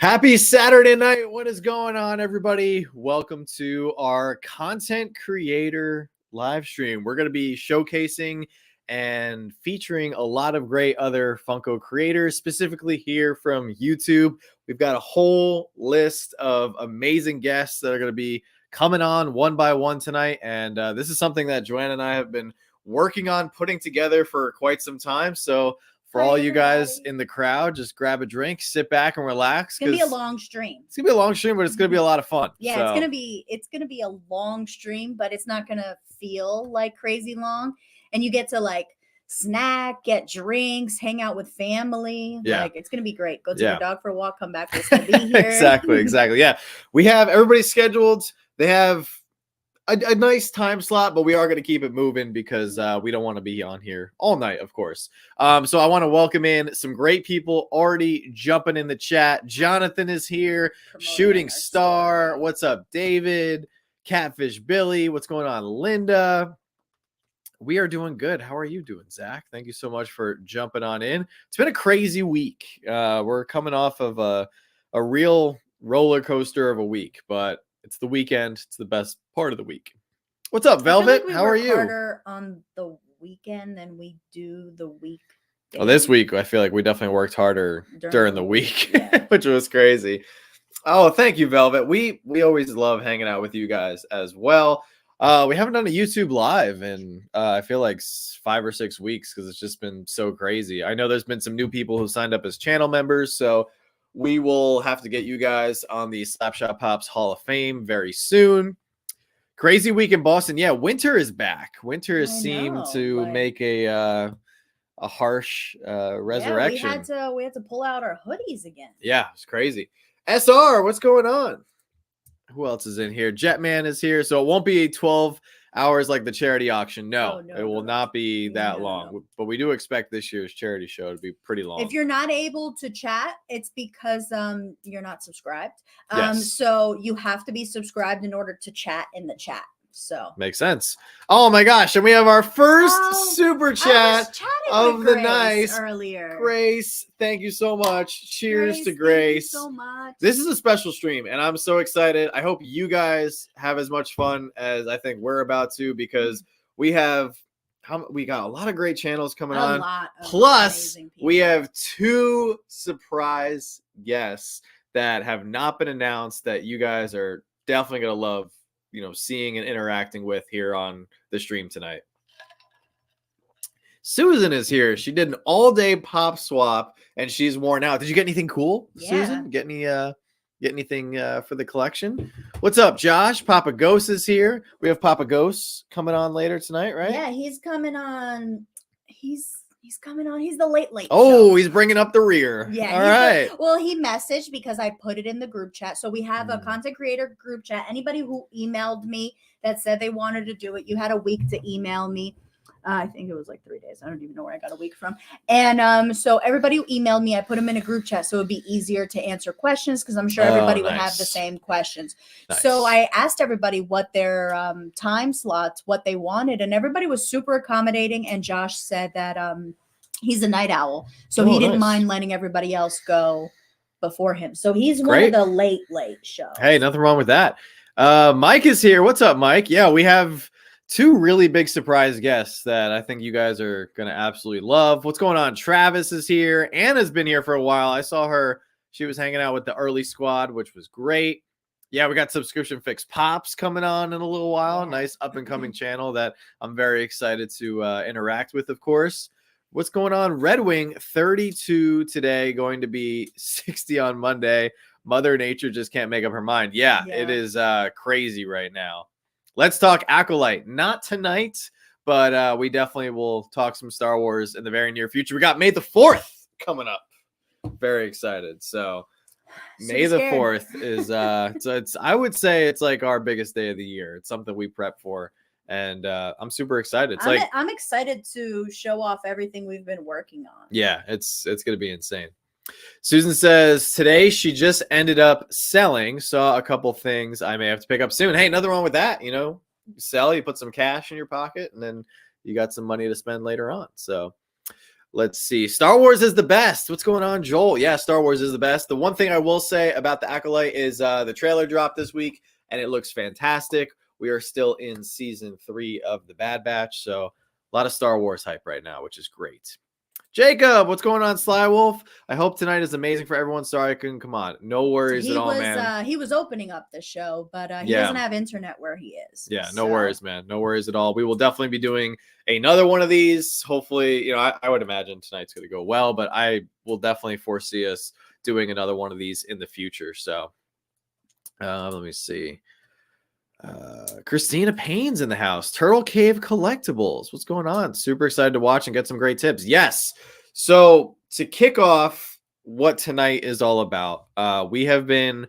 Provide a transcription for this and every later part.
Happy Saturday night. What is going on, everybody? Welcome to our content creator live stream. We're going to be showcasing and featuring a lot of great other Funko creators, specifically here from YouTube. We've got a whole list of amazing guests that are going to be coming on one by one tonight. And this is something that Joanna and I have been working on putting together for quite some time. So for all you guys in the crowd, just grab a drink, sit back and relax. It's gonna be a long stream. It's gonna be a long stream, but it's gonna be a lot of fun. Yeah, so. it's gonna be a long stream, but it's not gonna feel like crazy long. And you get to like snack, get drinks, hang out with family. Yeah. Like it's gonna be great. Go take your dog for a walk, come back, we'll still be here. Exactly. Yeah. We have everybody scheduled. They have a nice time slot, but we are going to keep it moving because we don't want to be on here all night, of course. So I want to welcome in some great people already jumping in the chat. Jonathan is here. Shooting Star. What's up, David? Catfish Billy. What's going on, Linda? We are doing good. How are you doing, Zach? Thank you so much for jumping on in. It's been a crazy week. We're coming off of a real roller coaster of a week, but it's the weekend. It's the best part of the week. What's up, Velvet? How are you? Harder on the weekend than we do the week. Well, this week I feel like we definitely worked harder during the week, which was crazy. Oh, thank you, Velvet. We always love hanging out with you guys as well. We haven't done a YouTube live in I feel like 5 or 6 weeks because it's just been so crazy. I know there's been some new people who signed up as channel members, so we will have to get you guys on the Slapshot Pops Hall of Fame very soon. Crazy week in Boston. Yeah, winter is back. Winter has seemed to make a harsh resurrection. Yeah, we had to pull out our hoodies again. Yeah, it's crazy. SR, what's going on? Who else is in here? Jetman is here, so it won't be 12 hours like the charity auction. No, it will not be that long. But we do expect this year's charity show to be pretty long. If you're not able to chat, it's because you're not subscribed. So you have to be subscribed in order to chat in the chat. So makes sense. Oh my gosh, and we have our first super chat of the night earlier. Grace, thank you so much. Cheers to Grace. Thank you so much. This is a special stream and I'm so excited. I hope you guys have as much fun as I think we're about to, because we got a lot of great channels coming on. Plus we have 2 surprise guests that have not been announced that you guys are definitely going to love, seeing and interacting with here on the stream tonight. Susan is here. She did an all-day pop swap and she's worn out. Did you get anything cool, Susan? Get anything for the collection? What's up, Josh? Papa Ghost is here. We have Papa Ghost coming on later tonight, right? Yeah, he's coming on. He's coming on. He's the late show. He's bringing up the rear. Yeah. All right. Well, he messaged because I put it in the group chat. So we have a content creator group chat. Anybody who emailed me that said they wanted to do it, you had a week to email me. I think it was like 3 days. I don't even know where I got a week from. And so everybody who emailed me, I put them in a group chat so it would be easier to answer questions because I'm sure everybody would have the same questions. So I asked everybody what their time slots, what they wanted, and everybody was super accommodating. And Josh said that he's a night owl, so he didn't mind letting everybody else go before him. So he's one of the late shows. Hey, nothing wrong with that. Mike is here. What's up, Mike? Yeah, we have 2 really big surprise guests that I think you guys are going to absolutely love. What's going on? Travis is here. Anna's been here for a while. I saw her. She was hanging out with the early squad, which was great. Yeah, we got Subscription Fix Pops coming on in a little while. Nice up-and-coming channel that I'm very excited to interact with, of course. What's going on? Red Wing, 32 today, going to be 60 on Monday. Mother Nature just can't make up her mind. Yeah. It is crazy right now. Let's talk Acolyte. Not tonight, but we definitely will talk some Star Wars in the very near future. We got May the 4th coming up. Very excited. So May the 4th is so I would say it's like our biggest day of the year. It's something we prep for. And I'm super excited. I'm excited to show off everything we've been working on. Yeah, it's going to be insane. Susan says today she just ended up selling. Saw a couple things I may have to pick up soon. Hey, nothing wrong with that. You sell, you put some cash in your pocket, and then you got some money to spend later on. So Let's see. Star Wars is the best. What's going on, Joel? Yeah, Star Wars is the best. The one thing I will say about The Acolyte is the trailer dropped this week, and it looks fantastic. We are still in season 3 of The Bad Batch, so a lot of Star Wars hype right now, which is great. Jacob, what's going on, Sly Wolf? I hope tonight is amazing for everyone. Sorry I couldn't come on. No worries at all, man. He was opening up the show, but he doesn't have internet where he is. Yeah, no worries, man. No worries at all. We will definitely be doing another one of these. Hopefully, I would imagine tonight's going to go well, but I will definitely foresee us doing another one of these in the future. So let me see. Christina Payne's in the house. Turtle Cave Collectibles. What's going on? Super excited to watch and get some great tips. Yes. So to kick off what tonight is all about, we have been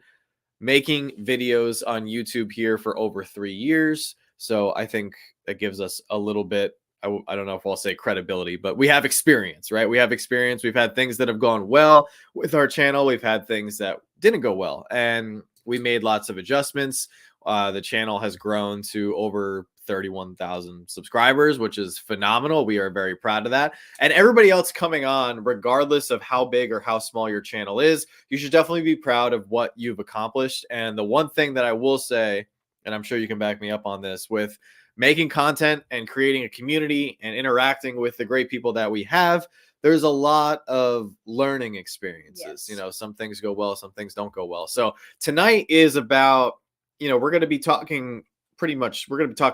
making videos on YouTube here for over 3 years. So I think that gives us a little bit, I don't know if I'll say credibility, but we have experience, right? We have experience. We've had things that have gone well with our channel. We've had things that didn't go well, and we made lots of adjustments. The channel has grown to over 31,000 subscribers, which is phenomenal. We are very proud of that. And everybody else coming on, regardless of how big or how small your channel is, you should definitely be proud of what you've accomplished. And the one thing that I will say, and I'm sure you can back me up on this, with making content and creating a community and interacting with the great people that we have, there's a lot of learning experiences. Yes. Some things go well, some things don't go well. So tonight is about, we're going to be talking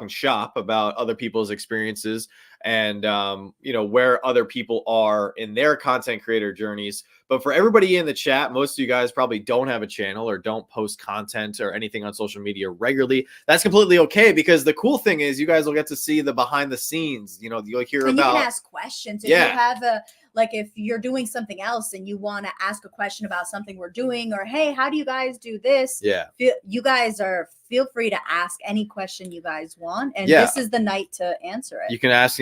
shop about other people's experiences and, where other people are in their content creator journeys. But for everybody in the chat, most of you guys probably don't have a channel or don't post content or anything on social media regularly. That's completely okay, because the cool thing is you guys will get to see the behind the scenes. You'll hear and about. You can ask questions if you have if you're doing something else and you want to ask a question about something we're doing, or hey, how do you guys do this? Yeah, you guys feel free to ask any question you guys want, and this is the night to answer it. You can ask,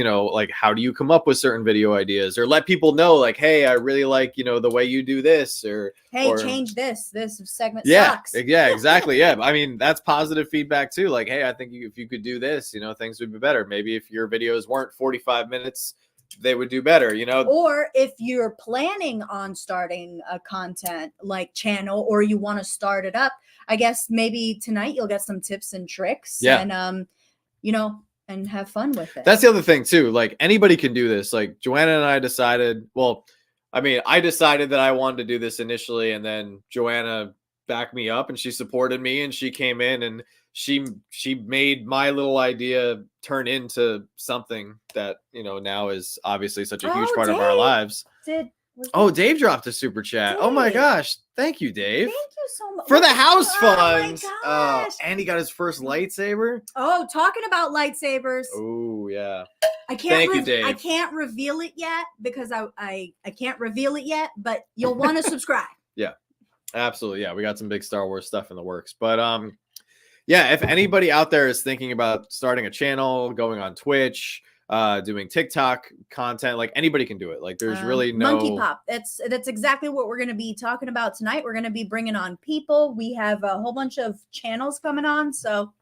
how do you come up with certain video ideas, or let people know, hey, I really like, the way you do this, or hey, change this segment sucks. Yeah, exactly. Yeah, I mean, that's positive feedback too. Hey, I think if you could do this, things would be better. Maybe if your videos weren't 45 minutes, they would do better, Or if you're planning on starting a content channel, or you want to start it up, I guess maybe tonight you'll get some tips and tricks. And and have fun with it. That's the other thing too. Anybody can do this. Joanna and I decided, I decided that I wanted to do this initially, and then Joanna backed me up and she supported me, and she came in and she made my little idea turn into something that, now is obviously such a huge part of our lives. Dave dropped a super chat. Dave. Oh my gosh. Thank you, Dave. Thank you so much. For the house funds. Oh and he got his first lightsaber. Oh, talking about lightsabers. Oh, yeah. Thank you, Dave. I can't reveal it yet because I can't reveal it yet, but you'll want to subscribe. Yeah, absolutely. Yeah, we got some big Star Wars stuff in the works. But yeah, if anybody out there is thinking about starting a channel, going on Twitch, doing TikTok content, anybody can do it. There's really no monkey pop. That's exactly what we're going to be talking about tonight. We're going to be bringing on people. We have a whole bunch of channels coming on, so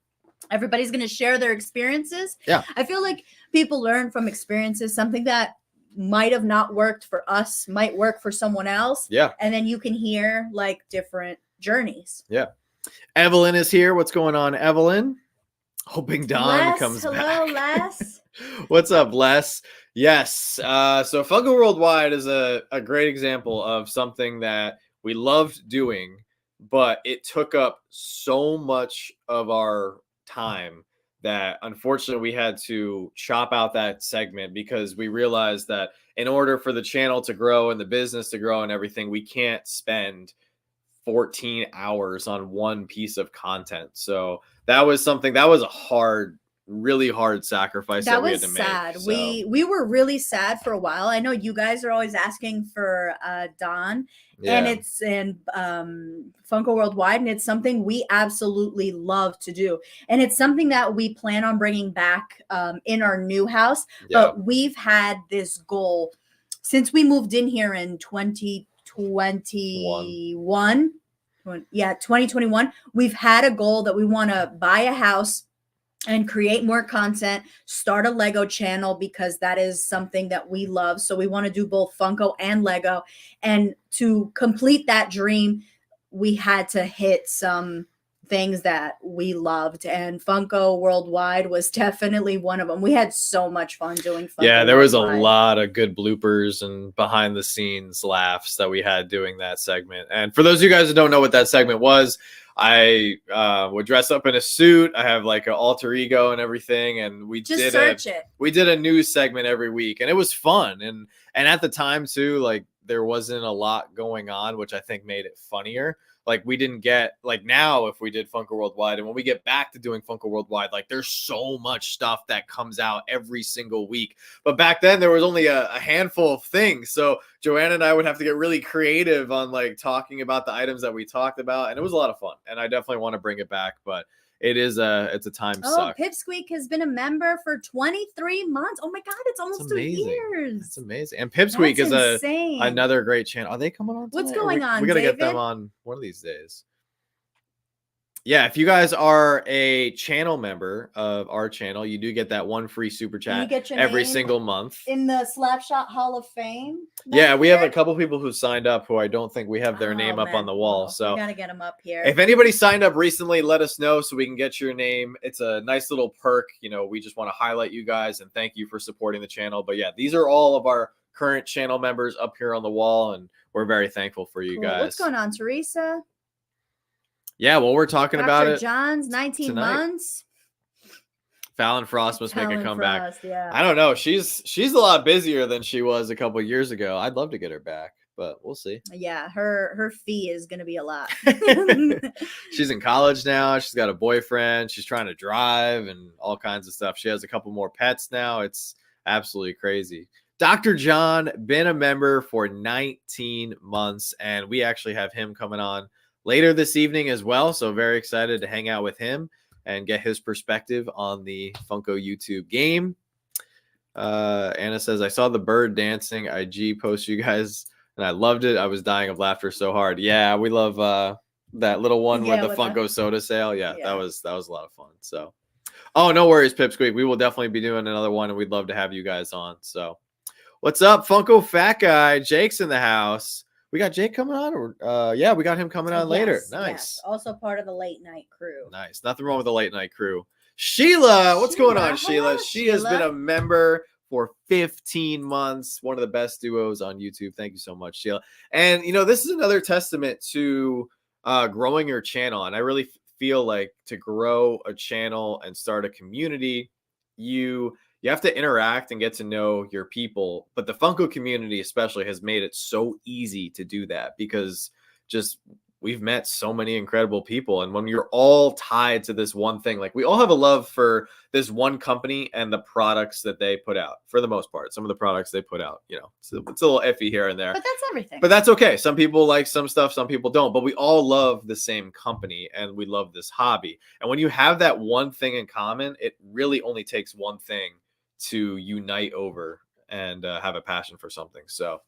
everybody's going to share their experiences. Yeah, I feel like people learn from experiences. Something that might have not worked for us might work for someone else. Yeah, and then you can hear different journeys. Yeah. Evelyn is here. What's going on, Evelyn? Hoping Don comes back. Hello, Les. What's up, Les? Yes. So Funko Worldwide is a great example of something that we loved doing, but it took up so much of our time that unfortunately we had to chop out that segment, because we realized that in order for the channel to grow and the business to grow and everything, we can't spend 14 hours on one piece of content. So that was a really hard sacrifice that we had to make. That was sad. We were really sad for a while. I know you guys are always asking for Don, and it's in Funko Worldwide, and it's something we absolutely love to do, and it's something that we plan on bringing back in our new house. But we've had this goal since we moved in here in 2021. We've had a goal that we want to buy a house and create more content, start a Lego channel because that is something that we love. So we want to do both Funko and Lego. And to complete that dream, we had to hit some things that we loved, and Funko Worldwide was definitely one of them. We had so much fun doing Funko. Yeah, there was a Worldwide. lot of good bloopers and behind the scenes laughs that we had doing that segment. And for those of you guys who don't know what that segment was, I would dress up in a suit. I have like an alter ego and everything, and we Just did search it. We did a news segment every week, and it was fun. And at the time too, like there wasn't a lot going on, which I think made it funnier. Like we didn't get like now if we did Funko Worldwide, and when we get back to doing Funko Worldwide, like there's so much stuff that comes out every single week. But back then there was only a handful of things. So Joanna and I would have to get really creative on like talking about the items that we talked about. And it was a lot of fun. And I definitely want to bring it back, but it's a time suck. Pipsqueak has been a member for 23 months. Oh my God, it's almost 2 years. That's amazing. And Pipsqueak is another great channel. Are they coming on tonight? What's going on, We got to get them on one of these days. Yeah, if you guys are a channel member of our channel, you do get that one free super chat every single month. In the Slapshot Hall of Fame? Yeah, we have a couple people who signed up who I don't think we have their name up on the wall. So we got to get them up here. If anybody signed up recently, let us know so we can get your name. It's a nice little perk. You know, we just want to highlight you guys and thank you for supporting the channel. But yeah, these are all of our current channel members up here on the wall, and we're very thankful for you guys. What's going on, Teresa? Yeah, well, we're talking about it. John's 19 months. Fallon Frost must make a comeback. Yeah. I don't know. She's a lot busier than she was a couple years ago. I'd love to get her back, but we'll see. Yeah, her fee is going to be a lot. She's in college now. She's got a boyfriend. She's trying to drive and all kinds of stuff. She has a couple more pets now. It's absolutely crazy. Dr. John, been a member for 19 months, and we actually have him coming on later this evening as well. So very excited to hang out with him and get his perspective on the Funko YouTube game. Anna says, I saw the bird dancing IG post you guys, and I loved it. I was dying of laughter so hard. Yeah, we love that little one with the Funko soda sale. Yeah, that was a lot of fun. So, oh, no worries, Pipsqueak. We will definitely be doing another one, and we'd love to have you guys on. So, what's up, Funko Fat Guy? Jake's in the house. We got Jake coming on, or yeah, we got him coming on later. Nice. Yes. Also part of the late night crew. Nice. Nothing wrong with the late night crew. Sheila, what's going on, Sheila? She has been a member for 15 months. One of the best duos on YouTube. Thank you so much, Sheila. And you know, this is another testament to growing your channel. And I really feel like to grow a channel and start a community, you have to interact and get to know your people. But the Funko community especially has made it so easy to do that because just we've met so many incredible people. And when you're all tied to this one thing, like we all have a love for this one company and the products that they put out for the most part. Some of the products they put out, you know, so it's a little iffy here and there. But that's everything. But that's okay. Some people like some stuff, some people don't. But we all love the same company and we love this hobby. And when you have that one thing in common, it really only takes one thing to unite over and have a passion for something. So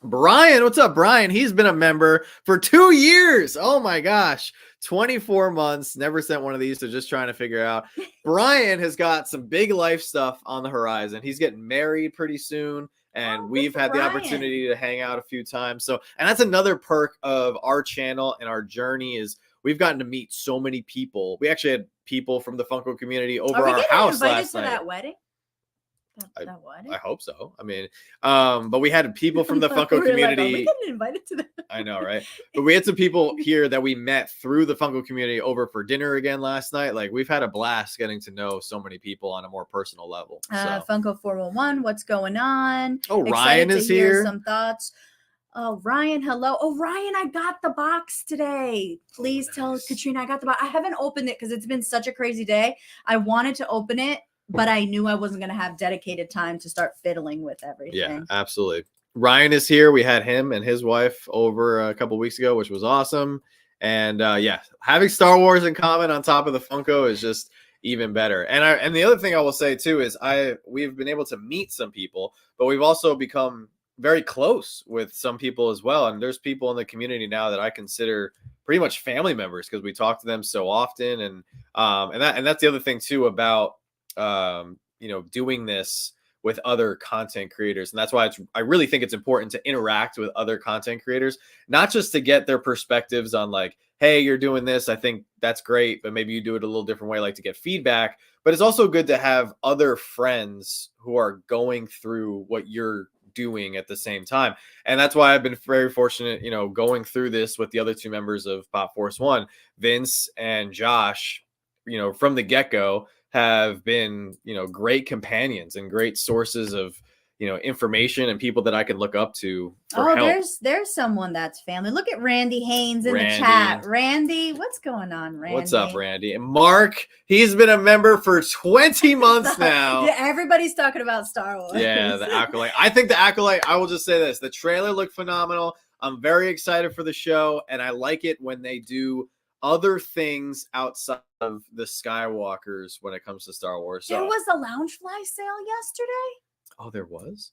Brian, what's up, Brian? He's been a member for 2 years. Oh my gosh, 24 months. Never sent one of these, so just trying to figure out. Brian has got some big life stuff on the horizon. He's getting married pretty soon, and we've had the opportunity to hang out a few times. So, and that's another perk of our channel and our journey is we've gotten to meet so many people. We actually had people from the Funko community over our house last night. That wedding? I hope so. I mean, but we had people from the Funko community. Like, are we getting invited to that? I know, right? But we had some people here that we met through the Funko community over for dinner again last night. Like we've had a blast getting to know so many people on a more personal level. Funko 411, what's going on? Oh, Ryan is here. Some thoughts. Oh, Ryan, hello. Oh, Ryan, I got the box today. Please tell Katrina I got the box. I haven't opened it because it's been such a crazy day. I wanted to open it, but I knew I wasn't going to have dedicated time to start fiddling with everything. Yeah, absolutely. Ryan is here. We had him and his wife over a couple weeks ago, which was awesome. And yeah, having Star Wars in common on top of the Funko is just even better. And the other thing I will say too is we've been able to meet some people, but we've also become very close with some people as well. And there's people in the community now that I consider pretty much family members because we talk to them so often. And that's the other thing too about, doing this with other content creators. And that's why I really think it's important to interact with other content creators, not just to get their perspectives on like, hey, you're doing this, I think that's great, but maybe you do it a little different way, like to get feedback. But it's also good to have other friends who are going through what you're doing at the same time. And that's why I've been very fortunate, going through this with the other two members of Pop Force One, Vince and Josh, from the get-go have been, great companions and great sources of, information and people that I can look up to for help. There's someone that's family. Look at Randy Haynes in the chat. Randy, what's going on, Randy? What's up, Randy? And Mark, he's been a member for 20 months now. Yeah, everybody's talking about Star Wars. Yeah, the Acolyte. I think the Acolyte, I will just say this, the trailer looked phenomenal. I'm very excited for the show, and I like it when they do other things outside of the Skywalkers when it comes to Star Wars. There was a Loungefly sale yesterday. Oh, there was?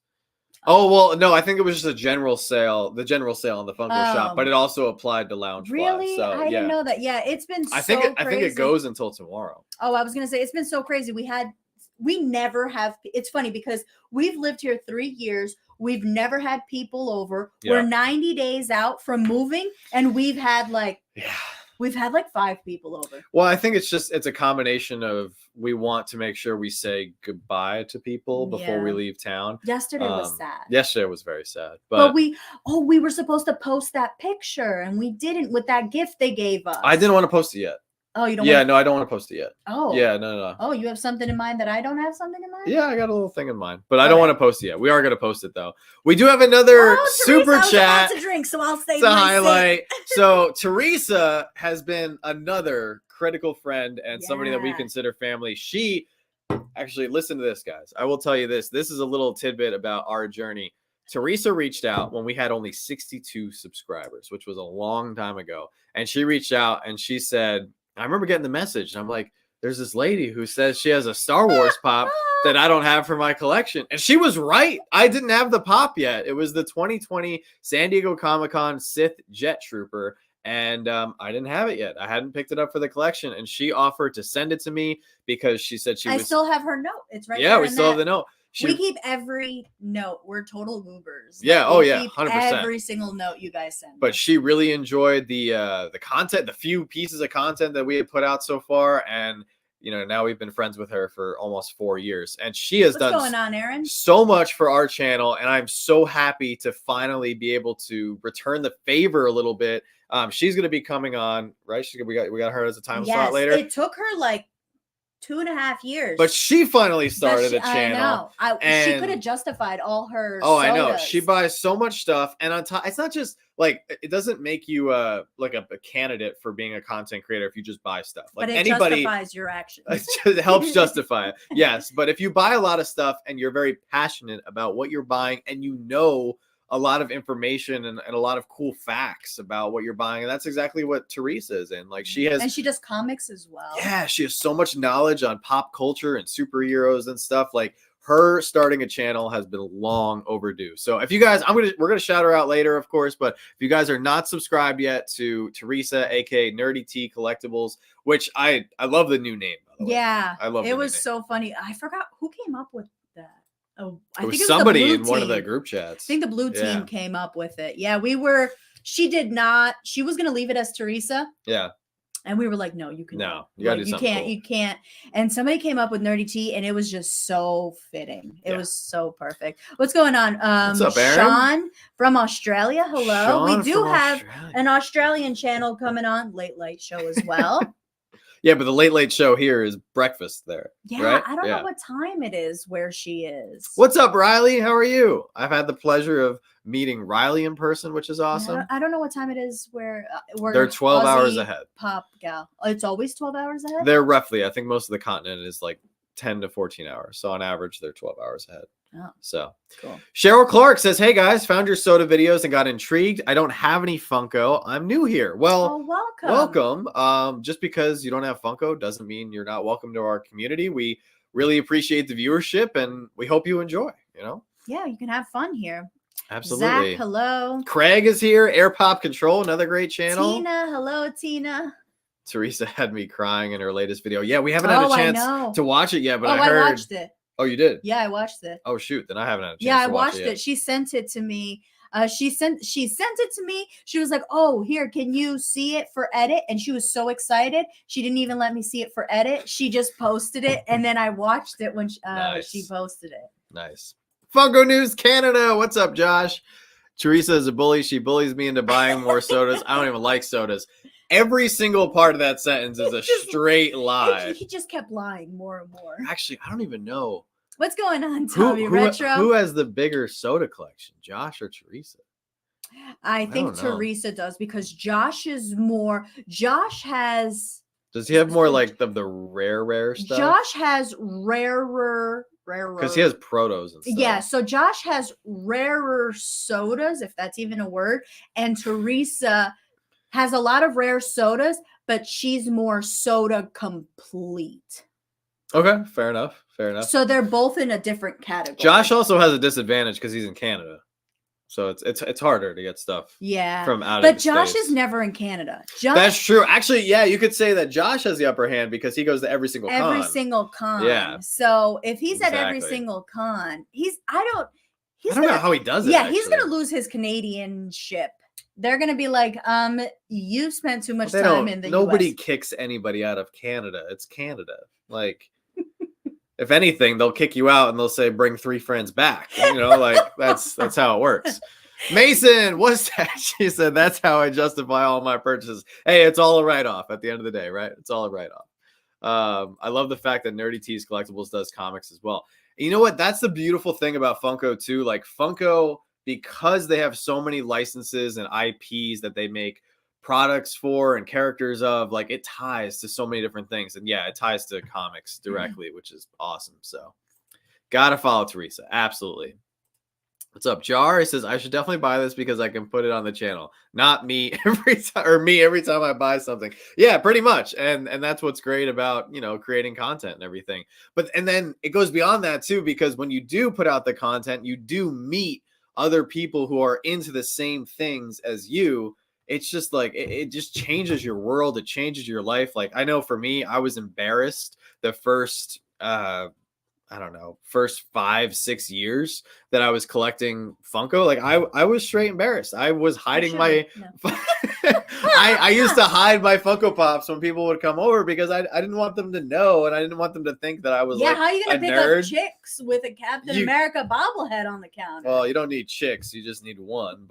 Oh, well, no, I think it was just the general sale on the Funko shop, but it also applied to Loungefly. Really? So, I didn't know that. Yeah, it's been I think it goes until tomorrow. Oh, I was going to say, it's been so crazy. We never have, it's funny because we've lived here 3 years. We've never had people over. Yeah. We're 90 days out from moving, and we've had like 5 people over. Well, I think it's a combination of we want to make sure we say goodbye to people before we leave town. Yesterday was sad. Yesterday was very sad. But we were supposed to post that picture and we didn't with that gift they gave us. I didn't want to post it yet. Oh, you don't? Yeah, no, I don't want to post it yet. Oh. Yeah, no. Oh, you have something in mind that I don't have something in mind? Yeah, I got a little thing in mind, but I don't want to post it yet. We are going to post it though. We do have another super chat. To drink, so I'll say it's a highlight. So Teresa has been another critical friend and somebody that we consider family. She actually, listen to this, guys. I will tell you this. This is a little tidbit about our journey. Teresa reached out when we had only 62 subscribers, which was a long time ago. And she reached out and she said, I remember getting the message. And I'm like, there's this lady who says she has a Star Wars pop that I don't have for my collection. And she was right. I didn't have the pop yet. It was the 2020 San Diego Comic-Con Sith Jet Trooper. And I didn't have it yet. I hadn't picked it up for the collection. And she offered to send it to me because she said I still have her note. It's right there. Yeah, we still have the note. We keep every note. We're total goobers. Yeah. We 100%. Every single note you guys send. But she really enjoyed the content, the few pieces of content that we had put out so far, and now we've been friends with her for almost 4 years, and she has done going on, Aaron? So much for our channel, and I'm so happy to finally be able to return the favor a little bit. She's going to be coming on, right? We got her as a time slot later. It took her like 2.5 years, but she finally started a channel. I know. She could have justified all her sodas. I know. She buys so much stuff, and on top, it's not just like it doesn't make you like a candidate for being a content creator if you just buy stuff. Like but it justifies your actions. It helps justify it. Yes, but if you buy a lot of stuff and you're very passionate about what you're buying, and a lot of information and a lot of cool facts about what you're buying. And that's exactly what Teresa is in. Like and she does comics as well. Yeah. She has so much knowledge on pop culture and superheroes and stuff. Like her starting a channel has been long overdue. So if you guys, we're going to shout her out later, of course, but if you guys are not subscribed yet to Teresa, aka Nerdy T Collectibles, which I love the new name, by the way. Yeah. I love it. It was so funny. I forgot who came up with that. Oh, I think it was somebody in one of the group chats. I think the blue team came up with it. Yeah, she did not. She was going to leave it as Teresa. Yeah. And we were like, no, you can. No, you got to do something. You can't. And somebody came up with Nerdy T, and it was just so fitting. It was so perfect. What's going on? What's up, Aaron? Sean from Australia. Hello. Sean, we do have an Australian channel coming on, Late Show as well. Yeah, but the Late Show here is breakfast there. Yeah, right? I don't know what time it is where she is. What's up, Riley? How are you? I've had the pleasure of meeting Riley in person, which is awesome. I don't know what time it is where they're 12 hours ahead. Pop gal. It's always 12 hours ahead? They're roughly, I think most of the continent is like 10 to 14 hours. So on average, they're 12 hours ahead. Oh, so cool. Cheryl Clark says, hey guys, found your soda videos and got intrigued. I don't have any Funko. I'm new here. Well, welcome. Just because you don't have Funko doesn't mean you're not welcome to our community. We really appreciate the viewership and we hope you enjoy, Yeah, you can have fun here. Absolutely. Zach, hello. Craig is here. Air Pop Control, another great channel. Tina, hello, Tina. Teresa had me crying in her latest video. Yeah, we haven't had a chance to watch it yet, but I heard. I watched it. Oh, you did? Yeah, I watched it. Oh, shoot. Then I haven't had a chance to watch it yet. I watched it. She sent it to me. She sent it to me. She was like, "Oh, here, can you see it for edit?" And she was so excited. She didn't even let me see it for edit. She just posted it, and then I watched it when she posted it. Nice. Funko News Canada. What's up, Josh? Teresa is a bully. She bullies me into buying more sodas. I don't even like sodas. Every single part of that sentence is a straight lie. He just kept lying more and more. Actually, I don't even know. What's going on, Tommy Retro? Who has the bigger soda collection, Josh or Teresa? I think Teresa does, because Josh is more. Josh has. Does he have more like the rare stuff? Josh has rarer. Because he has protos and stuff. Yeah, so Josh has rarer sodas, if that's even a word, and Teresa has a lot of rare sodas, but she's more soda complete. Okay, fair enough. Fair enough. So they're both in a different category. Josh also has a disadvantage because he's in Canada, so it's harder to get stuff. Yeah, from out. But Josh is never in Canada. That's true. Actually, yeah, you could say that Josh has the upper hand because he goes to every single con. Yeah. So if he's at every single con, I don't know how he does it. Yeah, he's gonna lose his Canadian ship. They're gonna be like, you spent too much time in the Nobody US. Kicks anybody out of Canada. It's Canada. Like, if anything, they'll kick you out and they'll say, bring 3 friends back. You know, like that's how it works. Mason, what's that? She said, that's how I justify all my purchases. Hey, it's all a write-off at the end of the day, right? It's all a write-off. I love the fact that Nerdy Tees Collectibles does comics as well. And you know what? That's the beautiful thing about Funko too. Like Funko, because they have so many licenses and IPs that they make products for and characters of, like, it ties to so many different things. And yeah, it ties to comics directly, which is awesome. So gotta follow Teresa. Absolutely. What's up, Jar? He says, I should definitely buy this because I can put it on the channel. Not me every time I buy something. Yeah, pretty much. And that's what's great about, you know, creating content and everything. And then it goes beyond that too, because when you do put out the content, you do meet other people who are into the same things as you. It's just like, it just changes your world. It changes your life. Like, I know for me, I was embarrassed the first, first 5-6 years that I was collecting Funko. Like I was straight embarrassed. I was hiding I used to hide my Funko Pops when people would come over because I didn't want them to know, and I didn't want them to think that I was how are you gonna pick up chicks with a Captain America bobblehead on the counter? Well, you don't need chicks, you just need one.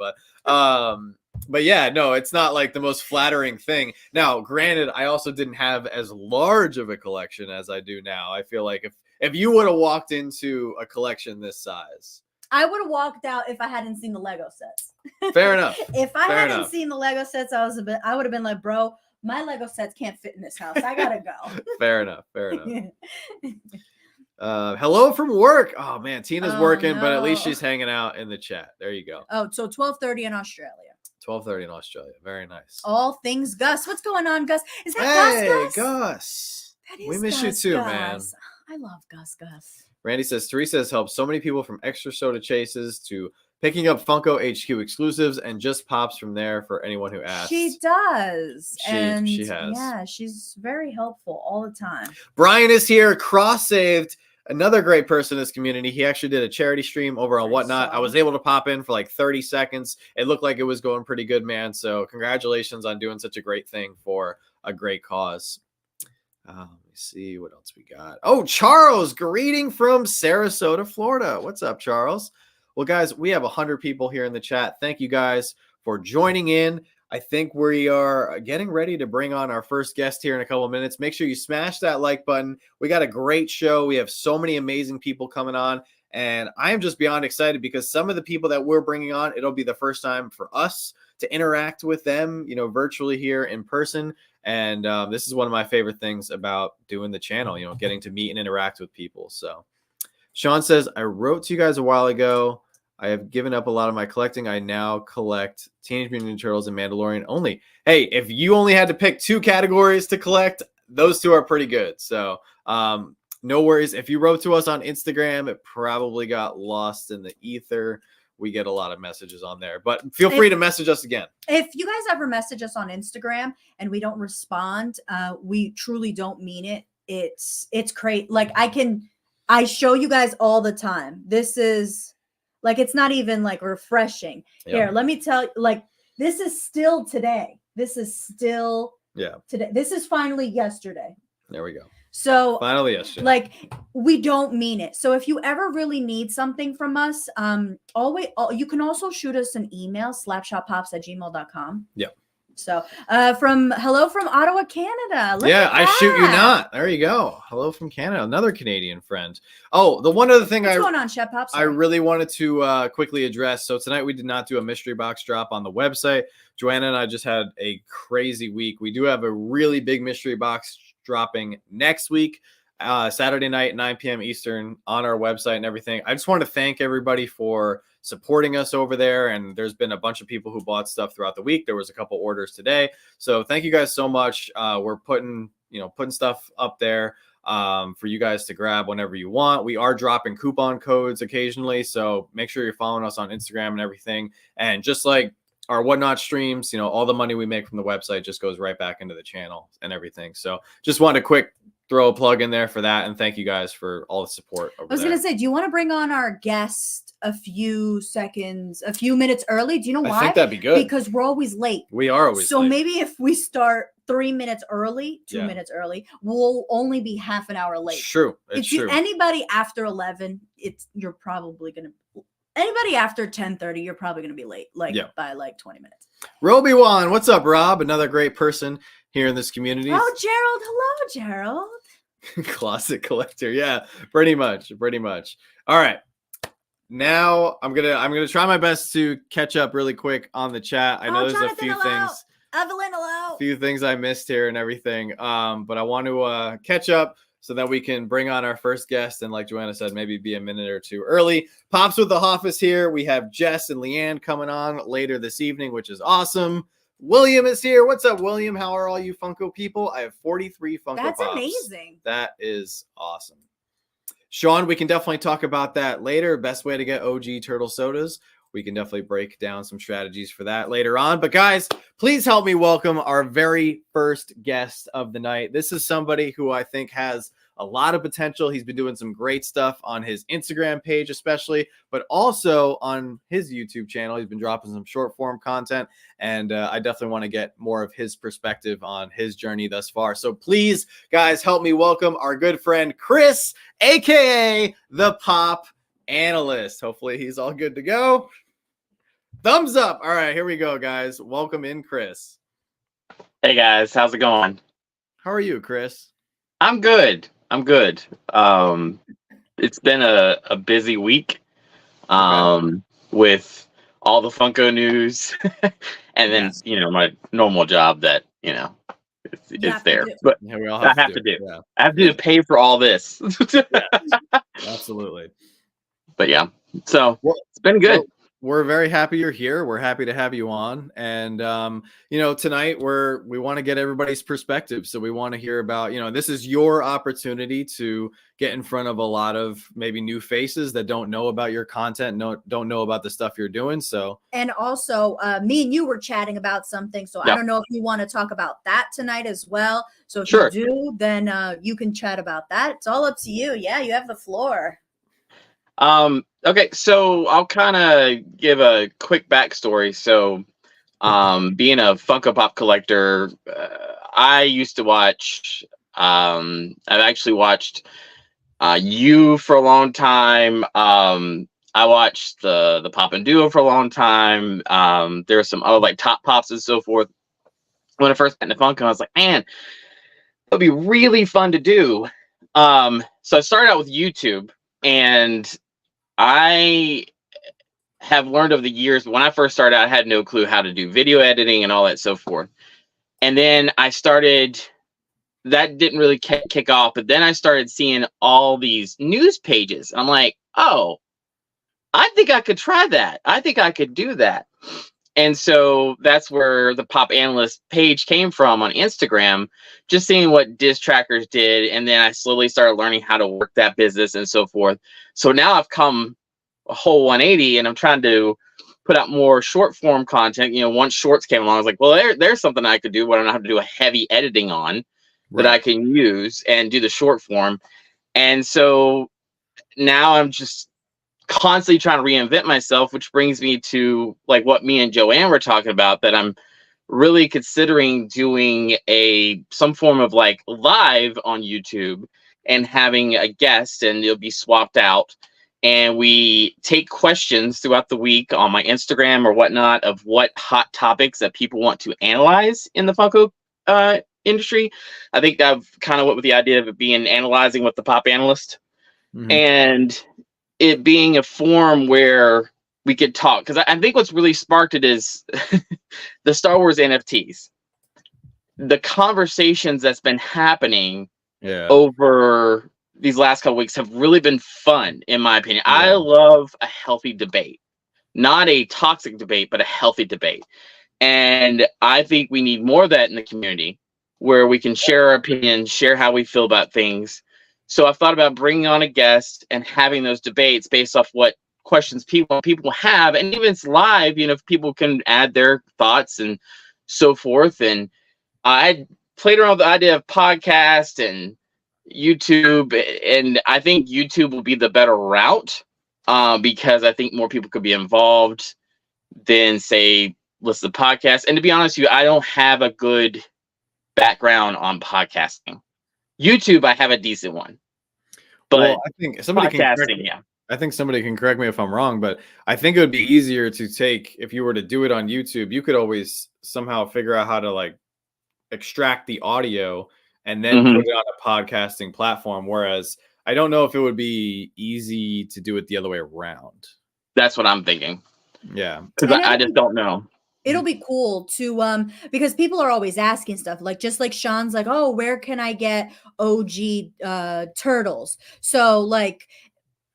But yeah, no, it's not like the most flattering thing. Now, granted, I also didn't have as large of a collection as I do now. I feel like if you would have walked into a collection this size, I would have walked out if I hadn't seen the Lego sets. Fair enough. If I hadn't seen the Lego sets, I would have been like, bro, my Lego sets can't fit in this house. I gotta go. Fair enough. Hello from work. Oh man, Tina's working, but at least she's hanging out in the chat. There you go. Oh, so 12:30 in Australia. 12:30 in Australia. Very nice. All things Gus. What's going on, Gus? Is that Gus? Gus. That is we miss Gus, you too, Gus. man. I love Gus. Randy says, Teresa has helped so many people from extra soda chases to picking up Funko HQ exclusives and just pops from there for anyone who asks. She does. She has. Yeah, she's very helpful all the time. Brian is here, cross-saved. Another great person in this community. He actually did a charity stream over on Whatnot. I was able to pop in for like 30 seconds. It looked like it was going pretty good, man. So congratulations on doing such a great thing for a great cause. Let me see what else we got. Oh, Charles, greeting from Sarasota, Florida. What's up, Charles? Well, guys, we have 100 people here in the chat. Thank you guys for joining in. I think we are getting ready to bring on our first guest here in a couple of minutes. Make sure you smash that like button. We got a great show. We have so many amazing people coming on, and I am just beyond excited because some of the people that we're bringing on, it'll be the first time for us to interact with them, you know, virtually here in person. And this is one of my favorite things about doing the channel, you know, getting to meet and interact with people. So Sean says, I wrote to you guys a while ago. I have given up a lot of my collecting. I now collect Teenage Mutant Ninja Turtles and Mandalorian only. Hey, if you only had to pick 2 categories to collect, those 2 are pretty good. So no worries. If you wrote to us on Instagram, it probably got lost in the ether. we get a lot of messages on there. But feel free to message us again. If you guys ever message us on Instagram and we don't respond, we truly don't mean it. It's crazy. Like I show you guys all the time. This is like, it's not even like refreshing. Here, let me tell you, like, this is still today. This is still today. This is finally yesterday. There we go. So finally yesterday. Like, we don't mean it. So if you ever really need something from us, you can also shoot us an email, slapshotpops@gmail.com. Yeah. So hello from Ottawa, Canada. Look I shoot you not. There you go. Hello from Canada, another Canadian friend. Oh, the one other thing What's going on, Chef Pops? I really wanted to quickly address. So tonight we did not do a mystery box drop on the website. Joanna and I just had a crazy week. We do have a really big mystery box dropping next week, Saturday night, 9 p.m. Eastern, on our website and everything. I just want to thank everybody for supporting us over there. And there's been a bunch of people who bought stuff throughout the week. There was a couple orders today. So thank you guys so much. We're putting stuff up there for you guys to grab whenever you want. We are dropping coupon codes occasionally. So make sure you're following us on Instagram and everything. And just like our Whatnot streams, all the money we make from the website just goes right back into the channel and everything. So just wanted to throw a plug in there for that. And thank you guys for all the support over there. I was going to say, do you want to bring on our guest a few minutes early? Do you know why? I think that'd be good. Because we're always late. We are always late. So maybe if we start 3 minutes early, 2 minutes early, we'll only be half an hour late. It's true. It's true. Anybody after 11, you're probably going to... Anybody after 10:30, you're probably going to be late, by 20 minutes. Roby Wan, what's up, Rob? Another great person here in this community. Oh, Gerald. Hello, Gerald. Closet collector. Yeah, pretty much. All right. Now I'm gonna try my best to catch up really quick on the chat. I know there's Jonathan, a few hello. things. Evelyn, hello. Few things I missed here and everything. But I want to catch up so that we can bring on our first guest. And like Joanna said, maybe be a minute or two early. Pops with the Office here. We have Jess and Leanne coming on later this evening, which is awesome. William is here. What's up, William? How are all you Funko people? I have 43 Funko Pops. That's amazing. That is awesome. Sean, we can definitely talk about that later. Best way to get OG turtle sodas. We can definitely break down some strategies for that later on. But guys, please help me welcome our very first guest of the night. This is somebody who I think has a lot of potential. He's been doing some great stuff on his Instagram page, especially, but also on his YouTube channel. He's been dropping some short form content, and I definitely want to get more of his perspective on his journey thus far. So please, guys, help me welcome our good friend, Chris, aka the Pop Analyst. Hopefully he's all good to go. Thumbs up. All right, here we go, guys. Welcome in, Chris. Hey guys, how's it going? How are you, Chris? I'm good. It's been a busy week with all the Funko news and then my normal job that it's there. But yeah, we all I have to do. Yeah. I have to pay for all this. Absolutely. But yeah, so it's been good. Well, we're very happy you're here. We're happy to have you on. And, tonight we want to get everybody's perspective. So we want to hear about, this is your opportunity to get in front of a lot of maybe new faces that don't know about your content, don't know about the stuff you're doing. So, and also me and you were chatting about something. So I don't know if you want to talk about that tonight as well. So if you do, then you can chat about that. It's all up to you. Yeah, you have the floor. Okay, so I'll kind of give a quick backstory. So, being a Funko Pop collector, I used to watch, I've actually watched, you for a long time. I watched the Pop and Duo for a long time. There were some other like Top Pops and so forth. When I first got into Funko, I was like, man, it'll be really fun to do. So I started out with YouTube, and I have learned over the years, when I first started, I had no clue how to do video editing and all that so forth. And then I started, that didn't really kick off, but then I started seeing all these news pages. I'm like, oh, I think I could try that. I think I could do that. And so that's where the Pop Analyst page came from on Instagram, just seeing what Diz Trackers did. And then I slowly started learning how to work that business and so forth. So now I've come a whole 180, and I'm trying to put out more short form content. Once shorts came along, I was like, well, there's something I could do, but I don't have to do a heavy editing on that I can use and do the short form. And so now I'm just constantly trying to reinvent myself, which brings me to like what me and Joanne were talking about, that I'm really considering doing some form of like live on YouTube and having a guest, and it'll be swapped out. And we take questions throughout the week on my Instagram or whatnot of what hot topics that people want to analyze in the Funko industry. I think that kind of went with the idea of it being analyzing with the pop analyst, and it being a forum where we could talk. Because I think what's really sparked it is the Star Wars NFTs. The conversations that's been happening over these last couple weeks have really been fun, in my opinion. I love a healthy debate, not a toxic debate, but a healthy debate. And I think we need more of that in the community, where we can share our opinions, share how we feel about things. So I've thought about bringing on a guest and having those debates based off what questions people have. And even if it's live, if people can add their thoughts and so forth. And I played around with the idea of podcast and YouTube, and I think YouTube will be the better route, because I think more people could be involved than, say, listen to podcasts. And to be honest with you, I don't have a good background on podcasting. YouTube, I have a decent one, but I think somebody can correct me if I'm wrong, but I think it would be easier to take, if you were to do it on YouTube, you could always somehow figure out how to like extract the audio and then put it on a podcasting platform. Whereas I don't know if it would be easy to do it the other way around. That's what I'm thinking. Yeah. Because I just don't know. It'll be cool to because people are always asking stuff, like just like Sean's like, oh, where can I get OG turtles? So like,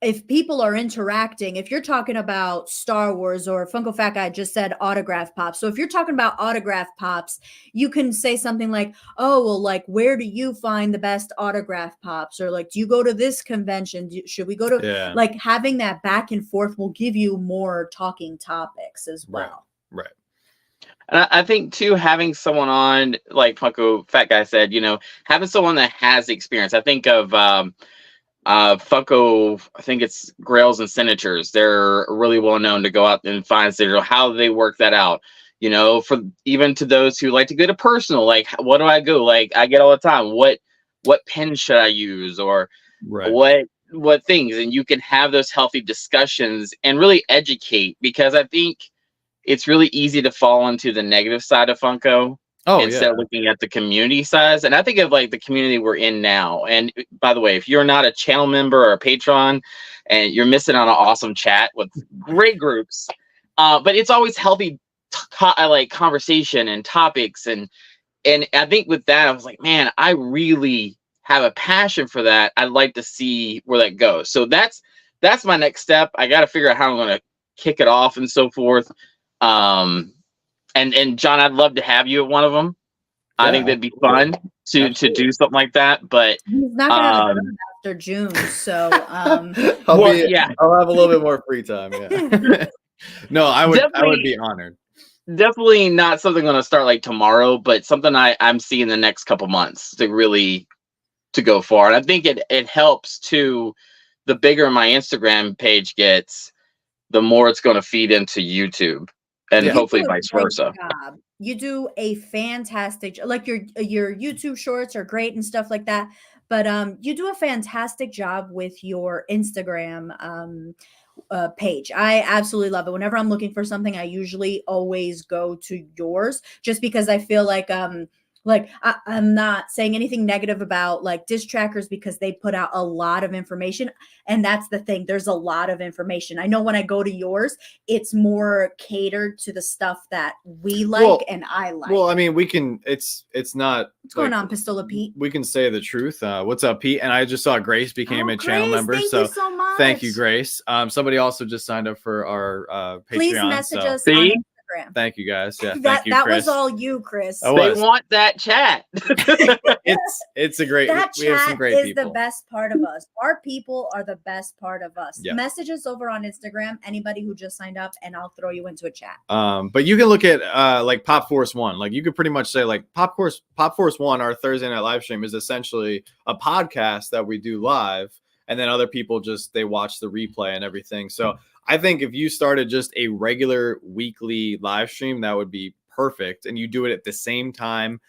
if people are interacting, if you're talking about Star Wars, or Funko Fat Guy just said autograph pops. So if you're talking about autograph pops, you can say something like, oh, well, like, where do you find the best autograph pops? Or like, do you go to this convention? Should we go to, like, having that back and forth will give you more talking topics as well. Right. And I think too, having someone on, like Funko Fat Guy said, having someone that has experience. I think of Funko, I think it's Grails and Signatures. They're really well known to go out and find signature. How they work that out, for even to those who like to go to personal, like, what do I go? Like, I get all the time, what pen should I use, or what things? And you can have those healthy discussions and really educate, because I think it's really easy to fall into the negative side of Funko. Instead of looking at the community size. And I think of like the community we're in now. And by the way, if you're not a channel member or a patron, and you're missing on an awesome chat with great groups, but it's always healthy like conversation and topics. And I think with that, I was like, man, I really have a passion for that. I'd like to see where that goes. So that's my next step. I got to figure out how I'm going to kick it off and so forth. And John, I'd love to have you at one of them. I think that'd be fun to do something like that. But he's not gonna have it after June, so I'll have a little bit more free time. Yeah. No, I would be honored. Definitely not something going to start like tomorrow, but something I'm seeing the next couple months to go far. And I think it helps too. The bigger my Instagram page gets, the more it's going to feed into YouTube. And hopefully vice versa. You do a fantastic, like your YouTube shorts are great and stuff like that. But you do a fantastic job with your Instagram page. I absolutely love it. Whenever I'm looking for something, I usually always go to yours, just because I feel like I'm not saying anything negative about like diss trackers, because they put out a lot of information. And that's the thing. There's a lot of information. I know when I go to yours, it's more catered to the stuff that we like and I like. Well, I mean, it's not. What's going on, Pistola Pete? We can say the truth. What's up, Pete? And I just saw Grace became a channel member. Thank you so much. Thank you, Grace. Somebody also just signed up for our Patreon. Please message us See? on Instagram. Thank you guys. Yeah, that thank you, that Chris. was all you, Chris. Oh, They was. want that chat. It's a great. That we have some chat great is people. the best part of us. Our people are the best part of us. Yeah. Message us over on Instagram, anybody who just signed up, and I'll throw you into a chat. But you can look at like Pop Force One. Like you could pretty much say like Pop Force One, our Thursday night live stream is essentially a podcast that we do live, and then other people just they watch the replay and everything. So I think if you started just a regular weekly live stream, that would be perfect, and you do it at the same time,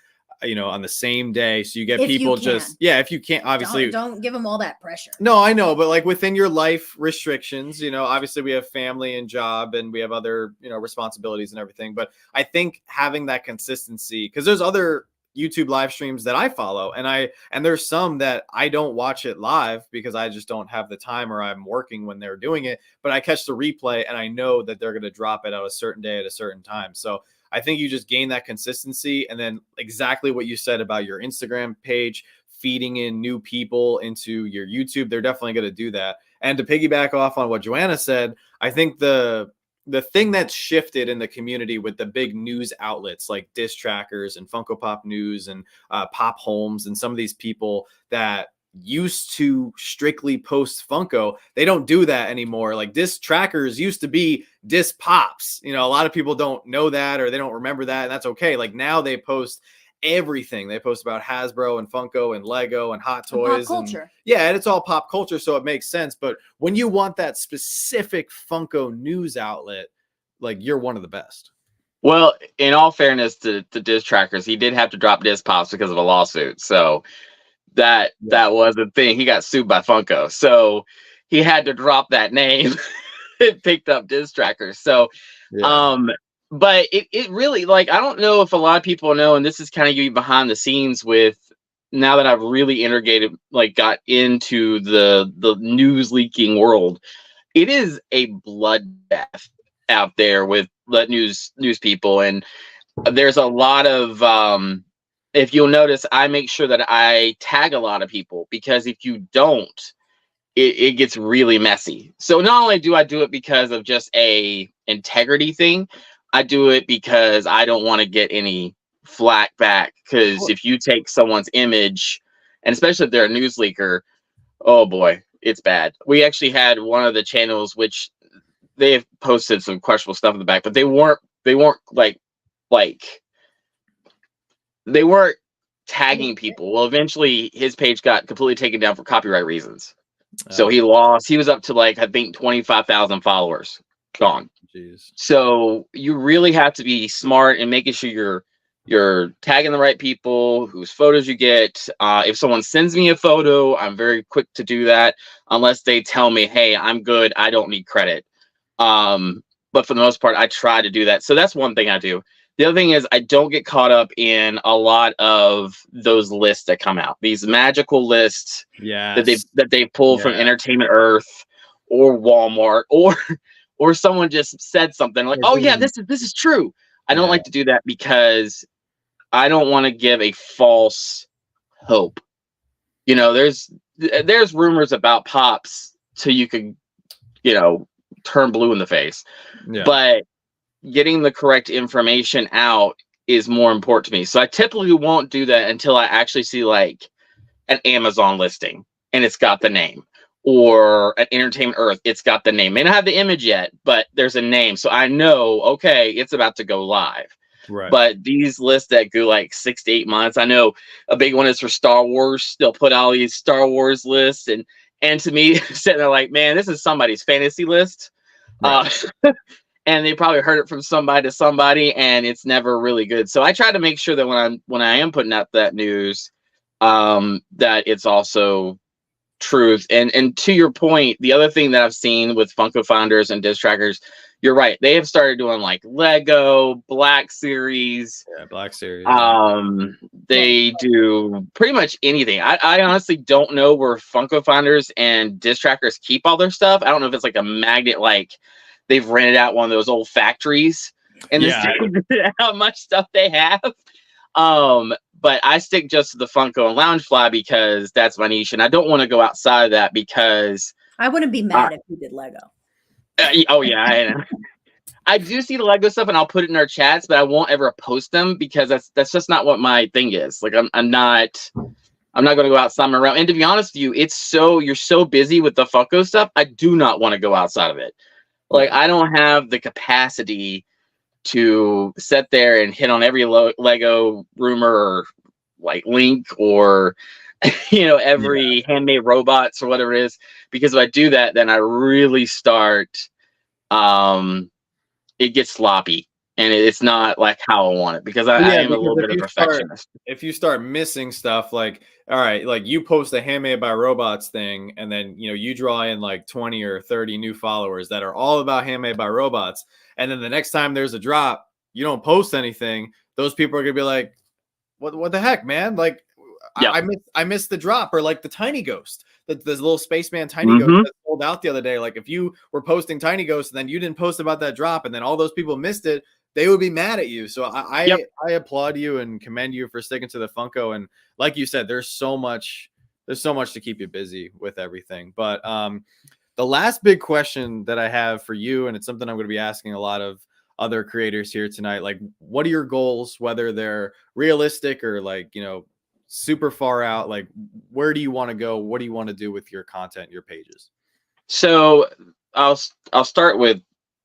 you know, on the same day, so you get If you people can. just if you can't, obviously don't give them all that pressure. no, I know, but like within your life restrictions, you know, obviously we have family and job and we have other, you know, responsibilities and everything. But I think having that consistency, because there's other YouTube live streams that I follow, and there's some that I don't watch it live because I just don't have the time or I'm working when they're doing it, but I catch the replay and I know that they're going to drop it out a certain day at a certain time. So I think you just gain that consistency, and then exactly what you said about your Instagram page, feeding in new people into your YouTube, they're definitely going to do that. And to piggyback off on what Joanna said, I think the thing that's shifted in the community with the big news outlets like Diss Trackers and Funko Pop News and Pop Holmes and some of these people that used to strictly post Funko, they don't do that anymore. Like Diss Trackers used to be Diss Pops. You know, a lot of people don't know that or they don't remember that, and that's okay. Like now they post everything. They post about Hasbro and Funko and Lego and Hot Toys. Pop culture. And it's all pop culture, so it makes sense. But when you want that specific Funko news outlet, like you're one of the best. Well, in all fairness to Diss Trackers, he did have to drop Diss Pops because of a lawsuit. So that was the thing. He got sued by Funko. So he had to drop that name. It picked up Diss Trackers. So but it really, like, I don't know if a lot of people know, and this is kind of you behind the scenes with, now that I've really integrated, like got into the news leaking world, it is a bloodbath out there with news people. And there's a lot of, if you'll notice, I make sure that I tag a lot of people, because if you don't, it gets really messy. So not only do I do it because of just a integrity thing, I do it because I don't want to get any flack back. Because if you take someone's image, and especially if they're a news leaker, oh boy, it's bad. We actually had one of the channels which they have posted some questionable stuff in the back, but they weren't like they weren't tagging people. Well, eventually his page got completely taken down for copyright reasons. So he was up to like, I think 25,000 followers gone. Jeez. So you really have to be smart and making sure you're tagging the right people whose photos you get. If someone sends me a photo, I'm very quick to do that, unless they tell me, hey, I'm good, I don't need credit. But for the most part, I try to do that. So that's one thing I do. The other thing is I don't get caught up in a lot of those lists that come out. These magical lists that they pull from Entertainment Earth or Walmart, or someone just said something like, "Oh yeah, this is true." I don't like to do that because I don't want to give a false hope. You know, there's rumors about Pops till you could, you know, turn blue in the face. Yeah. But getting the correct information out is more important to me. So I typically won't do that until I actually see like an Amazon listing and it's got the name, or an Entertainment Earth, it's got the name. May not have the image yet, but there's a name. So I know, okay, it's about to go live. Right. But these lists that go like 6 to 8 months, I know a big one is for Star Wars. They'll put all these Star Wars lists, and to me, sitting there like, man, this is somebody's fantasy list. Right. And they probably heard it from somebody to somebody, and it's never really good. So I try to make sure that when I am putting out that news, that it's also truth. And to your point, the other thing that I've seen with Funko founders and Diss Trackers, you're right. They have started doing like Lego, Black Series. Yeah, Black Series. They do pretty much anything. I honestly don't know where Funko founders and Diss Trackers keep all their stuff. I don't know if it's like a magnet, like they've rented out one of those old factories and how much stuff they have. But I stick just to the Funko and Loungefly because that's my niche, and I don't want to go outside of that because I wouldn't be mad if you did Lego. Oh yeah, I do see the Lego stuff, and I'll put it in our chats, but I won't ever post them because that's just not what my thing is. Like I'm not going to go outside my realm. And to be honest with you, you're so busy with the Funko stuff. I do not want to go outside of it. Like I don't have the capacity to sit there and hit on every Lego rumor or like link or every handmade robots or whatever it is. Because if I do that, then I really start. It gets sloppy, and it's not like how I want it because I am a little bit of perfectionist. If you start missing stuff, like, all right, like you post a handmade by robots thing, and then you draw in like 20 or 30 new followers that are all about handmade by robots, and then the next time there's a drop, you don't post anything. Those people are gonna be like, what the heck, man? Like, I missed the drop, or like the tiny ghost. This little spaceman tiny ghost that sold out the other day. Like if you were posting tiny ghost and then you didn't post about that drop and then all those people missed it, they would be mad at you. So I applaud you and commend you for sticking to the Funko. And like you said, there's so much to keep you busy with everything. But the last big question that I have for you, and it's something I'm going to be asking a lot of other creators here tonight, like what are your goals, whether they're realistic or like, super far out? Like where do you want to go? What do you want to do with your content, your pages? So I'll start with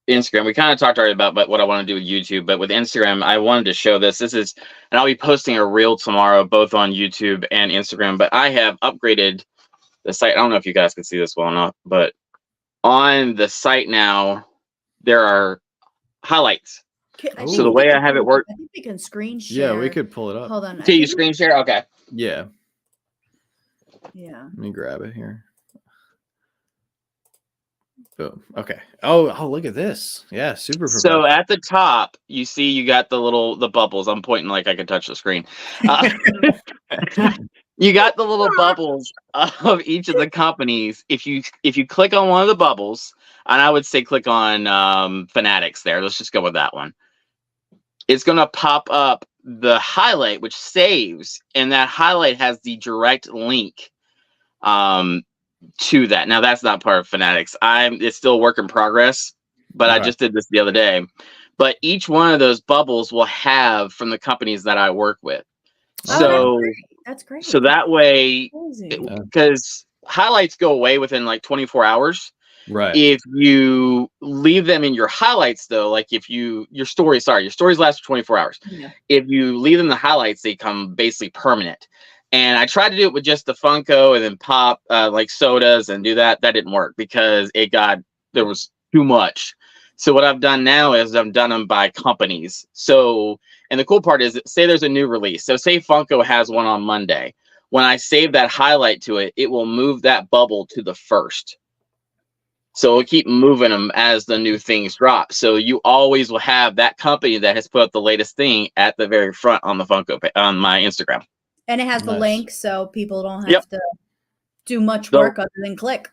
Instagram. We kind of talked already about what I want to do with YouTube, but with Instagram, I wanted to show this. This is, and I'll be posting a reel tomorrow, both on YouTube and Instagram, but I have upgraded the site. I don't know if you guys can see this well enough, but on the site now, there are highlights. So the way I have it work, I think we can screen share. Yeah, we could pull it up. Hold on. Can you screen share? Okay. Yeah. Yeah. Let me grab it here. Boom. Okay. Oh, look at this. Yeah, super So at the top, you see you got the bubbles. I'm pointing like I can touch the screen. You got the little bubbles of each of the companies. If you click on one of the bubbles, and I would say click on Fanatics there. Let's just go with that one. It's going to pop up the highlight, which saves, and that highlight has the direct link to that. Now that's not part of Fanatics. It's still a work in progress, but I just did this the other day. But each one of those bubbles will have from the companies that I work with. So that's great. So that way, because highlights go away within like 24 hours. Right. If you leave them in your highlights, though, like if your stories last for 24 hours. Yeah. If you leave them in the highlights, they come basically permanent. And I tried to do it with just the Funko and then pop like sodas and do that. That didn't work because there was too much. So what I've done now is I've done them by companies. So, and the cool part is, say there's a new release. So say Funko has one on Monday. When I save that highlight to it, it will move that bubble to the first. So we'll keep moving them as the new things drop. So you always will have that company that has put up the latest thing at the very front on the Funko on my Instagram. And it has the link, so people don't have to do much work other than click.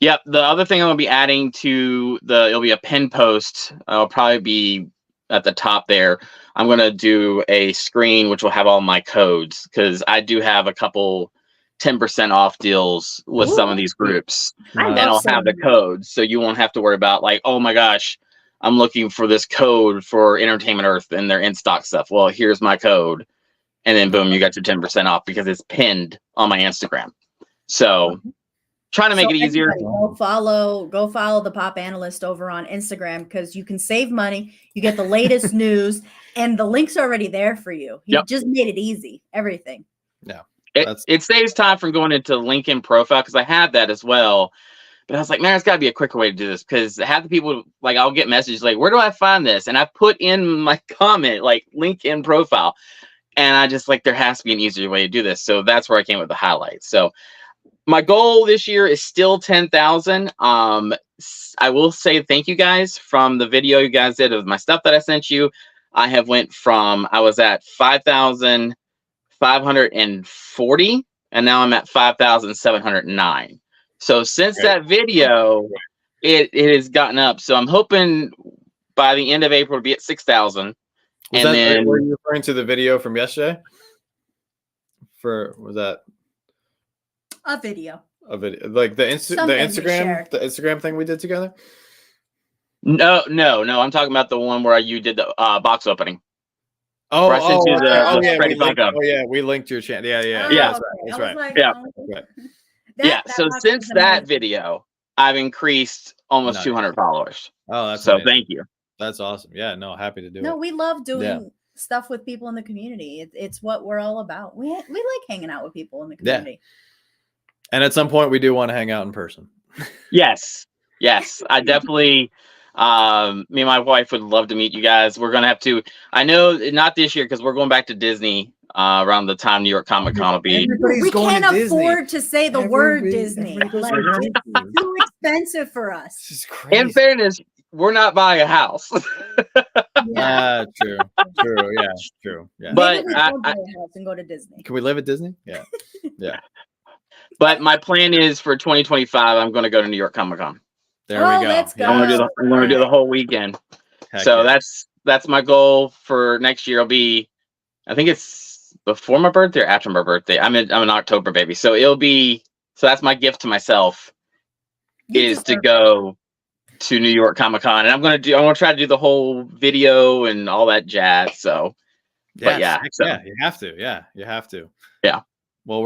Yep. The other thing I'm going to be adding to it'll be a pin post. It'll probably be at the top there. I'm going to do a screen which will have all my codes because I do have a couple 10% off deals with some of these groups. And I'll have the codes. So you won't have to worry about like, oh my gosh, I'm looking for this code for Entertainment Earth and their in-stock stuff. Well, here's my code. And then boom, you got your 10% off because it's pinned on my Instagram. So trying to make it easier. Go follow the Pop Analyst over on Instagram because you can save money. You get the latest news, and the link's already there for you. He just made it easy. Everything. Yeah, it saves time from going into LinkedIn profile because I had that as well. But I was like, man, there's got to be a quicker way to do this because half the people, like, I'll get messages like, where do I find this? And I put in my comment like LinkedIn profile, and I just like there has to be an easier way to do this. So that's where I came with the highlights. So my goal this year is still 10,000. I will say thank you guys from the video you guys did of my stuff that I sent you. I was at 5,540 and now I'm at 5,709. So since that video, it has gotten up. So I'm hoping by the end of April to be at 6,000. And then were you referring to the video from yesterday? Was that a video? A video, like the Instagram thing we did together. No. I'm talking about the one where you did the box opening. Where I sent you the Freddy Funko. We linked your channel. Yeah. Yeah. That's right. Yeah. That So box since was that amazing. video, I've increased almost Nice. 200 followers. Oh, that's so amazing. thank you. That's awesome. Yeah, no, happy to do it. No, we love doing stuff with people in the community. It's what we're all about. We like hanging out with people in the community. And at some point, we do want to hang out in person. Yes. I definitely. Me and my wife would love to meet you guys. We're gonna have to. I know not this year because we're going back to Disney around the time New York Comic Con will be. We can't afford to say the word Disney. Like, it's too expensive for us. This is crazy. In fairness, we're not buying a house. Yeah. True. Yeah, true. Yeah. But maybe we will buy a house and go to Disney. Can we live at Disney? Yeah. Yeah. But my plan is for 2025, I'm going to go to New York Comic Con. There we go. Let's go. I'm going to do the whole weekend. Heck So yeah. that's my goal for next year. It'll be, I think it's before my birthday or after my birthday. I'm an October baby, so that's my gift to myself is to go to New York Comic Con, and I'm going to try to do the whole video and all that jazz. So, but yeah, you have to. Yeah, you have to. Yeah. Well,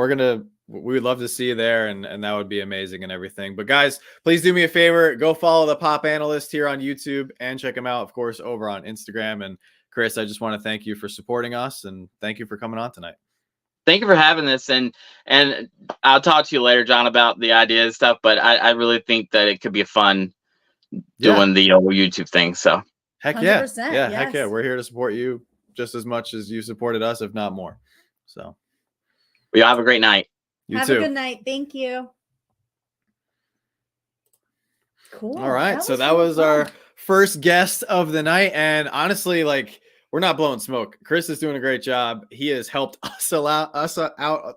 we would love to see you there, and that would be amazing and everything. But guys, please do me a favor, go follow the Pop Analyst here on YouTube and check him out, of course, over on Instagram. And Chris, I just want to thank you for supporting us, and thank you for coming on tonight. Thank you for having this, and I'll talk to you later, John, about the idea and stuff. But I really think that it could be fun doing the old YouTube thing. So heck yeah, heck yeah, we're here to support you just as much as you supported us, if not more. So we all have a great night. You have too. a good night. Thank you. Cool. All right, so that was our first guest of the night, and honestly, like, we're not blowing smoke. Chris is doing a great job. He has helped us out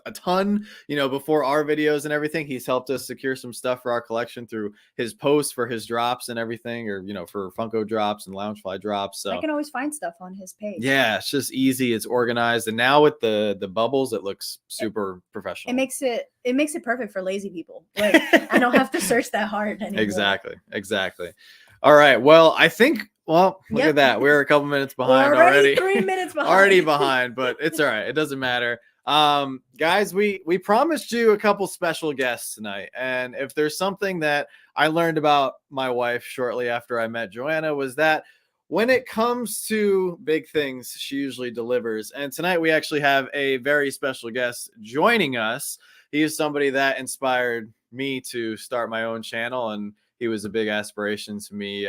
a ton, before our videos and everything. He's helped us secure some stuff for our collection through his posts for his drops and everything, or, for Funko drops and Loungefly drops. So I can always find stuff on his page. Yeah, it's just easy. It's organized. And now with the bubbles, it looks super professional. It makes it perfect for lazy people. Like, I don't have to search that hard anymore. Exactly. All right. Well, I think, look at that. We're a couple minutes behind already. 3 minutes behind. Already behind, but it's all right. It doesn't matter. Guys, we promised you a couple special guests tonight. And if there's something that I learned about my wife shortly after I met Joanna, was that when it comes to big things, she usually delivers. And tonight we actually have a very special guest joining us. He is somebody that inspired me to start my own channel, and he was a big aspiration to me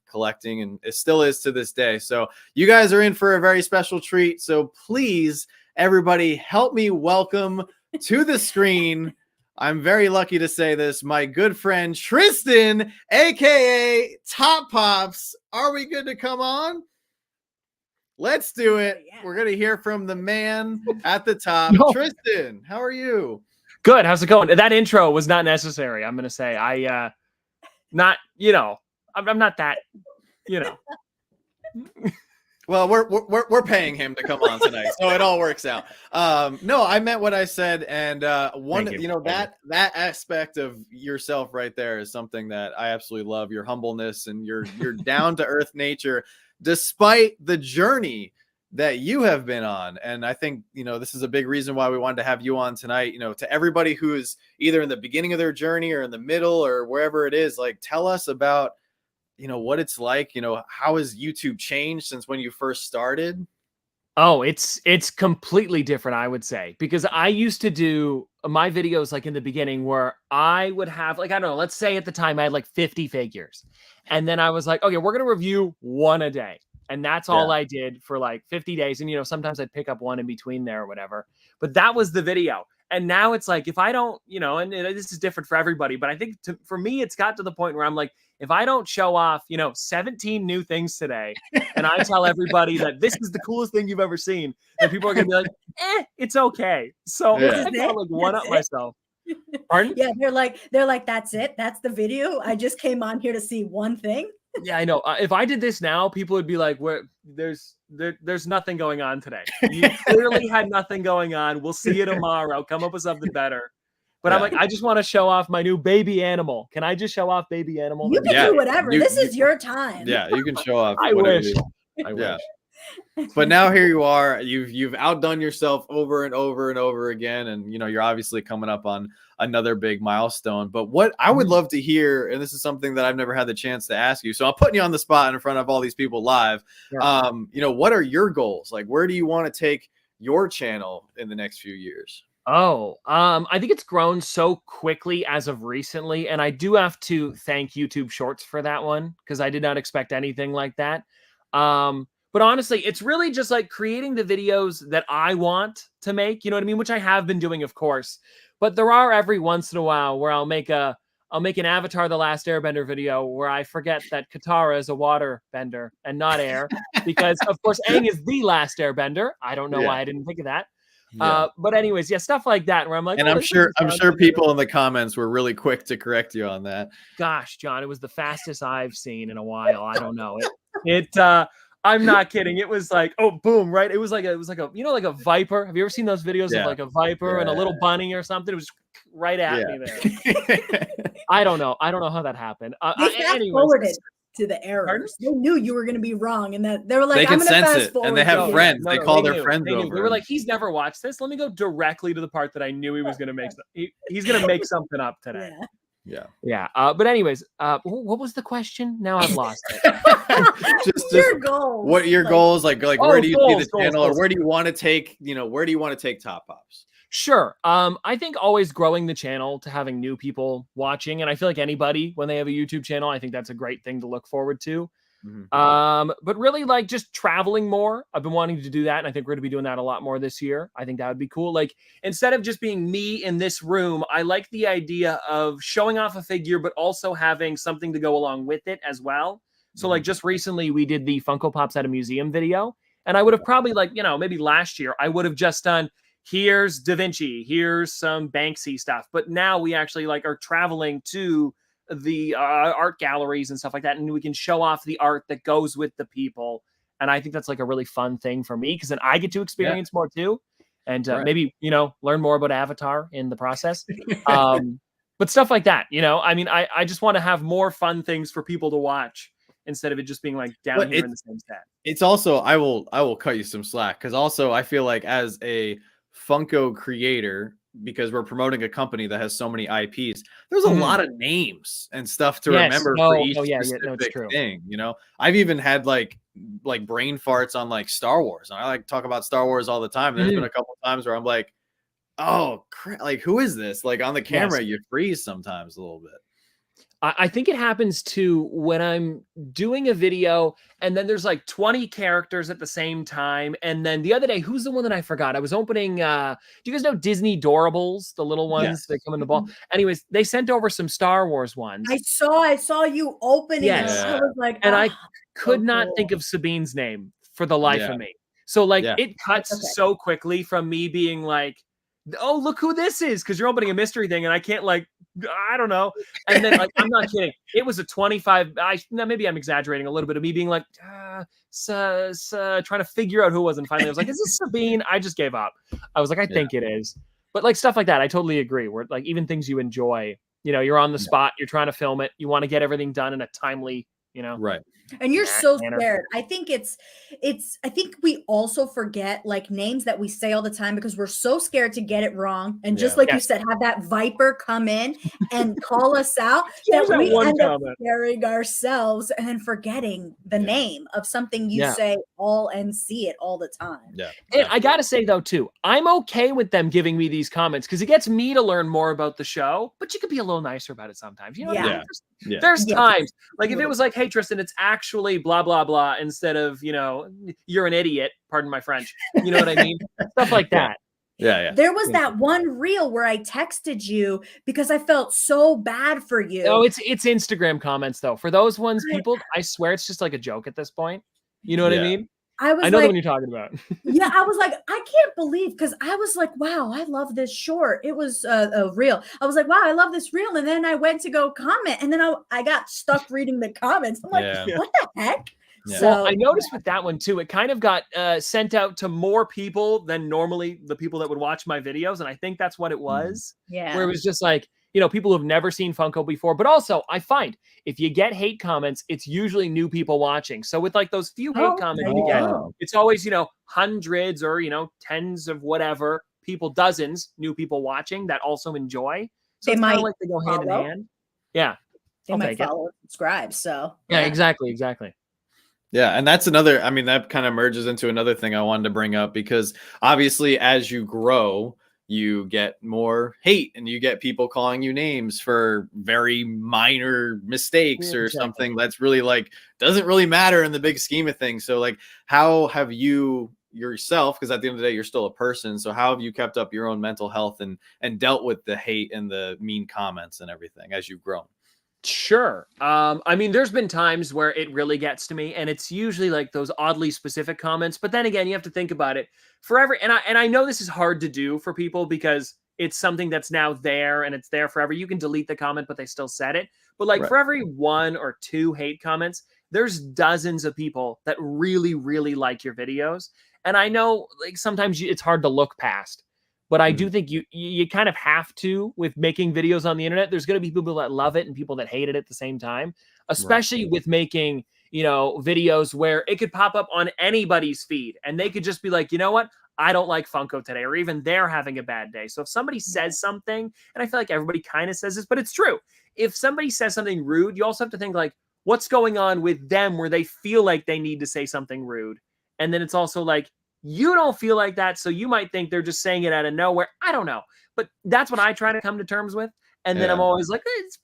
collecting, and it still is to this day. So you guys are in for a very special treat. So please, everybody, help me welcome to the screen. I'm very lucky to say this, my good friend Tristan, aka Top Pops. Are we good to come on? Let's do it. Yeah. We're gonna hear from the man at the top. Tristan, how are you? Good. How's it going? That intro was not necessary. I'm gonna say I'm not that, Well, we're paying him to come on tonight, so it all works out. No, I meant what I said, and that aspect of yourself right there is something that I absolutely love. Your humbleness and your down to earth nature, despite the journey that you have been on. And I think, this is a big reason why we wanted to have you on tonight. To everybody who is either in the beginning of their journey or in the middle or wherever it is, like, tell us about, what it's like. How has YouTube changed since when you first started? Oh, it's completely different, I would say, because I used to do my videos like in the beginning where I would have, like, I don't know, let's say at the time I had like 50 figures. And then I was like, okay, we're going to review one a day. And that's all I did for like 50 days. And, sometimes I'd pick up one in between there or whatever. But that was the video. And now it's like, if I don't, and this is different for everybody, but I think for me, it's got to the point where I'm like, if I don't show off, 17 new things today, and I tell everybody that this is the coolest thing you've ever seen, then people are going to be like, it's okay. So I gotta like one up myself. Pardon? Yeah, they're like, that's it. That's the video. I just came on here to see one thing. Yeah, I know. If I did this now, people would be like, there's nothing going on today. You clearly had nothing going on. We'll see you tomorrow. Come up with something better. But I'm Yeah. like, I just want to show off my new baby animal. Can I just show off baby animal? You can Yeah. do whatever. This is your time. Yeah, you can show off. I whatever wish. you want. I Yeah. wish. But now here you are. You've outdone yourself over and over and over again, and you're obviously coming up on another big milestone. But what I would love to hear, and this is something that I've never had the chance to ask you, so I'm putting you on the spot in front of all these people live. Yeah. What are your goals? Like, where do you want to take your channel in the next few years? I think it's grown so quickly as of recently, and I do have to thank YouTube Shorts for that one because I did not expect anything like that. But honestly, it's really just like creating the videos that I want to make, you know what I mean? Which I have been doing, of course. But there are every once in a while where I'll make an Avatar: The Last Airbender video where I forget that Katara is a water bender and not air, because of course Aang is the last airbender. I don't know why I didn't think of that. Yeah. But anyways, yeah, stuff like that where I'm like, and oh, I'm this sure is fun. people in the comments were really quick to correct you on that. Gosh, John, it was the fastest I've seen in a while. I don't know. I'm not kidding. It was like, oh, boom, right? It was like a, like a viper. Have you ever seen those videos of like a viper and a little bunny or something? It was right at me there. I don't know. I don't know how that happened. They fast forwarded to the errors. They knew you were going to be wrong, and that they were like, they "I'm can going to sense fast it, forward." and they have friends. They call their friends over. They were like, "He's never watched this. Let me go directly to the part that I knew he was going to make. He's going to make something up today." Yeah. But anyways, what was the question? Now I've lost it. just your goals. What your goals like? Where do you see the channel, or where do you want to take? Where do you want to take Top Pops? Sure. I think always growing the channel to having new people watching, and I feel like anybody when they have a YouTube channel, I think that's a great thing to look forward to. But really like just traveling more. I've been wanting to do that, and I think we're going to be doing that a lot more this year. I think that would be cool. Like instead of just being me in this room, I like the idea of showing off a figure, but also having something to go along with it as well. So like just recently we did the Funko Pops at a museum video, and I would have probably like, maybe last year I would have just done, here's Da Vinci, here's some Banksy stuff. But now we actually like are traveling to the art galleries and stuff like that, and we can show off the art that goes with the people. And I think that's like a really fun thing for me because then I get to experience more too, and maybe learn more about Avatar in the process. But stuff like that, I mean, I just want to have more fun things for people to watch instead of it just being like down here in the same set. It's also I will cut you some slack because also I feel like as a Funko creator, because we're promoting a company that has so many IPs, there's a lot of names and stuff to remember for each specific thing. I've even had like brain farts on like Star Wars. I like talk about Star Wars all the time. There's been a couple times where I'm like, oh crap, like who is this? Like on the camera, you freeze sometimes a little bit. I think it happens too when I'm doing a video and then there's like 20 characters at the same time. And then the other day, who's the one that I forgot? I was opening, do you guys know Disney Doorables, the little ones that come in the ball? Anyways, they sent over some Star Wars ones. I saw you opening it. I was like, and I could not think of Sabine's name for the life of me. So like it cuts so quickly from me being like, oh, look who this is, because you're opening a mystery thing and I can't like, I don't know. And then like, I'm not kidding. It was a 25. Maybe I'm exaggerating a little bit of me being like, trying to figure out who it was. And finally I was like, is this Sabine? I just gave up. I was like, I think it is. But like stuff like that, I totally agree. Where like even things you enjoy, you're on the spot, you're trying to film it. You want to get everything done in a timely, right. And you're so scared. I think I think we also forget like names that we say all the time because we're so scared to get it wrong. And just like you said, have that viper come in and call us out that we end up scaring ourselves and then forgetting the name of something you say and see it all the time. Yeah. And I got to say though, too, I'm okay with them giving me these comments because it gets me to learn more about the show, but you could be a little nicer about it sometimes. You know what I mean? There's times like if it was like, hey, Tristan, it's actually blah, blah, blah, instead of, you're an idiot, pardon my French. You know what I mean? Stuff like that. Yeah. There was that one reel where I texted you because I felt so bad for you. Oh, it's Instagram comments though. For those ones, people, I swear it's just like a joke at this point. You know what I mean? I know the one you're talking about. I was like, I can't believe, because I was like, wow, I love this short. It was a reel. I was like, wow, I love this reel. And then I went to go comment, and then I got stuck reading the comments. I'm like, what the heck? Yeah. So Well, I noticed with that one too, it kind of got sent out to more people than normally the people that would watch my videos. And I think that's what it was, yeah. where it was just like, people who've never seen Funko before. But also, I find if you get hate comments, it's usually new people watching. So with like those few hate comments there you you get, go. it's always, hundreds or, tens of whatever people, dozens new people watching that also enjoy. So They it's kind of might like they go hand in follow. hand. Yeah. They I'll might take it. follow and subscribe. So Yeah, exactly. Yeah, and that's another, I mean, that kind of merges into another thing I wanted to bring up, because obviously as you grow, you get more hate and you get people calling you names for very minor mistakes or something that's really like doesn't really matter in the big scheme of things. So like, how have you yourself, because at the end of the day you're still a person, so how have you kept up your own mental health and dealt with the hate and the mean comments and everything as you've grown? Sure. I mean, there's been times where it really gets to me, and it's usually like those oddly specific comments. But then again, you have to think about it forever. And I know this is hard to do for people because it's something that's now there and it's there forever. You can delete the comment, but they still said it. But like for every 1 or 2 hate comments, there's dozens of people that really, really like your videos. And I know like sometimes it's hard to look past. But I do think you kind of have to with making videos on the internet. There's going to be people that love it and people that hate it at the same time, especially with making, videos where it could pop up on anybody's feed and they could just be like, you know what? I don't like Funko today, or even they're having a bad day. So if somebody says something, and I feel like everybody kind of says this, but it's true. If somebody says something rude, you also have to think like, what's going on with them where they feel like they need to say something rude. And then it's also like, you don't feel like that, so you might think they're just saying it out of nowhere. I don't know, but that's what I try to come to terms with. And then I'm always like, you're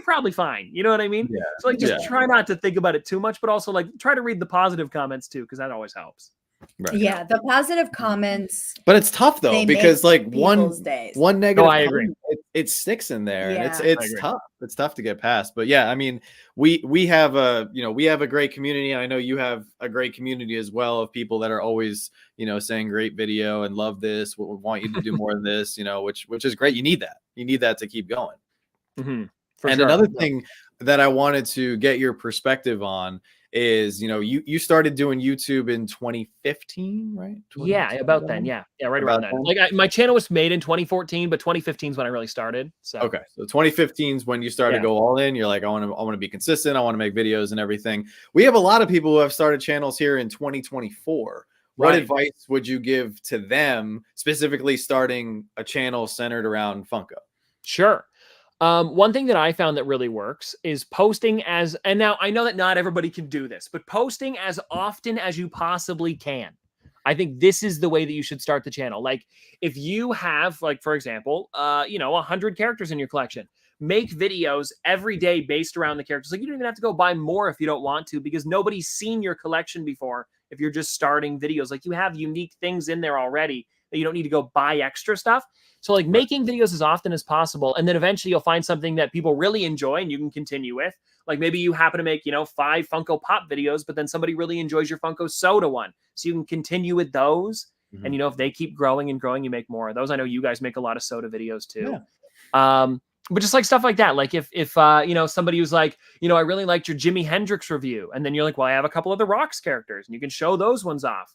probably fine. You know what I mean? Yeah. So like, just try not to think about it too much, but also like try to read the positive comments too, because that always helps. Right. Yeah, the positive comments. But it's tough though, because like one negative I agree. comment, it sticks in there, and Yeah. it's tough. It's tough to get past. But yeah, I mean, we have a great community. I know you have a great community as well of people that are always, saying great video and love this. We want you to do more of this, which is great. You need that. You need that to keep going. And another thing that I wanted to get your perspective on is, you started doing YouTube in 2015, right? Yeah, about then. Yeah, right around then. Like my channel was made in 2014, but 2015 is when I really started. So okay, so 2015 is when you started to go all in. You're like, I want to be consistent. I want to make videos and everything. We have a lot of people who have started channels here in 2024. What advice would you give to them, specifically starting a channel centered around Funko? Sure. One thing that I found that really works is posting and now I know that not everybody can do this, but posting as often as you possibly can. I think this is the way that you should start the channel. Like if you have, like, for example, 100 characters in your collection, make videos every day based around the characters. Like you don't even have to go buy more if you don't want to, because nobody's seen your collection before. If you're just starting videos, like you have unique things in there already that you don't need to go buy extra stuff. So like making videos as often as possible. And then eventually you'll find something that people really enjoy and you can continue with. Like maybe you happen to make, 5 Funko Pop videos, but then somebody really enjoys your Funko Soda one. So you can continue with those. And, if they keep growing and growing, you make more of those. I know you guys make a lot of soda videos too. Yeah. But just like stuff like that. Like if somebody was like, I really liked your Jimi Hendrix review. And then you're like, well, I have a couple of the Rocks characters and you can show those ones off.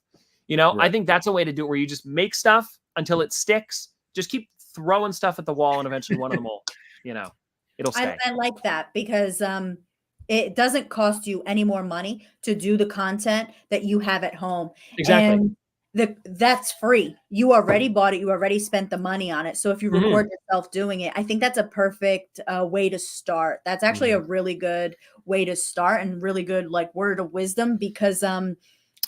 I think that's a way to do it where you just make stuff until it sticks. Just keep throwing stuff at the wall and eventually one of them will, it'll stay. I like that because it doesn't cost you any more money to do the content that you have at home. Exactly. And that's free. You already bought it. You already spent the money on it. So if you record yourself doing it, I think that's a perfect way to start. That's actually a really good way to start and really good like word of wisdom because well,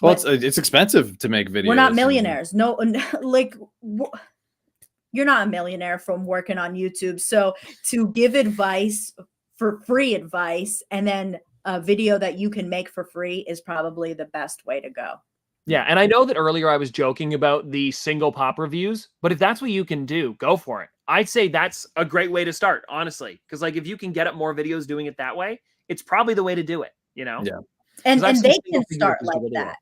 it's expensive to make videos. We're not millionaires. No, like you're not a millionaire from working on YouTube. So to give advice for free advice and then a video that you can make for free is probably the best way to go. Yeah. And I know that earlier I was joking about the single pop reviews, but if that's what you can do, go for it. I'd say that's a great way to start, honestly. Because like if you can get up more videos doing it that way, it's probably the way to do it, Yeah. And they can start like that.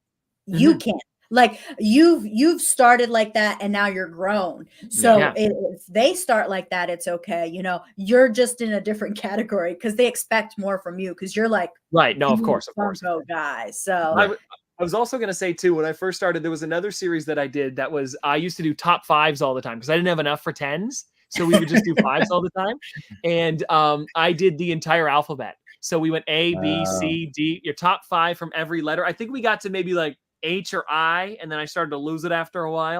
You can't. Like you've started like that and now you're grown. So Yeah. if they start like that, it's okay. You know, you're just in a different category because they expect more from you because you're like, Right. No, of the course, of course. Funko guy. So Right. I was also going to say too, when I first started, there was another series that I did that was, I used to do top 5s all the time because I didn't have enough for 10s. So we would just do 5s all the time. And I did the entire alphabet. So we went A, B, C, D, your top 5 from every letter. I think we got to maybe like H or I, and then I started to lose it after a while.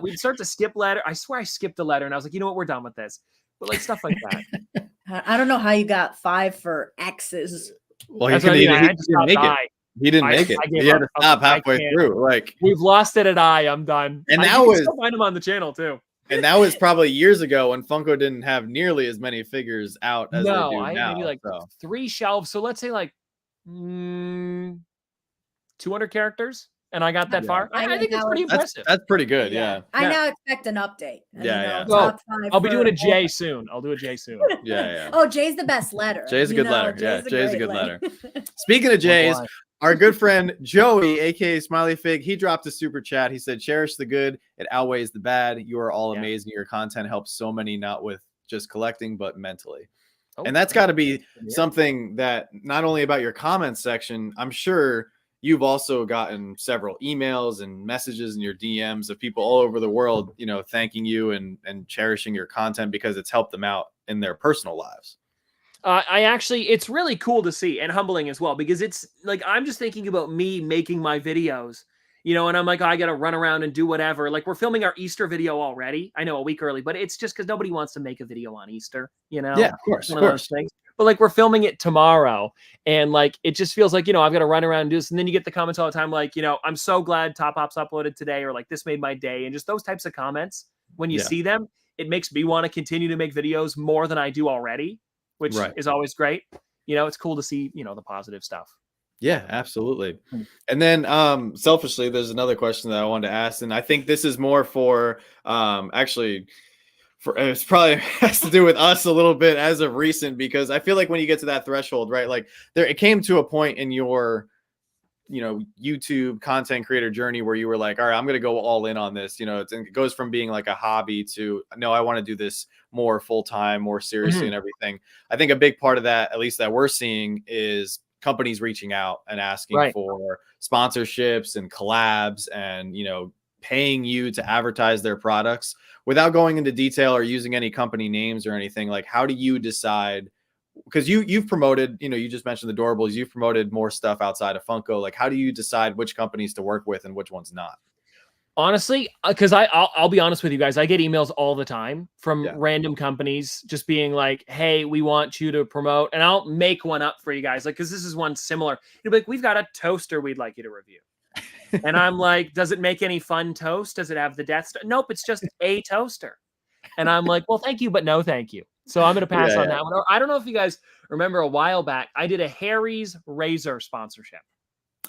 We'd start to skip letter. I swear I skipped a letter and I was like, you know what, we're done with this. But like stuff like that. I don't know how you got 5 for X's. Well, That's he what I mean. I didn't had to stop make it. I. He didn't I- make it. I gave He had up. to stop I halfway can't. through. Like, We've lost it at I. I'm done. And you that can was- still find them on the channel too. and that was probably years ago when Funko didn't have nearly as many figures out as they do I had now. maybe like so. 3 shelves. So let's say like 200 characters, and I got that Yeah. far. I think it's pretty impressive. That's pretty good. Yeah. I Yeah. now expect an update. Yeah. Top 5 I'll be doing a for- J soon. I'll do a J soon. Yeah. Oh, J's the best letter. J's a You good know, letter. Yeah, J's a great good letter. Speaking of J's, our good friend Joey, aka Smiley Fig, he dropped a super chat. He said, "Cherish the good; it outweighs the bad. You are all amazing. Your content helps so many, not with just collecting, but mentally." And that's got to be something that not only about your comments section. I'm sure you've also gotten several emails and messages in your DMs of people all over the world, you know, thanking you and cherishing your content because it's helped them out in their personal lives. It's really cool to see and humbling as well, because it's like, I'm just thinking about me making my videos, you know, and I'm like, I got to run around and do whatever. Like, we're filming our Easter video already. I know, a week early, but it's just because nobody wants to make a video on Easter, you know? Yeah, of course. One of those things. But like, we're filming it tomorrow, and like, it just feels like, you know, I've got to run around and do this. And then you get the comments all the time, like, you know, I'm so glad Top Ops uploaded today, or like, this made my day. And just those types of comments, when you see them, it makes me want to continue to make videos more than I do already, which is always great. You know, it's cool to see, you know, the positive stuff. Yeah, absolutely. And then selfishly, there's another question that I wanted to ask, and I think this is more for it's probably has to do with us a little bit as of recent, because I feel like when you get to that threshold, right, like it came to a point in your, you know, YouTube content creator journey where you were like, all right, I'm going to go all in on this. You know, it goes from being like a hobby to, no, I want to do this more full-time, more seriously and everything. I think a big part of that, at least that we're seeing, is companies reaching out and asking for sponsorships and collabs and, you know, paying you to advertise their products without going into detail or using any company names or anything. Like, how do you decide? Because you've promoted, you know, you just mentioned the Doorables, you've promoted more stuff outside of Funko. Like, how do you decide which companies to work with and which ones not? Honestly, because I'll be honest with you guys, I get emails all the time from random companies just being like, hey, we want you to promote, and I'll make one up for you guys. Like, because this is one similar. You'll be like, we've got a toaster we'd like you to review. And I'm like, does it make any fun toast? Does it have the Death Star? Nope, it's just a toaster. And I'm like, well, thank you, but no thank you. So I'm going to pass on that one. I don't know if you guys remember, a while back, I did a Harry's razor sponsorship.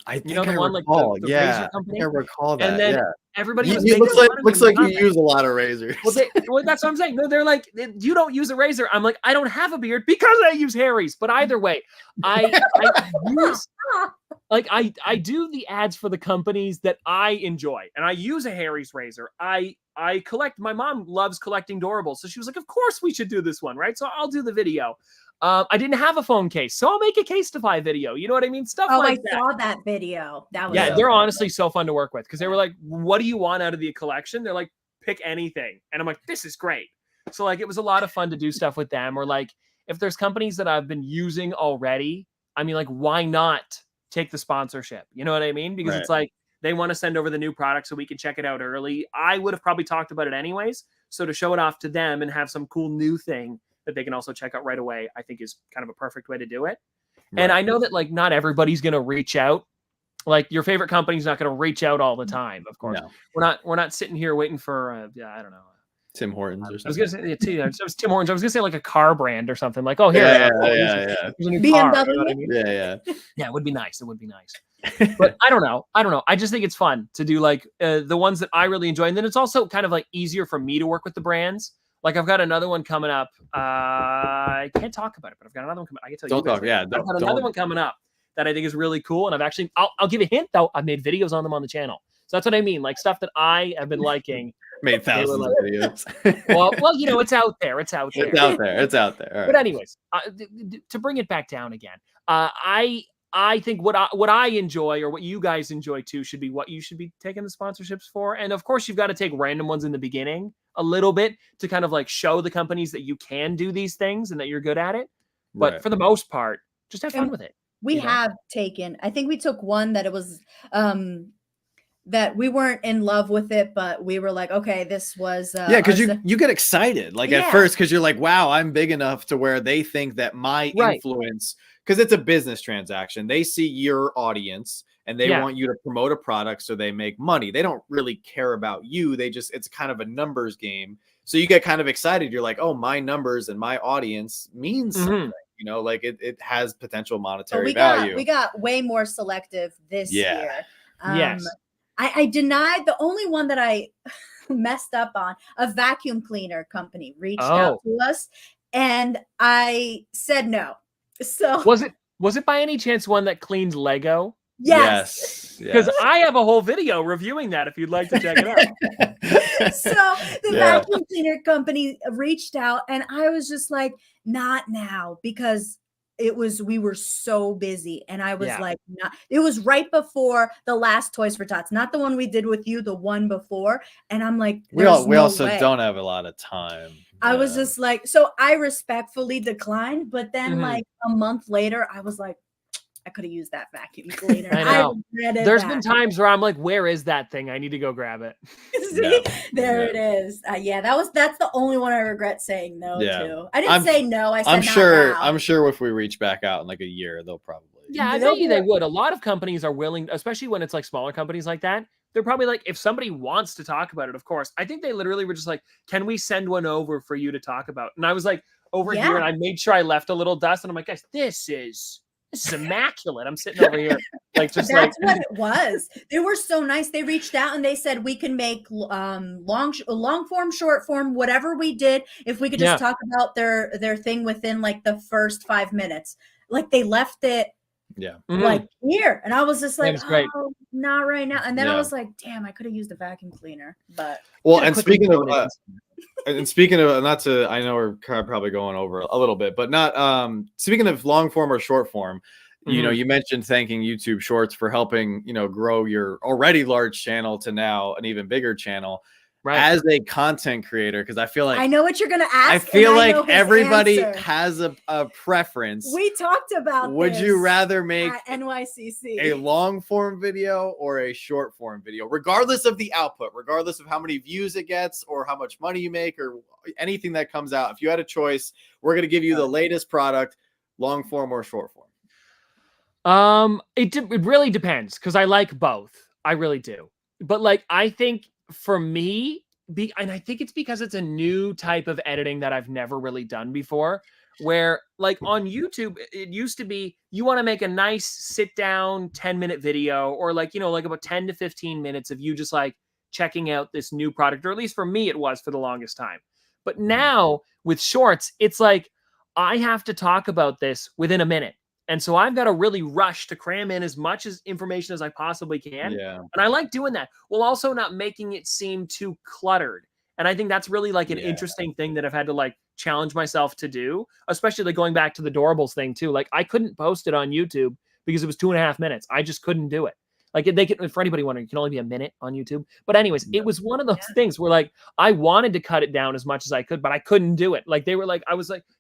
I think you know, the I one recall. like the razor company? I recall that. And then everybody was looks like you use a lot of razors. Well, that's what I'm saying. No, they're like, you don't use a razor. I'm like, I don't have a beard because I use Harry's. But either way, I use, like, I do the ads for the companies that I enjoy, and I use a Harry's razor. I collect. My mom loves collecting Doorables, so she was like, of course we should do this one, right? So I'll do the video. I didn't have a phone case, so I'll make a Casetify video. You know what I mean? Stuff like that. I saw that video. That was they're honestly so fun to work with, because they were like, what do you want out of the collection? They're like, pick anything. And I'm like, this is great. So like, it was a lot of fun to do stuff with them. Or like, if there's companies that I've been using already, I mean, like, why not take the sponsorship? You know what I mean? Because it's like, they want to send over the new product so we can check it out early. I would have probably talked about it anyways. So to show it off to them and have some cool new thing that they can also check out right away, I think is kind of a perfect way to do it. And I know that like not everybody's going to reach out. Like, your favorite company's not going to reach out all the time. Of course, we're not sitting here waiting for I don't know, Tim Hortons or something. I was going to say it was Tim Hortons. I was going to say like a car brand or something. Like, oh, here, yeah. There's a new car, BMW. you know what I mean? Yeah. It would be nice. It would be nice. But I don't know. I just think it's fun to do like the ones that I really enjoy, and then it's also kind of like easier for me to work with the brands. Like, I've got another one coming up. I can't talk about it, but I've got another one coming. I can tell you. Don't talk. Yeah. I've got another one coming up that I think is really cool. And I'll give a hint though. I've made videos on them on the channel. So that's what I mean. Like stuff that I have been liking. Made They were thousands like, of videos. well, you know, it's out there. It's out there. It's out there. It's out there. All But right. anyways, to bring it back down again, I think what I enjoy or what you guys enjoy too should be what you should be taking the sponsorships for. And of course, you've got to take random ones in the beginning a little bit to kind of like show the companies that you can do these things and that you're good at it. But Right. for the most part, just have fun with it. We you know? have taken, I think we took one that it was that we weren't in love with it, but we were like, okay, this was yeah, because you get excited like at Yeah. first because you're like, wow, I'm big enough to where they think that my Right. influence, because it's a business transaction. They see your audience and they Yeah. want you to promote a product so they make money. They don't really care about you. It's kind of a numbers game. So you get kind of excited. You're like, oh, my numbers and my audience means something. You know, like it has potential monetary value. We got way more selective this Yeah. year. Yes. I denied the only one that I messed up on. A vacuum cleaner company reached out to us, and I said no. So was it by any chance one that cleans Lego? yes. Because I have a whole video reviewing that if you'd like to check it out. So the vacuum cleaner company reached out, and I was just like, not now, because we were so busy, and I was like, not. It was right before the last Toys for Tots, not the one we did with you, the one before. And I'm like, we also don't have a lot of time. I was just like, so I respectfully declined, but then like a month later, I was like, I could have used that vacuum cleaner. I know. There's that. been times where I'm like, where is that thing? I need to go grab it. See, there it is. That's the only one I regret saying no to. I didn't say no. I said I'm sure if we reach back out in like a year, they'll probably. Yeah, I bet you they would. A lot of companies are willing, especially when it's like smaller companies like that. They're probably like, if somebody wants to talk about it, of course. I think they literally were just like, can we send one over for you to talk about? And I was like, over here, and I made sure I left a little dust. And I'm like, guys, this is immaculate. I'm sitting over here like just that's what it was. They were so nice. They reached out and they said we can make long form, short form, whatever we did, if we could just talk about their thing within like the first 5 minutes. Like they left it like here, and I was just like, oh, not right now. And then I was like, damn, I could have used a vacuum cleaner. But and speaking of not to, I know we're probably going over a little bit, but not speaking of long form or short form, you know, you mentioned thanking YouTube Shorts for helping, you know, grow your already large channel to now an even bigger channel. As a content creator, because I feel like I know what you're gonna ask. I feel like everybody has a preference. We talked about would you rather make NYCC a long form video or a short form video, regardless of the output, regardless of how many views it gets or how much money you make or anything that comes out? If you had a choice, we're gonna give you the latest product, long form or short form. It really depends, because I like both. I really do. But like, I think for me, and I think it's because it's a new type of editing that I've never really done before, where like on YouTube, it used to be, you want to make a nice sit down 10-minute video, or like, you know, like about 10 to 15 minutes of you just like checking out this new product, or at least for me, it was for the longest time. But now with shorts, it's like, I have to talk about this within a minute. And so I've got to really rush to cram in as much information as I possibly can. And I like doing that, while also not making it seem too cluttered. And I think that's really like an interesting thing that I've had to like challenge myself to do, especially like going back to the Doorables thing too. Like I couldn't post it on YouTube because it was 2.5 minutes. I just couldn't do it. Like they can, for anybody wondering, it can only be a minute on YouTube. But anyways, it was one of those things where like I wanted to cut it down as much as I could, but I couldn't do it. Like they were like,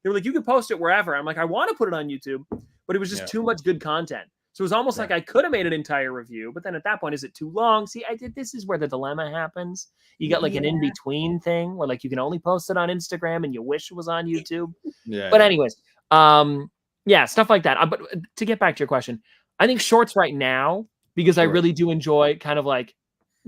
you could post it wherever. I'm like, I want to put it on YouTube, but it was just too much good content. So it was almost like I could have made an entire review, but then at that point, is it too long? See, this is where the dilemma happens. You got like an in-between thing where like you can only post it on Instagram and you wish it was on YouTube. But anyways, stuff like that. But to get back to your question, I think shorts right now, because I really do enjoy kind of like,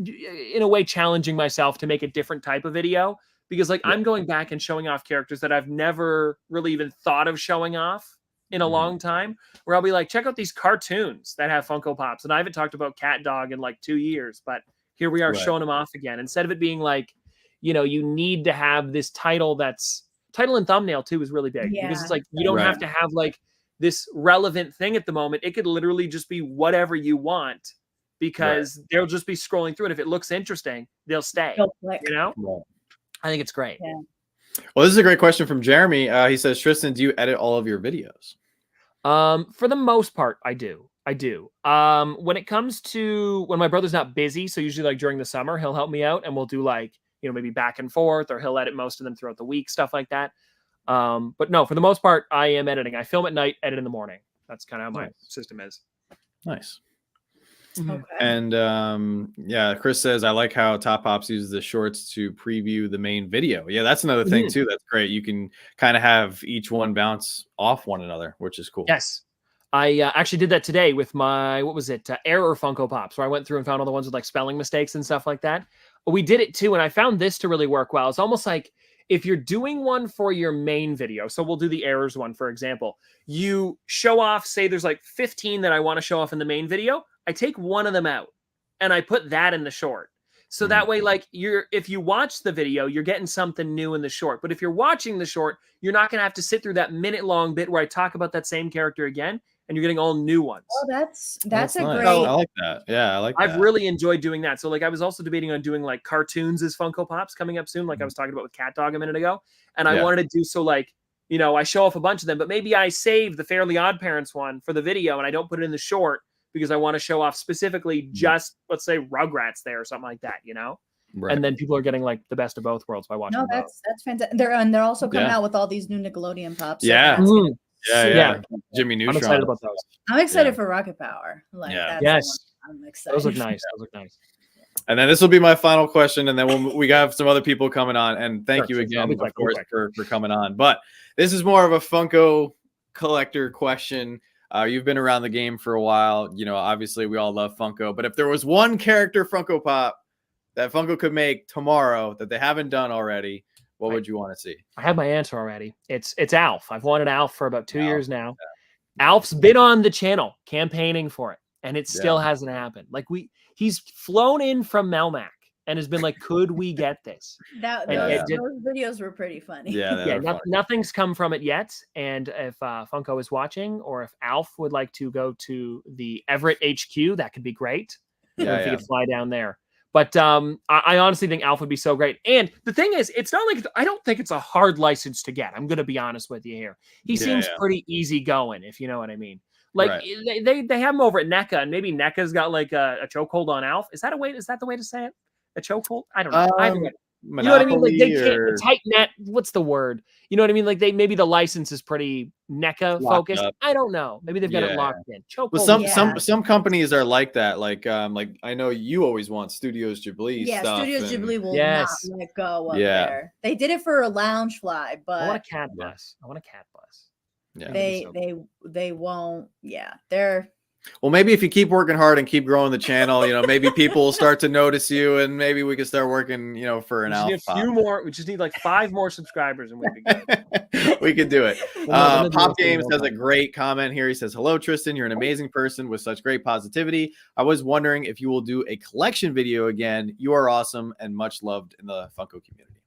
in a way, challenging myself to make a different type of video, because like I'm going back and showing off characters that I've never really even thought of showing off in a long time, where I'll be like, check out these cartoons that have Funko Pops. And I haven't talked about Cat Dog in like 2 years, but here we are showing them off again. Instead of it being like, you know, you need to have this title and thumbnail too is really big, because it's like, you don't have to have like this relevant thing at the moment. It could literally just be whatever you want because they'll just be scrolling through it. If it looks interesting, they'll stay. They'll click. You know, Right. I think it's great. Yeah. Well, this is a great question from Jeremy. He says, Tristan, do you edit all of your videos? For the most part, I do. When it comes to when my brother's not busy, so usually like during the summer, he'll help me out and we'll do like, maybe back and forth, or he'll edit most of them throughout the week, stuff like that. But no, for the most part, I am editing. I film at night, edit in the morning. That's kind of how my system is. Nice. Okay. And Chris says, I like how Top Pops uses the shorts to preview the main video. Yeah, that's another thing too. That's great. You can kind of have each one bounce off one another, which is cool. Yes. I actually did that today with my, Error Funko Pops, where I went through and found all the ones with like spelling mistakes and stuff like that. We did it too, and I found this to really work well. It's almost like if you're doing one for your main video, so we'll do the errors one, for example, you show off, say there's like 15 that I want to show off in the main video. I take one of them out and I put that in the short. So that way, like if you watch the video, you're getting something new in the short. But if you're watching the short, you're not going to have to sit through that minute-long bit where I talk about that same character again, and you're getting all new ones. Oh, that's a nice. great. I like that. Yeah, I like that. I've really enjoyed doing that. So like I was also debating on doing like cartoons as Funko Pops coming up soon, like I was talking about with Cat Dog a minute ago. And I wanted to do so like, I show off a bunch of them, but maybe I save the Fairly Odd Parents one for the video and I don't put it in the short because I want to show off specifically just, let's say, Rugrats there or something like that, Right. And then people are getting like the best of both worlds by watching. No, that's fantastic. They're also coming out with all these new Nickelodeon Pops. Yeah. So yeah. Jimmy Neutron. I'm excited about those. I'm excited for Rocket Power. Like, yes. I'm excited. Those look nice. And then this will be my final question, and then we have some other people coming on. And thank you again, of course, for coming on. But this is more of a Funko collector question. You've been around the game for a while. Obviously we all love Funko. But if there was one character Funko Pop that Funko could make tomorrow that they haven't done already, what would you want to see? I have my answer already. It's Alf. I've wanted Alf for about 2 years now. Yeah. Alf's been on the channel campaigning for it, and it still hasn't happened. Like he's flown in from Melmac and has been like, could we get this? Those videos were pretty funny. Nothing's come from it yet. And if Funko is watching, or if Alf would like to go to the Everett HQ, that could be great. If he could fly down there. But I honestly think Alf would be so great. And the thing is, it's not like, I don't think it's a hard license to get. I'm going to be honest with you here. He seems pretty easy going, if you know what I mean. Like they have him over at NECA, and maybe NECA's got like a chokehold on Alf. Is that the way to say it? A chokehold? I don't know. I haven't got it. You know what I mean? Like they can't tight net. What's the word? You know what I mean? Like maybe the license is pretty NECA focused. I don't know. Maybe they've got it locked in. Well, some companies are like that. Like I know you always want Studios Ghibli stuff. Studios Ghibli will not let go of there. They did it for a Loungefly, but I want a cat bus. Yeah. They won't. Yeah, they're. Well, maybe if you keep working hard and keep growing the channel, maybe people will start to notice you, and maybe we can start working, for an Alpha. A few more. We just need like 5 more subscribers, and we'd be good. We could do it. Pop Games has a great comment here. He says, "Hello, Tristan. You're an amazing person with such great positivity. I was wondering if you will do a collection video again. You are awesome and much loved in the Funko community."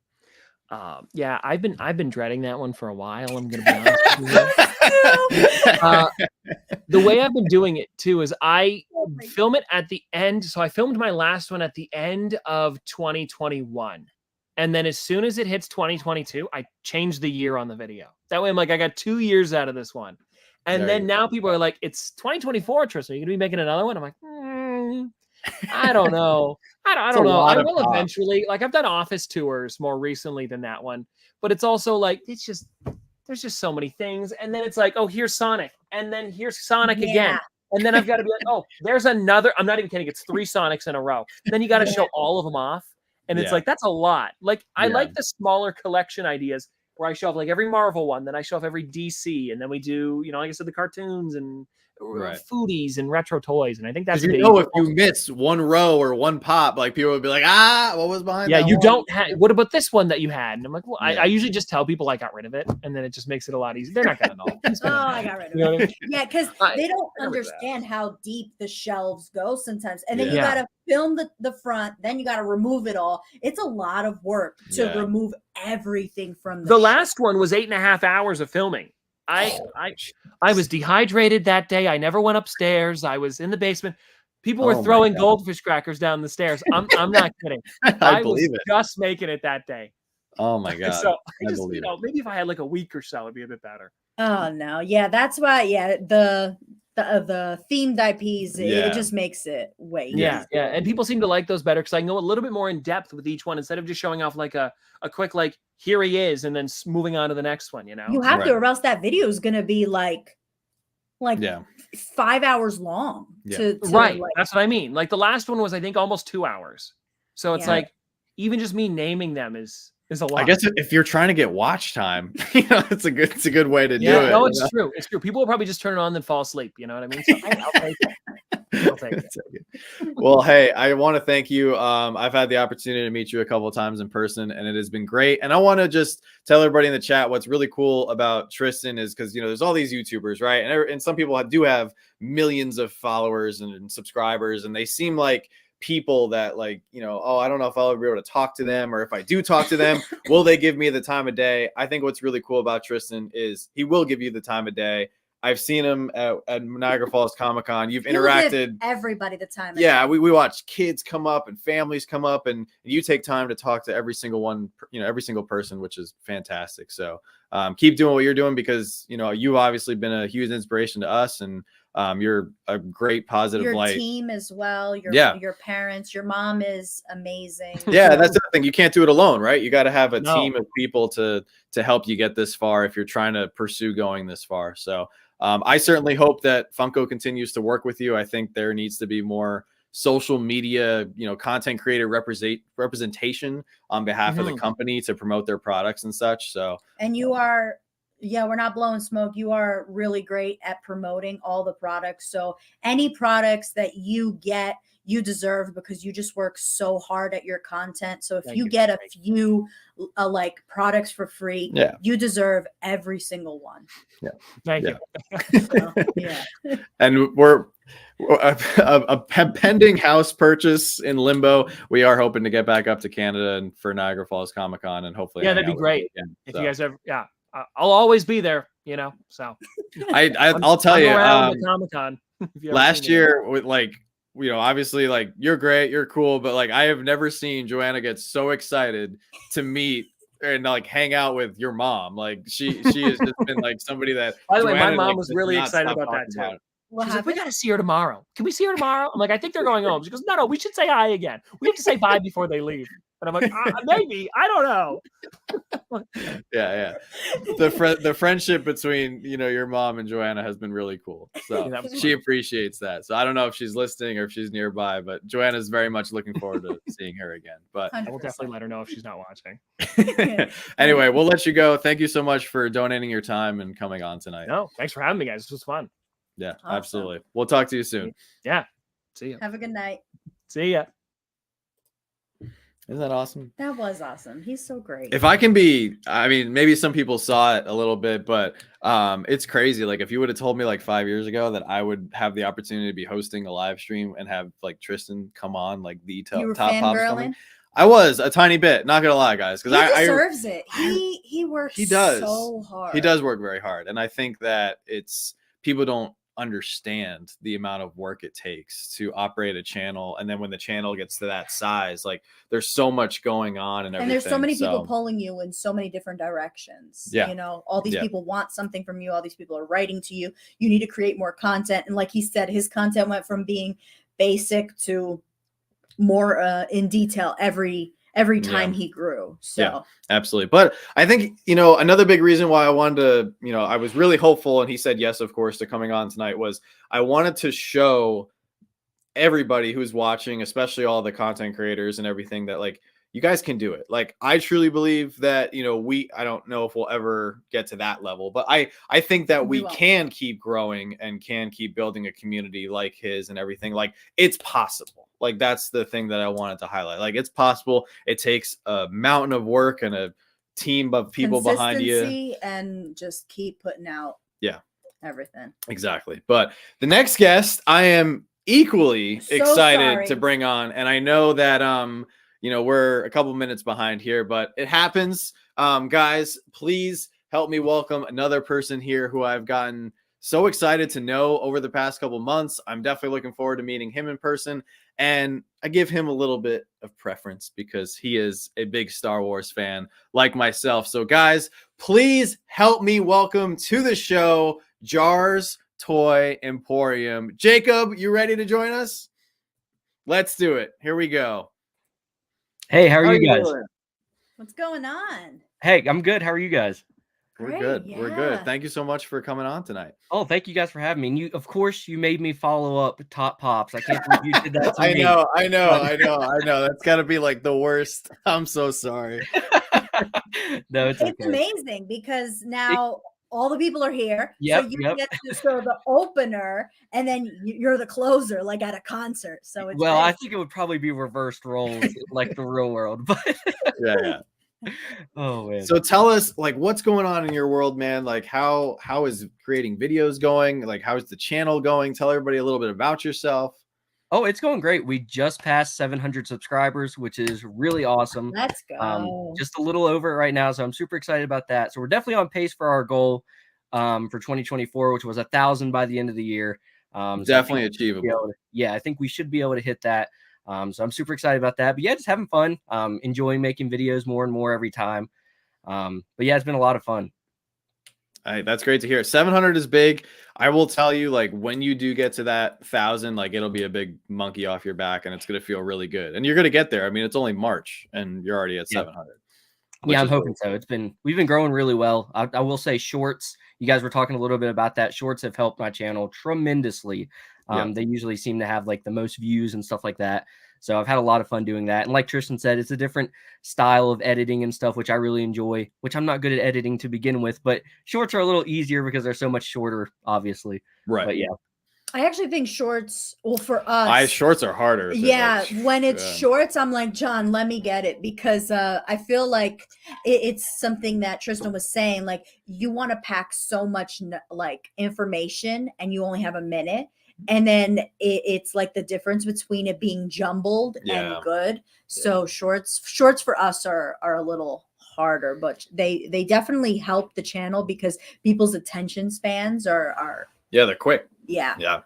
I've been dreading that one for a while. I'm gonna be honest with you. The way I've been doing it too is I film it at the end. So I filmed my last one at the end of 2021. And then as soon as it hits 2022, I change the year on the video. That way I'm like, I got 2 years out of this one. And then now people are like, it's 2024, Tristan. Are you gonna be making another one? I'm like, I don't know. I don't know. I will eventually. Like I've done office tours more recently than that one, but it's also like there's just so many things, and then it's like, oh, here's Sonic, and then here's Sonic again, and then I've got to be like, oh, there's another. I'm not even kidding. It's 3 Sonics in a row. Then you got to show all of them off, and it's like that's a lot. Like I like the smaller collection ideas where I show off like every Marvel one, then I show off every DC, and then we do like I said, the cartoons and foodies and retro toys, and I think that's if you miss one row or one pop, like people would be like, what was behind that you one? Don't have what about this one that you had? And I'm like, well, I usually just tell people I got rid of it, and then it just makes it a lot easier. They're not gonna know. I got rid of it. Yeah, because they don't understand how deep the shelves go sometimes, and then you gotta film the front, then you gotta remove it all. It's a lot of work to remove everything from the last one was 8.5 hours of filming. I was dehydrated that day. I never went upstairs. I was in the basement. People were Oh my throwing God. goldfish crackers down the stairs. I'm not kidding. I was believe it. just making it that day. Oh my God. So I I just, believe it. maybe if I had like a week or so, it'd be a bit better. Oh no, yeah, that's why. Yeah, the themed IPs, Yeah. it just makes it way Yeah, easier. and people seem to like those better because I can go a little bit more in depth with each one instead of just showing off like a quick like here he is and then moving on to the next one. You have to, or else that video is gonna be like Yeah. 5 hours long. Yeah. To Right, like, that's what I mean. Like the last one was I think almost 2 hours. So it's Yeah. like even just me naming them is a lot. I guess if you're trying to get watch time, it's a good way to do it. No, you it's know? true. It's true. People will probably just turn it on and then fall asleep. You know what I mean? So I'll take it. I'll take it. Well, hey, I want to thank you. I've had the opportunity to meet you a couple of times in person, and it has been great. And I want to just tell everybody in the chat what's really cool about Tristan is because there's all these YouTubers, right? And some people do have millions of followers and subscribers, and they seem like people that oh, I don't know if I'll ever be able to talk to them, or if I do talk to them, will they give me the time of day? I think what's really cool about Tristan is he will give you the time of day. I've seen him at Niagara Falls Comic-Con. You've interacted. Everybody the time. Yeah, we watch kids come up and families come up, and you take time to talk to every single one, every single person, which is fantastic. So keep doing what you're doing because you've obviously been a huge inspiration to us, and you're a great positive your light. Team as well. Your parents, your mom is amazing. Yeah, that's the thing. You can't do it alone, right? You got to have a team of people to help you get this far if you're trying to pursue going this far. So I certainly hope that Funko continues to work with you. I think there needs to be more social media, content creator representation on behalf of the company to promote their products and such. So, and you are, we're not blowing smoke. You are really great at promoting all the products. So any products that you get, you deserve because you just work so hard at your content. So if you get a few like products for free, you deserve every single one. Yeah. Thank you. So, yeah. And we're a pending house purchase in limbo. We are hoping to get back up to Canada and for Niagara Falls Comic-Con and hopefully. Yeah, that'd be great. If you guys ever, I'll always be there, so. I'll tell you, Comic-Con. Last year with obviously you're great, you're cool, but I have never seen Joanna get so excited to meet and hang out with your mom. She has just been somebody that. By the way, my mom was really excited about that too. She's like, we got to see her tomorrow. Can we see her tomorrow? I'm like, I think they're going home. She goes, no, we should say hi again. We have to say bye before they leave. And I'm like, maybe, I don't know. Yeah. The friendship between your mom and Joanna has been really cool. So she appreciates that. So I don't know if she's listening or if she's nearby, but Joanna's very much looking forward to seeing her again. But 100%. I will definitely let her know if she's not watching. Anyway, we'll let you go. Thank you so much for donating your time and coming on tonight. No, thanks for having me, guys. This was fun. Yeah, awesome. Absolutely. We'll talk to you soon. Yeah. See ya. Have a good night. See ya. Isn't that awesome? That was awesome. He's so great. If I can be, maybe some people saw it a little bit, but it's crazy. If you would have told me 5 years ago that I would have the opportunity to be hosting a live stream and have Tristan come on, the top pops coming. I was a tiny bit, not gonna lie, guys, because he deserves it. He works. He does so hard. He does work very hard, and I think that people don't understand the amount of work it takes to operate a channel, and then when the channel gets to that size, there's so much going on and everything. And there's so many people pulling you in so many different directions. Yeah. All these people want something from you. All these people are writing to you. You need to create more content. And like he said, his content went from being basic to more in detail every time he grew. So absolutely. But I think, another big reason why I wanted to, I was really hopeful, and he said yes, of course, to coming on tonight, was I wanted to show everybody who's watching, especially all the content creators and everything, that you guys can do it. I truly believe that, I don't know if we'll ever get to that level, but I think that we can keep growing and can keep building a community like his and everything. It's possible. That's the thing that I wanted to highlight. It's possible. It takes a mountain of work and a team of people behind you, and just keep putting out everything. Exactly. But the next guest, I am equally excited to bring on, and I know that we're a couple minutes behind here, but it happens. Guys, please help me welcome another person here who I've gotten so excited to know over the past couple months. I'm definitely looking forward to meeting him in person. And I give him a little bit of preference because he is a big Star Wars fan like myself. So guys, please help me welcome to the show, Jars Toy Emporium. Jacob, you ready to join us? Let's do it. Here we go. Hey, how are you guys? doing? What's going on? Hey, I'm good. How are you guys? We're Great, good. We're good. yeah. Thank you so much for coming on tonight. Oh, thank you guys for having me. And you, of course, you made me follow up Top Pops. I can't believe you did that to I me. know. That's got to be like the worst. I'm so sorry. No, it's It's okay. amazing because now all the people are here. Yep, so you yep. get to show the opener and then you're the closer, like at a concert. So it's Well, great. I think it would probably be reversed roles like the real world. But Yeah. oh man. So tell us, like, what's going on in your world, man? Like, how is creating videos going? Like, how is the channel going? Tell everybody a little bit about yourself. Oh, it's going great. We just passed 700 subscribers, which is really awesome. Let's go. Just a little over it right now, so I'm super excited about that. So we're definitely on pace for our goal for 2024, which was 1,000 by the end of the year. So Definitely achievable. I think we should be able to hit that. So I'm super excited about that. But yeah, just having fun, enjoying making videos more and more every time. But yeah, it's been a lot of fun. That's great to hear. 700 is big. I will tell you, like, when you do get to that 1,000, like, it'll be a big monkey off your back, and it's gonna feel really good. And you're gonna get there. I mean, it's only March, and you're already at 700. Yeah, I'm hoping so. We've been growing really well. I will say shorts. You guys were talking a little bit about that. Shorts have helped my channel tremendously. They usually seem to have like the most views and stuff like that. So I've had a lot of fun doing that. And like Tristan said, it's a different style of editing and stuff, which I really enjoy, which I'm not good at editing to begin with, but shorts are a little easier because they're so much shorter, obviously. Right. But yeah. I actually think shorts, well, for us, shorts are harder. Yeah, when it's shorts, I'm like, John, let me get it, because I feel like it's something that Tristan was saying, like, you want to pack so much like information and you only have a minute, and then it's like the difference between it being jumbled and good. So shorts for us are a little harder, but they definitely help the channel because people's attention spans are they're quick. Yeah.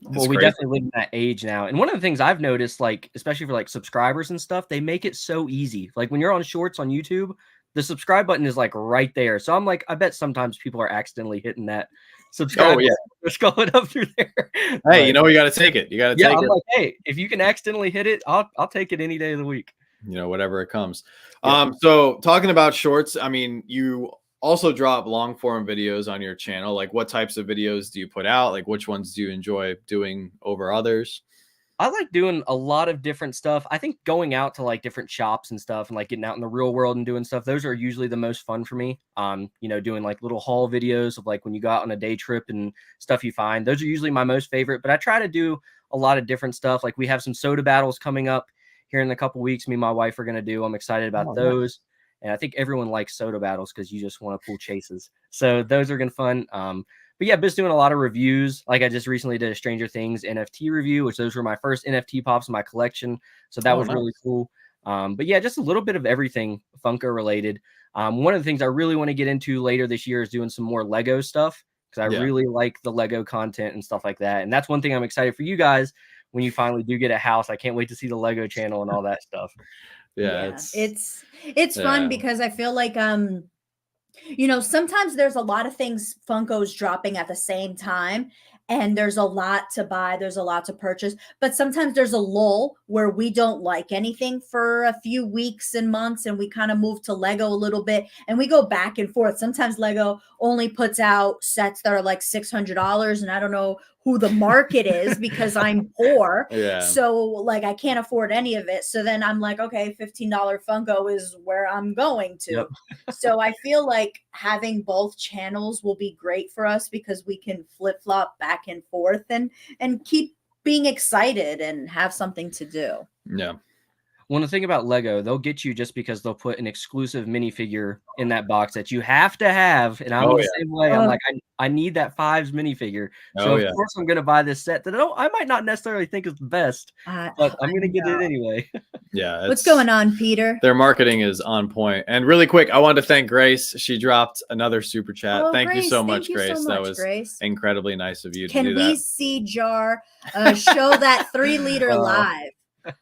Well, we definitely live in that age now. And one of the things I've noticed, like, especially for like subscribers and stuff, they make it so easy. Like when you're on shorts on YouTube, the subscribe button is like right there. So I'm like, I bet sometimes people are accidentally hitting that subscribe button, scrolling up through there. Hey, you know, you got to take it. You got to take it. Like, hey, if you can accidentally hit it, I'll take it any day of the week. You know, whatever it comes. So talking about shorts, I mean, you also drop long form videos on your channel. Like, what types of videos do you put out? Like, which ones do you enjoy doing over others? I like doing a lot of different stuff. I think going out to like different shops and stuff and like getting out in the real world and doing stuff, those are usually the most fun for me. You know, doing like little haul videos of like when you go out on a day trip and stuff you find. Those are usually my most favorite, but I try to do a lot of different stuff. Like we have some soda battles coming up here in a couple weeks. Me and my wife are going to do. I'm excited about those. Nice. And I think everyone likes soda battles because you just want to pull chases. So those are going to be fun. But yeah, just doing a lot of reviews. Like I just recently did a Stranger Things NFT review, which those were my first NFT pops in my collection. So that was really cool. But yeah, just a little bit of everything Funko related. One of the things I really want to get into later this year is doing some more Lego stuff because I really like the Lego content and stuff like that. And that's one thing I'm excited for you guys when you finally do get a house. I can't wait to see the Lego channel and all that stuff. Yeah, it's fun because I feel like you know, sometimes there's a lot of things Funko's dropping at the same time and there's a lot to buy, there's a lot to purchase, but sometimes there's a lull where we don't like anything for a few weeks and months and we kind of move to Lego a little bit and we go back and forth. Sometimes Lego only puts out sets that are like $600 and I don't know who the market is because I'm poor. So like I can't afford any of it. So then I'm like, okay, $15 Funko is where I'm going to. So I feel like having both channels will be great for us because we can flip-flop back and forth and keep being excited and have something to do. Yeah. Well, the thing about Lego, they'll get you just because they'll put an exclusive minifigure in that box that you have to have. And I'm Oh, the yeah. same way. I'm like, I need that Fives minifigure. So Oh, of yeah. course I'm going to buy this set that I might not necessarily think is the best, but I'm going to get it anyway. Yeah. What's going on, Peter? Their marketing is on point. And really quick, I wanted to thank Grace. She dropped another super chat. Oh, Thank you so Grace, much, thank you Grace. so That much, was Grace. incredibly nice of you to Can do we that. see Jar show that 3-liter live?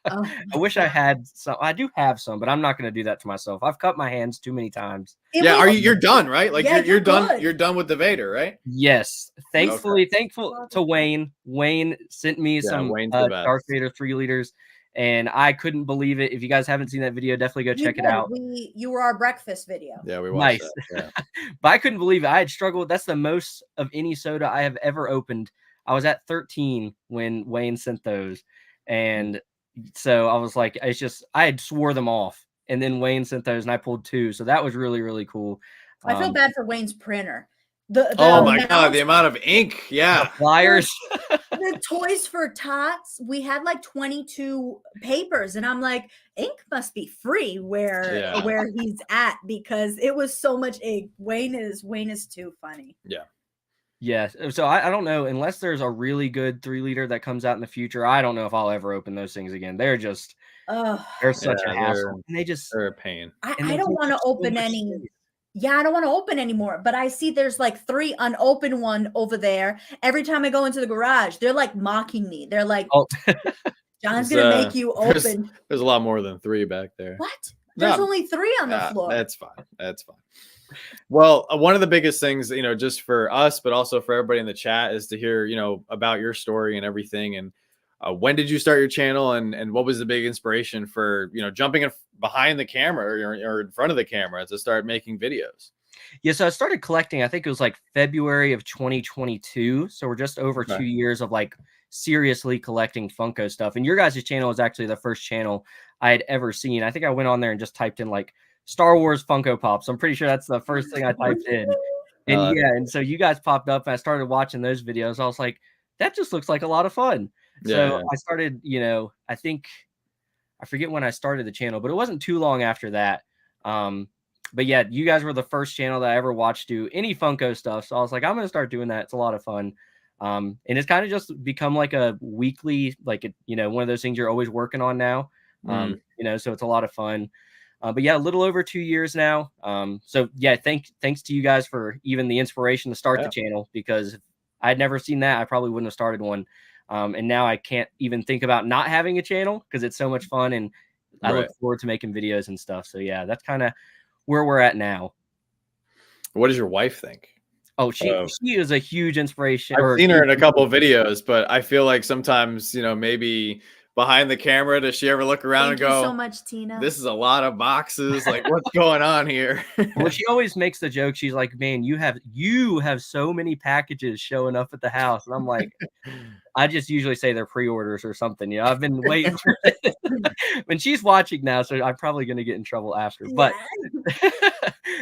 Oh, I wish I had some. I do have some, but I'm not going to do that to myself. I've cut my hands too many times. Yeah, are you're done, right? Like Yeah, you're done. good. You're done with the Vader, right? Yes. Thankful to Wayne. Wayne sent me some Wayne's the best. Darth Vader 3 liters, and I couldn't believe it. If you guys haven't seen that video, definitely go check it out. You were our breakfast video. Yeah, we watched that. Yeah. But I couldn't believe it. I had struggled. That's the most of any soda I have ever opened. I was at 13 when Wayne sent those, and so I was like, it's just I had swore them off, and then Wayne sent those, and I pulled 2. So that was really, really cool. I feel bad for Wayne's printer. Oh my god, the amount of ink. Yeah. The flyers. The Toys for Tots, we had like 22 papers, and I'm like, ink must be free where he's at, because it was so much ink. Wayne is too funny. Yeah. Yeah. So I don't know, unless there's a really good 3-liter that comes out in the future. I don't know if I'll ever open those things again. They're just they're such a hassle. And they're a pain. I don't want to open any. Yeah, I don't want to open anymore, but I see there's like 3 unopened one over there. Every time I go into the garage, they're like mocking me. They're like, John's going to make you open. There's a lot more than 3 back there. What? There's only 3 on the floor. That's fine. That's fine. Well, one of the biggest things, just for us, but also for everybody in the chat, is to hear, about your story and everything. And when did you start your channel, and what was the big inspiration for, jumping behind the camera or in front of the camera to start making videos? Yeah, so I started collecting, I think it was like February of 2022. So we're just over 2 years of like seriously collecting Funko stuff. And your guys' channel is actually the first channel I had ever seen. I think I went on there and just typed in like Star Wars Funko Pops. I'm pretty sure that's the first thing I typed in. And and so you guys popped up, and I started watching those videos. I was like, that just looks like a lot of fun. So I started, I think, I forget when I started the channel, but it wasn't too long after that. But yeah, you guys were the first channel that I ever watched do any Funko stuff. So I was like, I'm going to start doing that. It's a lot of fun. And it's kind of just become like a weekly, like, one of those things you're always working on now. So it's a lot of fun. But yeah, a little over 2 years now. So yeah, thanks to you guys for even the inspiration to start the channel, because if I'd never seen that, I probably wouldn't have started one. And now I can't even think about not having a channel because it's so much fun, and I look forward to making videos and stuff. So yeah, that's kind of where we're at now. What does your wife think? Oh, she is a huge inspiration. I've seen her in a couple of videos, but I feel like sometimes, maybe behind the camera, does she ever look around and go, so much, Tina, this is a lot of boxes, like what's going on here? Well, she always makes the joke. She's like, man, you have so many packages showing up at the house. And I'm like, I just usually say they're pre-orders or something. I've been waiting for it. And she's watching now, so I'm probably going to get in trouble after. But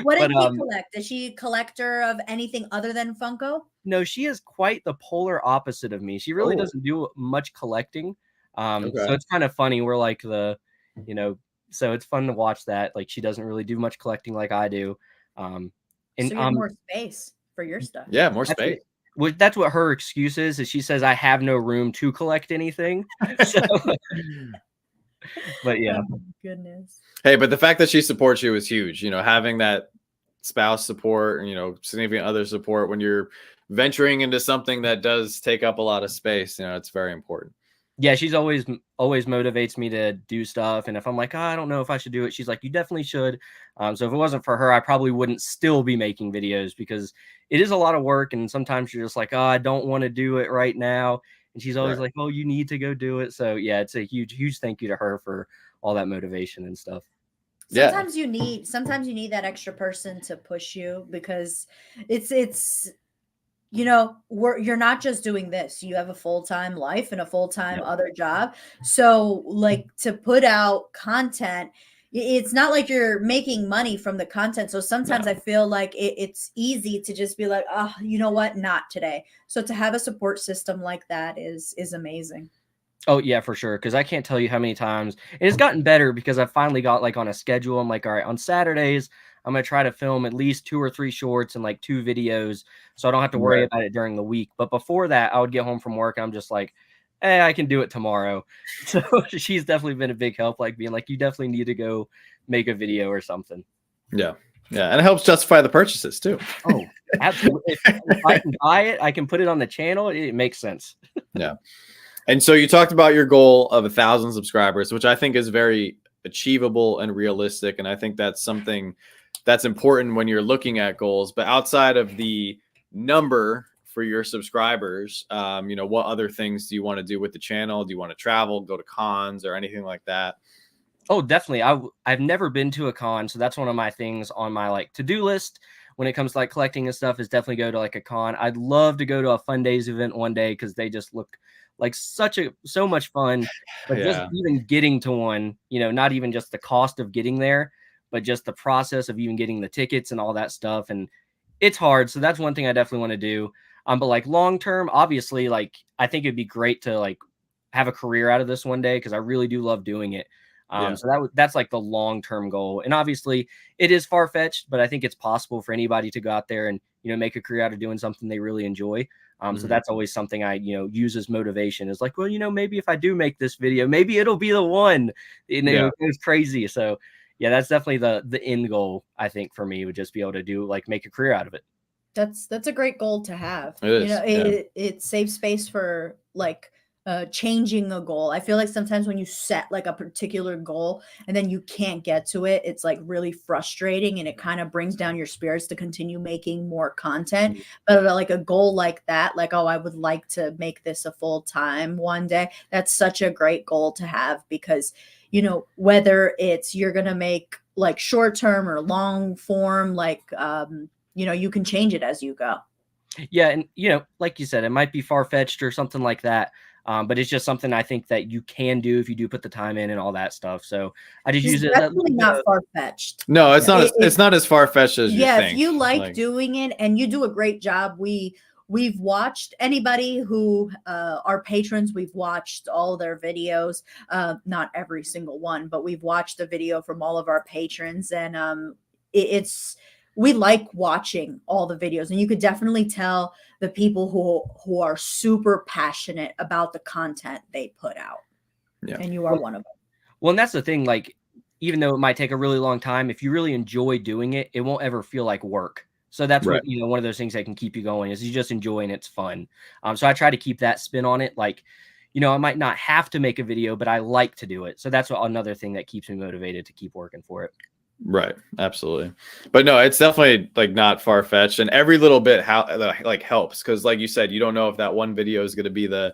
what did she collect? Is she a collector of anything other than Funko? No, she is quite the polar opposite of me. She really doesn't do much collecting. So it's kind of funny. We're like so it's fun to watch that. Like, she doesn't really do much collecting like I do. And so you have more space for your stuff. Yeah, more space. Well, that's what her excuse is she says I have no room to collect anything. So, but yeah. Oh, goodness. Hey, but the fact that she supports you is huge. Having that spouse support, significant other support when you're venturing into something that does take up a lot of space, it's very important. Yeah, she's always motivates me to do stuff. And if I'm like, I don't know if I should do it, she's like, you definitely should. So if it wasn't for her, I probably wouldn't still be making videos, because it is a lot of work. And sometimes you're just like, I don't want to do it right now. And she's always like, oh, you need to go do it. So yeah, it's a huge thank you to her for all that motivation and stuff. Sometimes you need that extra person to push you, because it's you're not just doing this. You have a full-time life and a full-time other job. So like, to put out content, it's not like you're making money from the content. So sometimes I feel like it's easy to just be like, oh, you know what? Not today. So to have a support system like that is amazing. Oh yeah, for sure. Because I can't tell you how many times, and it's gotten better because I finally got like on a schedule. I'm like, all right, on Saturdays, I'm gonna try to film at least 2 or 3 shorts and like 2 videos, so I don't have to worry Right. about it during the week. But before that, I would get home from work and I'm just like, hey, I can do it tomorrow. So she's definitely been a big help, like being like, you definitely need to go make a video or something. Yeah. Yeah. And it helps justify the purchases too. Oh, absolutely. If I can buy it, I can put it on the channel. It makes sense. Yeah. And so you talked about your goal of 1,000 subscribers, which I think is very achievable and realistic. And I think that's something that's important when you're looking at goals. But outside of the number for your subscribers, what other things do you want to do with the channel? Do you want to travel, go to cons, or anything like that? Oh, definitely. I've never been to a con, so that's one of my things on my like to-do list when it comes to like collecting and stuff, is definitely go to like a con. I'd love to go to a Fun Days event one day because they just look like so much fun. But just Yeah. even getting to one, not even just the cost of getting there, but just the process of even getting the tickets and all that stuff. And it's hard. So that's one thing I definitely want to do. But like long term, obviously, like I think it'd be great to like have a career out of this one day because I really do love doing it. Yeah. So that's like the long-term goal. And obviously it is far-fetched, but I think it's possible for anybody to go out there and, make a career out of doing something they really enjoy. So that's always something I, use as motivation, is like, well, maybe if I do make this video, maybe it'll be the one, it goes crazy. So yeah, that's definitely the end goal. I think for me would just be able to do like make a career out of it. That's a great goal to have. It is, It saves space for like changing a goal. I feel like sometimes when you set like a particular goal and then you can't get to it, it's like really frustrating, and it kind of brings down your spirits to continue making more content. But like a goal like that, like, oh, I would like to make this a full time one day, that's such a great goal to have, because whether it's you're gonna make like short term or long form, like you can change it as you go. Yeah, and like you said, it might be far-fetched or something like that. But it's just something I think that you can do if you do put the time in and all that stuff. So I just use it as definitely not far-fetched. No, it's not. It's not as far-fetched as you think. If you like doing it and you do a great job, we've watched anybody who are patrons. We've watched all their videos, not every single one, but we've watched the video from all of our patrons, and we like watching all the videos, and you could definitely tell the people who are super passionate about the content they put out. Yeah. And you are one of them. Well, and that's the thing, like, even though it might take a really long time, if you really enjoy doing it, it won't ever feel like work. So that's what, one of those things that can keep you going, is you just enjoy and it's fun. So I try to keep that spin on it. Like, I might not have to make a video, but I like to do it. So that's another thing that keeps me motivated to keep working for it. Right. Absolutely. But no, it's definitely like not far-fetched, and every little bit helps, because like you said, you don't know if that one video is going to be the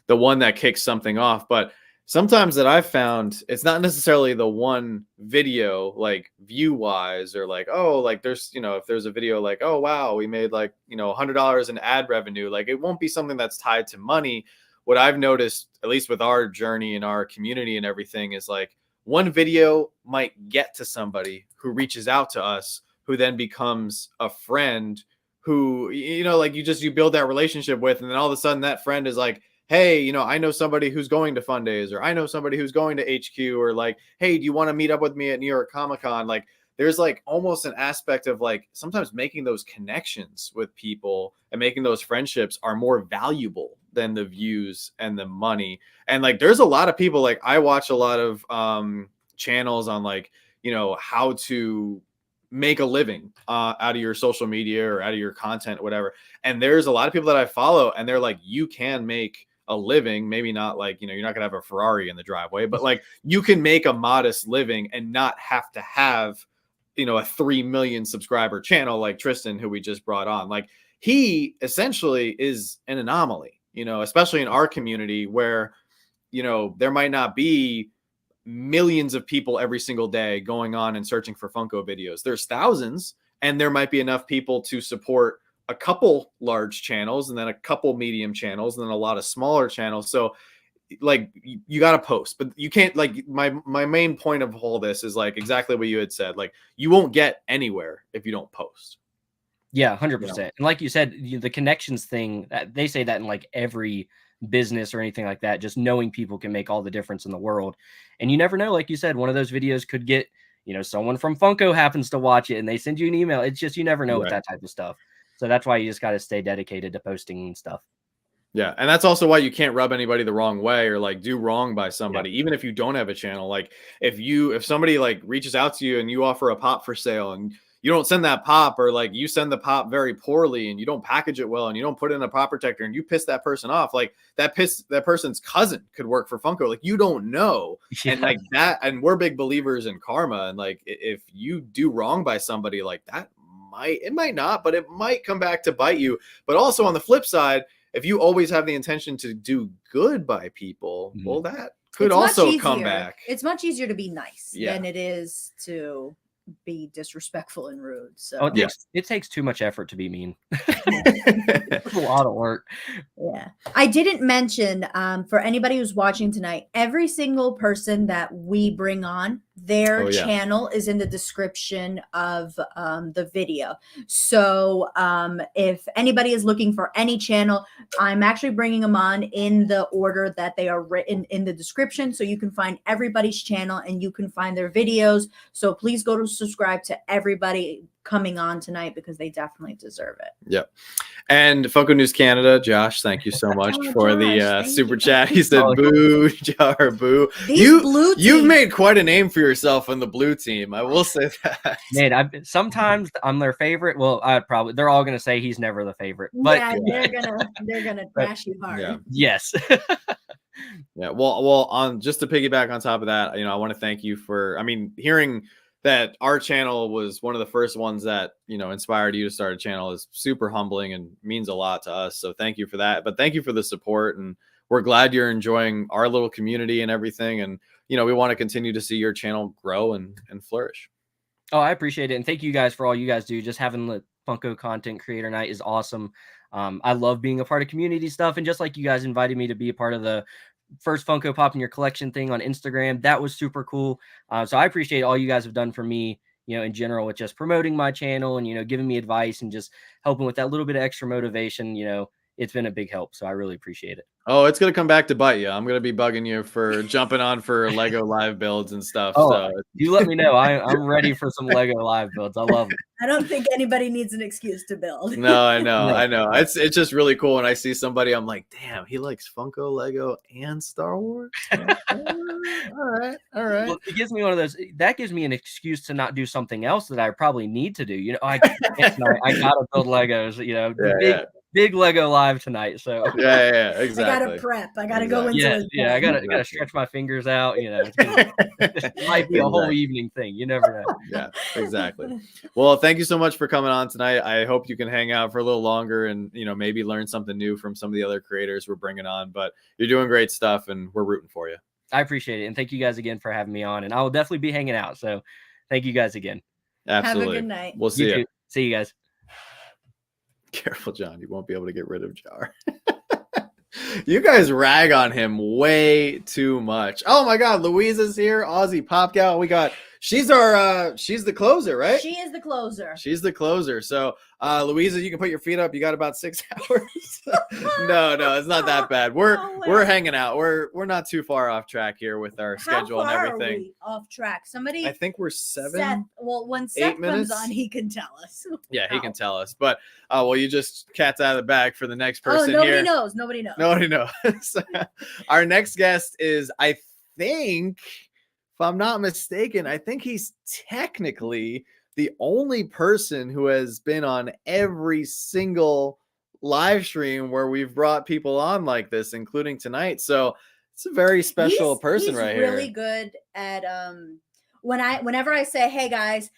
one that kicks something off. But sometimes that I've found, it's not necessarily the one video, like view wise, or like, oh, like there's, if there's a video like, oh, wow, we made like, $100 in ad revenue, like it won't be something that's tied to money. What I've noticed, at least with our journey in our community and everything, is like one video might get to somebody who reaches out to us, who then becomes a friend who, like you build that relationship with. And then all of a sudden that friend is like, hey, I know somebody who's going to Fun Days, or I know somebody who's going to HQ, or like, hey, do you want to meet up with me at New York Comic Con? Like, there's like almost an aspect of like sometimes making those connections with people and making those friendships are more valuable than the views and the money. And like, there's a lot of people, like I watch a lot of channels on like, how to make a living out of your social media or out of your content, whatever. And there's a lot of people that I follow, and they're like, you can make a living, maybe not like, you're not gonna have a Ferrari in the driveway, but like you can make a modest living and not have to have, a 3 million subscriber channel like Tristan, who we just brought on. Like, he essentially is an anomaly, especially in our community where, there might not be millions of people every single day going on and searching for Funko videos. There's thousands, and there might be enough people to support a couple large channels, and then a couple medium channels, and then a lot of smaller channels. So like, you got to post, but you can't, like, my main point of all this is like exactly what you had said. Like, you won't get anywhere if you don't post. Yeah, 100%. And like you said, the connections thing, they say that in like every business or anything like that. Just knowing people can make all the difference in the world. And you never know, like you said, one of those videos could get, someone from Funko happens to watch it and they send you an email. It's just, you never know with that type of stuff. So that's why you just got to stay dedicated to posting and stuff. Yeah, and that's also why you can't rub anybody the wrong way or like do wrong by somebody, even if you don't have a channel. Like if somebody like reaches out to you and you offer a pop for sale and you don't send that pop, or like you send the pop very poorly and you don't package it well and you don't put it in a pop protector and you piss that person off, like that person's cousin could work for Funko. Like you don't know. And like that, and we're big believers in karma. And like if you do wrong by somebody like that, it might not, but it might come back to bite you. But also on the flip side, if you always have the intention to do good by people, well, that could also come back. It's much easier to be nice than it is to be disrespectful and rude. So it takes too much effort to be mean. It's a lot of work. Yeah. I didn't mention for anybody who's watching tonight, every single person that we bring on, their channel is in the description of the video. So if anybody is looking for any channel, I'm actually bringing them on in the order that they are written in the description. So you can find everybody's channel and you can find their videos. So please go to subscribe to everybody coming on tonight because they definitely deserve it. Yep. And Funko News Canada, Josh, thank you so much for the super chat. He said, "Boo, Jar, boo." You've made quite a name for yourself on the blue team. I will say that. Man, sometimes I'm their favorite. Well, they're all gonna say he's never the favorite, but they're gonna crash you hard. Yeah. Yes. Yeah. Well, on just to piggyback on top of that, I want to thank you for, hearing that our channel was one of the first ones that, inspired you to start a channel is super humbling and means a lot to us. So thank you for that. But thank you for the support. And we're glad you're enjoying our little community and everything. And, we want to continue to see your channel grow and flourish. Oh, I appreciate it. And thank you guys for all you guys do. Just having the Funko Content Creator Night is awesome. I love being a part of community stuff. And just like you guys invited me to be a part of the first Funko Pop in Your Collection thing on Instagram, that was super cool. So I appreciate all you guys have done for me, in general, with just promoting my channel and, giving me advice and just helping with that little bit of extra motivation. It's been a big help. So I really appreciate it. Oh, it's going to come back to bite you. I'm going to be bugging you for jumping on for Lego live builds and stuff. Oh, so you let me know. I'm ready for some Lego live builds. I love it. I don't think anybody needs an excuse to build. No, I know. It's just really cool when I see somebody. I'm like, damn, he likes Funko, Lego, and Star Wars. Okay. All right. Well, it gives me one of those. That gives me an excuse to not do something else that I probably need to do. I gotta build Legos. Big Lego live tonight. So yeah, exactly. I gotta prep. I gotta go into it. Yeah, I gotta stretch my fingers out. It might be a whole evening thing. You never know. Yeah, exactly. Well, thank you so much for coming on tonight. I hope you can hang out for a little longer and maybe learn something new from some of the other creators we're bringing on. But you're doing great stuff, and we're rooting for you. I appreciate it, and thank you guys again for having me on. And I will definitely be hanging out. So thank you guys again. Absolutely. Have a good night. We'll see you. See you guys. Careful, John. You won't be able to get rid of Jar. You guys rag on him way too much. Oh my God, Louisa's here. Aussie Pop Gal. She's the closer, right? She is the closer. She's the closer. So, Louisa, you can put your feet up. You got about 6 hours. No, it's not that bad. We're hanging out. We're not too far off track here with our schedule and everything. Are we off track? I think we're 7. Seth, when Seth comes on, he can tell us. Yeah, he can tell us. But you just cat's out of the bag for the next person nobody here. knows. Nobody knows. Our next guest is, I think, if I'm not mistaken, I think he's technically the only person who has been on every single live stream where we've brought people on like this, including tonight. So it's a very special person right here. He's really good at whenever I say, hey guys,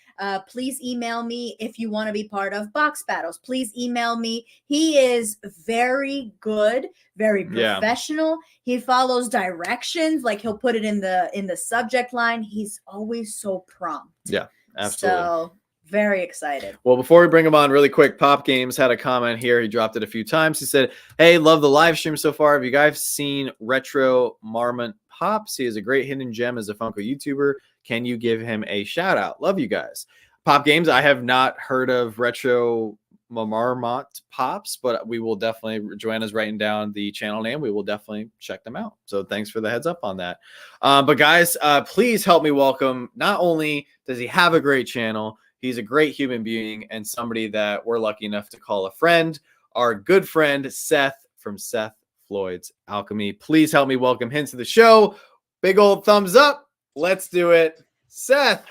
please email me if you want to be part of box battles. Please email me. He is very good, very professional. He follows directions. Like he'll put it in the subject line. He's always so prompt. Yeah, absolutely. So very excited. Well, before we bring him on really quick, Pop Games had a comment here. He dropped it a few times. He said, hey, love the live stream so far. Have you guys seen Retro Marmot Pops? He is a great hidden gem as a Funko YouTuber. Can you give him a shout out? Love you guys. Pop Games, I have not heard of Retro Marmot Pops, but we will definitely, Joanna's writing down the channel name. We will definitely check them out. So thanks for the heads up on that. But guys, please help me welcome, not only does he have a great channel, he's a great human being and somebody that we're lucky enough to call a friend, our good friend, Seth from Seth Floyd's Alchemy. Please help me welcome him to the show. Big old thumbs up. Let's do it. Seth.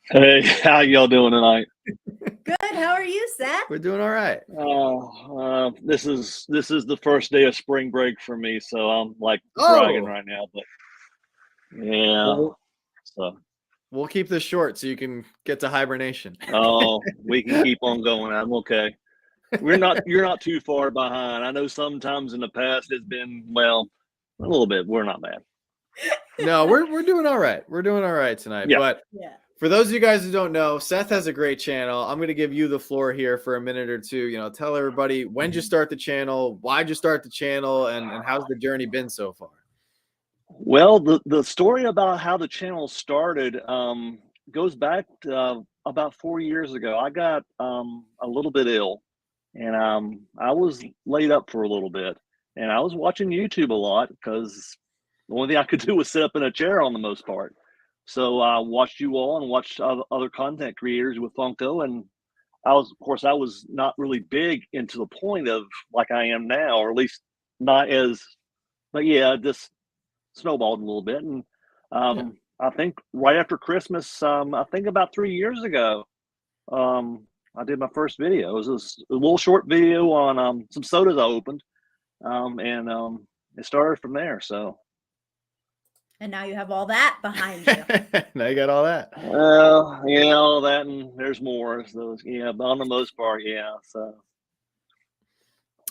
Hey, how y'all doing tonight? Good. How are you, Seth? We're doing all right. This is the first day of spring break for me, so I'm like Oh. bragging right now. But yeah, so We'll keep this short so you can get to hibernation. we can keep on going. I'm okay. You're not too far behind. I know sometimes in the past it's been, well, a little bit. We're not bad. No, we're doing all right. We're doing all right tonight. Yeah. But Yeah. for those of you guys who don't know, Seth has a great channel. I'm going to give you the floor here for a minute or two. You know, tell everybody, when did you start the channel? Why'd you start the channel? And how's the journey been so far? Well, the story about how the channel started goes back to, about 4 years ago. I got a little bit ill, and I was laid up for a little bit, and I was watching YouTube a lot because the only thing I could do was sit up in a chair on the most part. So I watched you all and watched other content creators with Funko, and I was not really big into the point of like I am now, or at least not as, but yeah, just snowballed a little bit. And I think right after Christmas, I think about 3 years ago, I did my first video. It was a little short video on some sodas I opened, and it started from there. So. And now you have all that behind you. Now you got all that. Well, yeah, all that, and there's more. So yeah, but on the most part, yeah. So.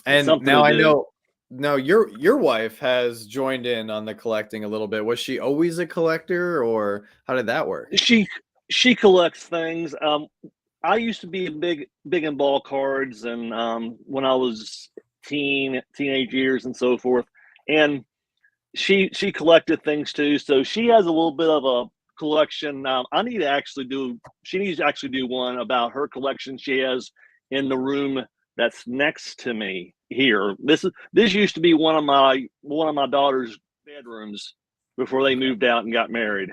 And Something now to I do. know. Now your wife has joined in on the collecting a little bit. Was she always a collector, or how did that work? She collects things. I used to be big in ball cards, and when I was teenage years and so forth, and she collected things too. So she has a little bit of a collection. She needs to actually do one about her collection she has in the room that's next to me here. This used to be one of my daughter's bedrooms before they moved out and got married,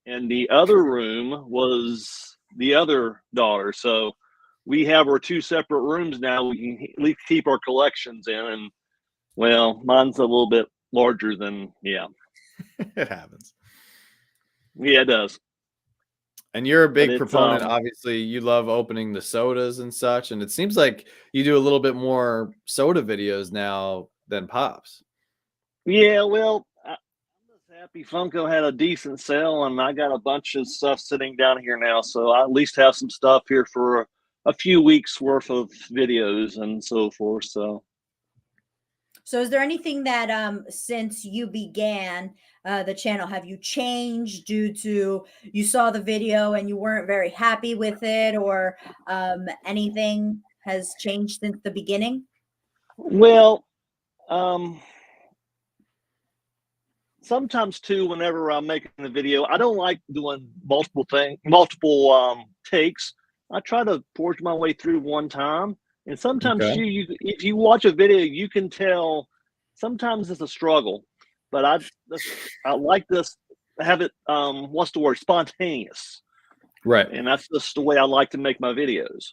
and the other room was the other daughter. So we have our two separate rooms now. We can at least keep our collections in, and well, mine's a little bit larger than, yeah. It happens. Yeah, it does. And you're a big it's, proponent. Obviously, you love opening the sodas and such. And it seems like you do a little bit more soda videos now than Pops. Yeah, well, I'm just happy Funko had a decent sale, and I got a bunch of stuff sitting down here now. So I at least have some stuff here for a few weeks worth of videos and so forth. So is there anything that since you began the channel, have you changed due to you saw the video and you weren't very happy with it, or anything has changed since the beginning? Well, sometimes too, whenever I'm making a video, I don't like doing multiple takes. I try to forge my way through one time. And sometimes Okay. if you watch a video, you can tell sometimes it's a struggle, but I like this, have it, what's the word? Spontaneous. Right. And that's just the way I like to make my videos.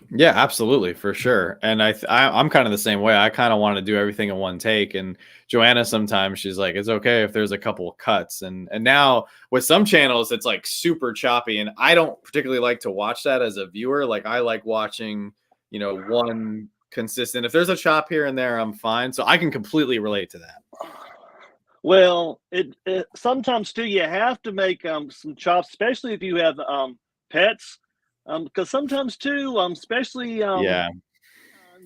Yeah, absolutely, for sure. And I'm kind of the same way. I kind of want to do everything in one take. And Joanna, sometimes she's like, it's okay if there's a couple of cuts. And now with some channels, it's like super choppy. And I don't particularly like to watch that as a viewer. Like I like watching, one consistent. If there's a chop here and there, I'm fine. So I can completely relate to that. Well, it sometimes too, you have to make some chops, especially if you have pets. Because sometimes too, especially Yeah.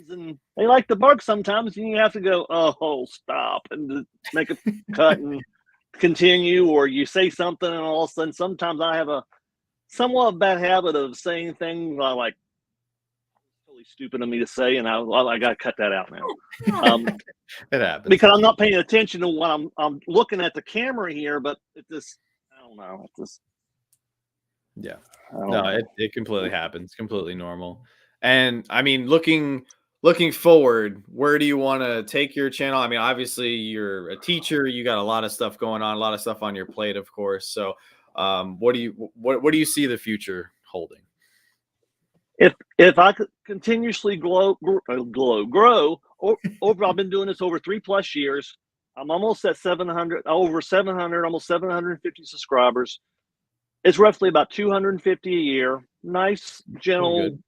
and they like to bark sometimes, and you have to go, oh, stop, and make a cut and continue, or you say something, and all of a sudden, sometimes I have a somewhat bad habit of saying things like really stupid of me to say, and I got to cut that out now. It happens because I'm not paying attention to what I'm looking at the camera here, but it just, I don't know, it just. Yeah. I don't No, know. it completely happens. Completely normal. And I mean, looking forward, where do you want to take your channel? I mean, obviously you're a teacher, you got a lot of stuff going on, a lot of stuff on your plate, of course. So, what do you see the future holding? If I could continuously grow, over, I've been doing this over 3+ years. I'm almost at 700, over 700, almost 750 subscribers. It's roughly about 250 a year. Nice, gentle Good.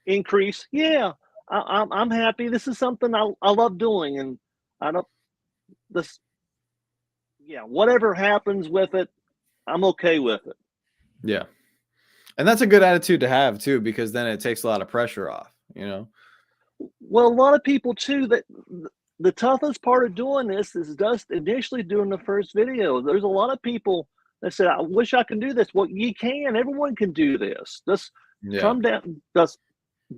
increase. Yeah, I'm happy. This is something I love doing, and I don't this. Yeah, whatever happens with it, I'm okay with it. Yeah. And that's a good attitude to have too, because then it takes a lot of pressure off, you know? Well, a lot of people too, that the toughest part of doing this is just initially doing the first video. There's a lot of people that said, I wish I could do this. Well, you can. Everyone can do this. Just Yeah. come down, just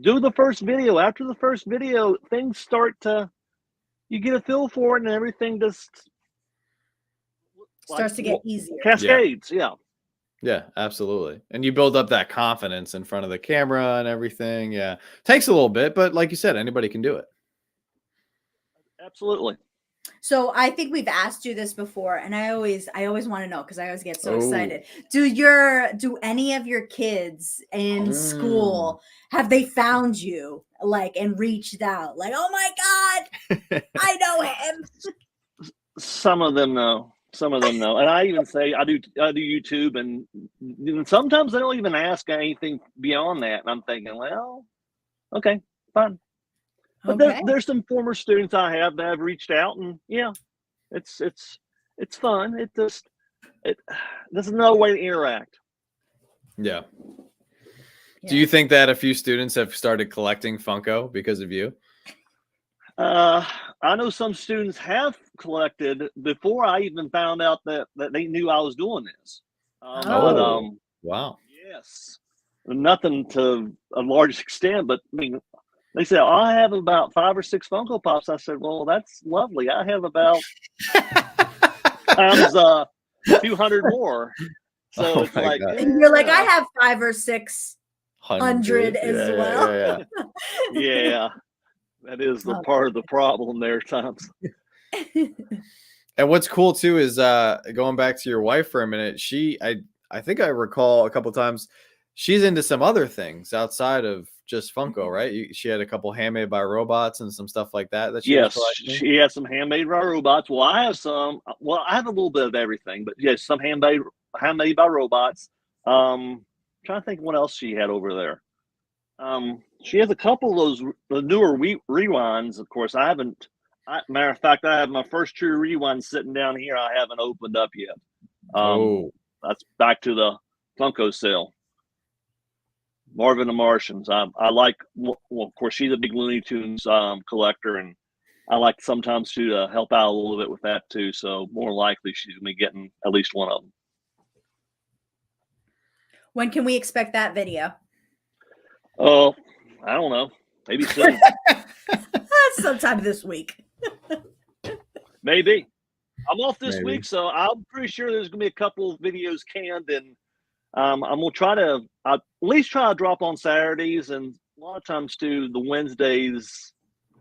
do the first video. After the first video, things start to, you get a feel for it, and everything just Starts to get easier. Cascades, yeah. Yeah, absolutely. And you build up that confidence in front of the camera and everything. Yeah. Takes a little bit, but like you said, anybody can do it. Absolutely. So I think we've asked you this before, and I always want to know, because I always get so Oh. excited. Do any of your kids in school, have they found you like and reached out like, oh my God, I know him? Some of them know. Some of them know. And I even say I do YouTube, and sometimes they don't even ask anything beyond that. And I'm thinking, well, okay, fine. But Okay. there's some former students I have that have reached out, and yeah, it's fun. There's another way to interact. Yeah. Do you think that a few students have started collecting Funko because of you? I know some students have collected before I even found out that they knew I was doing this. Wow. Yes, nothing to a large extent, but I mean, they said, I have about 5 or 6 Funko Pops. I said, well, that's lovely. I have about times 200 more. So it's like, and you're like, I have 500 or 600 as well. Yeah, that is the part of the problem there at times. And what's cool too is going back to your wife for a minute. I think I recall a couple times she's into some other things outside of just Funko, right? She had a couple handmade by robots and some stuff like that. Yes, she has some handmade by robots. Well, I have some. Well, I have a little bit of everything, but yes, some handmade by robots. Trying to think what else she had over there. She has a couple of the newer rewinds. Of course, I haven't. Matter of fact, I have my first true rewind sitting down here. I haven't opened up yet. That's back to the Funko sale. Marvin the Martians. I like. Well, of course, she's a big Looney Tunes collector, and I like sometimes to help out a little bit with that too. So more likely, she's gonna be getting at least one of them. When can we expect that video? Oh, I don't know. Maybe soon. Sometime this week. Maybe. I'm off this week, so I'm pretty sure there's gonna be a couple of videos canned, and I'm gonna try to at least try to drop on Saturdays, and a lot of times too the Wednesdays.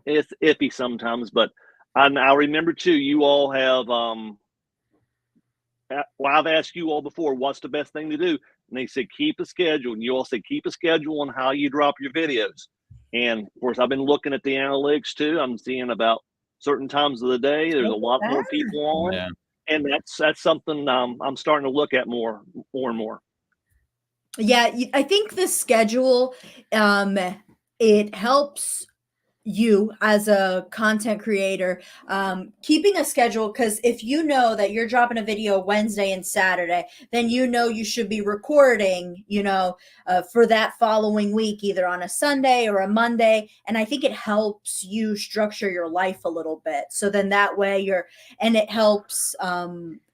It's iffy sometimes, but I remember too. You all have well, I've asked you all before, what's the best thing to do? And they said, keep a schedule. And you all said, keep a schedule on how you drop your videos. And of course, I've been looking at the analytics too. I'm seeing about certain times of the day, there's a lot more people on. Yeah. And that's something I'm starting to look at more and more. Yeah, I think the schedule, it helps you as a content creator keeping a schedule, because if you know that you're dropping a video Wednesday and Saturday, then you should be recording for that following week, either on a Sunday or a Monday. And I think it helps you structure your life a little bit, so then that way it helps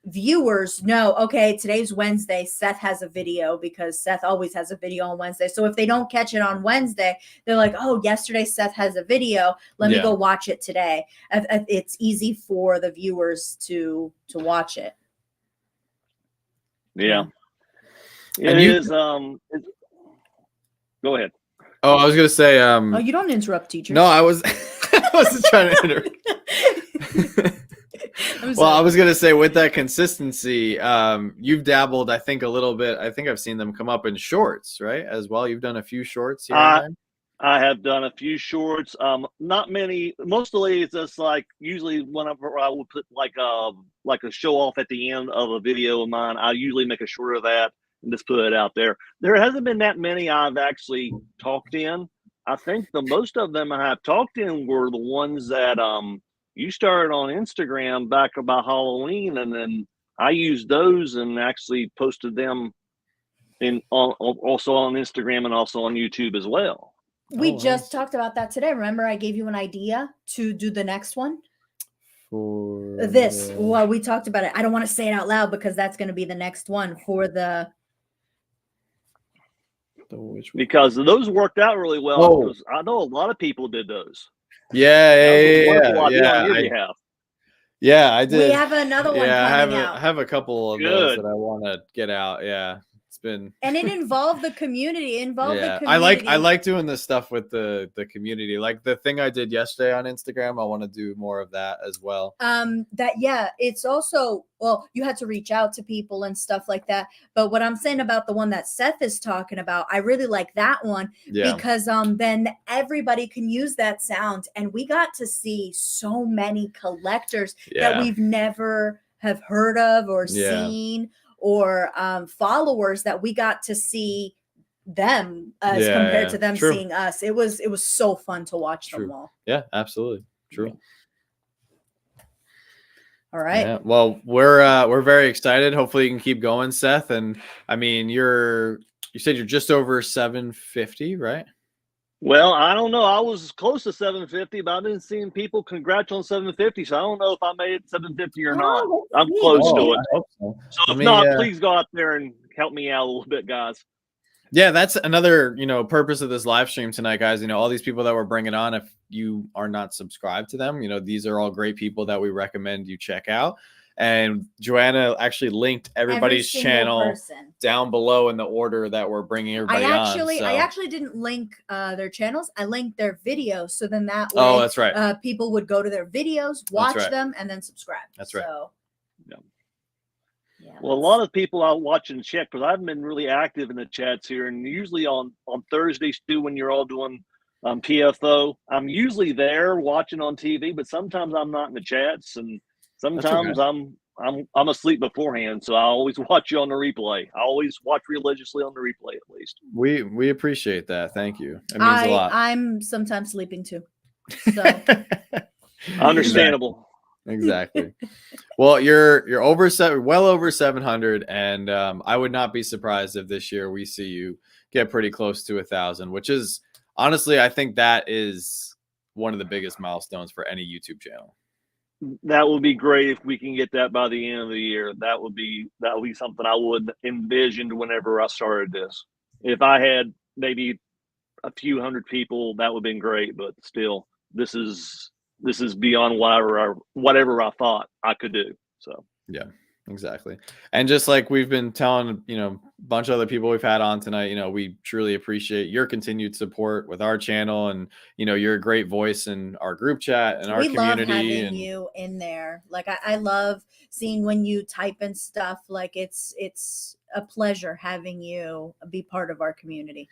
viewers know, okay, today's Wednesday, Seth has a video, because Seth always has a video on Wednesday. So if they don't catch it on Wednesday, they're like, oh, yesterday Seth has a video, let me go watch it today. It's easy for the viewers to watch it. Yeah. And you- Go ahead. Oh, I was gonna say. Oh, you don't interrupt teachers. No, I was. I wasn't trying to interrupt. Well, I was gonna say with that consistency, you've dabbled, I think, a little bit. I think I've seen them come up in shorts, right? As well, you've done a few shorts here and there. I have done a few shorts. Not many. Mostly, it's just like usually whenever I would put like a show off at the end of a video of mine, I usually make a short of that and just put it out there. There hasn't been that many I've actually talked in. I think the most of them I have talked in were the ones that you started on Instagram back about Halloween, and then I used those and actually posted them also on Instagram and also on YouTube as well. We just talked about that today. Remember, I gave you an idea to do the next one. For This, well, we talked about it. I don't want to say it out loud because that's going to be the next one for the. Because those worked out really well. Oh. Because I know a lot of people did those. Yeah. Yeah, I did. We have another one coming out. I have a couple of those that I want to get out. Yeah, it's been. And it involved the community. The community. I like doing this stuff with the community. Like the thing I did yesterday on Instagram, I want to do more of that as well. It's also, well, you had to reach out to people and stuff like that. But what I'm saying about the one that Seth is talking about, I really like that one because then everybody can use that sound, and we got to see so many collectors that we've never have heard of or seen, or followers that we got to see them as compared to them seeing us. It was so fun to watch them all. Yeah, absolutely. True. All right. Yeah. Well, we're very excited. Hopefully you can keep going, Seth. And I mean, you said you're just over 750, right? Well, I don't know. I was close to 750, but I've been seeing people congrats on 750. So I don't know if I made it 750 or not. I'm close to it. I hope so. So if not, please go out there and help me out a little bit, guys. Yeah, that's another, purpose of this live stream tonight, guys. All these people that we're bringing on, if you are not subscribed to them, these are all great people that we recommend you check out. And Joanna actually linked everybody's channel down below in the order that we're bringing everybody on. I actually didn't link their channels. I linked their videos. So then that way, that's right. People would go to their videos, watch them, and then subscribe. That's right. So, well, a lot of people I watch and check because I've been really active in the chats here, and usually on Thursdays too when you're all doing PFO, I'm usually there watching on TV, but sometimes I'm not in the chats, and sometimes I'm asleep beforehand, so I always watch you on the replay. I always watch religiously on the replay, at least. We appreciate that. Thank you. It means a lot. I'm sometimes sleeping too. So understandable. Exactly. Well, you're well over 700, and I would not be surprised if this year we see you get pretty close to 1,000, which is honestly, I think that is one of the biggest milestones for any YouTube channel. That would be great if we can get that by the end of the year. That would be something I would envisioned whenever I started this. If I had maybe a few hundred people, that would have been great. But still, this is beyond whatever I thought I could do. So yeah, exactly. And just like we've been telling, a bunch of other people we've had on tonight, we truly appreciate your continued support with our channel, and you're a great voice in our group chat and our community. Love having you in there. Like I love seeing when you type and stuff. Like it's a pleasure having you be part of our community.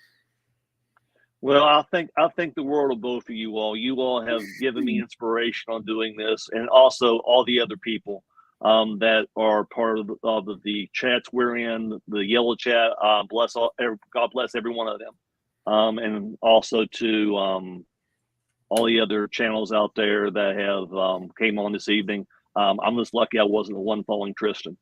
Well, I think the world of both of you all. You all have given me inspiration on doing this, and also all the other people that are part of the chats we're in, the yellow chat. God bless every one of them, and also to all the other channels out there that have came on this evening. I'm just lucky I wasn't the one following Tristan.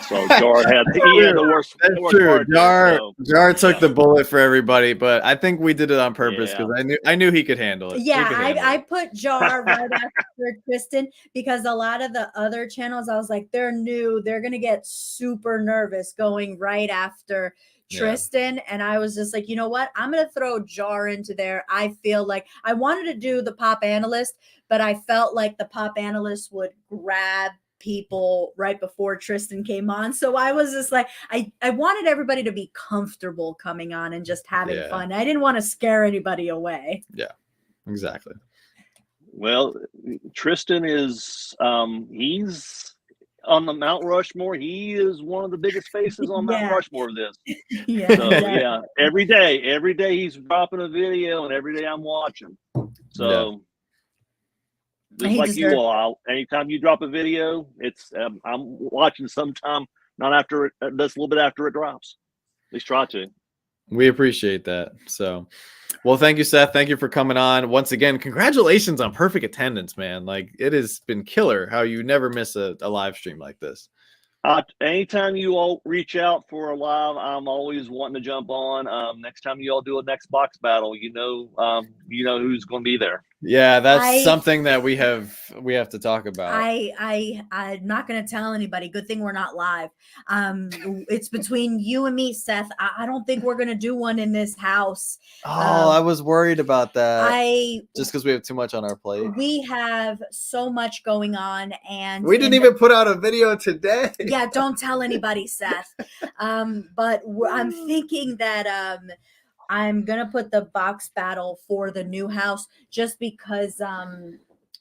So Jar had the worst. That's true. Jar took the bullet for everybody, but I think we did it on purpose because I knew he could handle it. Yeah, I put Jar right after Tristan because a lot of the other channels, I was like, they're new, they're gonna get super nervous going right after Tristan, and I was just like, you know what? I'm gonna throw Jar into there. I feel like I wanted to do the pop analyst, but I felt like the pop analyst would grab people right before Tristan came on. So I was just like, I wanted everybody to be comfortable coming on and just having fun. I didn't want to scare anybody away. Yeah, exactly. Well, Tristan is he's on the Mount Rushmore. He is one of the biggest faces on Mount Rushmore of this. Yeah. So yeah, every day he's dropping a video, and every day I'm watching. So just like you all, anytime you drop a video, it's I'm watching sometime, not after it, just a little bit after it drops. At least try to. We appreciate that. So, well, thank you, Seth. Thank you for coming on once again. Congratulations on perfect attendance, man. Like, it has been killer how you never miss a live stream like this. Anytime you all reach out for a live, I'm always wanting to jump on. Next time you all do a next box battle, you know who's going to be there. Yeah, that's something that we have to talk about. I'm not going to tell anybody. Good thing we're not live. It's between you and me, Seth. I don't think we're going to do one in this house. Oh, I was worried about that. Just because we have too much on our plate. We have so much going on, and we didn't even put out a video today. Yeah, don't tell anybody, Seth. But I'm thinking that I'm gonna put the box battle for the new house just because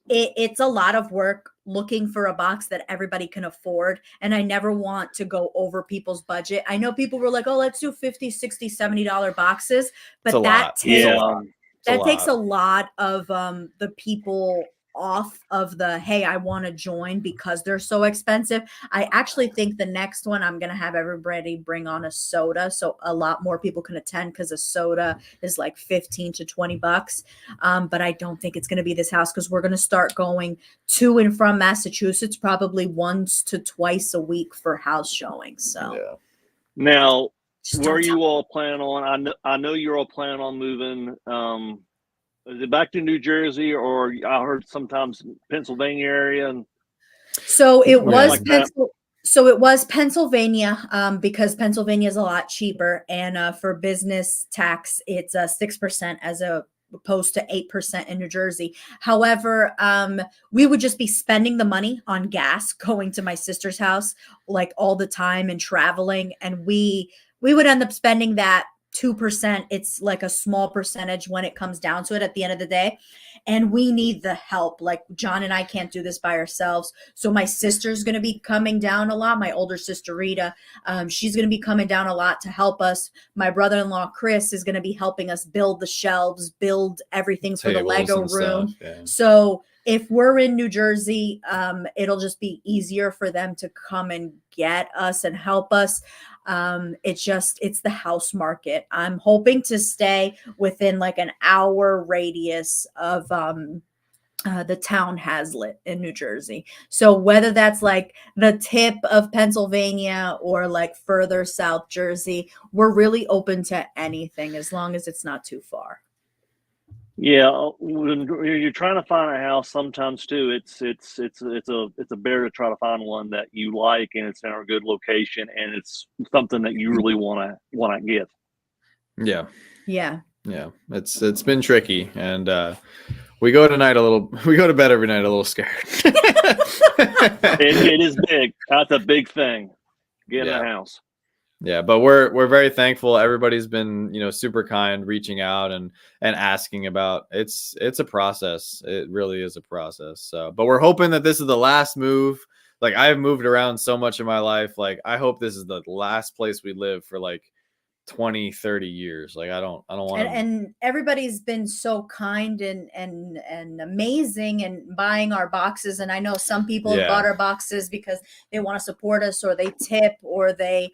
it's a lot of work looking for a box that everybody can afford, and I never want to go over people's budget. I know people were like, oh, let's do $50, $60, $70 boxes, but that takes a lot of the people off of the, hey, I want to join because they're so expensive. I actually think the next one I'm going to have everybody bring on a soda so a lot more people can attend, because a soda is like 15 to 20 bucks. But I don't think it's going to be this house, because we're going to start going to and from Massachusetts probably once to twice a week for house showings. So now, where you all plan on? I know you're all planning on moving. Is it back to New Jersey, or I heard sometimes Pennsylvania area? And so it was it was Pennsylvania, because Pennsylvania is a lot cheaper, and for business tax it's 6% as opposed to 8% in New Jersey. However, we would just be spending the money on gas going to my sister's house like all the time and traveling, and we would end up spending that 2%. It's like a small percentage when it comes down to it at the end of the day. And we need the help. Like, John and I can't do this by ourselves. So my sister's going to be coming down a lot. My older sister, Rita, she's going to be coming down a lot to help us. My brother-in-law, Chris, is going to be helping us build the shelves, build everything for the Lego room. So if we're in New Jersey, it'll just be easier for them to come and get us and help us. It's the house market. I'm hoping to stay within like an hour radius of the town Hazlitt in New Jersey. So whether that's like the tip of Pennsylvania or like further South Jersey, we're really open to anything as long as it's not too far. Yeah, when you're trying to find a house, sometimes too, it's a bear to try to find one that you like, and it's in a good location, and it's something that you really want to get. Yeah. It's been tricky, and we go to bed every night a little scared. It is big. That's a big thing. Getting a house. Yeah, but we're very thankful. Everybody's been, super kind, reaching out and asking about. It's a process. It really is a process. So, but we're hoping that this is the last move. Like, I've moved around so much in my life. Like, I hope this is the last place we live for like 20, 30 years. Like, I don't want to. And everybody's been so kind and amazing and buying our boxes. And I know some people have bought our boxes because they want to support us, or they tip, or they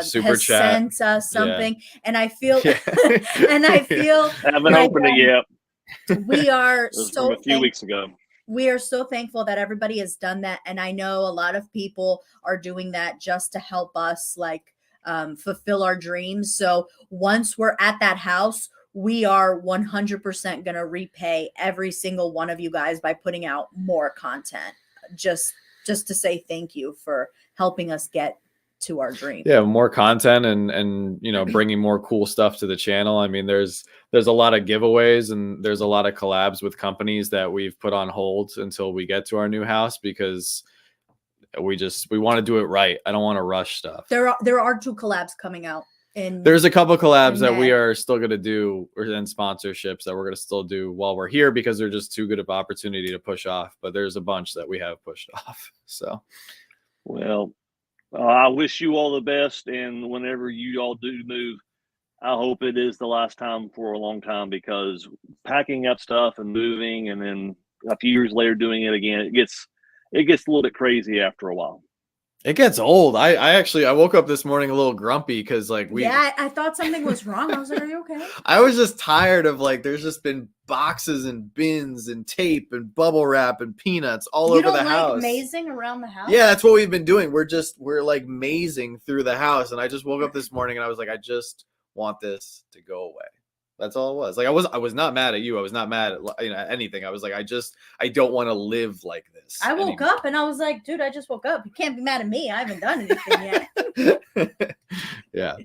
sent us something. And I feel haven't opened it yet. We are so from a few weeks ago. We are so thankful that everybody has done that. And I know a lot of people are doing that just to help us fulfill our dreams. So once we're at that house, we are 100% going to repay every single one of you guys by putting out more content, just to say thank you for helping us get to our dream. Yeah, more content and bringing more cool stuff to the channel. I mean, there's a lot of giveaways, and there's a lot of collabs with companies that we've put on hold until we get to our new house, because we want to do it right. I don't want to rush stuff. There are 2 collabs coming out. There's a couple collabs in that we May. are still going to do, and sponsorships that we're going to still do while we're here because they're just too good of opportunity to push off. But there's a bunch that we have pushed off. So, Well, I wish you all the best, and whenever you all do move, I hope it is the last time for a long time, because packing up stuff and moving, and then a few years later doing it again, it gets a little bit crazy after a while. it gets old. I woke up this morning a little grumpy because like I thought something was wrong. I was like, are you okay? I was just tired of like there's just been boxes and bins and tape and bubble wrap and peanuts all over the house. You don't like mazing around the house? Yeah, that's what we've been doing. We're like mazing through the house, and I just woke up this morning and I was like, I just want this to go away. That's all it was. Like I was not mad at you. I was not mad at anything. I was like, I don't want to live like this. I woke up and I was like, dude, I just woke up. You can't be mad at me. I haven't done anything yet. Yeah.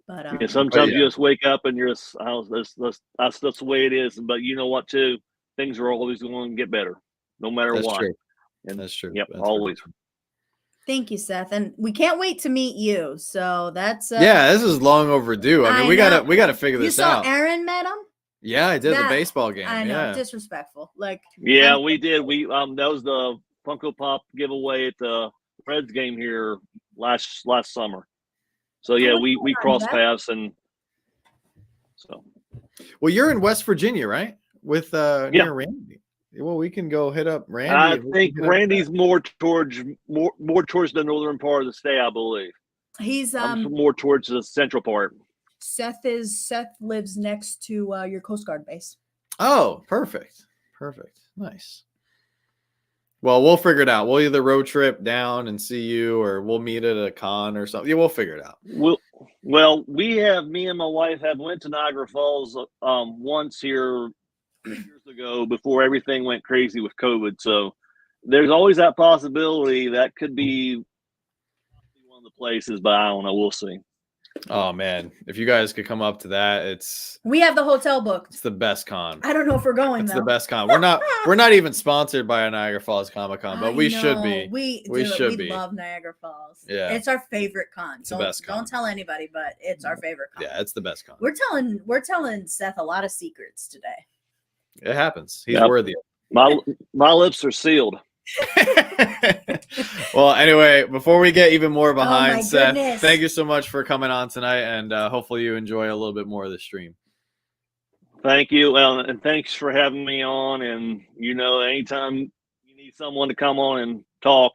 But sometimes you just wake up and you're just, that's the way it is. But you know what, too? Things are always going to get better, no matter what. True. And that's true. Yep, that's always. True. Thank you, Seth, and we can't wait to meet you. So that's yeah, this is long overdue. I mean, we gotta figure this out. You saw Aaron met him? Yeah, I did the baseball game. I know, yeah. disrespectful. Like yeah, we did. We that was the Funko Pop giveaway at the Reds game here last summer. So yeah, we crossed paths, and so. Well, you're in West Virginia, right? With near Randy. Well, we can go hit up Randy. I think Randy's more towards the northern part of the state, I believe. He's I'm more towards the central part. Seth lives next to your Coast Guard base. Oh, perfect. Nice. Well, we'll figure it out. We'll either road trip down and see you, or we'll meet at a con or something. Yeah, we'll figure it out. Well, me and my wife have went to Niagara Falls once here years ago before everything went crazy with COVID. So there's always that possibility that could be one of the places, but I don't know. We'll see. Oh man, if you guys could come up to that, we have the hotel booked. It's the best con. I don't know if we're going. It's though. the best con. We're not even sponsored by a Niagara Falls Comic Con, but we should be. We love Niagara Falls. Yeah, it's our favorite con. It's the best con. Don't tell anybody, but it's our favorite con. Yeah, it's the best con. We're telling Seth a lot of secrets today. It happens. He's worthy. My lips are sealed. Well, anyway, before we get even more behind, Seth, goodness. Thank you so much for coming on tonight, and hopefully you enjoy a little bit more of the stream. Thank you, and thanks for having me on. And anytime you need someone to come on and talk,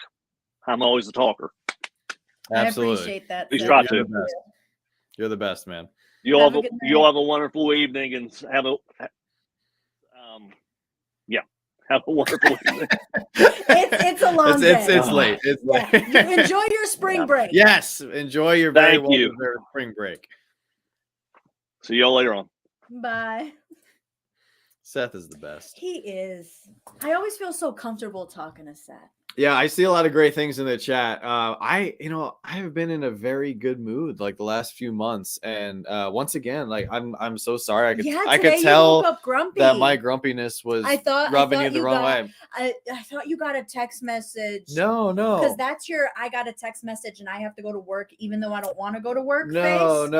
I'm always a talker. Absolutely. I appreciate that. Please try to. You're the best, man. You all have a wonderful evening, and have a have a wonderful evening. It's a long day. It's late. It's late. Enjoy your spring break. Yes, enjoy your very well-deserved spring break. See y'all later on. Bye. Seth is the best. He is. I always feel so comfortable talking to Seth. Yeah, I see a lot of great things in the chat. I have been in a very good mood like the last few months, and once again, like I'm so sorry. I could tell that my grumpiness was rubbing you the wrong way. I thought you got a text message. No, because that's I got a text message and I have to go to work even though I don't want to go to work. No.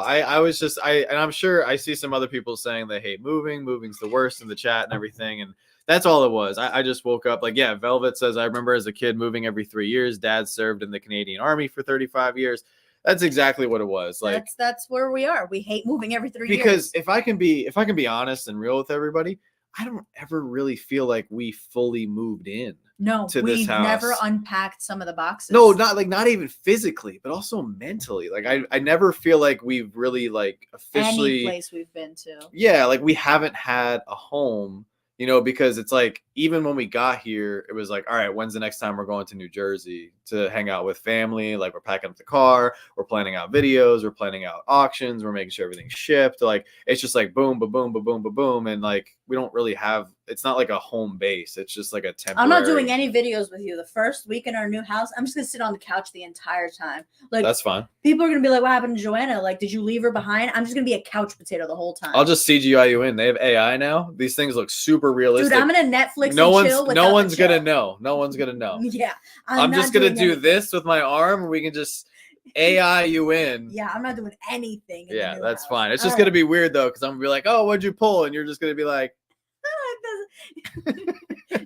I was just and I'm sure I see some other people saying they hate moving. Moving's the worst in the chat and everything, and that's all it was. I just woke up like, yeah, Velvet says, I remember as a kid moving every 3 years. Dad served in the Canadian Army for 35 years. That's exactly what it was. Like that's where we are. We hate moving every 3 years. Because if I can be honest and real with everybody, I don't ever really feel like we fully moved in. No, to this house. Never unpacked some of the boxes. No, not even physically, but also mentally. Like I never feel like we've really like officially any place we've been to. Yeah, like we haven't had a home. Because it's like, even when we got here, it was like, all right, when's the next time we're going to New Jersey to hang out with family? Like, we're packing up the car, we're planning out videos, we're planning out auctions, we're making sure everything's shipped. Like, it's just like boom, ba boom, ba boom, ba boom. And like, we don't really have it's not like a home base. It's just like a temporary. I'm not doing any videos with you. The first week in our new house, I'm just gonna sit on the couch the entire time. Like, that's fine. People are gonna be like, "What happened to Joanna? Like, did you leave her behind?" I'm just gonna be a couch potato the whole time. I'll just CGI you in. They have AI now. These things look super realistic. Dude, I'm gonna Netflix no and chill. No one's gonna know. No one's gonna know. Yeah, I'm just gonna do anything. this with my arm, and we can just AI you in. Yeah, I'm not doing anything. Yeah, that's house. fine. It's just gonna be weird though, because I'm gonna be like, "Oh, what'd you pull?" And you're just gonna be like,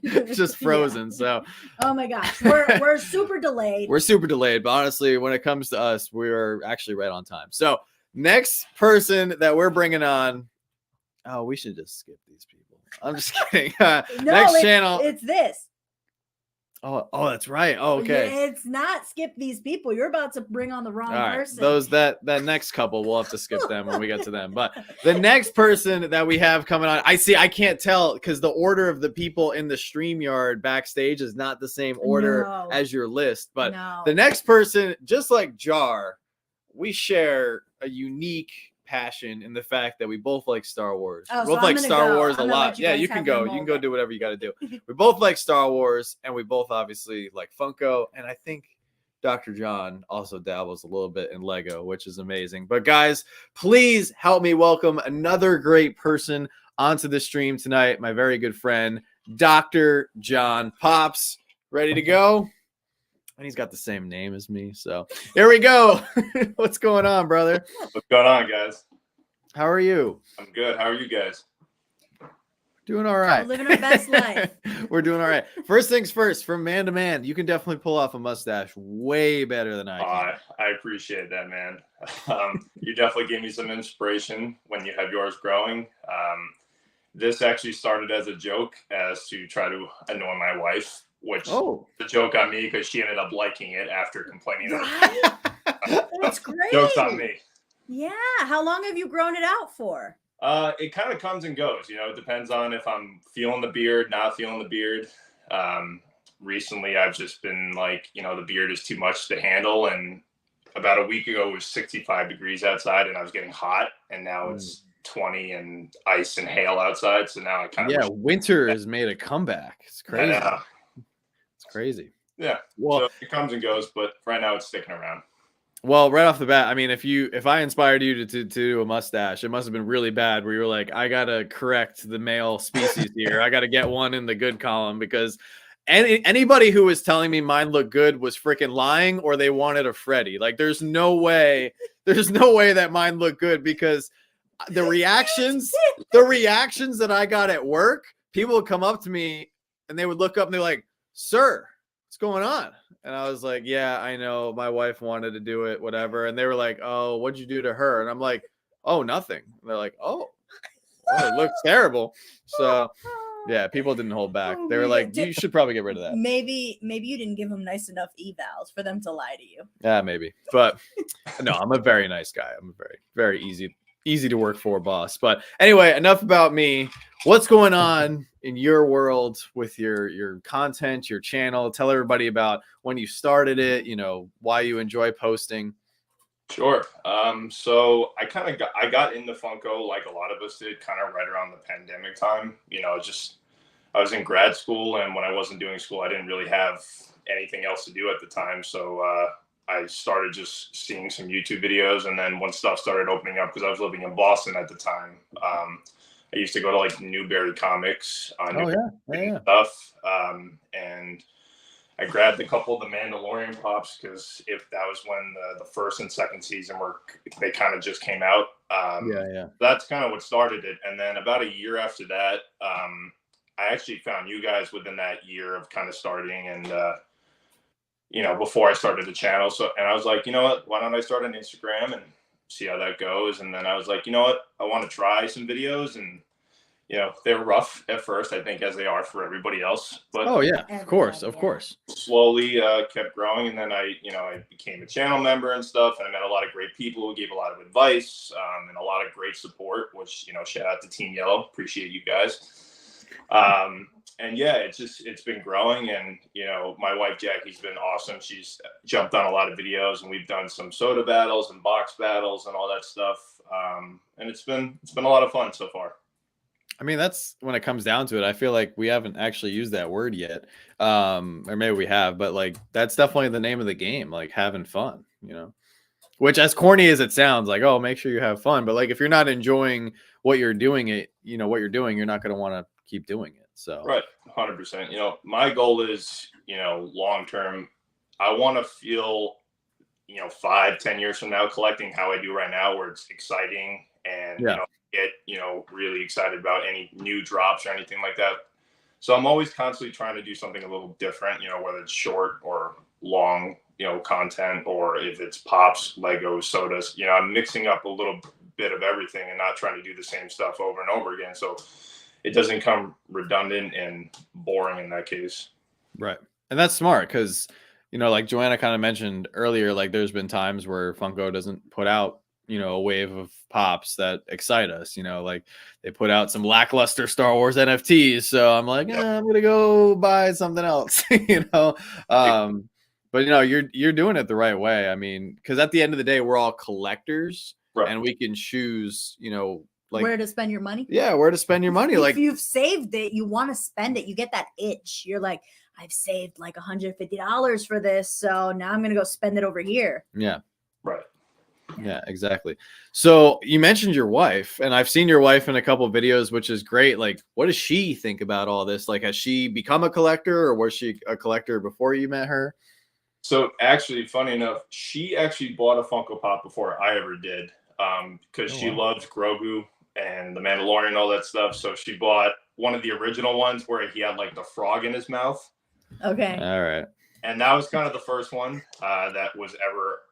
just frozen. So, oh my gosh, we're super delayed. We're super delayed, but honestly, when it comes to us, we're actually right on time. So, next person that we're bringing on, oh, we should just skip these people. I'm just kidding. Next channel. It's this. Oh, that's right. Oh, okay. Yeah, it's not skip these people. You're about to bring on the wrong person. Those that next couple, we'll have to skip them when we get to them. But the next person that we have coming on, I can't tell because the order of the people in the StreamYard backstage is not the same order as your list. But the next person, just like Jar, we share a unique passion in the fact that we both like Star Wars. Oh, we both like Star Wars a lot. Yeah, you can go. You can go do whatever you got to do. We both like Star Wars, and we both obviously like Funko. And I think Dr. John also dabbles a little bit in Lego, which is amazing. But guys, please help me welcome another great person onto the stream tonight. My very good friend, Dr. John Pops. Ready to go? And he's got the same name as me. So here we go. What's going on, brother? What's going on, guys? How are you? I'm good. How are you guys? Doing all right. We're living our best life. We're doing all right. First things first, from man to man, you can definitely pull off a mustache way better than I can. I appreciate that, man. You definitely gave me some inspiration when you have yours growing. This actually started as a joke as to try to annoy my wife. Which the joke on me because she ended up liking it after complaining. That's great. Joke's on me. Yeah. How long have you grown it out for? It kind of comes and goes. You know, it depends on if I'm feeling the beard, not feeling the beard. Recently, I've just been like, you know, the beard is too much to handle. And about a week ago, it was 65 degrees outside and I was getting hot. And now it's 20 and ice and hail outside. So now I kind of winter has made a comeback. It's crazy. Crazy. Yeah. Well, so it comes and goes, but right now it's sticking around. Well, right off the bat, I mean, if I inspired you to do a mustache, it must have been really bad where you were like, I gotta correct the male species here. I gotta get one in the good column because anybody who was telling me mine looked good was freaking lying or they wanted a Freddy. Like there's no way that mine looked good because the reactions that I got at work, people would come up to me and they would look up and they're like, "Sir, what's going on?" And I was like, "Yeah, I know. My wife wanted to do it, whatever." And they were like, "Oh, what'd you do to her?" And I'm like, "Oh, nothing." And they're like, "Oh, well, it looks terrible." So, yeah, people didn't hold back. They were like, "You should probably get rid of that." Maybe you didn't give them nice enough evals for them to lie to you. Yeah, maybe. But no, I'm a very nice guy. I'm a very, very easy to work for boss. But anyway, enough about me. What's going on in your world with your content, your channel? Tell everybody about when you started it, you know, why you enjoy posting. Sure. So I got into Funko like a lot of us did kind of right around the pandemic time. You know, I was in grad school, and when I wasn't doing school, I didn't really have anything else to do at the time. So I started just seeing some YouTube videos, and then when stuff started opening up, because I was living in Boston at the time, I used to go to like Newberry Comics on stuff, and I grabbed a couple of the Mandalorian pops because if that was when the first and second season they kind of just came out. That's kind of what started it, and then about a year after that, I actually found you guys within that year of kind of starting, and you know, before I started the channel. So, and I was like, you know what, why don't I start an Instagram and see how that goes? And then I was like, you know what, I want to try some videos. And, you know, they were rough at first, I think, as they are for everybody else. But of course. Slowly kept growing. And then I became a channel member and stuff. And I met a lot of great people who gave a lot of advice and a lot of great support, which, you know, shout out to Team Yellow. Appreciate you guys. And yeah, it's been growing, and you know, my wife Jackie's been awesome. She's jumped on a lot of videos, and we've done some soda battles and box battles and all that stuff. And it's been a lot of fun so far. I mean, that's when it comes down to it. I feel like we haven't actually used that word yet. Or maybe we have, but like that's definitely the name of the game, like having fun, you know. Which, as corny as it sounds, like, oh, make sure you have fun. But like if you're not enjoying what you're doing, you're not going to want to keep doing it. So Right, 100%. You know, my goal is, long term, I want to feel, 5-10 years from now collecting how I do right now, where it's exciting and yeah, get really excited about any new drops or anything like that. So I'm always constantly trying to do something a little different, whether it's short or long, content, or if it's pops, Legos, sodas. I'm mixing up a little bit of everything and not trying to do the same stuff over and over again, so it doesn't come redundant and boring in that case. right. And that's smart because, like Joanna kind of mentioned earlier, like there's been times where Funko doesn't put out, a wave of pops that excite us, like they put out some lackluster Star Wars NFTs. So I'm like, I'm going to go buy something else, but you're doing it the right way. I mean, because at the end of the day, we're all collectors, Right. and we can choose, like where to spend your money. Yeah, where to spend your money. If like you've saved it, you want to spend it. You get that itch. You're like, I've saved like $150 for this, so now I'm gonna go spend it over here. Yeah. Right. Yeah, exactly. So you mentioned your wife, and I've seen your wife in a couple of videos, which is great. Like, what does she think about all this? Like, has she become a collector, or was she a collector before you met her? So actually, funny enough, she actually bought a Funko Pop before I ever did, because she loves Grogu and the Mandalorian and all that stuff. So she bought one of the original ones where he had like the frog in his mouth. Okay. All right. And that was kind of the first one that was ever,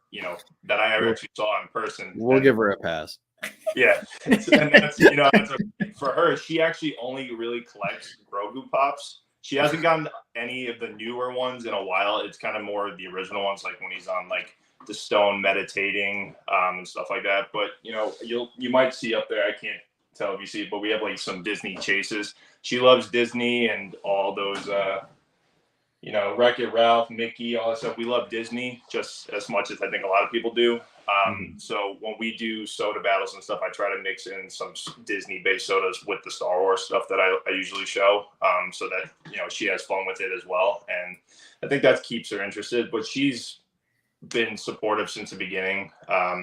that I ever actually saw in person. We'll give her a pass. Yeah. And that's, for her, she actually only really collects Grogu Pops. She hasn't gotten any of the newer ones in a while. It's kind of more of the original ones, like when he's on like the stone meditating and stuff like that. But you might see up there, I can't tell if you see it, but we have like some Disney chases. She loves Disney and all those Wreck-It Ralph, Mickey, all that stuff. We love Disney just as much as I think a lot of people do. So when we do soda battles and stuff, I try to mix in some Disney-based sodas with the Star Wars stuff that I usually show, so that she has fun with it as well. And I think that keeps her interested. But she's been supportive since the beginning.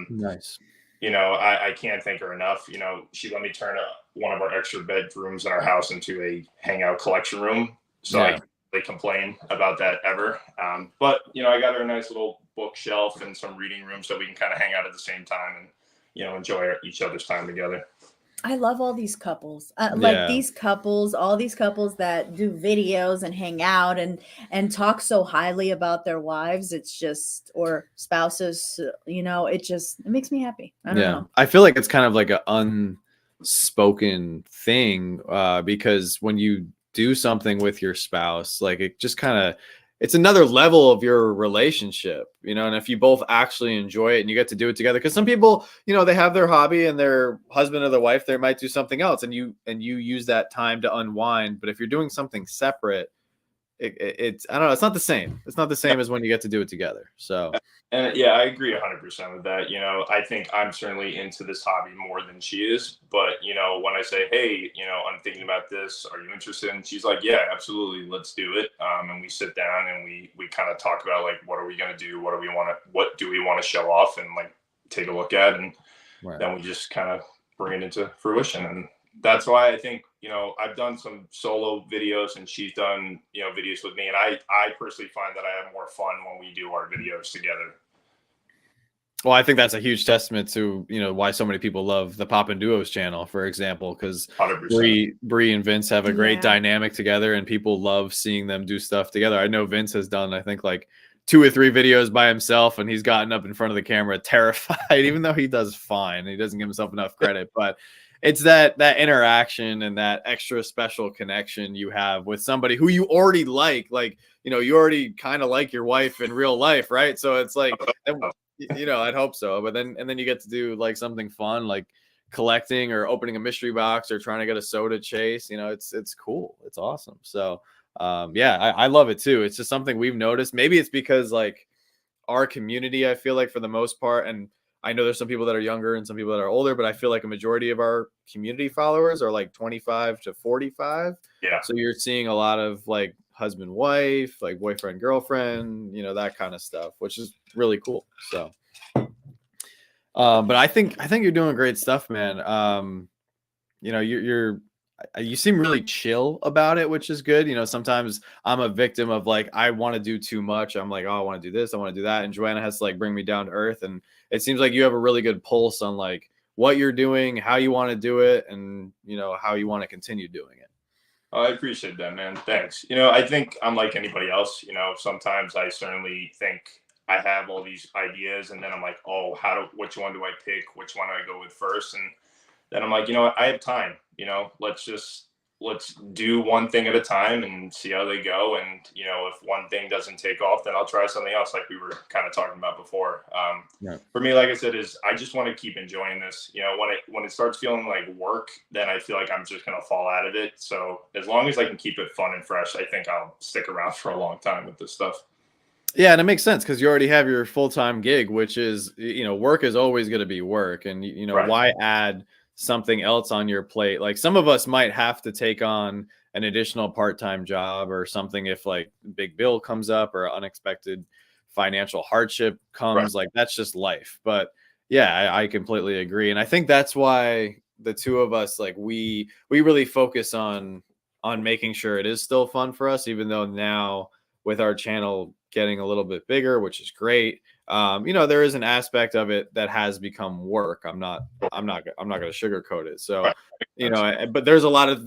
Nice. I can't thank her enough. She let me turn one of our extra bedrooms in our house into a hangout collection room. So I can't really complain about that ever. But I got her a nice little bookshelf and some reading room so we can kind of hang out at the same time and enjoy each other's time together. I love all these couples, like these couples, all these couples that do videos and hang out and talk so highly about their wives. It's just, or spouses, it makes me happy. I don't know. I feel like it's kind of like an unspoken thing, because when you do something with your spouse, like it just kind of, it's another level of your relationship, and if you both actually enjoy it and you get to do it together, because some people, they have their hobby and their husband or their wife, they might do something else and you use that time to unwind. But if you're doing something separate, it's I don't know, it's not the same. It's not the same as when you get to do it together. So And yeah, I agree 100% with that. I think I'm certainly into this hobby more than she is. But, when I say, hey, I'm thinking about this, are you interested? And she's like, yeah, absolutely. Let's do it. And we sit down and we kind of talk about like, what are we going to do? What do we want to show off and like take a look at? And then we just kind of bring it into fruition. And that's why I think, I've done some solo videos and she's done, videos with me. And I personally find that I have more fun when we do our videos together. Well, I think that's a huge testament to, why so many people love the Pop and Duos channel, for example, because Bree and Vince have a great dynamic together and people love seeing them do stuff together. I know Vince has done, I think, like 2 or 3 videos by himself and he's gotten up in front of the camera terrified, even though he does fine. He doesn't give himself enough credit, but it's that interaction and that extra special connection you have with somebody who you already like, you already kind of like your wife in real life, right? So it's like, I'd hope so. But then you get to do like something fun, like collecting or opening a mystery box or trying to get a soda chase. It's cool. It's awesome. So I love it too. It's just something we've noticed. Maybe it's because like our community, I feel like for the most part, and I know there's some people that are younger and some people that are older, but I feel like a majority of our community followers are like 25 to 45. Yeah. So you're seeing a lot of like husband, wife, like boyfriend, girlfriend, that kind of stuff, which is really cool. So, but I think you're doing great stuff, man. You seem really chill about it, which is good. Sometimes I'm a victim of like, I want to do too much. I'm like, oh, I want to do this, I want to do that. And Joanna has to like bring me down to earth. And it seems like you have a really good pulse on like what you're doing, how you want to do it, and how you want to continue doing it. Oh, I appreciate that, man. Thanks. I think I'm like anybody else. Sometimes I certainly think I have all these ideas, and then I'm like, oh, which one do I pick? Which one do I go with first? And then I'm like, I have time. Let's do one thing at a time and see how they go. And if one thing doesn't take off, then I'll try something else, like we were kind of talking about before. For me, like I said, is I just want to keep enjoying this. When it starts feeling like work, then I feel like I'm just gonna fall out of it. So as long as I can keep it fun and fresh, I think I'll stick around for a long time with this stuff. Yeah, and it makes sense because you already have your full-time gig, which is, work is always going to be work. And, Right. Why add something else on your plate? Like some of us might have to take on an additional part-time job or something if like big bill comes up or unexpected financial hardship comes. Like that's just life. But yeah, I completely agree. And I think that's why the two of us, like we really focus on making sure it is still fun for us, even though now with our channel getting a little bit bigger, which is great. There is an aspect of it that has become work. I'm not going to sugarcoat it. So, but there's a lot of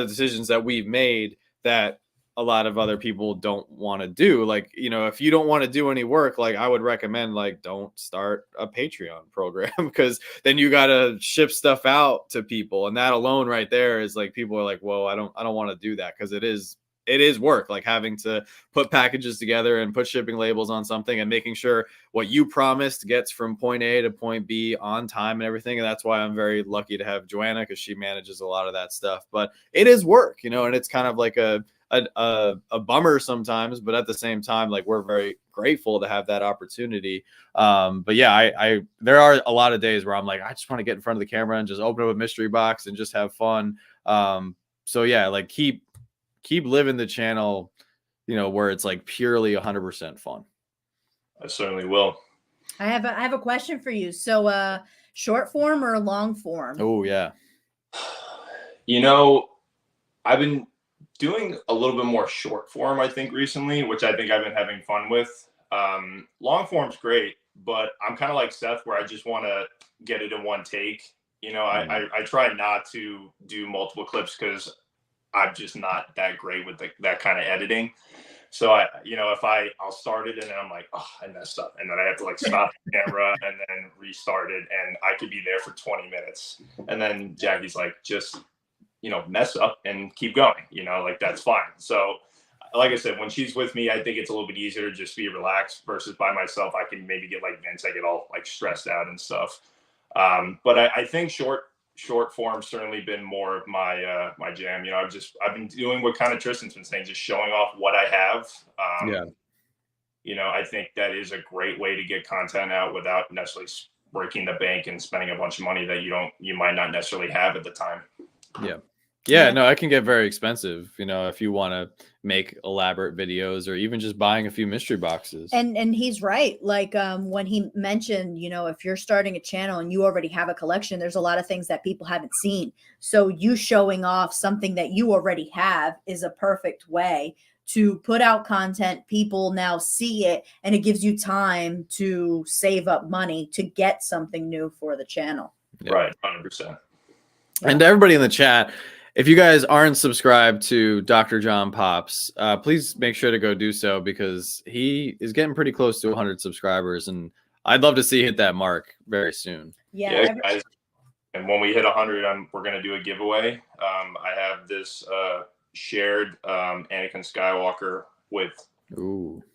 decisions that we've made that a lot of other people don't want to do. Like, if you don't want to do any work, like I would recommend, like, don't start a Patreon program because then you got to ship stuff out to people. And that alone right there is like, people are like, whoa, I don't want to do that. Cause it is work, like having to put packages together and put shipping labels on something and making sure what you promised gets from point A to point B on time and everything. And that's why I'm very lucky to have Joanna, because she manages a lot of that stuff. But it is work, and it's kind of like a bummer sometimes, but at the same time, like we're very grateful to have that opportunity. But yeah, there are a lot of days where I'm like, I just want to get in front of the camera and just open up a mystery box and just have fun. So yeah, like keep living the channel, where it's like purely 100% fun. I certainly will. I have a question for you. So, short form or long form? Oh yeah. I've been doing a little bit more short form, I think, recently, which I think I've been having fun with. Long form's great, but I'm kind of like Seth, where I just want to get it in one take. I try not to do multiple clips because I'm just not that great with that kind of editing. So I'll start it and then I'm like, oh, I messed up. And then I have to like stop the camera and then restart it. And I could be there for 20 minutes. And then Jackie's like, just, mess up and keep going, like that's fine. So like I said, when she's with me, I think it's a little bit easier to just be relaxed versus by myself. I can maybe get like Vince, I get all like stressed out and stuff. But I think short form certainly been more of my my jam. I've been doing what kind of Tristan's been saying, just showing off what I have. I think that is a great way to get content out without necessarily breaking the bank and spending a bunch of money that you might not necessarily have at the time. Yeah, no, it can get very expensive, if you want to make elaborate videos or even just buying a few mystery boxes. And he's right. Like when he mentioned, if you're starting a channel and you already have a collection, there's a lot of things that people haven't seen. So you showing off something that you already have is a perfect way to put out content. People now see it, and it gives you time to save up money to get something new for the channel. Yeah. Right, 100%. And to everybody in the chat, if you guys aren't subscribed to Dr. John Pops, please make sure to go do so, because he is getting pretty close to 100 subscribers, and I'd love to see hit that mark very soon. Yeah, guys. And when we hit 100, we're going to do a giveaway. I have this shared Anakin Skywalker with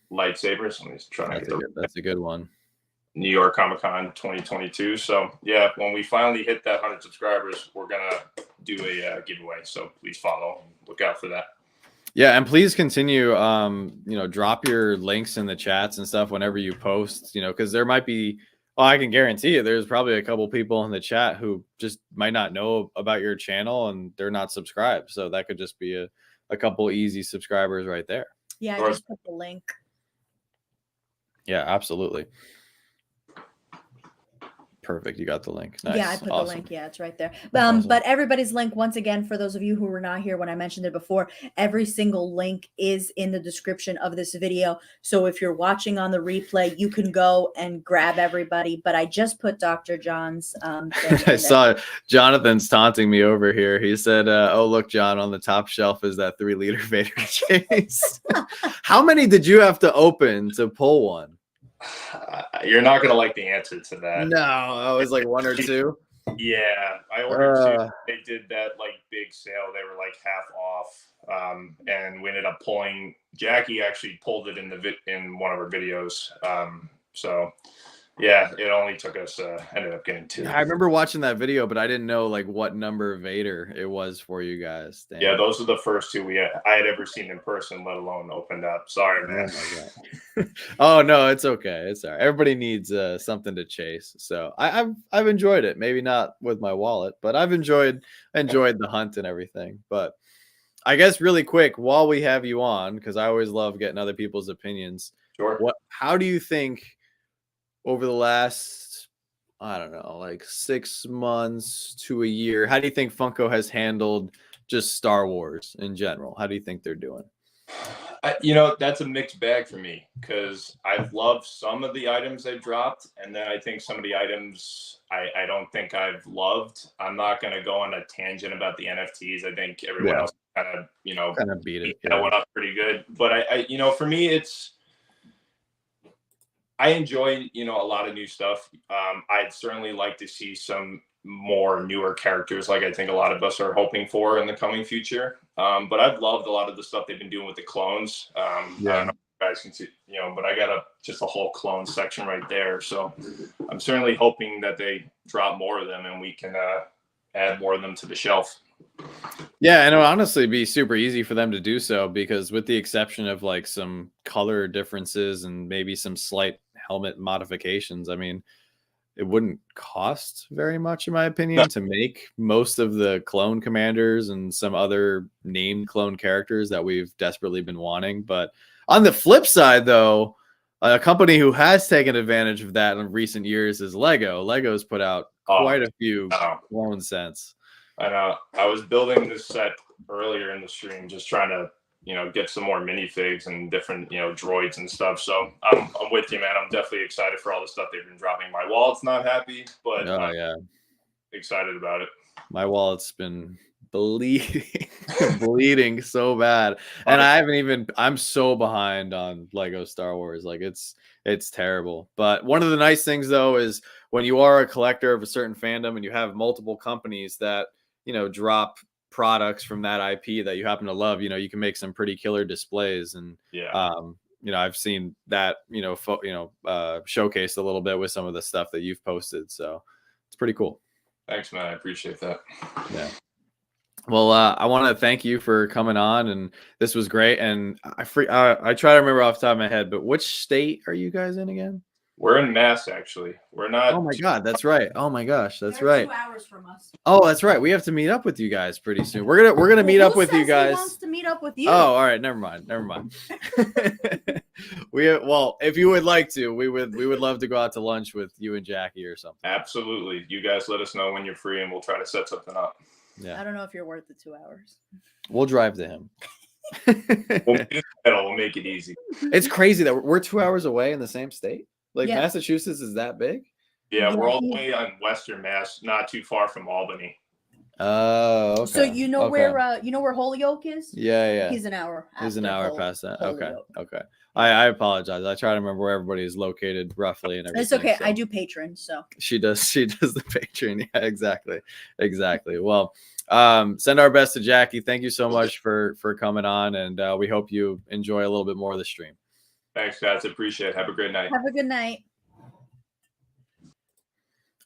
lightsabers. Let me try to get that's a good one. New York Comic-Con 2022. So yeah, when we finally hit that 100 subscribers, we're gonna do a giveaway. So please follow and look out for that. Yeah, and please continue. Drop your links in the chats and stuff whenever you post. Because there might be Well, I can guarantee you there's probably a couple people in the chat who just might not know about your channel and they're not subscribed. So that could just be a couple easy subscribers right there. Yeah, I just put the link. Yeah, absolutely. Perfect. You got the link. Nice. Yeah, I put Awesome. the link. Yeah, it's right there. Awesome. But everybody's link, once again, for those of you who were not here when I mentioned it before, every single link is in the description of this video. So if you're watching on the replay, you can go and grab everybody. But I just put Dr. John's thing I saw Jonathan's taunting me over here. He said, oh, look, John, on the top shelf is that 3-liter Vader chase. How many did you have to open to pull one? You're not gonna like the answer to that. No, I was like 1 or 2. Yeah, I ordered 2. They did that like big sale. They were like half off, and we ended up pulling. Jackie actually pulled it in one of her videos. So yeah, it only took us. Ended up getting 2. I remember watching that video, but I didn't know like what number Vader it was for you guys. Damn. Yeah, those are the first 2 I had ever seen in person, let alone opened up. Sorry, man. Oh no, it's okay. It's all right. Everybody needs something to chase. So I've enjoyed it. Maybe not with my wallet, but I've enjoyed the hunt and everything. But I guess really quick, while we have you on, because I always love getting other people's opinions. Sure. How do you think over the last, I don't know, like 6 months to a year, how do you think Funko has handled just Star Wars in general? How do you think they're doing? That's a mixed bag for me because I've loved some of the items they've dropped, and then I think some of the items I don't think I've loved. I'm not going to go on a tangent about the NFTs. I think everyone else kind of beat it. That went up pretty good, but I for me I enjoy a lot of new stuff. I'd certainly like to see some more newer characters, like I think a lot of us are hoping for in the coming future. But I've loved a lot of the stuff they've been doing with the clones. I don't know if you guys can see, but I got just a whole clone section right there. So I'm certainly hoping that they drop more of them and we can add more of them to the shelf. Yeah, and it would honestly be super easy for them to do so because with the exception of like some color differences and maybe some slight helmet modifications, I mean, it wouldn't cost very much, in my opinion, to make most of the clone commanders and some other named clone characters that we've desperately been wanting. But on the flip side, though, a company who has taken advantage of that in recent years is Lego. Lego's put out quite a few clone sets. I know. I was building this set earlier in the stream, just trying to get some more minifigs and different, droids and stuff. So I'm with you, man. I'm definitely excited for all the stuff they've been dropping. My wallet's not happy, but I'm excited about it. My wallet's been bleeding so bad. And I'm so behind on Lego Star Wars. Like it's terrible. But one of the nice things though, is when you are a collector of a certain fandom and you have multiple companies that, drop products from that IP that you happen to love, you can make some pretty killer displays. And I've seen that showcased a little bit with some of the stuff that you've posted, so it's pretty cool. Thanks, man. I appreciate that. Yeah. Well, I want to thank you for coming on, and this was great. And I try to remember off the top of my head, but which state are you guys in again? We're in Mass, actually. We're not. Oh my God, that's right. Oh my gosh, that's They're right. 2 hours from us. Oh, that's right. We have to meet up with you guys pretty soon. We're gonna meet up with you guys. Who wants to meet up with you? Oh, all right. Never mind. If you would like to, we would love to go out to lunch with you and Jackie or something. Absolutely. You guys let us know when you're free, and we'll try to set something up. Yeah. I don't know if you're worth the 2 hours. We'll drive to him. We'll make it easy. It's crazy that we're 2 hours away in the same state. Like Massachusetts is that big? Yeah, we're all the way on Western Mass, not too far from Albany. Oh, okay. So where Holyoke is? Yeah. He's an hour. He's an hour past that. Holyoke. Okay. I apologize. I try to remember where everybody is located roughly and everything. It's okay. So. I do Patreon, so she does the Patreon. Yeah, exactly. Well, send our best to Jackie. Thank you so much for coming on, and we hope you enjoy a little bit more of the stream. Thanks, guys. Appreciate it. Have a great night. Have a good night.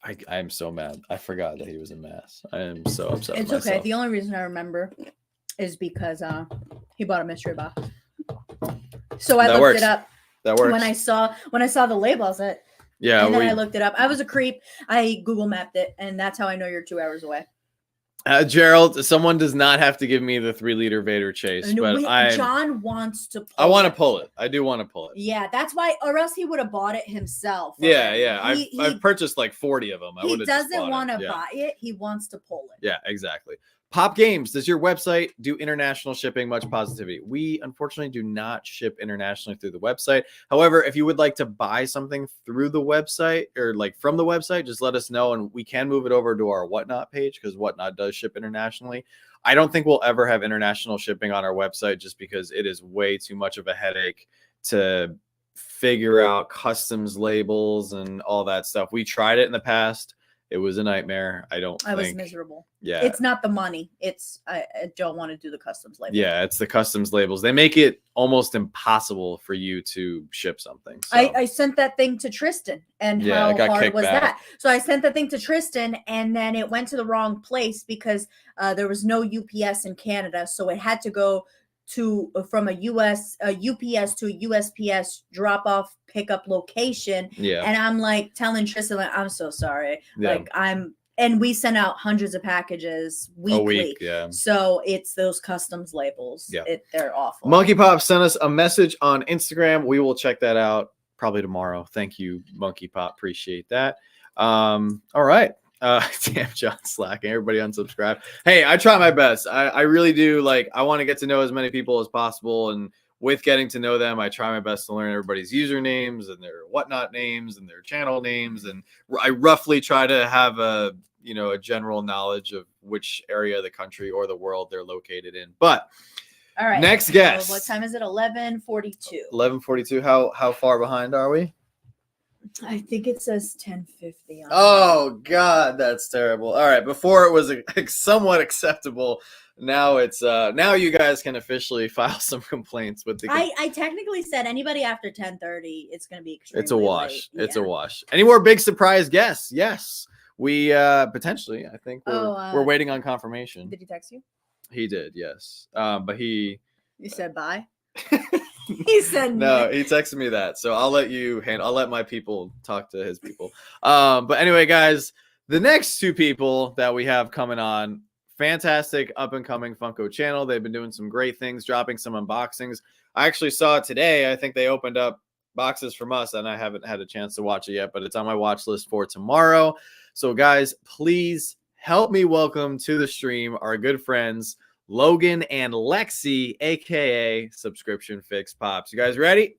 I am so mad. I forgot that he was in Mass. I am so upset. It's okay. The only reason I remember is because he bought a mystery box. So I looked it up. That works. When I saw the label, I was like, Yeah, And then I looked it up. I was a creep. I Google mapped it, and that's how I know you're 2 hours away. Gerald, someone does not have to give me the 3-liter Vader chase, And but John wants to pull I want to it. pull it. I do want to pull it. Yeah, that's why, or else he would have bought it himself. Yeah, already. yeah. I've purchased like 40 of them. He doesn't want to buy it. He wants to pull it. Yeah, exactly. Pop Games, does your website do international shipping? Much positivity. We unfortunately do not ship internationally through the website. However, if you would like to buy something through the website or like from the website, just let us know and we can move it over to our Whatnot page because Whatnot does ship internationally. I don't think we'll ever have international shipping on our website just because it is way too much of a headache to figure out customs labels and all that stuff. We tried it in the past. It was a nightmare. I was miserable. Yeah. It's not the money. It's I don't want to do the customs label. Yeah, it's the customs labels. They make it almost impossible for you to ship something. So. I sent that thing to Tristan, and how hard was that? So I sent the thing to Tristan, and then it went to the wrong place because there was no UPS in Canada, so it had to go from a UPS to a USPS drop off pickup location. Yeah. And I'm like telling Tristan, like, I'm so sorry. Yeah. Like and we send out hundreds of packages weekly. A week, yeah. So it's those customs labels. Yeah. They're awful. Monkey Pop sent us a message on Instagram. We will check that out probably tomorrow. Thank you, Monkey Pop. Appreciate that. All right. Damn, John slacking. Everybody unsubscribe. Hey, I try my best. I really do. Like, I want to get to know as many people as possible. And with getting to know them, I try my best to learn everybody's usernames and their Whatnot names and their channel names. And I roughly try to have a general knowledge of which area of the country or the world they're located in. But all right, next guest. So what time is it? 11:42. 11:42. How far behind are we? I think it says 10:50. Oh God, that's terrible. All right, before it was somewhat acceptable. Now it's now you guys can officially file some complaints with the. I technically said anybody after 10:30, it's going to be extremely It's a wash. late. It's a wash. Any more big surprise guests? Yes, we potentially. I think we're waiting on confirmation. Did he text you? He did, yes. But he. You said bye. He said no. He texted me that, so I'll let you handle. I'll let my people talk to his people. But anyway, guys, the next two people that we have coming on, fantastic up and coming Funko channel. They've been doing some great things, dropping some unboxings. I actually saw it today. I think they opened up boxes from us, and I haven't had a chance to watch it yet, but it's on my watch list for tomorrow. So, guys, please help me welcome to the stream our good friends Logan and Lexi, aka Subscription Fix Pops. You guys ready?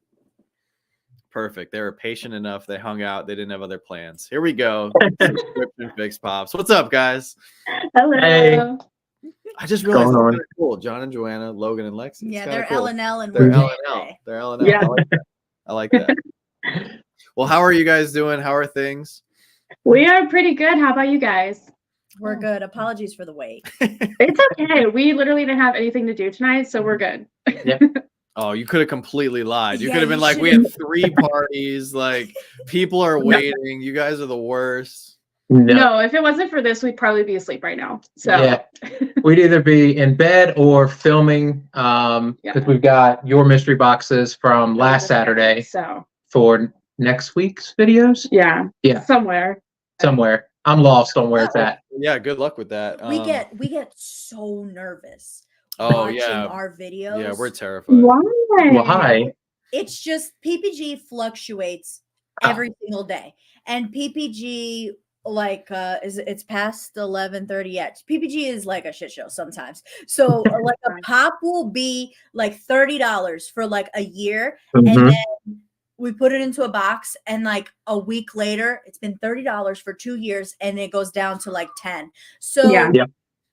Perfect. They were patient enough. They hung out. They didn't have other plans. Here we go. Subscription Fix Pops. What's up, guys? Hello. Hey. I just realized they're really cool. John and Joanna, Logan and Lexi. Yeah, they're cool. L&L and they're L&L. They're L&L. Yeah. I like that. Well, how are you guys doing? How are things? We are pretty good. How about you guys? We're good. Apologies for the wait. It's okay. We literally didn't have anything to do tonight, so we're good. Yeah. Oh, you could have completely lied. You Yeah, could have been you like, we had 3 parties. Like, people are waiting. You guys are the worst. No, if it wasn't for this, we'd probably be asleep right now. So yeah, we'd either be in bed or filming. Because we've got your mystery boxes from last Saturday. So for next week's videos. Yeah. Somewhere. I'm lost on where it's at. Yeah, good luck with that. We get so nervous. Oh watching yeah, our videos. Yeah, we're terrified. Why? It's just PPG fluctuates every single day, and PPG it's past 11:30 yet. PPG is like a shit show sometimes. So like a pop will be like $30 for like a year, and then we put it into a box, and like a week later, it's been $30 for 2 years, and it goes down to like 10. So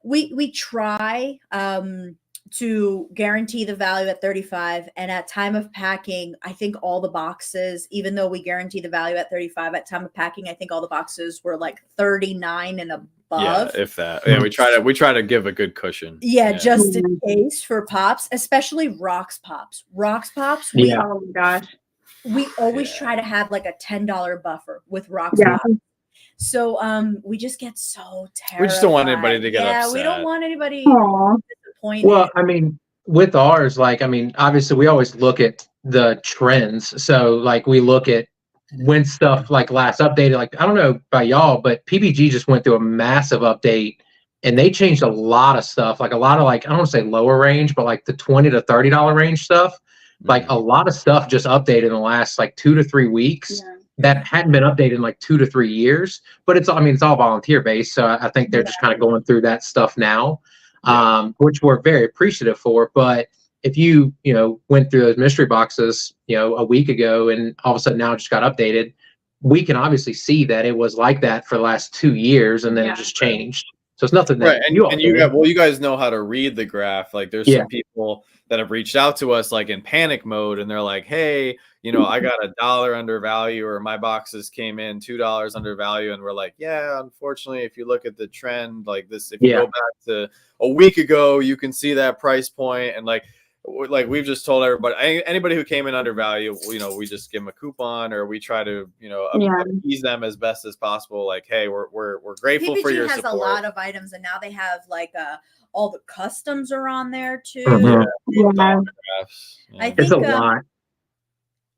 we try to guarantee the value at 35, and at time of packing, I think all the boxes, even though we guarantee the value at 35, at time of packing, I think all the boxes were like 39 and above. Yeah, if that. Yeah, we try to give a good cushion. Yeah, just in case for pops, especially Rocks Pops. Rocks Pops. Oh my gosh. We always try to have like a $10 buffer with Rocks Pops. So we just get so terrified. We just don't want anybody to get upset. Yeah, we don't want anybody disappointed. Well, I mean, with ours, obviously we always look at the trends. So like we look at when stuff like last updated, like I don't know about y'all, but PPG just went through a massive update and they changed a lot of stuff, like a lot of like, I don't want to say lower range, but like the $20 to $30 range stuff. Like a lot of stuff just updated in the last like 2 to 3 weeks that hadn't been updated in like 2 to 3 years. But it's, I mean, it's all volunteer based. So I think they're just kind of going through that stuff now, which we're very appreciative for. But if you went through those mystery boxes, a week ago and all of a sudden now it just got updated, we can obviously see that it was like that for the last 2 years and then it just changed. So it's nothing that right. And you guys know how to read the graph. Like there's some people that have reached out to us like in panic mode and they're like, hey, I got $1 undervalue, or my boxes came in $2 undervalue. And we're like, yeah, unfortunately, if you look at the trend like this, if you go back to a week ago, you can see that price point. And like we've just told everybody, anybody who came in undervalue, we just give them a coupon, or we try to, appease them as best as possible. Like, hey, we're grateful PPG for your has support. A lot of items, and now they have like all the customs are on there too. I think it's a lot.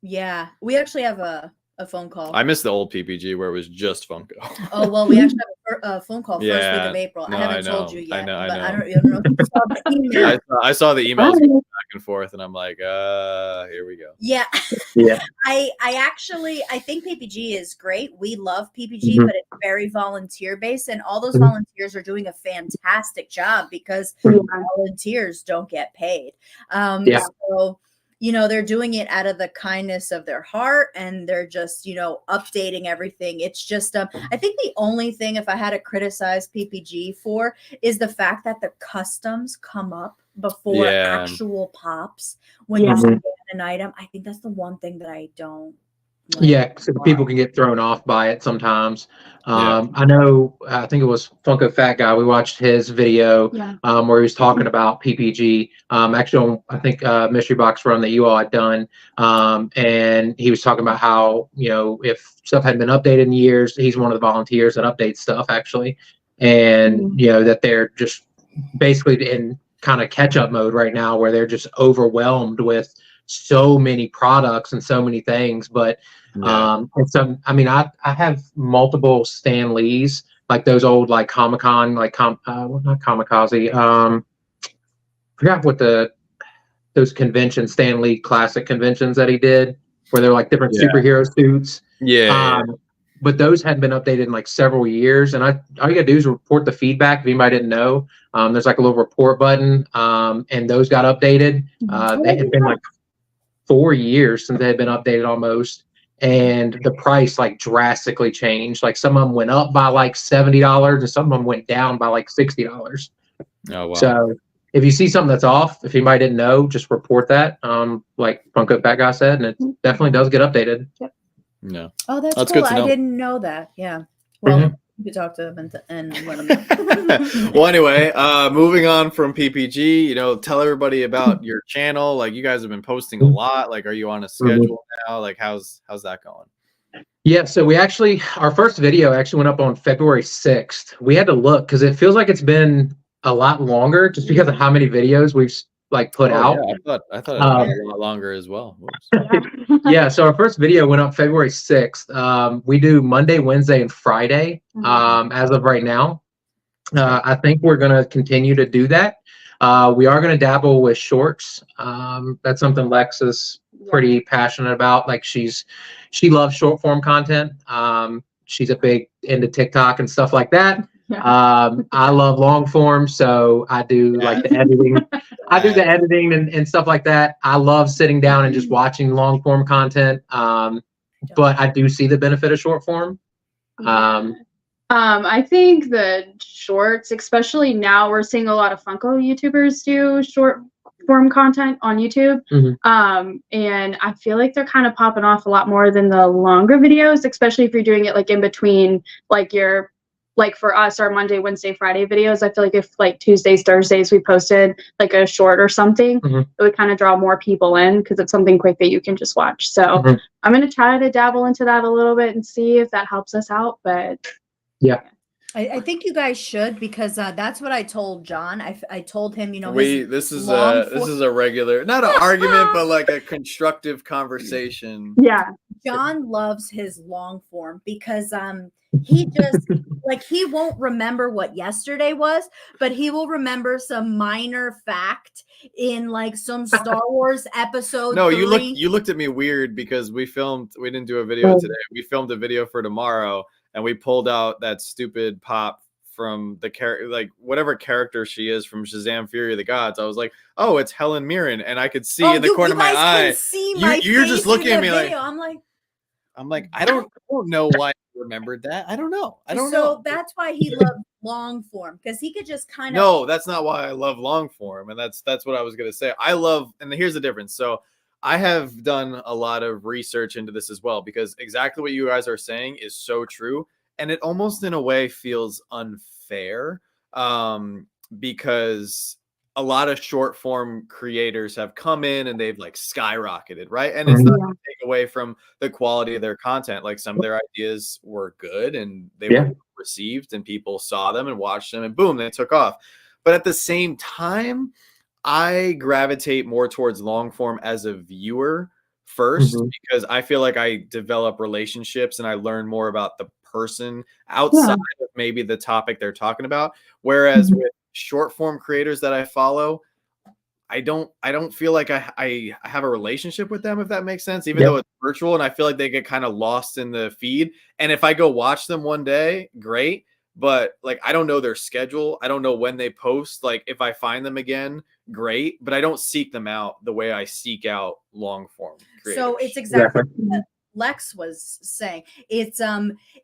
Yeah, we actually have a phone call. I miss the old PPG where it was just Funko. Oh well, we actually have a phone call first week of April. No, I haven't told you yet. I know. I don't know if you saw the email. I saw the emails going back and forth, and I'm like, here we go. Yeah. I think PPG is great. We love PPG, but it's very volunteer based, and all those volunteers are doing a fantastic job because volunteers don't get paid. So they're doing it out of the kindness of their heart, and they're just, updating everything. It's just, I think the only thing, if I had to criticize PPG for, is the fact that the customs come up before actual pops when you scan an item. I think that's the one thing that I don't like. So people can get thrown off by it sometimes. I know, I think it was Funko Fat Guy. We watched his video where he was talking about PPG. Actually, I think Mystery Box Run that you all had done. And he was talking about how, if stuff hadn't been updated in years, he's one of the volunteers that updates stuff actually. And, that they're just basically in kind of catch-up mode right now where they're just overwhelmed with so many products and so many things. But and some, I mean, I have multiple Stan Lees, like those old like Comic-Con, like not Kamikaze, forgot what those conventions, Stan Lee classic conventions that he did, where they're like different superhero suits. But those hadn't been updated in like several years, and all you gotta do is report the feedback. If anybody didn't know, there's like a little report button, and those got updated. They had been like 4 years since they had been updated almost, and the price like drastically changed. Like some of them went up by like $70 and some of them went down by like $60. Oh wow. So if you see something that's off, if anybody didn't know, just report that, like Funko Fat Guy said, and it definitely does get updated. Oh, that's cool. Good to know. I didn't know that. Well, you could talk to them and let them know. Well, anyway, moving on from PPG, tell everybody about your channel. Like, you guys have been posting a lot. Like, are you on a schedule now? Like, how's that going? Yeah, so our first video actually went up on February 6th. We had to look because it feels like it's been a lot longer just because of how many videos we've put out. Yeah, I thought it was a lot longer as well. Yeah, so our first video went up February 6th. We do Monday, Wednesday, and Friday as of right now. I think we're going to continue to do that. We are going to dabble with shorts. That's something Lex is pretty passionate about. Like she loves short form content. She's a big into TikTok and stuff like that. I love long form, so I do like the editing. I do the editing and stuff like that. I love sitting down and just watching long form content. But I do see the benefit of short form. I think the shorts, especially now, we're seeing a lot of Funko YouTubers do short form content on YouTube. And I feel like they're kind of popping off a lot more than the longer videos, especially if you're doing it like in between like for us, our Monday, Wednesday, Friday videos. I feel like if like Tuesdays, Thursdays, we posted like a short or something, it would kind of draw more people in because it's something quick that you can just watch. So I'm going to try to dabble into that a little bit and see if that helps us out. But I think you guys should, because that's what I told John. I told him, this is a regular, not an argument, but like a constructive conversation. John loves his long form because he just like he won't remember what yesterday was, but he will remember some minor fact in like some Star Wars episode. No, 3. you looked at me weird because we didn't do a video today. We filmed a video for tomorrow and we pulled out that stupid pop from the character, like whatever character she is from Shazam Fury of the Gods. I was like, oh, it's Helen Mirren, and I could see in the corner of my eye. You're just looking at me like I'm like, I don't know why I remembered that. I don't know. I don't know. So that's why he loved long form, because he could just kind of. No, that's not why I love long form, and that's what I was gonna say. I love, and here's the difference. So I have done a lot of research into this as well, because exactly what you guys are saying is so true, and it almost in a way feels unfair, because a lot of short form creators have come in and they've like skyrocketed, right? And it's not to take away from the quality of their content. Like some of their ideas were good and they were received and people saw them and watched them and boom, they took off. But at the same time, I gravitate more towards long form as a viewer first, because I feel like I develop relationships and I learn more about the person outside of maybe the topic they're talking about. Whereas with short form creators that I follow, I don't feel like I have a relationship with them, if that makes sense, even though it's virtual, and I feel like they get kind of lost in the feed. And if I go watch them one day, great, but like I don't know their schedule, I don't know when they post. Like if I find them again, great, but I don't seek them out the way I seek out long form creators. So it's exactly what Lex was saying. It's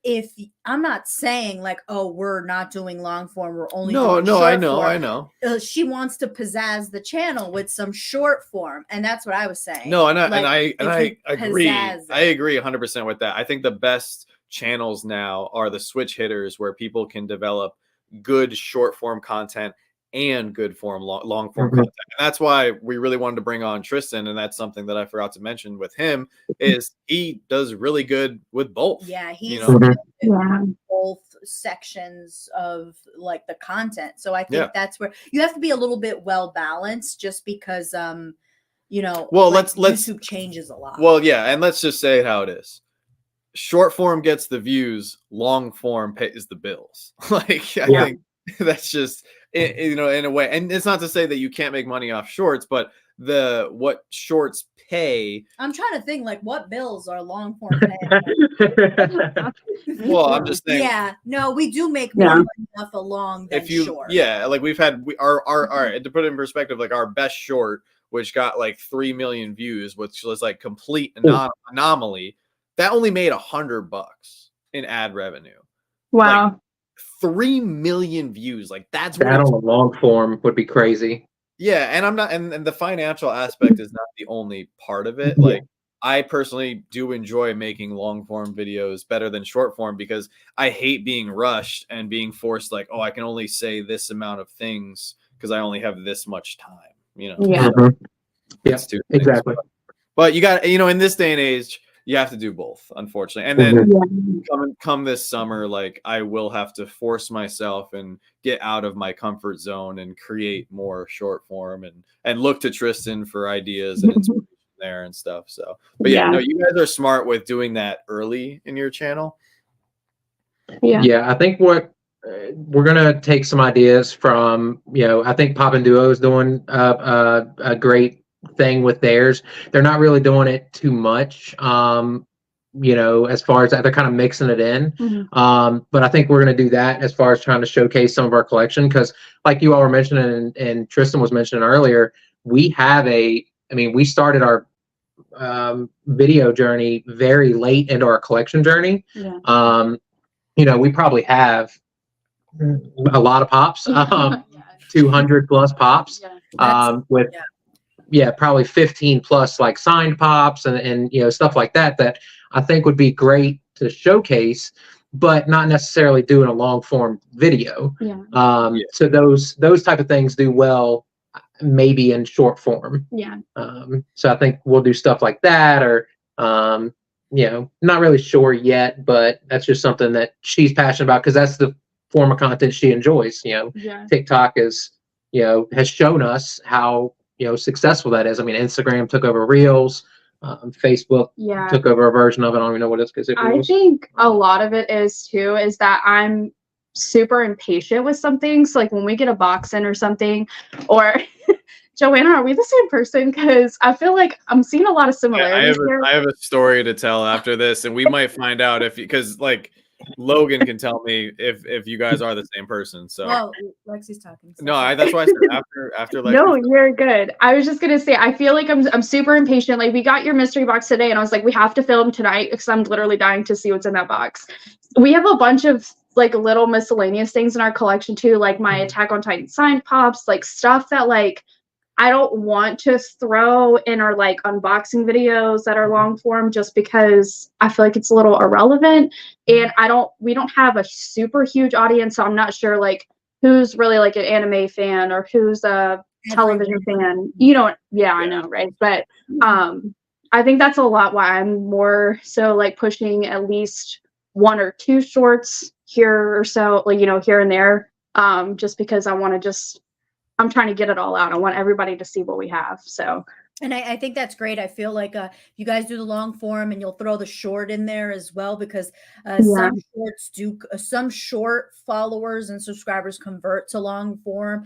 if I'm not saying like, oh, we're not doing long form, we're only doing short I form. know. She wants to pizzazz the channel with some short form, and that's what I was saying. No, and like, I agree. pizzazz I agree 100% with that. I think the best channels now are the switch hitters, where people can develop good short form content and good form long form content. And that's why we really wanted to bring on Tristan, and that's something that I forgot to mention with him, is he does really good with both. Yeah, he's both sections of like the content. So I think that's where you have to be a little bit well balanced, just because you know, well, like let's YouTube changes a lot. Well, yeah, and let's just say it how it is. Short form gets the views, long form pays the bills. Like I think that's just you know, in a way. And it's not to say that you can't make money off shorts, but what shorts pay. I'm trying to think like what bills are long form paying. Well, I'm just saying. Yeah, no, we do make more money off a long than short. Yeah, like we've had our to put it in perspective, like our best short, which got like 3 million views, which was like complete anomaly. That only made $100 in ad revenue. Wow. Like, 3 million views, like that on a long form would be crazy. Yeah, and I'm not, and the financial aspect is not the only part of it. Like I personally do enjoy making long form videos better than short form, because I hate being rushed and being forced like, oh, I can only say this amount of things because I only have this much time, you know. Exactly. But you got, you know, in this day and age, you have to do both, unfortunately. And then come this summer, like I will have to force myself and get out of my comfort zone and create more short form and look to Tristan for ideas and inspiration there and stuff. So, but no, you guys are smart with doing that early in your channel. Yeah, I think what we're gonna take some ideas from, you know, I think Pop and Duo is doing a great thing with theirs. They're not really doing it too much, you know, as far as that, they're kind of mixing it in. But I think we're going to do that as far as trying to showcase some of our collection, because like you all were mentioning and Tristan was mentioning earlier, we started our video journey very late into our collection journey. You know, we probably have a lot of pops, 200 plus pops, with probably 15 plus like signed pops and you know, stuff like that I think would be great to showcase, but not necessarily doing a long form video. So those type of things do well maybe in short form. So I think we'll do stuff like that, or you know, not really sure yet, but that's just something that she's passionate about, because that's the form of content she enjoys. You know, TikTok is, you know, has shown us how, you know, successful that is. I mean, Instagram took over Reels. Facebook Yeah. took over a version of it. I don't even know what it's because I think a lot of it is too is that I'm super impatient with something. So like when we get a box in or something, or Joanna, are we the same person? Because I feel like I'm seeing a lot of similarities here. I have a story to tell after this, and we might find out if because like Logan can tell me if you guys are the same person. So Well, Lexi's talking. So. no, that's why I said after Lexi. No, you're good. I was just gonna say I feel like I'm super impatient. Like we got your mystery box today, and I was like, we have to film tonight because I'm literally dying to see what's in that box. We have a bunch of like little miscellaneous things in our collection too, like my Attack on Titan signed pops, like stuff that like I don't want to throw in our like unboxing videos that are long form just because I feel like it's a little irrelevant, and we don't have a super huge audience, so I'm not sure like who's really like an anime fan or who's a television fan. You don't, yeah, I know, right? But I think that's a lot why I'm more so like pushing at least 1 or 2 shorts here or so, like, you know, here and there, just because I want to I'm trying to get it all out. I want everybody to see what we have. So, and I think that's great. I feel like you guys do the long form and you'll throw the short in there as well, because some short followers and subscribers convert to long form.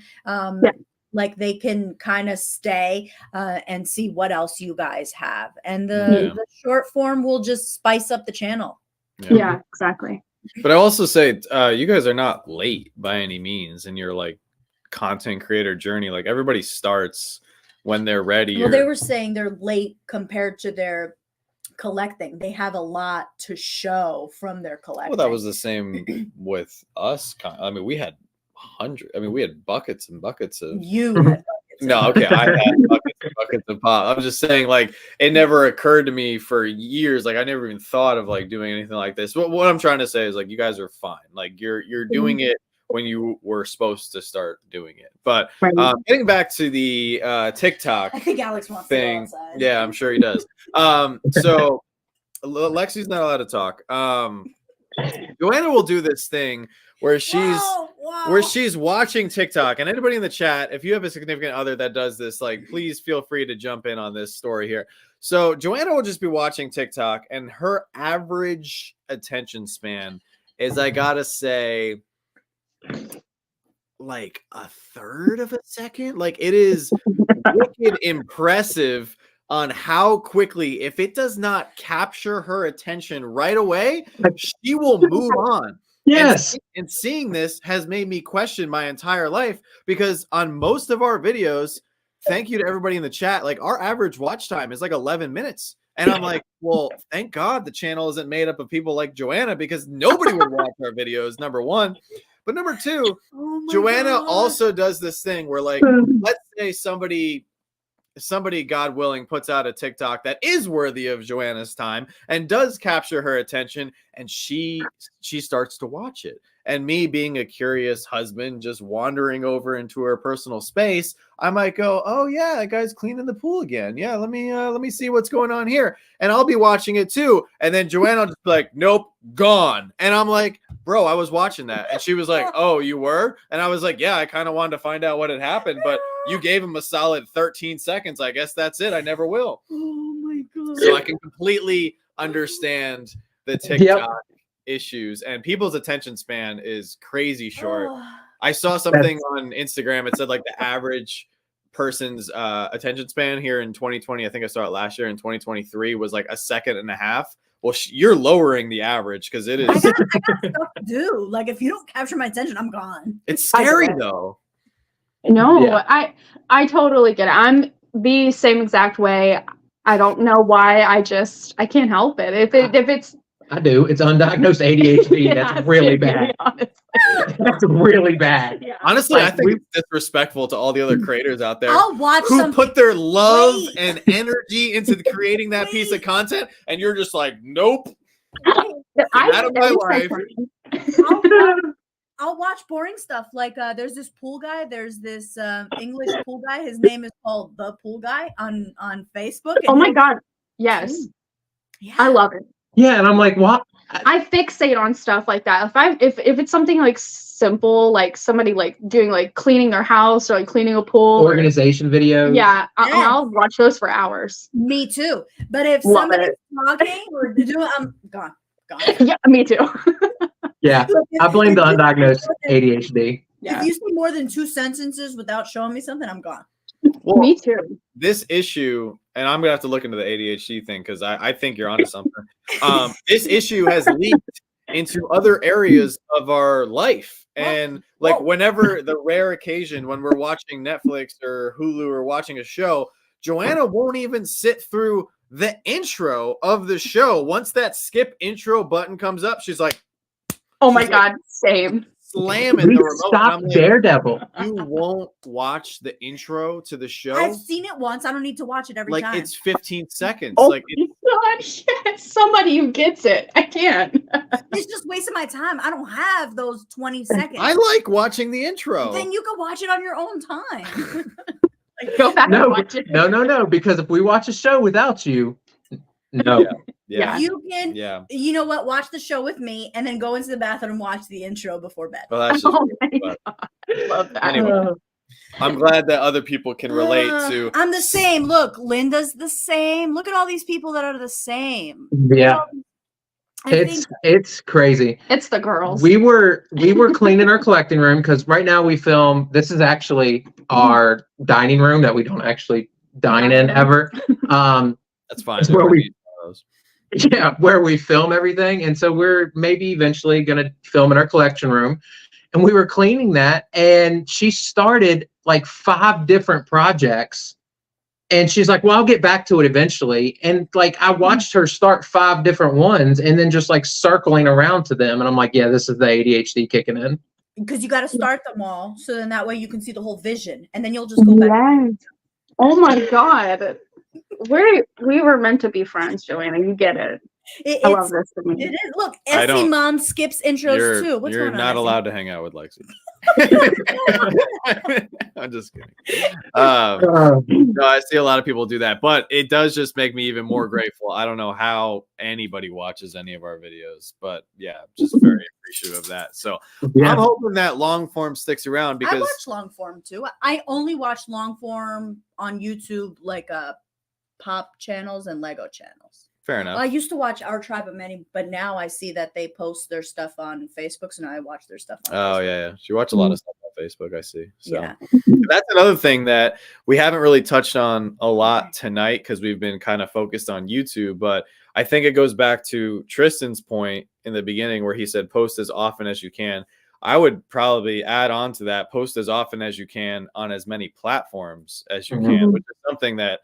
Like they can kind of stay and see what else you guys have. And the short form will just spice up the channel. Yeah, exactly. But I also say you guys are not late by any means in your like content creator journey. Like everybody starts when they're ready. Well, they were saying they're late compared to their collecting. They have a lot to show from their collecting. Well, that was the same with us. I mean, we had we had buckets and buckets of you. Had buckets. No, okay, I had buckets and buckets of pop. I'm just saying, like, it never occurred to me for years. Like, I never even thought of like doing anything like this. But what I'm trying to say is, like, you guys are fine. Like, you're doing it when you were supposed to start doing it. But getting back to the TikTok I think Alex wants thing. To go outside. Yeah, I'm sure he does. So Lexi's not allowed to talk. Joanna will do this thing where she's watching TikTok, and anybody in the chat, if you have a significant other that does this, like, please feel free to jump in on this story here. So Joanna will just be watching TikTok, and her average attention span is, I gotta say, like a third of a second. Like, it is wicked impressive on how quickly, if it does not capture her attention right away, she will move on. Yes. And seeing this has made me question my entire life, because on most of our videos, thank you to everybody in the chat, like our average watch time is like 11 minutes. And I'm like, well, thank God the channel isn't made up of people like Joanna, because nobody would watch our videos, number one. But number two, Joanna also does this thing where, like, let's say somebody, God willing, puts out a TikTok that is worthy of Joanna's time and does capture her attention, and she starts to watch it. And me being a curious husband, just wandering over into her personal space, I might go, oh yeah, that guy's cleaning the pool again. Yeah, let me see what's going on here. And I'll be watching it too. And then Joanna will just be like, nope, gone. And I'm like, bro, I was watching that. And she was like, oh, you were? And I was like, yeah, I kind of wanted to find out what had happened, but you gave him a solid 13 seconds. I guess that's it. I never will. Oh my God. So I can completely understand the TikTok issues, and people's attention span is crazy short. I saw something on Instagram. It said like the average person's attention span here in 2020, I think I saw it last year, in 2023 was like 1.5 seconds. Well, you're lowering the average, because it is. I got stuff to do. Like, if you don't capture my attention, I'm gone. It's scary though. No, I totally get it. I'm the same exact way. I don't know why. I can't help it. If it's I do. It's undiagnosed ADHD. That's really bad. That's really bad. Yeah. Honestly, I think it's disrespectful to all the other creators out there I'll watch who put their love and energy into creating that piece of content, and you're just like, nope. Out of my life. I'll watch boring stuff. Like there's this pool guy. There's this English pool guy. His name is called The Pool Guy on Facebook. Oh my God. Yes. Yeah. I love it. Yeah, and I'm like, what? I fixate on stuff like that. If it's something like simple, like somebody like doing like cleaning their house or like cleaning a pool. Organization videos. Yeah, Yes. I'll watch those for hours. Me too. But if Love somebody's it. talking or doing, I'm gone. Yeah, me too. Yeah, Look, I blame if the you see undiagnosed more than- ADHD. Yeah. If you see more than 2 sentences without showing me something, I'm gone. Well, Me too. this issue, and I'm gonna have to look into the ADHD thing because I think you're onto something. This issue has leaked into other areas of our life, and like whenever the rare occasion when we're watching Netflix or Hulu or watching a show, Joanna won't even sit through the intro of the show. Once that skip intro button comes up, she's like, Oh my God, same. slamming We the remote. stopped I'm like, Daredevil. you won't watch the intro to the show? I've seen it once. I don't need to watch it every like time. it's 15 seconds. Oh Like my God, yes, somebody who gets it. I can't. It's just wasting my time. I don't have those 20 seconds. I like watching the intro. Then you can watch it on your own time. Go back and No, watch it. no. Because if we watch a show without you, no. Yeah. You can, Yeah. you know what? Watch the show with me and then go into the bathroom and watch the intro before bed. Well, that's just Oh weird, my but God. I love that. anyway, I'm glad that other people can relate to. I'm the same. Look, Linda's the same. Look at all these people that are the same. Yeah, I it's crazy. It's the girls. We were cleaning our collecting room because right now we film. This is actually our dining room that we don't actually dine in ever. That's fine. It's There where are we- these photos. Yeah, where we film everything, and so we're maybe eventually gonna film in our collection room. And we were cleaning that, and she started like 5 different projects. And she's like, well, I'll get back to it eventually. And like, I watched her start 5 different ones and then just like circling around to them. And I'm like, yeah, this is the ADHD kicking in. because you got to start them all, so then that way you can see the whole vision, and then you'll just go back. Yes. Oh my God. We were meant to be friends, Joanna. You get it. I love this for me. It is. Look, I SC don't- Mom skips intros You're, too. What's you're going on? not SC? allowed to hang out with Lexi. I'm just kidding. No, I see a lot of people do that, but it does just make me even more grateful. I don't know how anybody watches any of our videos, but yeah, just very appreciative of that. So I'm hoping that long form sticks around I because watch long form too. I only watch long form on YouTube, like pop channels and Lego channels. fair enough. I used to watch Our Tribe of Many, but now I see that they post their stuff on Facebook, so now I watch their stuff on Oh Facebook. yeah. She watch a lot of stuff on Facebook, I see. So Yeah. that's another thing that we haven't really touched on a lot tonight because we've been kind of focused on YouTube. But I think it goes back to Tristan's point in the beginning where he said post as often as you can. I would probably add on to that, post as often as you can on as many platforms as you can, which is something that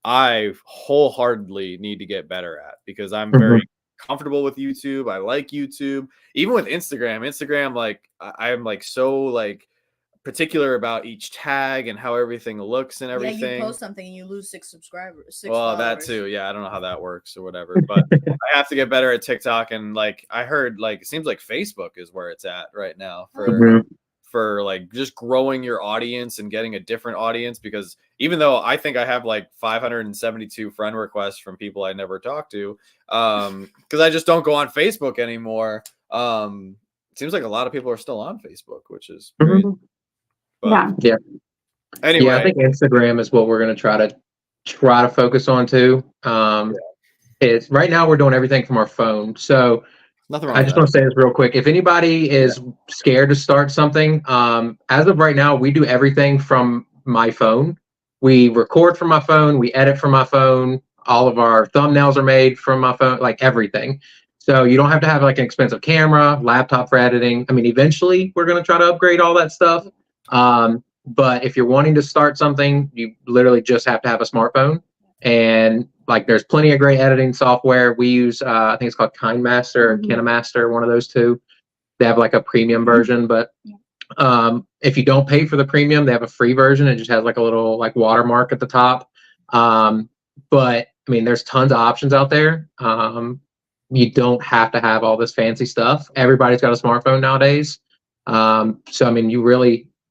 I wholeheartedly need to get better at because I'm very comfortable with YouTube. I like YouTube. Even with Instagram, like I'm like so like particular about each tag and how everything looks and everything. Yeah, you post something and you lose 6 subscribers. Well, that followers. too. Yeah, I don't know how that works or whatever, but I have to get better at TikTok. And like I heard, like it seems like Facebook is where it's at right now for like just growing your audience and getting a different audience. Because even though I think I have like 572 friend requests from people I never talked to, because I just don't go on Facebook anymore. It seems like a lot of people are still on Facebook, which is great. But anyway, yeah, I think Instagram is what we're going to try to focus on too. It's right now we're doing everything from our phone. So nothing wrong I with just that. want to say this real quick. If anybody is scared to start something, as of right now, we do everything from my phone. We record from my phone. We edit from my phone. All of our thumbnails are made from my phone, like everything. So you don't have to have like an expensive camera, laptop for editing. I mean, eventually we're going to try to upgrade all that stuff. But if you're wanting to start something, you literally just have to have a smartphone. And like, there's plenty of great editing software. We use, I think it's called KineMaster or KineMaster, one of those two. They have like a premium version, but if you don't pay for the premium, they have a free version. It just has like a little like watermark at the top. But I mean, there's tons of options out there. You don't have to have all this fancy stuff. Everybody's got a smartphone nowadays. So,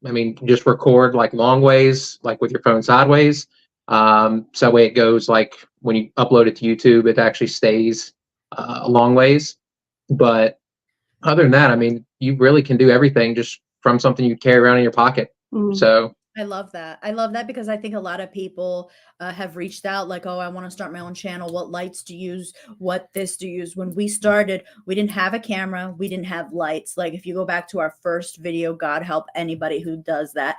I mean, just record like long ways, like with your phone sideways. So that way it goes like when you upload it to YouTube, it actually stays a long ways. But other than that, I mean, you really can do everything just from something you carry around in your pocket. So I love that. I love that because I think a lot of people have reached out like, oh, I want to start my own channel. What lights to use? What this to use? When we started, we didn't have a camera. We didn't have lights. Like if you go back to our first video, God help anybody who does that.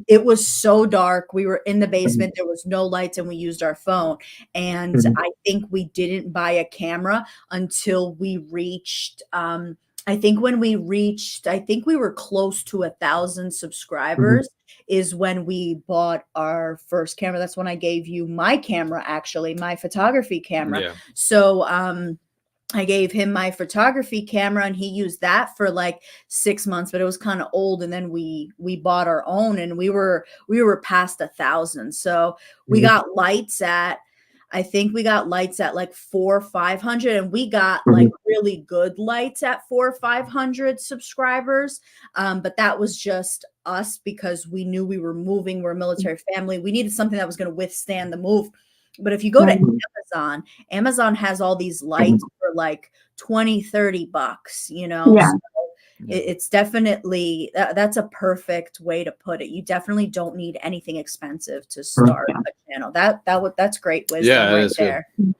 It was so dark. We were in the basement. There was no lights and we used our phone. And I think we didn't buy a camera until we reached I think when we reached, I think we were close to 1,000 subscribers is when we bought our first camera. That's when I gave you my camera, actually, my photography camera. Yeah. So I gave him my photography camera and he used that for like 6 months, but it was kind of old. And then we bought our own and we were past 1,000. So we got lights at, I think we got lights at like 400 or 500 and we got like really good lights at 400 or 500 subscribers. But that was just us because we knew we were moving. We're a military family. We needed something that was going to withstand the move. But if you go to Amazon has all these lights for like 20, 30 bucks, you know? Yeah. So it's definitely, that's a perfect way to put it. You definitely don't need anything expensive to start a channel. That's great wisdom right there. Good.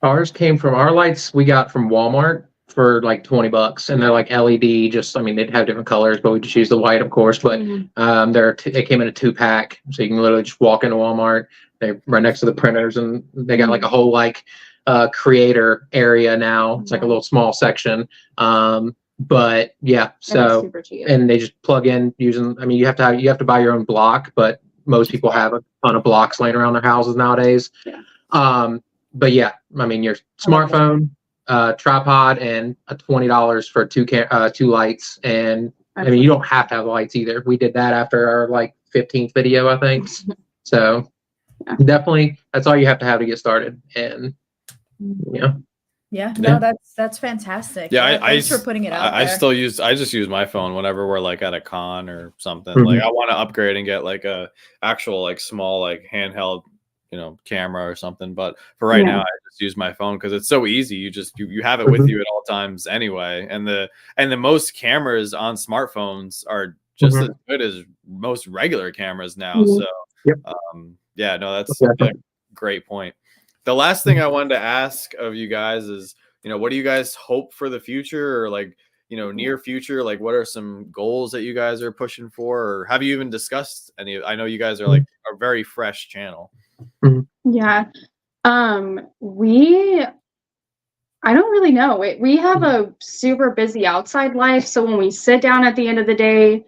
Ours came from our lights we got from Walmart for like 20 bucks and they're like LED, just, I mean, they'd have different colors, but we just use the white, of course, but they came in a 2-pack. So you can literally just walk into Walmart. They're right next to the printers and they got like a whole like creator area now. It's like a little small section. But yeah, so and they just plug in using, I mean, you have to buy your own block, but most people have a ton of blocks laying around their houses nowadays. But yeah, I mean, your smartphone, tripod, and $20 for two lights. And I mean, you don't have to have lights either. We did that after our like 15th video, I think. So definitely, that's all you have to get started. And no, that's fantastic. Yeah, thanks for putting it out there. I just use my phone whenever we're like at a con or something. Like I want to upgrade and get like a actual like small like handheld, you know, camera or something. But for right now, I just use my phone because it's so easy. You have it with you at all times anyway. And the most cameras on smartphones are just as good as most regular cameras now. So yeah, no, that's a great point. The last thing I wanted to ask of you guys is, you know, what do you guys hope for the future or like, you know, near future? Like, what are some goals that you guys are pushing for? Or have you even discussed any? I know you guys are like a very fresh channel. Yeah. I don't really know. We have a super busy outside life. So when we sit down at the end of the day,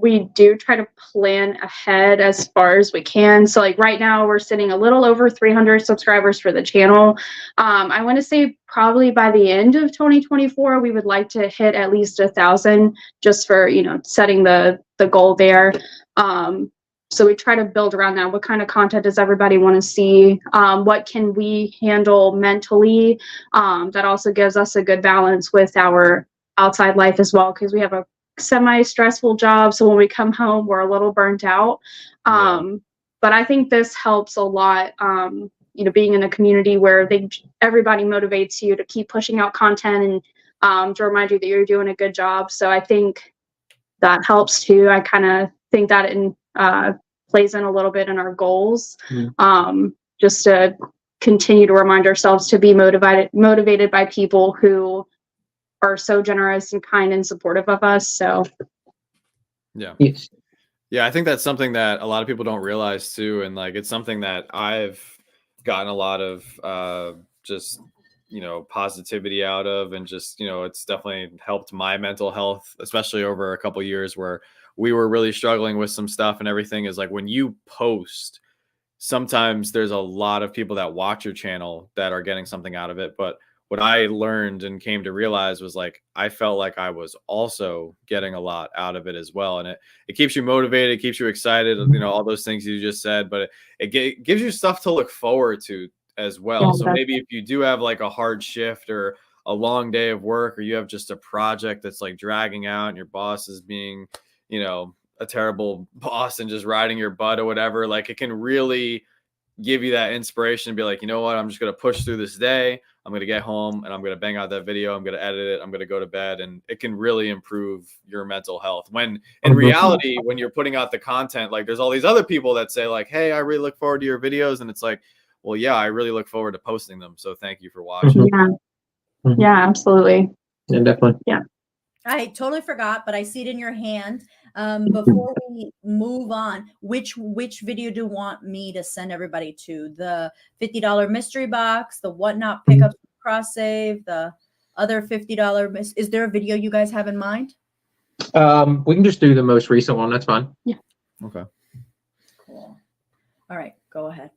we do try to plan ahead as far as we can. So like right now we're sitting a little over 300 subscribers for the channel. I want to say probably by the end of 2024, we would like to hit at least 1,000 just for, you know, setting the goal there. So we try to build around that. What kind of content does everybody want to see? What can we handle mentally? That also gives us a good balance with our outside life as well, because we have a semi-stressful job. So when we come home, we're a little burnt out. But I think this helps a lot, you know, being in a community where everybody motivates you to keep pushing out content and to remind you that you're doing a good job. So I think that helps too. I kind of think that plays in a little bit in our goals, just to continue to remind ourselves to be motivated by people who are so generous and kind and supportive of us. So yeah, I think that's something that a lot of people don't realize too. And like, it's something that I've gotten a lot of just, you know, positivity out of, and just, you know, it's definitely helped my mental health, especially over a couple of years where we were really struggling with some stuff and everything. Is like when you post, sometimes there's a lot of people that watch your channel that are getting something out of it. But what I learned and came to realize was like, I felt like I was also getting a lot out of it as well. And it keeps you motivated, it keeps you excited, you know, all those things you just said, but it gives you stuff to look forward to as well. So maybe if you do have like a hard shift or a long day of work, or you have just a project that's like dragging out and your boss is being, you know, a terrible boss and just riding your butt or whatever, like it can really give you that inspiration and be like, you know what, I'm just going to push through this day. I'm going to get home and I'm going to bang out that video. I'm going to edit it. I'm going to go to bed, and it can really improve your mental health. When in reality, when you're putting out the content, like there's all these other people that say like, hey, I really look forward to your videos. And it's like, well, yeah, I really look forward to posting them. So thank you for watching. Yeah, absolutely. Yeah, definitely. Yeah. I totally forgot, but I see it in your hand. Before we move on, which video do you want me to send everybody to? The $50 mystery box, the whatnot pickup cross save, the other $50 is there a video you guys have in mind? We can just do the most recent one. That's fine. Yeah. Okay. Cool. All right, go ahead.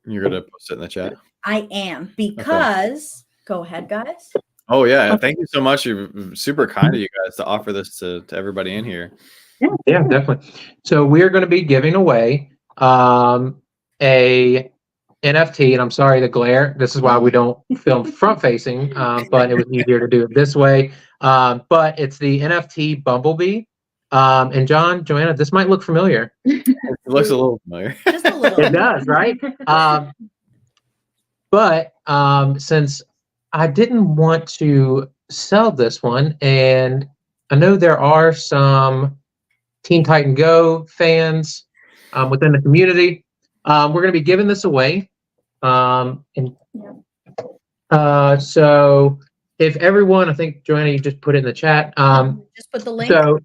You're going to post it in the chat? I am, because go ahead, guys. Oh yeah, thank you so much. You're super kind of you guys to offer this to everybody in here. Yeah, definitely. So we're going to be giving away a NFT, and I'm sorry the glare. This is why we don't film front facing, but it was easier to do it this way. But it's the NFT Bumblebee. And John, Joanna, this might look familiar. It looks a little familiar. Just a little. It does, right? But since I didn't want to sell this one, and I know there are some Teen Titan Go fans within the community, we're going to be giving this away. So if everyone, I think Joanna, you just put it in the chat. Just put the link. So,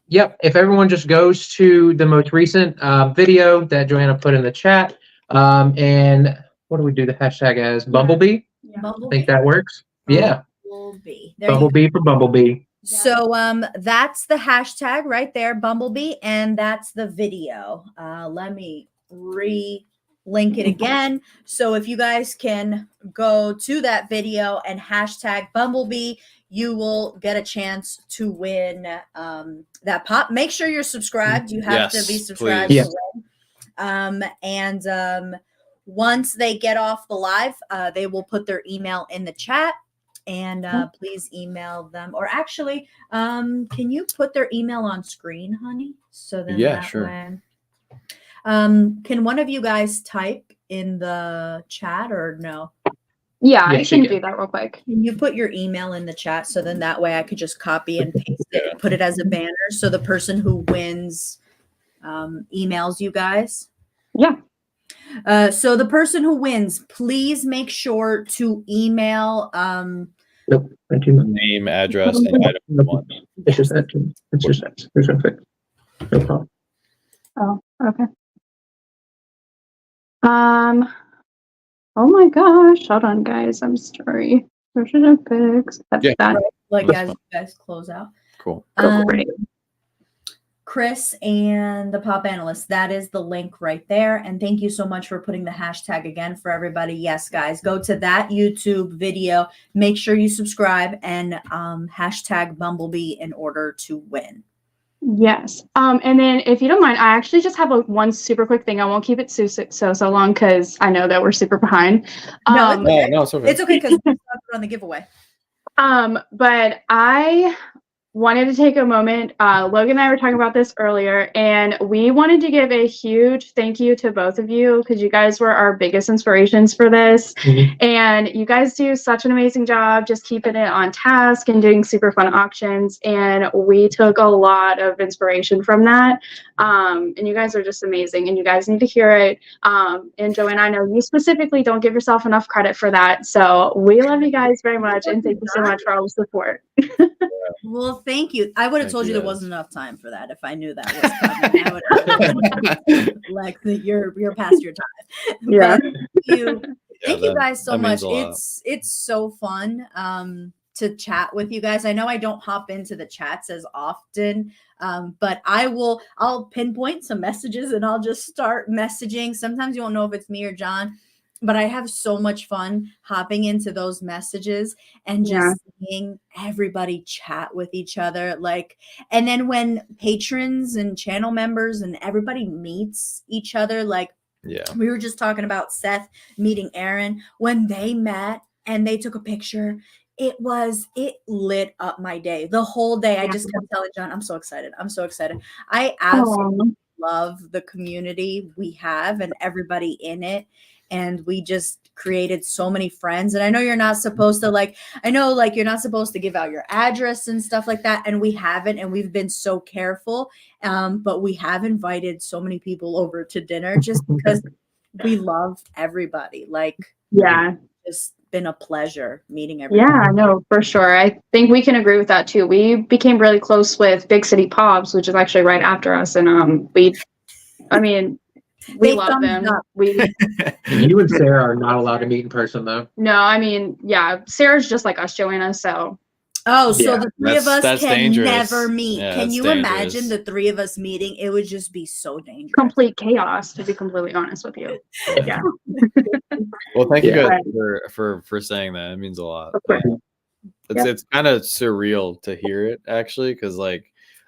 yep, if everyone just goes to the most recent video that Joanna put in the chat, and what do we do the hashtag as? Bumblebee? Bumblebee? I think that works. Yeah. Bumblebee. Bumblebee for Bumblebee. So that's the hashtag right there, Bumblebee, and that's the video. Let me link it again. So if you guys can go to that video and hashtag Bumblebee, you will get a chance to win that pop. Make sure you're subscribed. You have to be subscribed to win. Once they get off the live, they will put their email in the chat, and please email them. Or actually, can you put their email on screen, honey? So then way, can one of you guys type in the chat or no? Yeah, I can do that real quick. Can you put your email in the chat, so then that way I could just copy and paste it and put it as a banner, so the person who wins emails you guys? Yeah. So the person who wins, please make sure to email name, address, and item you want. It's just that. It's just that. There's no fix. No problem. Oh, okay. Oh my gosh. Hold on, guys. I'm sorry. There should have fixed. That's that. Like as you guys close out. Cool. Chris and the pop analyst, that is the link right there. And thank you so much for putting the hashtag again for everybody. Yes, guys, go to that YouTube video. Make sure you subscribe and hashtag Bumblebee in order to win. Yes. And then if you don't mind, I actually just have one super quick thing. I won't keep it so long because I know that we're super behind. No, it's okay. It's okay because we're on the giveaway. But I wanted to take a moment. Logan and I were talking about this earlier, and we wanted to give a huge thank you to both of you because you guys were our biggest inspirations for this. And you guys do such an amazing job just keeping it on task and doing super fun auctions. And we took a lot of inspiration from that. And you guys are just amazing, and you guys need to hear it. And Joanne, I know you specifically don't give yourself enough credit for that. So we love you guys very much, and thank you so much for all the support. Well, thank you. I would have told you there wasn't enough time for that if I knew that was coming. Lexi, you're past your time. Yeah. Thank you guys so much. It's so fun to chat with you guys. I know I don't hop into the chats as often, but I'll pinpoint some messages and I'll just start messaging. Sometimes you won't know if it's me or John, but I have so much fun hopping into those messages and just seeing everybody chat with each other. And then when patrons and channel members and everybody meets each other, we were just talking about Seth meeting Aaron. When they met and they took a picture, it lit up my day. The whole day, I just kept telling John, I'm so excited. I'm so excited. I love the community we have and everybody in it. And we just created so many friends. And I know you're not supposed to you're not supposed to give out your address and stuff like that. And we haven't, and we've been so careful. But we have invited so many people over to dinner just because we love everybody. Like, Yeah. It's been a pleasure meeting everybody. Yeah, no, for sure. I think we can agree with that too. We became really close with Big City Pops, which is actually right after us. And we They love thumbs them. up. You and Sarah are not allowed to meet in person, though. No, I mean, yeah, Sarah's just like us, Joanna. So Oh, so Yeah, the three of us that's can dangerous. never meet. Yeah, Can that's you dangerous. imagine the three of us meeting? It would just be so dangerous. complete chaos, to be completely honest with you. Yeah. Well, thank you Yeah. guys for saying that. It means a lot. Of course. It's kind of surreal to hear it, actually, because like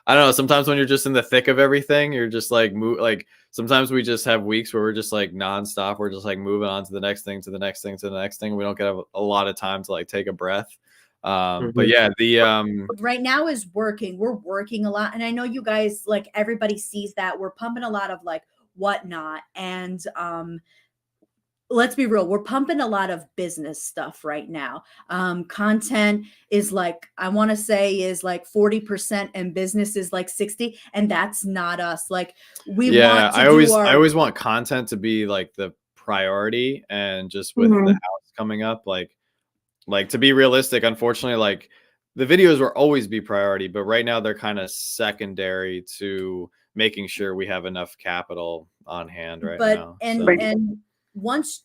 I don't know. Sometimes when you're just in the thick of everything, you're just like sometimes we just have weeks where we're just like nonstop. We're just like moving on to the next thing, to the next thing, to the next thing. We don't get a lot of time to like take a breath. But yeah, right now is working. We're working a lot, and I know you guys, like, everybody sees that we're pumping a lot of like whatnot, and let's be real, we're pumping a lot of business stuff right now. Content is like, I want to say is like 40% and business is like 60, and that's not us. Like, we want to I always want content to be like the priority, and just with the house coming up, like to be realistic, unfortunately, like the videos will always be priority, but right now they're kind of secondary to making sure we have enough capital on hand now. And once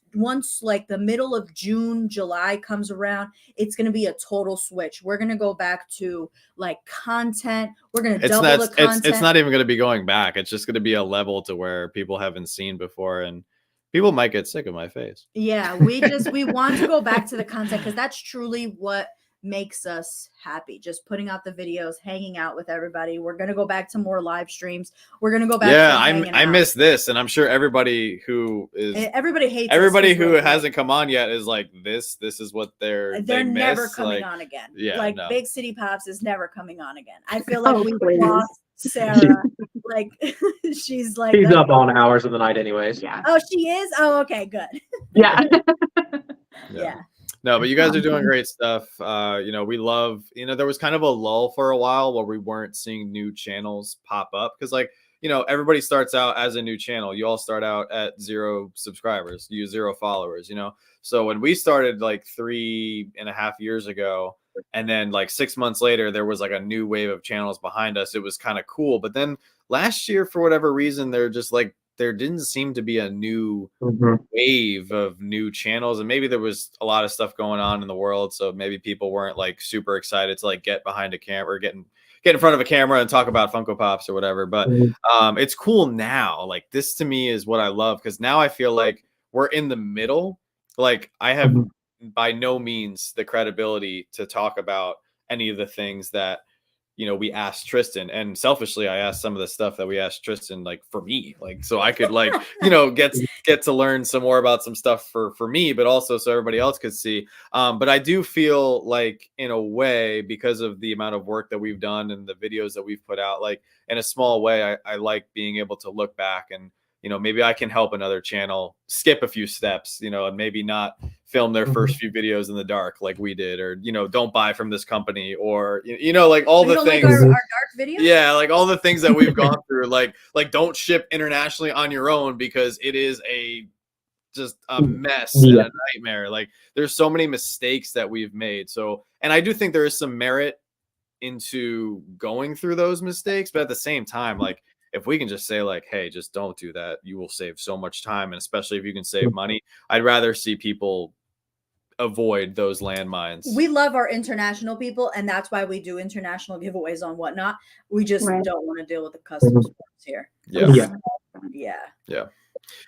like the middle of June, July comes around, it's going to be a total switch. We're going to go back to like content. We're going to double the content. It's not even going to be going back. It's just going to be a level to where people haven't seen before, and people might get sick of my face. Yeah, we want to go back to the content, because that's truly what makes us happy. Just putting out the videos, hanging out with everybody. We're gonna go back to more live streams. We're gonna go back. Yeah, I miss this, and I'm sure everybody who hasn't come on yet is like, this is what they're never coming on again. Yeah, like no. Big City Pops is never coming on again. I feel like we lost Sarah. Like she's up on hours of the night anyways. Yeah. Oh, she is? Oh, okay, good. Yeah. Yeah. No, but you guys are doing great stuff. We love, there was kind of a lull for a while where we weren't seeing new channels pop up, because like, everybody starts out as a new channel. You all start out at 0 subscribers, you 0 followers, So when we started like 3.5 years ago, and then like 6 months later, there was like a new wave of channels behind us. It was kind of cool. But then last year, for whatever reason, there didn't seem to be a new wave of new channels, and maybe there was a lot of stuff going on in the world, so maybe people weren't like super excited to like get behind a camera or get in front of a camera and talk about Funko Pops or whatever. But it's cool now. Like, this to me is what I love, because now I feel like we're in the middle. Like, I have by no means the credibility to talk about any of the things that we asked Tristan, and selfishly I asked some of the stuff that we asked Tristan, like for me, like so I could like get to learn some more about some stuff for me, but also so everybody else could see. But I do feel like, in a way, because of the amount of work that we've done and the videos that we've put out, like in a small way, I like being able to look back and maybe I can help another channel skip a few steps, and maybe not film their first few videos in the dark like we did, or, don't buy from this company, or, like all the things. Like our dark videos? Yeah, like all the things that we've gone through, like don't ship internationally on your own, because it is just a mess and a nightmare. Like, there's so many mistakes that we've made. So, and I do think there is some merit into going through those mistakes, but at the same time, like, if we can just say like, hey, just don't do that, you will save so much time. And especially if you can save money, I'd rather see people avoid those landmines. We love our international people, and that's why we do international giveaways on whatnot. We just don't want to deal with the customs here. Yeah. Yeah.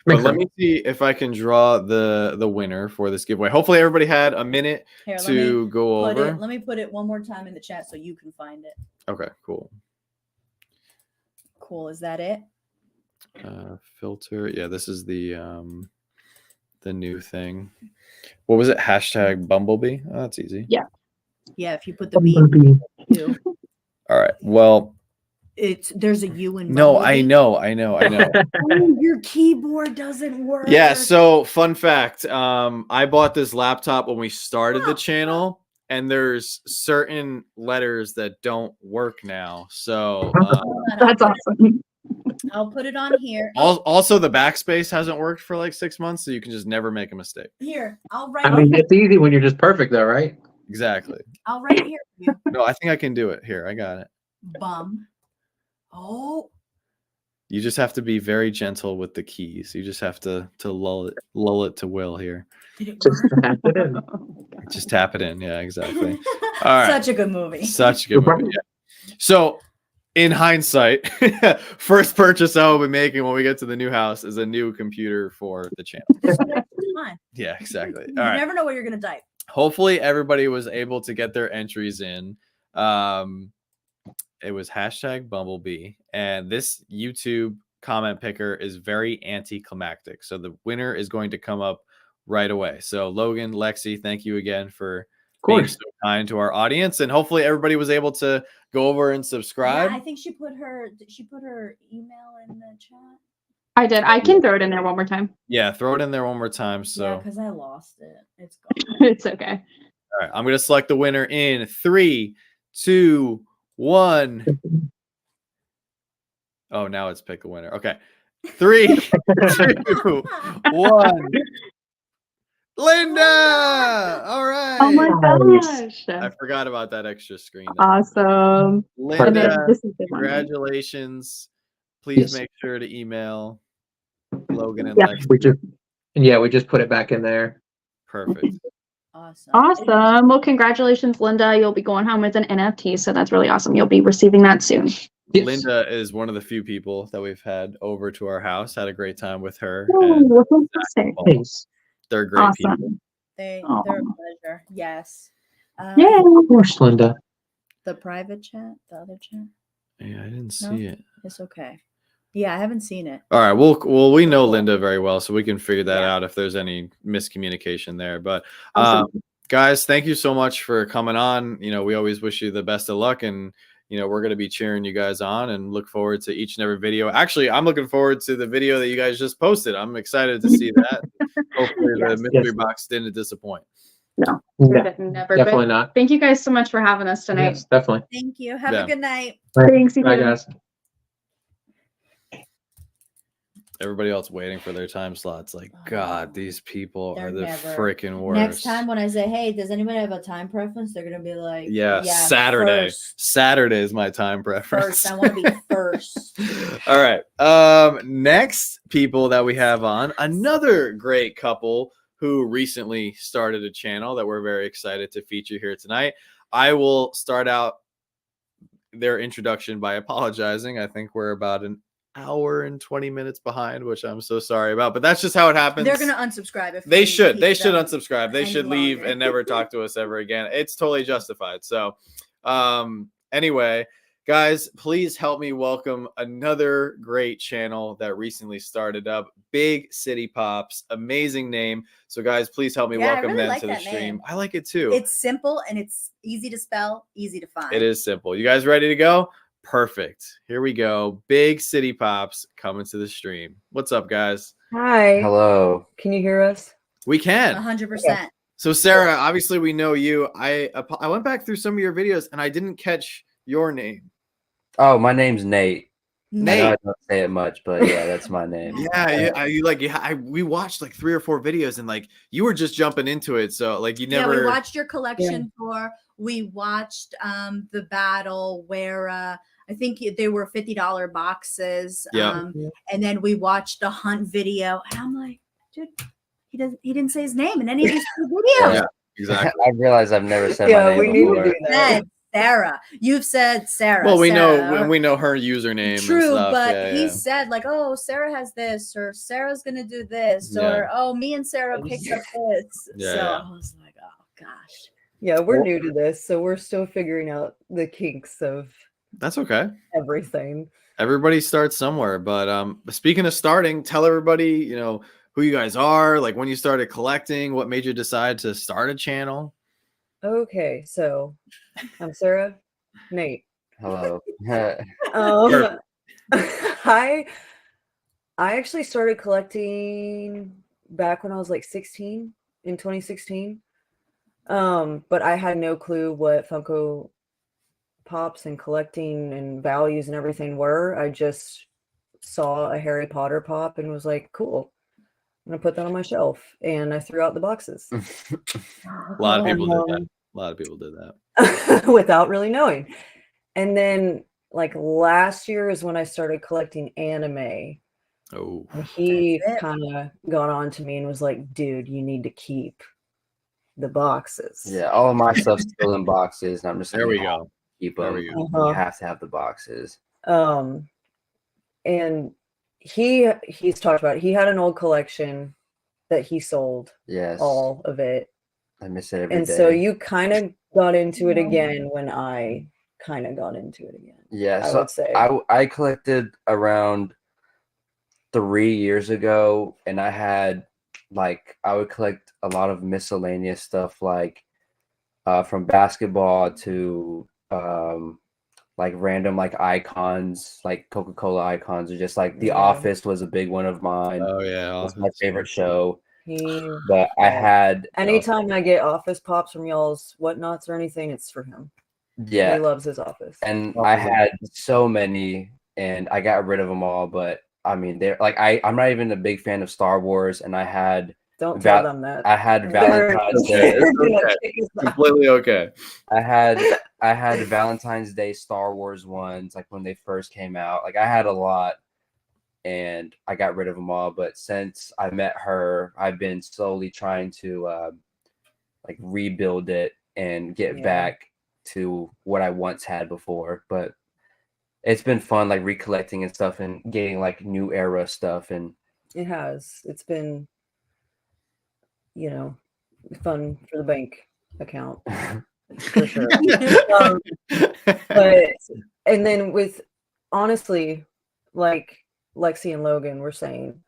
But let me see if I can draw the winner for this giveaway. Hopefully everybody had a minute to go over. Let me put it one more time in the chat so you can find it. Okay, cool. Cool. Is that it? Filter. Yeah, this is the new thing. What was it? Hashtag Bumblebee. Oh, that's easy. Yeah. If you put the B. All right. Well, There's a U in No, Bumblebee. I know. Oh, your keyboard doesn't work. Yeah, so fun fact. I bought this laptop when we started the channel, and there's certain letters that don't work now. So That's awesome. I'll put it on here. also the backspace hasn't worked for like 6 months, so you can just never make a mistake. Here, I'll write. I mean, it's easy when you're just perfect, though, right? Exactly. I'll write here for you. No, I think I can do it. Here, I got it. Bum. Oh. You just have to be very gentle with the keys. You just have to lull it to will here. Just tap it in. Just tap it in. Yeah, exactly. All right. Such a good movie. Such a good movie. Yeah. So, in hindsight, first purchase I will be making when we get to the new house is a new computer for the channel. Yeah, exactly. You All right. never know what you're gonna type. Hopefully, everybody was able to get their entries in. It was hashtag Bumblebee, and this YouTube comment picker is very anticlimactic. So the winner is going to come up right away. So Logan, Lexi, thank you again for being so kind to our audience, and hopefully everybody was able to go over and subscribe. Yeah, I think she put her email in the chat. I did. I can throw it in there one more time. Yeah, throw it in there one more time. So Yeah, because I lost it. It's gone. It's okay. all right, I'm gonna select the winner in 3, 2, 1. Oh, now it's pick a winner. Okay. 3, 2, 1. Linda! All right. Oh my gosh. I forgot about that extra screen. Awesome. Linda, This is the one. congratulations. Please make sure to email Logan and Yeah. Lexi. We just put it back in there. Perfect. Awesome. Well, congratulations, Linda. You'll be going home with an NFT, so that's really awesome. You'll be receiving that soon. Yes. Linda is one of the few people that we've had over to our house. Had a great time with her. Oh, and fantastic. Thanks. they're great Awesome. people. They're Aw. a pleasure. Yes. Yeah. Of course, Linda. The private chat, the other chat. Yeah, I didn't No? see it. It's okay. Yeah, I haven't seen it. All right. Well, we know Linda very well, so we can figure that Yeah. out if there's any miscommunication there. But Awesome. guys, thank you so much for coming on. We always wish you the best of luck, and we're going to be cheering you guys on and look forward to each and every video. Actually, I'm looking forward to the video that you guys just posted. I'm excited to see that. Hopefully the mystery box didn't disappoint. No, Yeah, never. definitely But not. thank you guys so much for having us tonight. Yes, definitely. Thank you. Have Yeah. a good night. Thanks. You Bye, too. guys. Everybody else waiting for their time slots. Like, God, these people They're are the never- freaking worst. Next time when I say, hey, does anybody have a time preference? They're gonna be like, Yeah, Saturday. First. Saturday is my time preference. First. I want to be first. All right. Next people that we have on, another great couple who recently started a channel that we're very excited to feature here tonight. I will start out their introduction by apologizing. I think we're about an hour and 20 minutes behind, which I'm so sorry about, but that's just how it happens. They're gonna unsubscribe if They we should keep them unsubscribe. They any should leave longer. and never talk to us ever again. It's totally justified. So anyway, guys, please help me welcome another great channel that recently started up, Big City Pops. Amazing name. So guys, please help me Yeah, I welcome really them like to the that stream. name. I like it too. It's simple and it's easy to spell, easy to find. It is simple. You guys ready to go? Perfect. Here we go. Big City Pops coming to the stream. What's up, guys? Hi. Hello. Can you hear us? We can. 100%. So Sarah, obviously we know you. I went back through some of your videos and I didn't catch your name. Oh, my name's Nate. I know Nate. I don't say it much, but yeah, that's my name. We watched like 3 or 4 videos and like you were just jumping into it. So like you never. Yeah, we watched your collection tour. We watched the battle where I think they were $50 boxes. Yeah. And then we watched the hunt video. And I'm like, dude, he didn't say his name in any of these videos. Yeah, exactly. I realize I've never said Yeah, my name we need to before. do that. Said Sarah. You've said Sarah. Well, we Sarah. know we know her username. and True, stuff. but Yeah, he yeah. said like, "Oh, Sarah has this," or "Sarah's gonna do this," Yeah. or "Oh, me and Sarah picked up this." Yeah, So yeah. I was like, "Oh gosh." Yeah, we're new to this, so we're still figuring out the kinks of That's okay. everything. Everybody starts somewhere. But speaking of starting, tell everybody, who you guys are, like when you started collecting, what made you decide to start a channel. Okay, so I'm Sarah, Nate. Hello. I actually started collecting back when I was like 16 in 2016. But I had no clue what Funko Pops and collecting and values and everything were. I just saw a Harry Potter pop and was like, cool. I'm gonna put that on my shelf, and I threw out the boxes. A lot of people did that. A lot of people did that without really knowing. And then like last year is when I started collecting anime. Oh, and he kind of got on to me and was like, dude, you need to keep the boxes. Yeah, all of my stuff's still in boxes, and I'm just there we go. Keep There them. we go. You have to have the boxes. And he's talked about it. He had an old collection that he sold. Yes, all of it. I miss it every day. And so you kind of got into it again when I kind of got into it again. Yeah, I so would say I collected around 3 years ago, and I had I would collect a lot of miscellaneous stuff, like from basketball to like random like icons, like Coca-Cola icons, or just like The Office was a big one of mine. Oh yeah, it's my favorite show. He, But I had anytime I get Office Pops from y'all's whatnots or anything, it's for him. Yeah, he loves his Office. And I had so many, and I got rid of them all. But I mean, they're like I'm not even a big fan of Star Wars, and I had don't tell them that. I had Valentine's Day. It's completely okay. I had Valentine's Day Star Wars ones, like when they first came out. Like I had a lot, and I got rid of them all. But since I met her, I've been slowly trying to like rebuild it and get back to what I once had before. But it's been fun, like recollecting and stuff, and getting like new era stuff. And it has. It's been, fun for the bank account for sure. But and then with honestly, like Lexi and Logan were saying,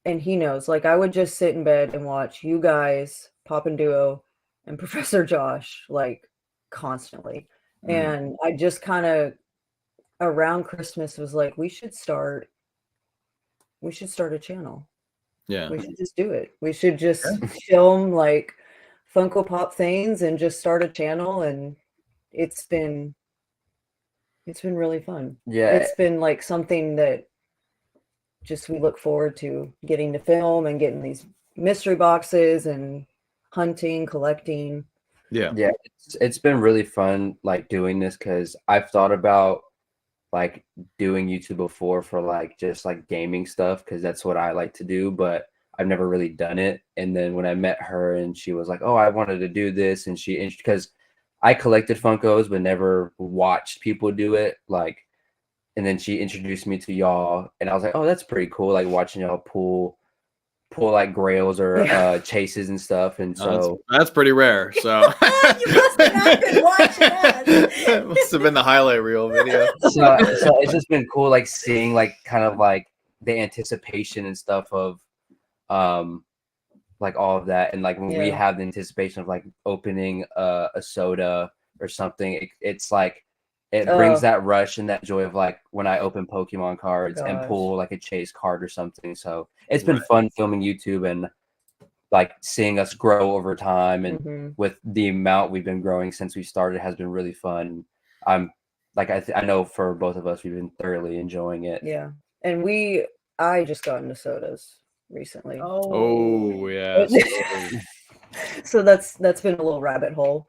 and he knows, like I would just sit in bed and watch you guys, Pop and Duo, and Professor Josh, like constantly. And I just kind of around Christmas was like, we should start a channel. Yeah, we should just do it. We should just film like Funko Pop things and just start a channel. And it's been really fun. Yeah, it's been like something that just we look forward to getting to film and getting these mystery boxes and hunting, collecting. Yeah, it's been really fun, like doing this, because I've thought about like doing YouTube before for like just like gaming stuff, because that's what I like to do, but I've never really done it. And then when I met her and she was like, oh, I wanted to do this, and because I collected Funkos but never watched people do it, like, and then she introduced me to y'all, and I was like, oh, that's pretty cool, like watching y'all pull like grails or chases and stuff. And so that's pretty rare. So you must have not been watching us. It must have been the highlight reel video. So it's just been cool, like seeing like kind of like the anticipation and stuff of like all of that. And like when we have the anticipation of like opening a soda or something, it's like it brings that rush and that joy of like when I open Pokemon cards and pull like a chase card or something. So it's been fun filming YouTube and like seeing us grow over time, and with the amount we've been growing since we started has been really fun. I'm like, I know for both of us, we've been thoroughly enjoying it. Yeah. And I just got into sodas recently. Oh yeah. So that's been a little rabbit hole.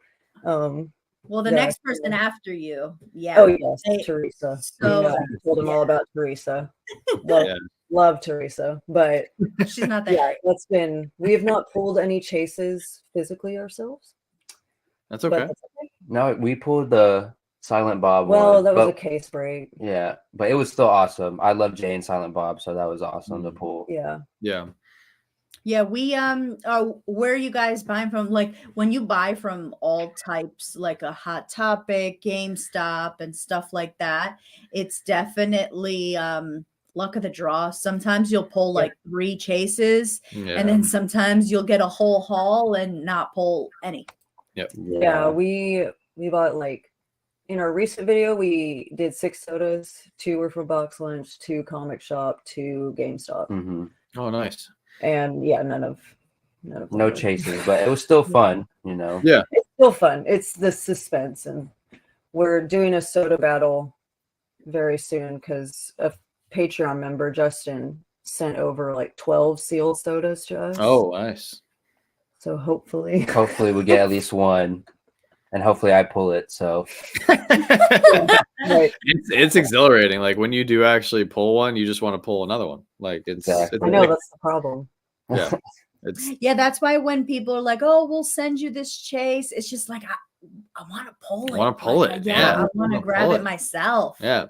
Well, the next person after you. Yeah. Oh yes, Teresa. So I told him all about Teresa. Love Teresa, but she's not that. Yeah, we have not pulled any chases physically ourselves. That's okay. No, we pulled the Silent Bob one. That was a case break. Yeah, but it was still awesome. I love Jay and Silent Bob, so that was awesome to pull. Yeah. Yeah, we where are you guys buying from? Like when you buy from all types, like a Hot Topic, GameStop, and stuff like that, it's definitely luck of the draw. Sometimes you'll pull like 3 chases, and then sometimes you'll get a whole haul and not pull any. Yep. Yeah, we bought like in our recent video, we did 6 sodas. 2 were for box lunch, 2 comic shop, 2 GameStop. Oh, nice. And yeah, none of No chases, but it was still fun, you know. Yeah, it's still fun. It's the suspense, and we're doing a soda battle very soon because a Patreon member, Justin, sent over like 12 sealed sodas to us. Oh, nice. So hopefully we get at least one, and hopefully I pull it. So right. It's exhilarating. Like when you do actually pull one, you just want to pull another one. Like Exactly. I know that's the problem. Yeah. Yeah, that's why when people are like, "Oh, we'll send you this chase," it's just like I want to pull it. I want to pull it. Yeah, I want to grab it myself. Yeah.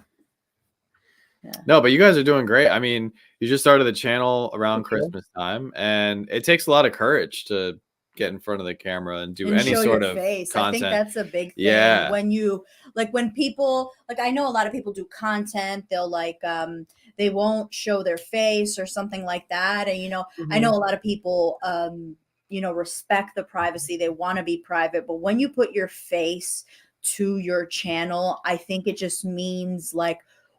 No, but you guys are doing great. I mean, you just started the channel around Christmas time, and it takes a lot of courage to get in front of the camera and do any show sort your of face. content. I think that's a big thing. Yeah. When people I know a lot of people do content, they'll they won't show their face or something like that. And I know a lot of people respect the privacy. They want to be private, but when you put your face to your channel, I think it just means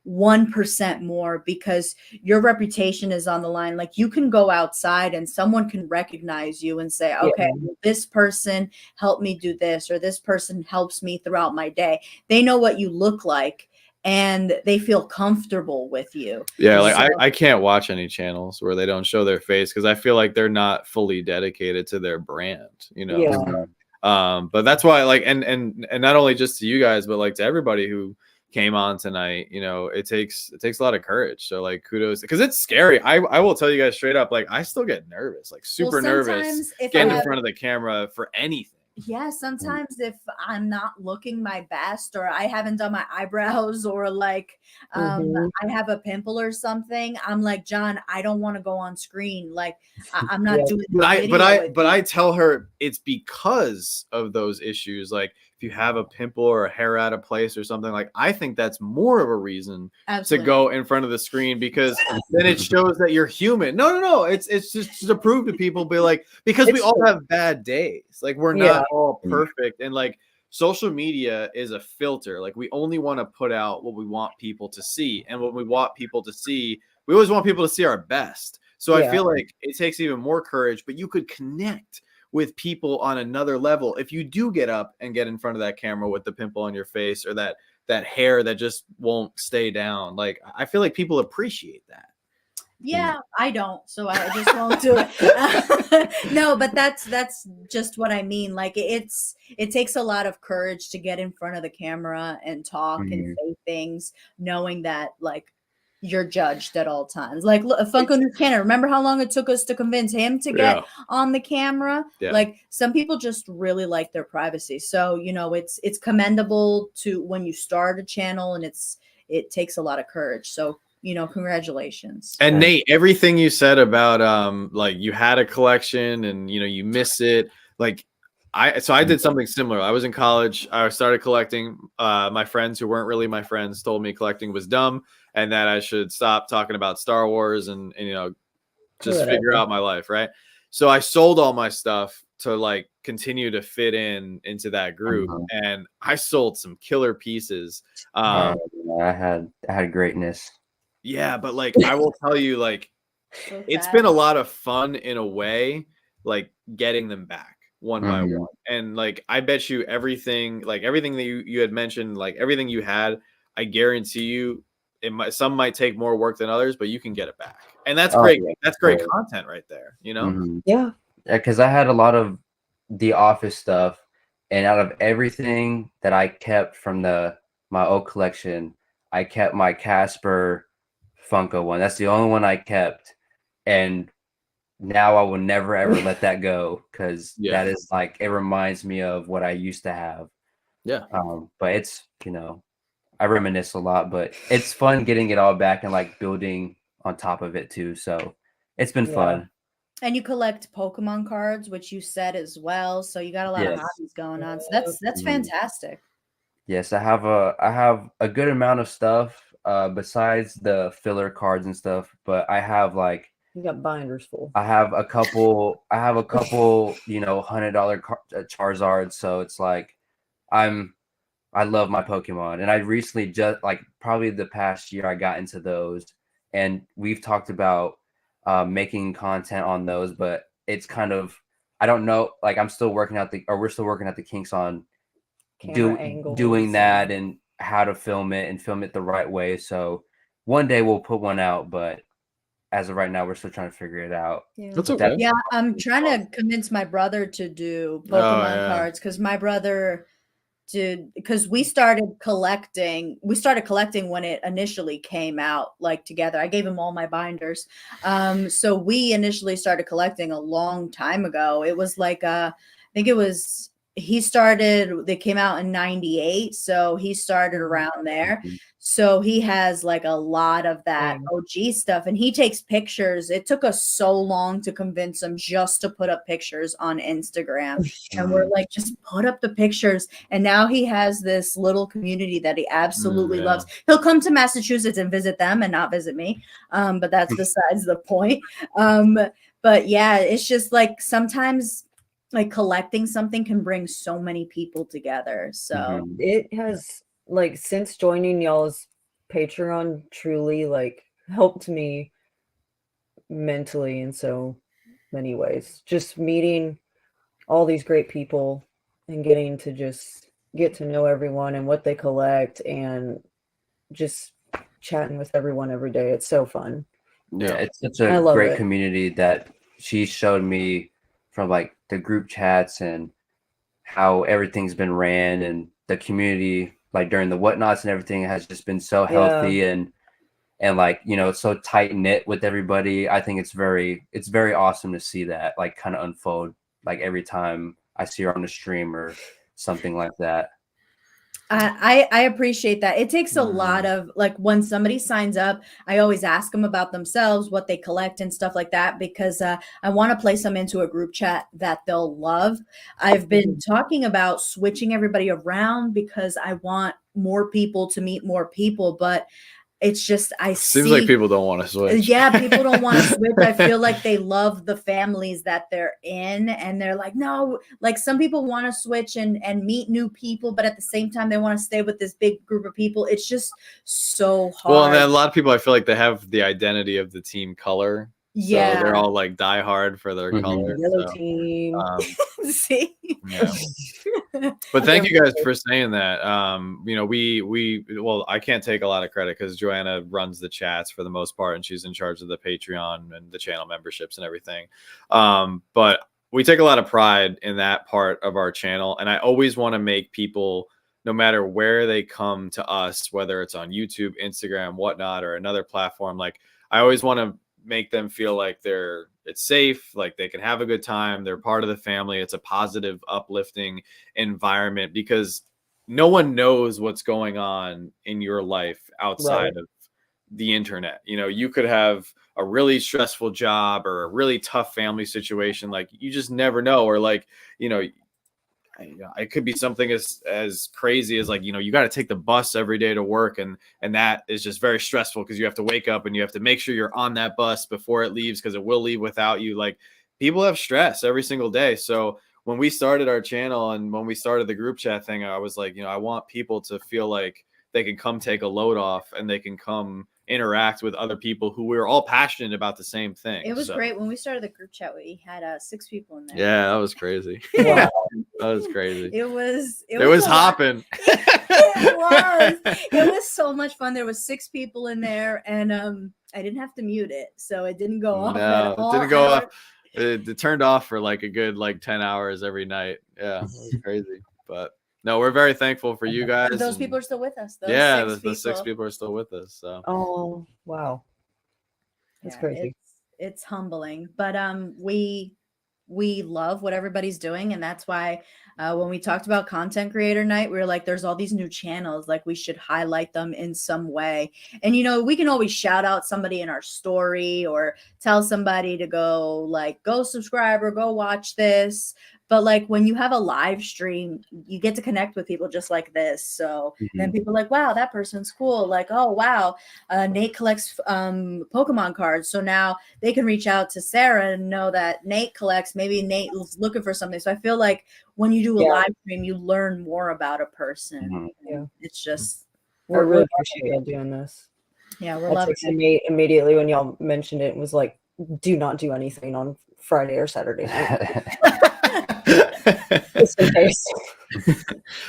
1% more, because your reputation is on the line. Like you can go outside and someone can recognize you and say, okay, this person helped me do this, or this person helps me throughout my day. They know what you look like and they feel comfortable with you. Yeah, I can't watch any channels where they don't show their face, because I feel like they're not fully dedicated to their brand, but that's why and not only just to you guys, but to everybody who came on tonight, it takes a lot of courage. So kudos, because it's scary. I will tell you guys straight up, I still get nervous, super nervous getting in front of the camera for anything. Yeah, sometimes if I'm not looking my best, or I haven't done my eyebrows, or I have a pimple or something, I'm like, John, I don't want to go on screen. I'm not doing this. But I tell her it's because of those issues. If you have a pimple or a hair out of place or something, I think that's more of a reason to go in front of the screen, because then it shows that you're human. No. It's just to prove to people, because we all have bad days. We're not all perfect. And social media is a filter. We only want to put out what we want people to see. And what we want people to see, we always want people to see our best. So I feel like it takes even more courage, but you could connect with people on another level if you do get up and get in front of that camera with the pimple on your face, or that hair that just won't stay down. I feel like people appreciate that. Yeah, I don't, so I just won't do it. No, but that's just what I mean. It takes a lot of courage to get in front of the camera and talk and say things, knowing that you're judged at all times. Funko News Canada, remember how long it took us to convince him to get on the camera? Some people just really like their privacy. So it's commendable to when you start a channel, and it takes a lot of courage. So congratulations. And Nate, everything you said about you had a collection and you miss it. I did something similar. I was in college. I started collecting. My friends who weren't really my friends told me collecting was dumb and that I should stop talking about Star Wars and just figure out my life, right? So I sold all my stuff to continue to fit into that group, and I sold some killer pieces. I had greatness. Yeah, but I will tell you, it's been a lot of fun in a way, getting them back one by one. And I bet you everything that you had mentioned, everything you had, I guarantee you some might take more work than others, but you can get it back. And that's great. Yeah, that's great content right there, Yeah, because I had a lot of the office stuff, and out of everything that I kept from my old collection, I kept my Casper Funko one. That's the only one I kept, and now I will never ever let that go, because that is it reminds me of what I used to have. Yeah. But it's I reminisce a lot, but it's fun getting it all back and building on top of it too. So it's been fun. And you collect Pokemon cards, which you said as well. So you got a lot of hobbies going on. So that's fantastic. Yes, I have a good amount of stuff besides the filler cards and stuff, but I have you got binders full. I have a couple $100 Charizards, so it's I'm I love my Pokemon, and I recently just like probably the past year I got into those, and we've talked about making content on those, but it's kind of I don't know. Like I'm still working out we're still working out the kinks on doing that and how to film it and film it the right way. So one day we'll put one out, but as of right now, we're still trying to figure it out. Yeah. That's okay. Yeah, I'm trying to convince my brother to do Pokemon cards because my brother did, because we started collecting when it initially came out, like together. I gave him all my binders. So we initially started collecting a long time ago. It was like I think it was they came out in 98, so he started around there. So he has like a lot of that OG stuff, and he takes pictures. It took us so long to convince him just to put up pictures on Instagram. And we're like, just put up the pictures. And now he has this little community that he absolutely loves. He'll come to Massachusetts and visit them and not visit me. But that's besides the point. But yeah, it's just like sometimes like collecting something can bring so many people together. So it has, like, since joining y'all's Patreon, truly like helped me mentally in so many ways. Just meeting all these great people and getting to just get to know everyone and what they collect and just chatting with everyone every day. It's so fun. Yeah, it's such a great community that she showed me from like the group chats and how everything's been ran, and the community like during the whatnots and everything has just been so healthy and like, you know, it's so tight knit with everybody. I think it's very awesome to see that like kind of unfold like every time I see her on the stream or something like that. I appreciate that. It takes a lot of, like, when somebody signs up, I always ask them about themselves, what they collect and stuff like that, because I want to place them into a group chat that they'll love. I've been talking about switching everybody around because I want more people to meet more people, but it's just seems like people don't want to switch. Yeah, people don't want to switch. I feel like they love the families that they're in, and they're like, no, like some people want to switch and meet new people, but at the same time they want to stay with this big group of people. It's just so hard. Well, and then a lot of people, I feel like they have the identity of the team color. Yeah, so they're all like die hard for their color. Yellow team. See, yeah. But thank you guys for saying that. You know, well, I can't take a lot of credit because Joanna runs the chats for the most part, and she's in charge of the Patreon and the channel memberships and everything. But we take a lot of pride in that part of our channel, and I always want to make people, no matter where they come to us, whether it's on YouTube, Instagram, whatnot, or another platform, like I always want to make them feel like it's safe, like they can have a good time, they're part of the family. It's a positive, uplifting environment, because no one knows what's going on in your life outside of the internet. You know, you could have a really stressful job or a really tough family situation, like you just never know. Or like, you know, it could be something as crazy as like, you know, you got to take the bus every day to work, and that is just very stressful because you have to wake up and you have to make sure you're on that bus before it leaves, because it will leave without you. Like, people have stress every single day. So when we started our channel and when we started the group chat thing, I was like, you know, I want people to feel like they can come take a load off and they can come interact with other people who we're all passionate about the same thing. It was great when we started the group chat. We had 6 people in there. Yeah, that was crazy. That was crazy. It was hopping. It was so much fun. There was 6 people in there, and I didn't have to mute it, so it didn't go off. No, it didn't go off. It turned off for like a good 10 hours every night. Yeah, it was crazy. But no, we're very thankful for you guys. Those people are still with us. The 6 people are still with us. So. Oh wow, that's crazy. It's humbling, but we love what everybody's doing, and that's why when we talked about content creator night, we were like, there's all these new channels, like we should highlight them in some way. And you know, we can always shout out somebody in our story or tell somebody to go subscribe or go watch this, But like when you have a live stream, you get to connect with people just like this. So then people are like, wow, that person's cool. Like, oh wow, Nate collects Pokemon cards. So now they can reach out to Sarah and know that Nate collects. Maybe Nate is looking for something. So I feel like when you do a live stream, you learn more about a person. Yeah. It's just I really appreciate y'all doing this. Yeah, we're I loving texted it. Nate immediately when y'all mentioned it and was like, do not do anything on Friday or Saturday night. Just in case.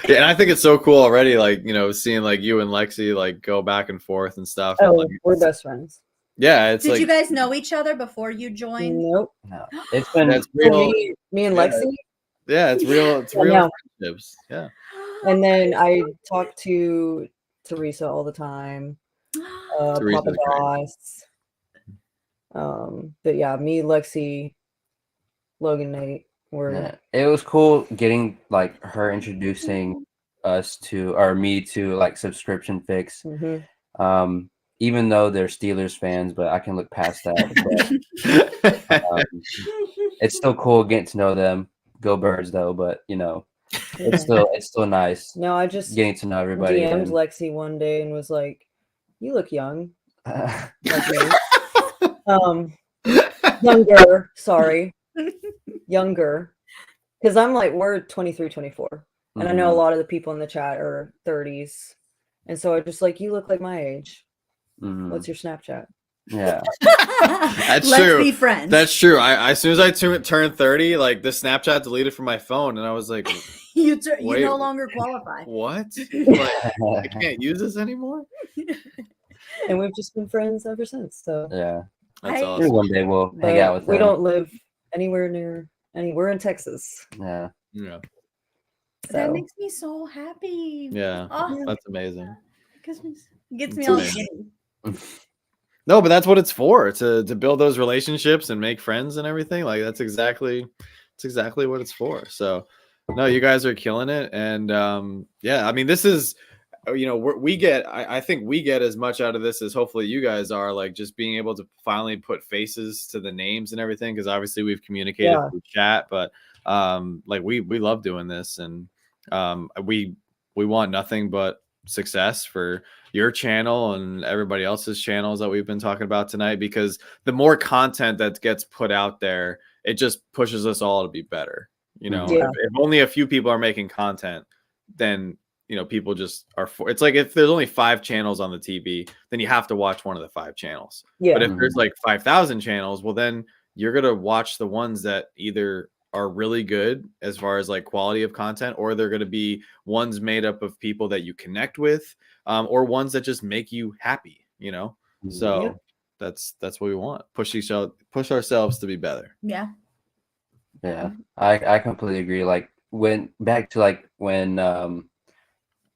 Yeah, and I think it's so cool already, like, you know, seeing like you and Lexi like go back and forth and stuff. Oh, and, like, we're best friends. yeah, it's Did like, you guys know each other before you joined? Nope. No, it's been that's For real. me and Yeah. Lexi. Yeah, it's real. It's I real know. friendships. Yeah. And then I talk to Teresa all the time. Teresa's Papa Doss. But yeah, me, Lexi, Logan, Nate. It was cool getting like her introducing us to, or me to, like Subscription Fix. Even though they're Steelers fans, but I can look past that. But, it's still cool getting to know them. Go Birds, though. But you know, it's still nice. No, I just getting to know everybody. DM'd Lexi one day and was like, "You look young." Like me. Younger. Sorry, younger. Because I'm like, we're 23, 24. And I know a lot of the people in the chat are 30s. And so I just like, you look like my age. What's your Snapchat? Yeah. That's Let's true. be friends. That's true. I as soon as I turned 30, like the Snapchat deleted from my phone, and I was like, you no longer qualify. What? Like, I can't use this anymore? And we've just been friends ever since. So yeah. That's Maybe awesome. one day we'll hang out with them. We don't live anywhere near we're in Texas. Yeah. Yeah. That makes me so happy. Yeah. Oh, That's amazing. gets me It's all amazing. giddy. No, but that's what it's for, to build those relationships and make friends and everything. Like that's exactly what it's for. So no, you guys are killing it. And yeah, I mean, this is, you know, I think we get as much out of this as hopefully you guys are, like just being able to finally put faces to the names and everything, because obviously we've communicated through chat, but like we love doing this, and we want nothing but success for your channel and everybody else's channels that we've been talking about tonight, because the more content that gets put out there, it just pushes us all to be better. You know, if only a few people are making content, then you know, people just are it's like if there's only 5 channels on the TV, then you have to watch one of the 5 channels. But if there's like 5,000 channels, well, then you're going to watch the ones that either are really good as far as like quality of content, or they're going to be ones made up of people that you connect with, or ones that just make you happy, you know? So that's what we want. Push ourselves to be better. Yeah. Yeah. I completely agree. Like when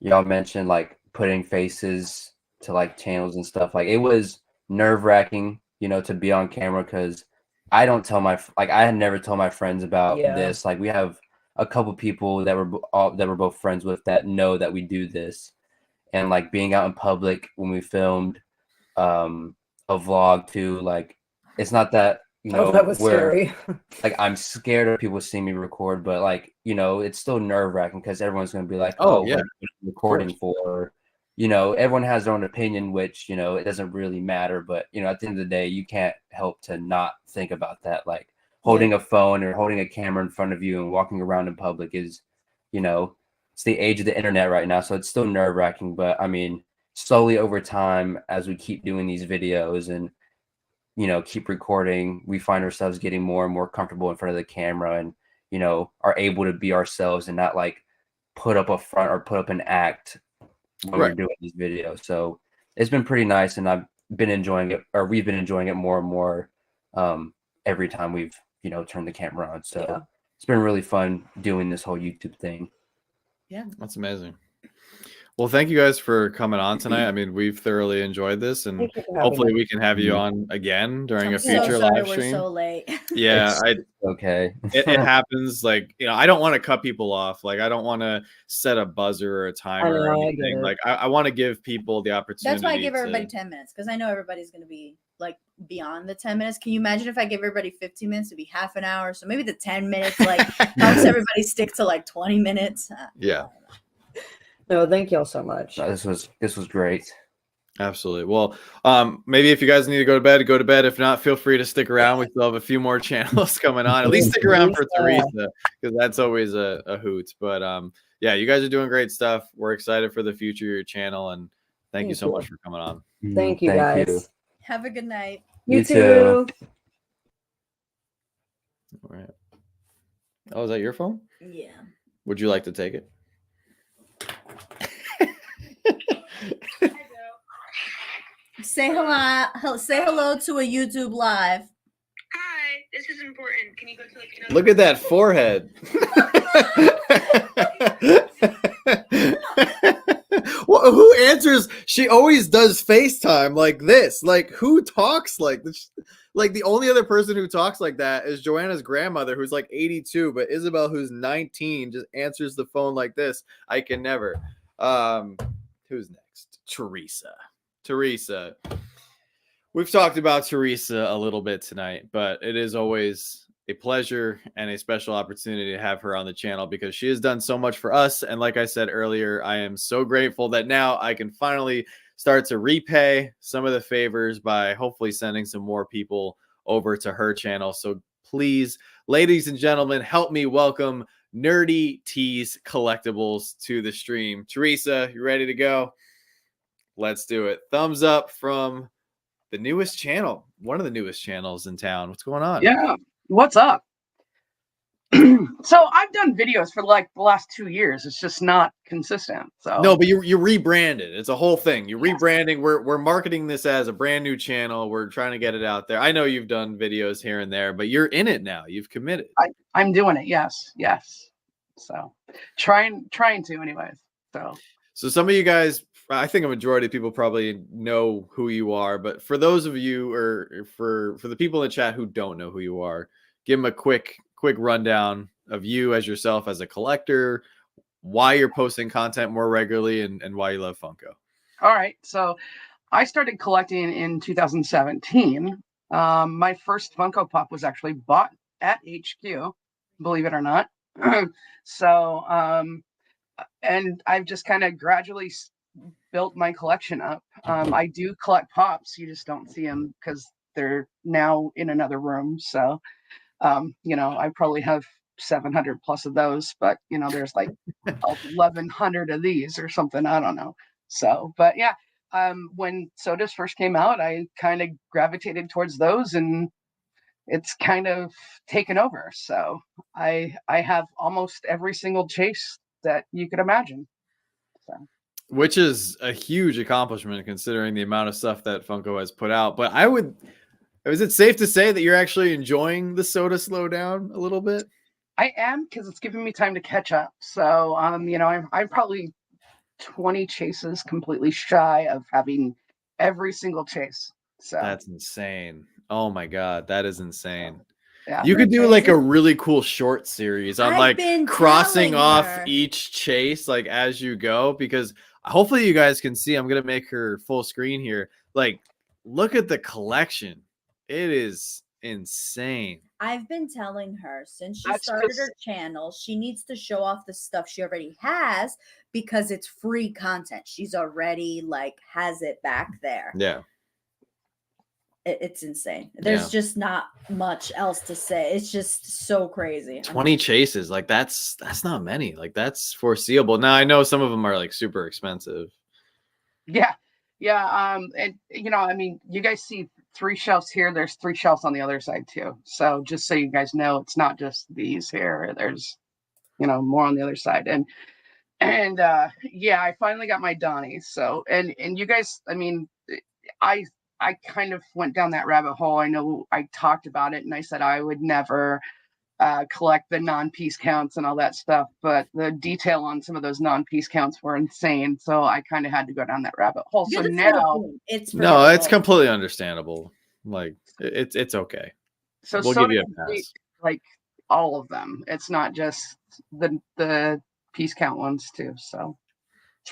y'all mentioned like putting faces to like channels and stuff, like it was nerve-wracking, you know, to be on camera, because I had never told my friends about this. Like we have a couple people that were both friends with that know that we do this, and like being out in public when we filmed a vlog too, like it's not that, you know, that was scary. Like I'm scared of people seeing me record, but like, you know, it's still nerve-wracking because everyone's going to be like, oh yeah, what are you recording for? You know, everyone has their own opinion, which, you know, it doesn't really matter. But, you know, at the end of the day, you can't help to not think about that. Like holding a phone or holding a camera in front of you and walking around in public is, you know, it's the age of the internet right now. So it's still nerve-wracking. But I mean, slowly over time, as we keep doing these videos and, you know, keep recording, we find ourselves getting more and more comfortable in front of the camera, and, you know, are able to be ourselves and not like put up a front or put up an act when we're doing these videos. So it's been pretty nice, and I've been enjoying it, or we've been enjoying it more and more every time we've, you know, turned the camera on. So it's been really fun doing this whole YouTube thing. Yeah, that's amazing. Well, thank you guys for coming on tonight. I mean, we've thoroughly enjoyed this, and Thank you for having hopefully us. we can have you on again during I'm a so future sorry live we're stream. so late. Yeah, It's okay. it happens. Like, you know, I don't want to cut people off. Like, I don't want to set a buzzer or a I timer or know, I get anything. it. Like, I want to give people the opportunity. That's why I give everybody to... 10 minutes, because I know everybody's going to be like beyond the 10 minutes. Can you imagine if I give everybody 15 minutes? It'd be half an hour. So maybe the 10 minutes like helps everybody stick to like 20 minutes. Yeah. No, thank y'all so much. No, this was great. Absolutely. Well, maybe if you guys need to go to bed, go to bed. If not, feel free to stick around. We still have a few more channels coming on. At least stick around for Teresa, because that's always a hoot. But yeah, you guys are doing great stuff. We're excited for the future of your channel, and thank you so much for coming on. Thank you, guys. Have a good night. You too. All right. Oh, is that your phone? Yeah. Would you like to take it? Say hello. Say hello to a YouTube live. Hi, this is important. Can you go to like another? Look at that forehead. Well, who answers? She always does FaceTime like this. Like, who talks like this? Like, the only other person who talks like that is Joanna's grandmother, who's like 82, but Isabel, who's 19, just answers the phone like this. I can never. Who's next? Teresa. We've talked about Teresa a little bit tonight, but it is always a pleasure and a special opportunity to have her on the channel, because she has done so much for us. And like I said earlier, I am so grateful that now I can finally start to repay some of the favors by hopefully sending some more people over to her channel. So please, ladies and gentlemen, help me welcome Nerdy Tees Collectibles to the stream. Teresa, you ready to go? Let's do it. Thumbs up from the newest channel, one of the newest channels in town. What's going on? Yeah, what's up? So I've done videos for like the last 2 years. It's just not consistent. So no, but you rebranded. It's a whole thing. You're rebranding. We're marketing this as a brand new channel. We're trying to get it out there. I know you've done videos here and there, but you're in it now. You've committed. I'm doing it. Yes. So trying to anyways. So some of you guys, I think a majority of people probably know who you are, but for those of you, or for the people in the chat who don't know who you are, give them a quick rundown of you as yourself as a collector, why you're posting content more regularly, and why you love Funko. All right. So I started collecting in 2017. My first Funko Pop was actually bought at HQ, believe it or not. So, and I've just kind of gradually built my collection up. I do collect Pops. You just don't see them because they're now in another room. So, you know, I probably have 700 plus of those, but you know, there's like 1,100 of these or something. I don't know. So, but yeah, when sodas first came out, I kind of gravitated towards those, and it's kind of taken over. So I have almost every single chase that you could imagine. So. Which is a huge accomplishment considering the amount of stuff that Funko has put out. But is it safe to say that you're actually enjoying the soda slowdown a little bit? I am, because it's giving me time to catch up. So, you know, I'm probably 20 chases completely shy of having every single chase. So that's insane. Oh my God, that is insane. Yeah. You could do like a really cool short series on like crossing off her. each chase like as you go, because hopefully you guys can see. I'm gonna make her full screen here. Like, look at the collection. It is insane. I've been telling her since she started her channel, she needs to show off the stuff she already has because it's free content. She's already like has it back there. Yeah. It's insane. There's just not much else to say. It's just so crazy. 20 chases, like that's not many. Like, that's foreseeable. Now I know some of them are like super expensive. Yeah. And you know, I mean, you guys see 3 shelves here. There's 3 shelves on the other side too. So just so you guys know, it's not just these here. There's, you know, more on the other side. And yeah, I finally got my Donnie. So and you guys, I mean, I kind of went down that rabbit hole. I know I talked about it and I said I would never collect the non-piece counts and all that stuff, but the detail on some of those non-piece counts were insane. So I kind of had to go down that rabbit hole. So now it's no, it's completely understandable. Like it's okay. So we'll Soda give you can a take, pass. like all of them. It's not just the piece count ones too. So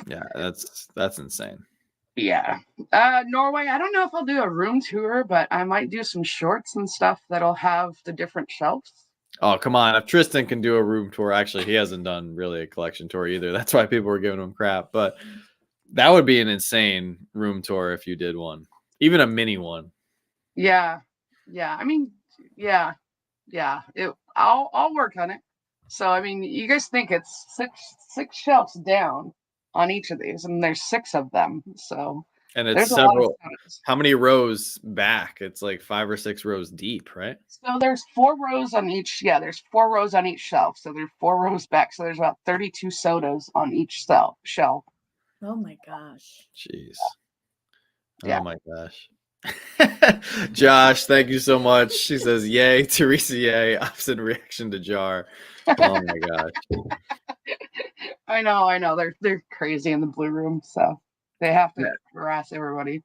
yeah, that's insane. Yeah. Norway, I don't know if I'll do a room tour, but I might do some shorts and stuff that'll have the different shelves. Oh, come on. If Tristan can do a room tour, actually, he hasn't done really a collection tour either. That's why people were giving him crap. But that would be an insane room tour if you did one, even a mini one. Yeah. Yeah. I mean, yeah. Yeah. I'll work on it. So, I mean, you guys think it's six shelves down on each of these, and there's 6 of them. So, and it's there's several. How many rows back? It's like 5 or 6 rows deep, right? So there's 4 rows on each. Yeah, there's 4 rows on each shelf. So there's 4 rows back. So there's about 32 sodas on each shelf. Oh my gosh. Jeez. Yeah. Oh my gosh. Josh, thank you so much. She says, "Yay, Teresa, yay!" Opposite reaction to Jar. Oh my gosh. I know. They're crazy in the blue room, so they have to harass everybody.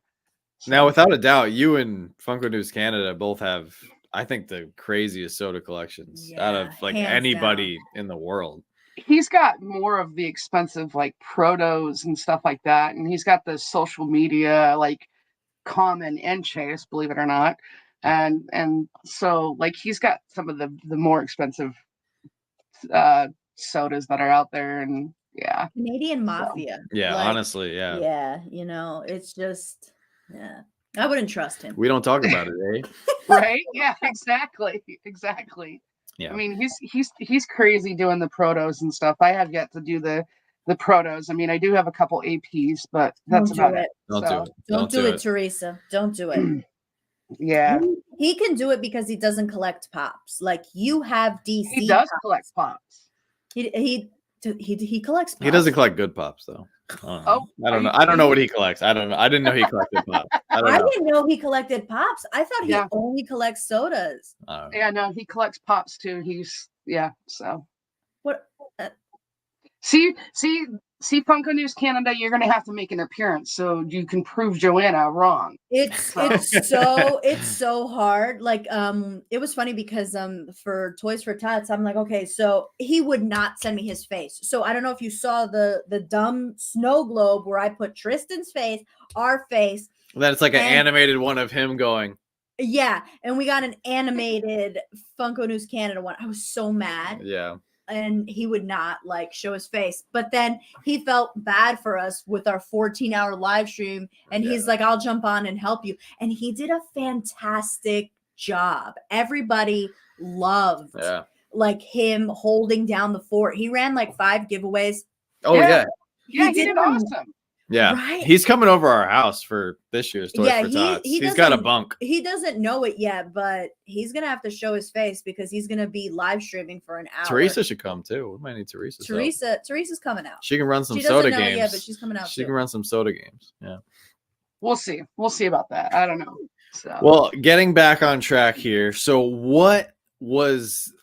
So. Now, without a doubt, you and Funko News Canada both have, I think, the craziest soda collections out of like anybody in the world. He's got more of the expensive like protos and stuff like that, and he's got the social media like Common and Chase, believe it or not, and so like he's got some of the more expensive sodas that are out there, and yeah, Canadian Mafia. Yeah, like, honestly, yeah. Yeah, you know, it's just I wouldn't trust him. We don't talk about it, eh? Right? Yeah, exactly. Yeah. I mean, he's crazy doing the protos and stuff. I have yet to do the protos. I mean, I do have a couple APs, but that's about it. Don't do it, Teresa. Don't do it. Yeah. He can do it because he doesn't collect pops. Like you have DC. He does collect pops. He collects pops. He doesn't collect good pops though. I don't know. I don't know what he collects. I don't know. I didn't know he collected pops. I didn't know he collected pops. I thought he only collects sodas. Yeah, no, he collects pops too. So what? See, Funko News Canada, you're gonna have to make an appearance so you can prove Joanna wrong. It's so hard. Like it was funny because for Toys for Tots, I'm like, okay, so he would not send me his face. So I don't know if you saw the dumb snow globe where I put Tristan's face, our face. Then it's like an animated one of him going. Yeah, and we got an animated Funko News Canada one. I was so mad. Yeah. And he would not like show his face, but then he felt bad for us with our 14-hour live stream, and he's like, I'll jump on and help you, and he did a fantastic job. Everybody loved like him holding down the fort. He ran like 5 giveaways. Oh yeah, he did awesome. Yeah, right? He's coming over our house for this year's Toys for Tots. He's got a bunk. He doesn't know it yet, but he's gonna have to show his face because he's gonna be live streaming for an hour. Teresa should come too. We might need Teresa. Teresa's coming out. She can run some soda games. Yeah, but she's coming out. She can run some soda games. Yeah, we'll see. We'll see about that. I don't know. So. Well, getting back on track here. So what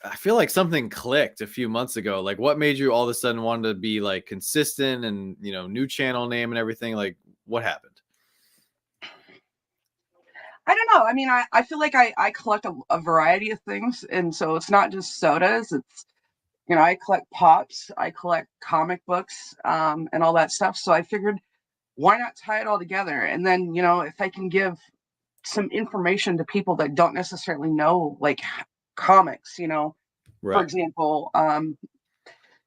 I feel like something clicked a few months ago. Like what made you all of a sudden want to be like consistent and, you know, new channel name and everything? Like what happened? I don't know. I mean, I feel like I collect a variety of things. And so it's not just sodas. It's, you know, I collect pops, I collect comic books, and all that stuff. So I figured why not tie it all together? And then, you know, if I can give some information to people that don't necessarily know like comics, you know, for example,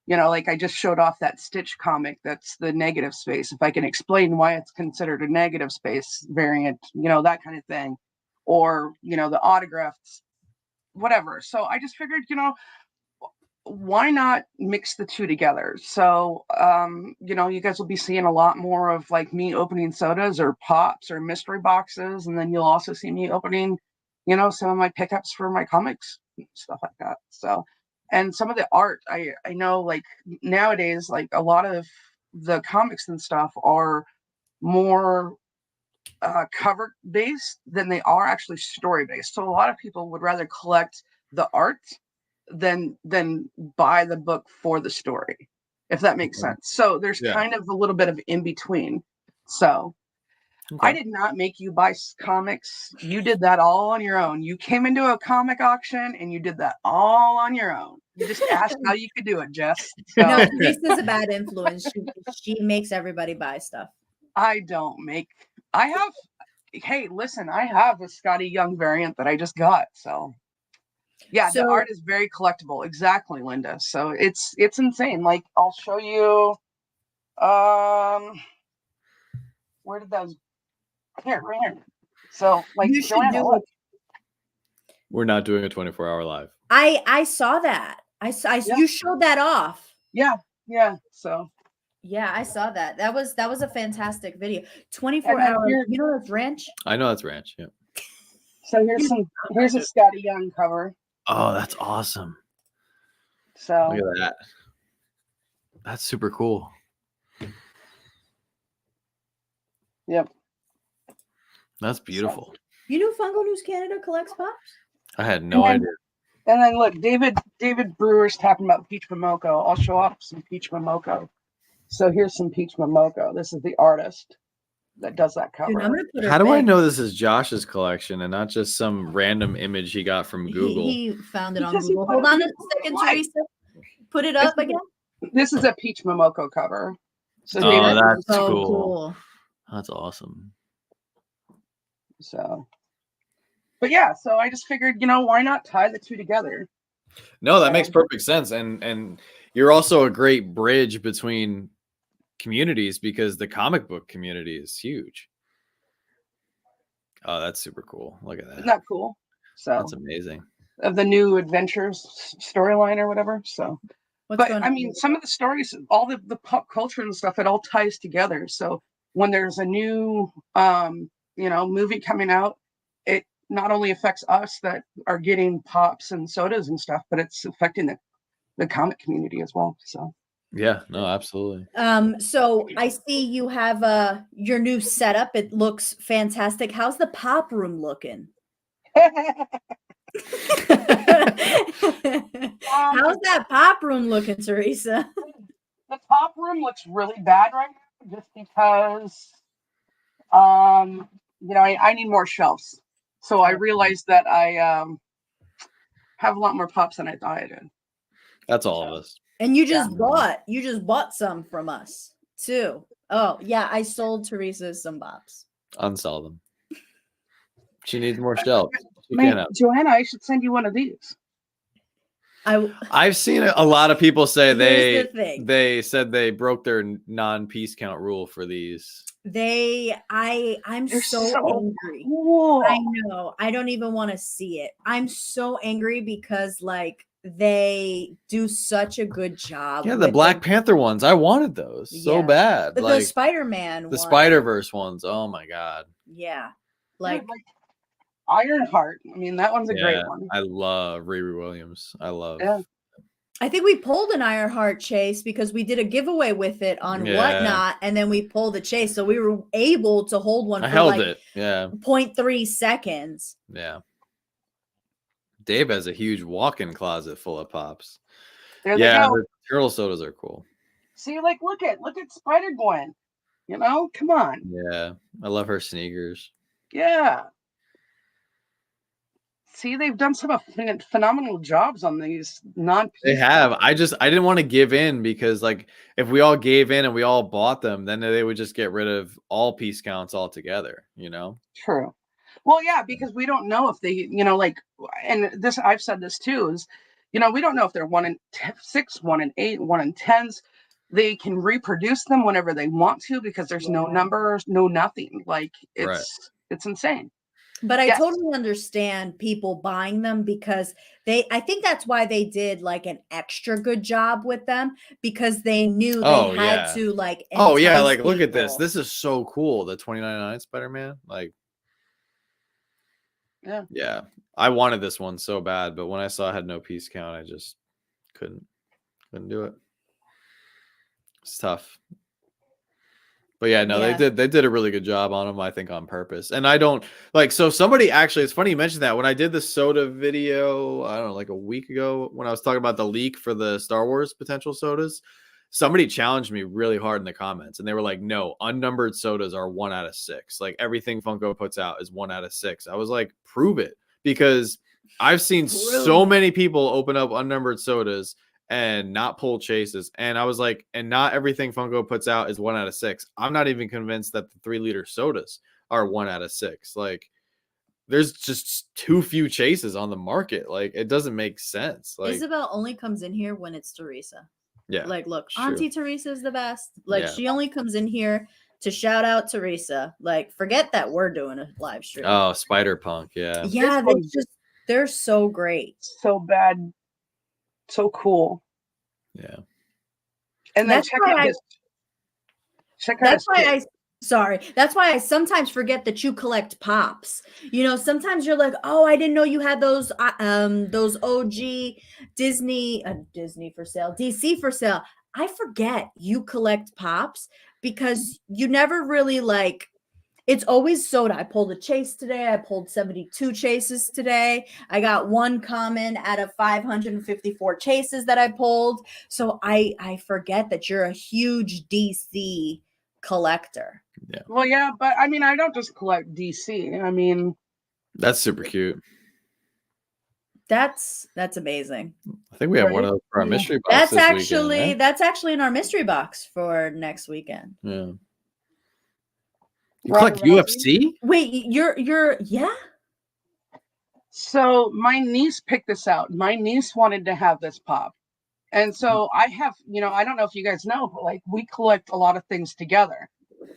you know, like I just showed off that Stitch comic that's the negative space. If I can explain why it's considered a negative space variant, you know, that kind of thing, or, you know, the autographs, whatever. So I just figured, you know, why not mix the two together? So, you know, you guys will be seeing a lot more of like me opening sodas or pops or mystery boxes. And then you'll also see me opening, you know, some of my pickups for my comics, stuff like that. So, and some of the art, I know like nowadays, like a lot of the comics and stuff are more cover based than they are actually story based. So a lot of people would rather collect the art than buy the book for the story, if that makes sense. So there's kind of a little bit of in between. So I did not make you buy comics. You did that all on your own. You came into a comic auction and you did that all on your own. You just asked how you could do it, Jess. So. No, Teresa's a bad influence. She makes everybody buy stuff. I don't make. Hey, listen, I have a Scotty Young variant that I just got. So yeah, the art is very collectible. Exactly, Linda. So it's insane. Like, I'll show you. Where did those? Here, right here. So, like, you should do it. We're not doing a 24-hour live. I saw that. You showed that off. Yeah. So. Yeah, I saw that. That was a fantastic video. 24 hours. You know that's ranch? I know that's ranch. Yeah. So here's a Scotty Young cover. Oh, that's awesome. So look at that. That's super cool. Yep. That's beautiful. You knew Funko News Canada collects pops? I had no idea. And then look, David Brewer's talking about Peach Momoko. I'll show off some Peach Momoko. So here's some Peach Momoko. This is the artist that does that cover. Dude, how do I know this is Josh's collection and not just some random image he got from Google? He found it on Google. Hold on a second, Teresa. Put it up again. This is a Peach Momoko cover. So that's so cool. That's awesome. So, but yeah, so I just figured, why not tie the two together? No, that makes perfect sense. And you're also a great bridge between communities because the comic book community is huge. Oh, that's super cool. Look at that. Isn't that cool? So that's amazing. Of the new adventures storyline or whatever. So, but I mean, some of the stories, all the pop culture and stuff, it all ties together. So when there's a new, movie coming out, it not only affects us that are getting pops and sodas and stuff, but it's affecting the comic community as well. So. Yeah, no, absolutely. So I see you have your new setup. It looks fantastic. How's the pop room looking? How's that pop room looking, Teresa? The pop room looks really bad right now just because I need more shelves. So I realized that I have a lot more pops than I thought I did. That's all of us. And you just bought some from us too. Oh yeah, I sold Teresa some bops. Unsell them. She needs more shelves. Joanna, I should send you one of these. I've seen a lot of people say they said they broke their non-piece count rule for these. I'm so angry. Cool. I know. I don't even want to see it. I'm so angry because they do such a good job. Yeah, the Black Panther ones. I wanted those so bad. The Spider-Man the Spider-Verse ones. Oh my god. Yeah. Ironheart. I mean, that one's a great one. I love Riri Williams. Yeah. I think we pulled an Ironheart chase because we did a giveaway with it on Whatnot, and then we pulled the chase, so we were able to hold one. I held it. Yeah. 0.3 seconds. Yeah. Dave has a huge walk-in closet full of pops. There they go. The turtle sodas are cool. See, look at Spider-Gwen. Come on. Yeah, I love her sneakers. Yeah. See, they've done some phenomenal jobs on these non-piece. They have. I didn't want to give in because if we all gave in and we all bought them, then they would just get rid of all piece counts altogether. True. Well, yeah, because we don't know if they, and this, I've said this too, is, we don't know if they're 1 in 6, 1 in 8, 1 in 10s. They can reproduce them whenever they want to because there's no numbers, no nothing. It's insane. But I totally understand people buying them because I think that's why they did an extra good job with them because they knew they had to look at this. This is so cool. The 2099 Spider-Man. Yeah. I wanted this one so bad, but when I saw it had no piece count, I just couldn't do it. It's tough. But yeah, no, Yeah. they did a really good job on them, I think, on purpose. And I don't like, so somebody actually, it's funny you mentioned that. When I did the soda video, I don't know, like a week ago, when I was talking about the leak for the Star Wars potential sodas, somebody challenged me really hard in the comments, and they were like, no, unnumbered sodas are 1 out of 6. Like everything Funko puts out is 1 out of 6. I was like, prove it, because I've seen so many people open up unnumbered sodas and not pull chases. And I was like, and not everything Funko puts out is 1 out of 6. I'm not even convinced that the 3-liter sodas are 1 out of 6. Like, there's just too few chases on the market. Like, it doesn't make sense. Like, Isabel only comes in here when it's Teresa. yeah, Like, look, true. Auntie Teresa is the best. Like, Yeah. she only comes in here to shout out Teresa. Like, forget that we're doing a live stream. Oh, Spider Punk, yeah. Yeah, they're so great. So bad. So cool. Yeah. And then That's check why out I- his check out That's his why kit. that's why I sometimes forget that you collect pops. You know, sometimes you're like, oh, I didn't know you had those OG Disney for sale, DC for sale. I forget you collect pops because you never really like, it's always soda. I pulled a chase today. I pulled 72 chases today. I got 1 common out of 554 chases that I pulled. So I forget that you're a huge DC collector. Yeah. Well, yeah, but I mean, I don't just collect DC. I mean, That's super cute. That's amazing. I think we have one Right? of those for our Yeah. mystery box That's this actually weekend. that's actually in our mystery box for next weekend. Yeah. You collect Ronda Rousey. UFC? Wait, you're yeah? So my niece picked this out. My niece wanted to have this pop. And so I have, I don't know if you guys know, but like we collect a lot of things together.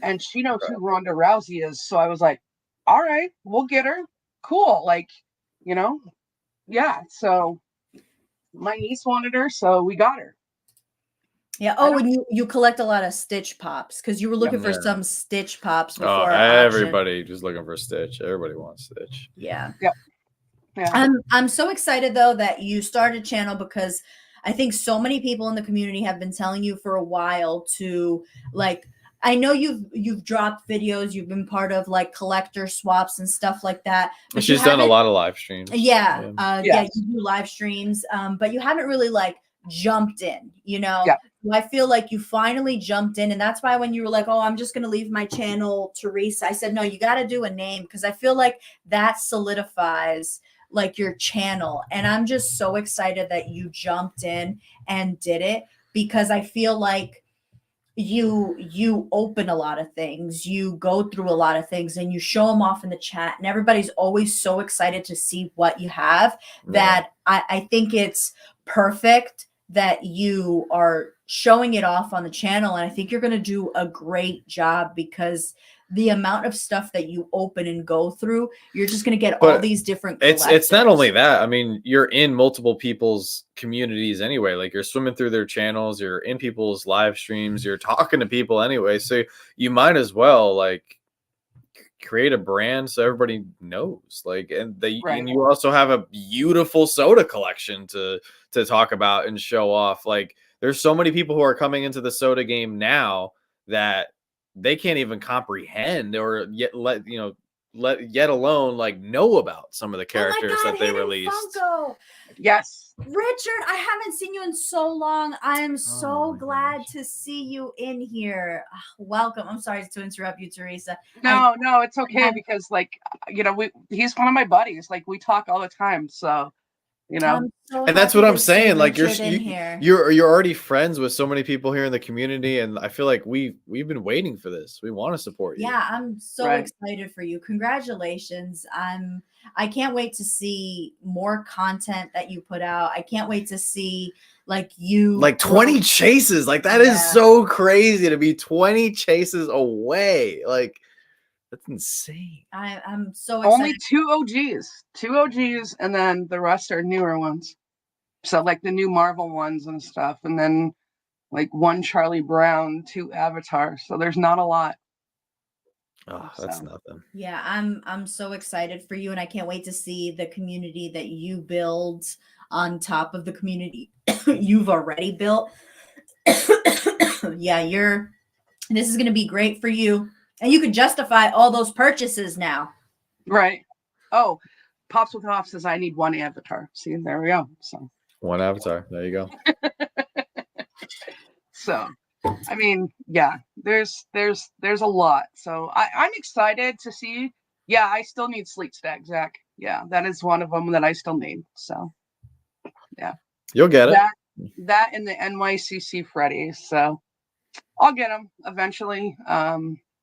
And she knows who Ronda Rousey is. So I was like, all right, we'll get her. Cool. Like, yeah. So my niece wanted her, so we got her. Yeah. Oh, and you collect a lot of Stitch pops because you were looking for Yeah. some Stitch pops before Oh, our auction. everybody just looking for Stitch. Everybody wants Stitch. Yeah. Yep. Yeah. I'm so excited though that you started a channel because I think so many people in the community have been telling you for a while to like, I know you've dropped videos, you've been part of like collector swaps and stuff like that. But She's done a lot of live streams. Yeah. Yes. You do live streams, but you haven't really like jumped in, Yeah. So I feel like you finally jumped in, and that's why when you were like, oh, I'm just gonna leave my channel, Teresa, I said, no, you got to do a name because I feel like that solidifies like your channel. And I'm just so excited that you jumped in and did it because I feel like you open a lot of things, you go through a lot of things, and you show them off in the chat, and everybody's always so excited to see what you have that I think it's perfect that you are showing it off on the channel. And I think you're going to do a great job because the amount of stuff that you open and go through, you're just going to get all these different It's not only that. I mean, you're in multiple people's communities anyway. Like you're swimming through their channels, you're in people's live streams, you're talking to people anyway. So you might as well like create a brand so everybody knows. Like, and you also have a beautiful soda collection to talk about and show off. Like there's so many people who are coming into the soda game now that they can't even comprehend or yet let alone like know about some of the characters that they released. Funko. Yes. Richard, I haven't seen you in so long. I am so glad to see you in here. Welcome. I'm sorry to interrupt you, Teresa. No, it's okay because like, he's one of my buddies. Like we talk all the time. So, I'm so and that's happy what I'm to see saying. Like Richard in here. you're already friends with so many people here in the community, and I feel like we've been waiting for this. We want to support you. Yeah, I'm so excited for you. Congratulations. I can't wait to see more content that you put out. I can't wait to see like 20 chases. Like that is so crazy to be 20 chases away. Like that's insane. I'm so excited. Only two OGs, and then the rest are newer ones. So like the new Marvel ones and stuff, and then like 1 Charlie Brown, 2 Avatar. So there's not a lot. Oh, that's nothing. Yeah, I'm so excited for you, and I can't wait to see the community that you build on top of the community you've already built. Yeah, This is going to be great for you. And you can justify all those purchases now. Right. Oh, Pops with Off says I need one avatar. See, there we go. So One avatar. There you go. So, I mean, yeah, there's a lot. So I'm excited to see. Yeah, I still need Sleep Stack, Zach. Yeah, that is one of them that I still need. So, yeah, You'll get it. That and the NYCC Freddy. So, I'll get them eventually.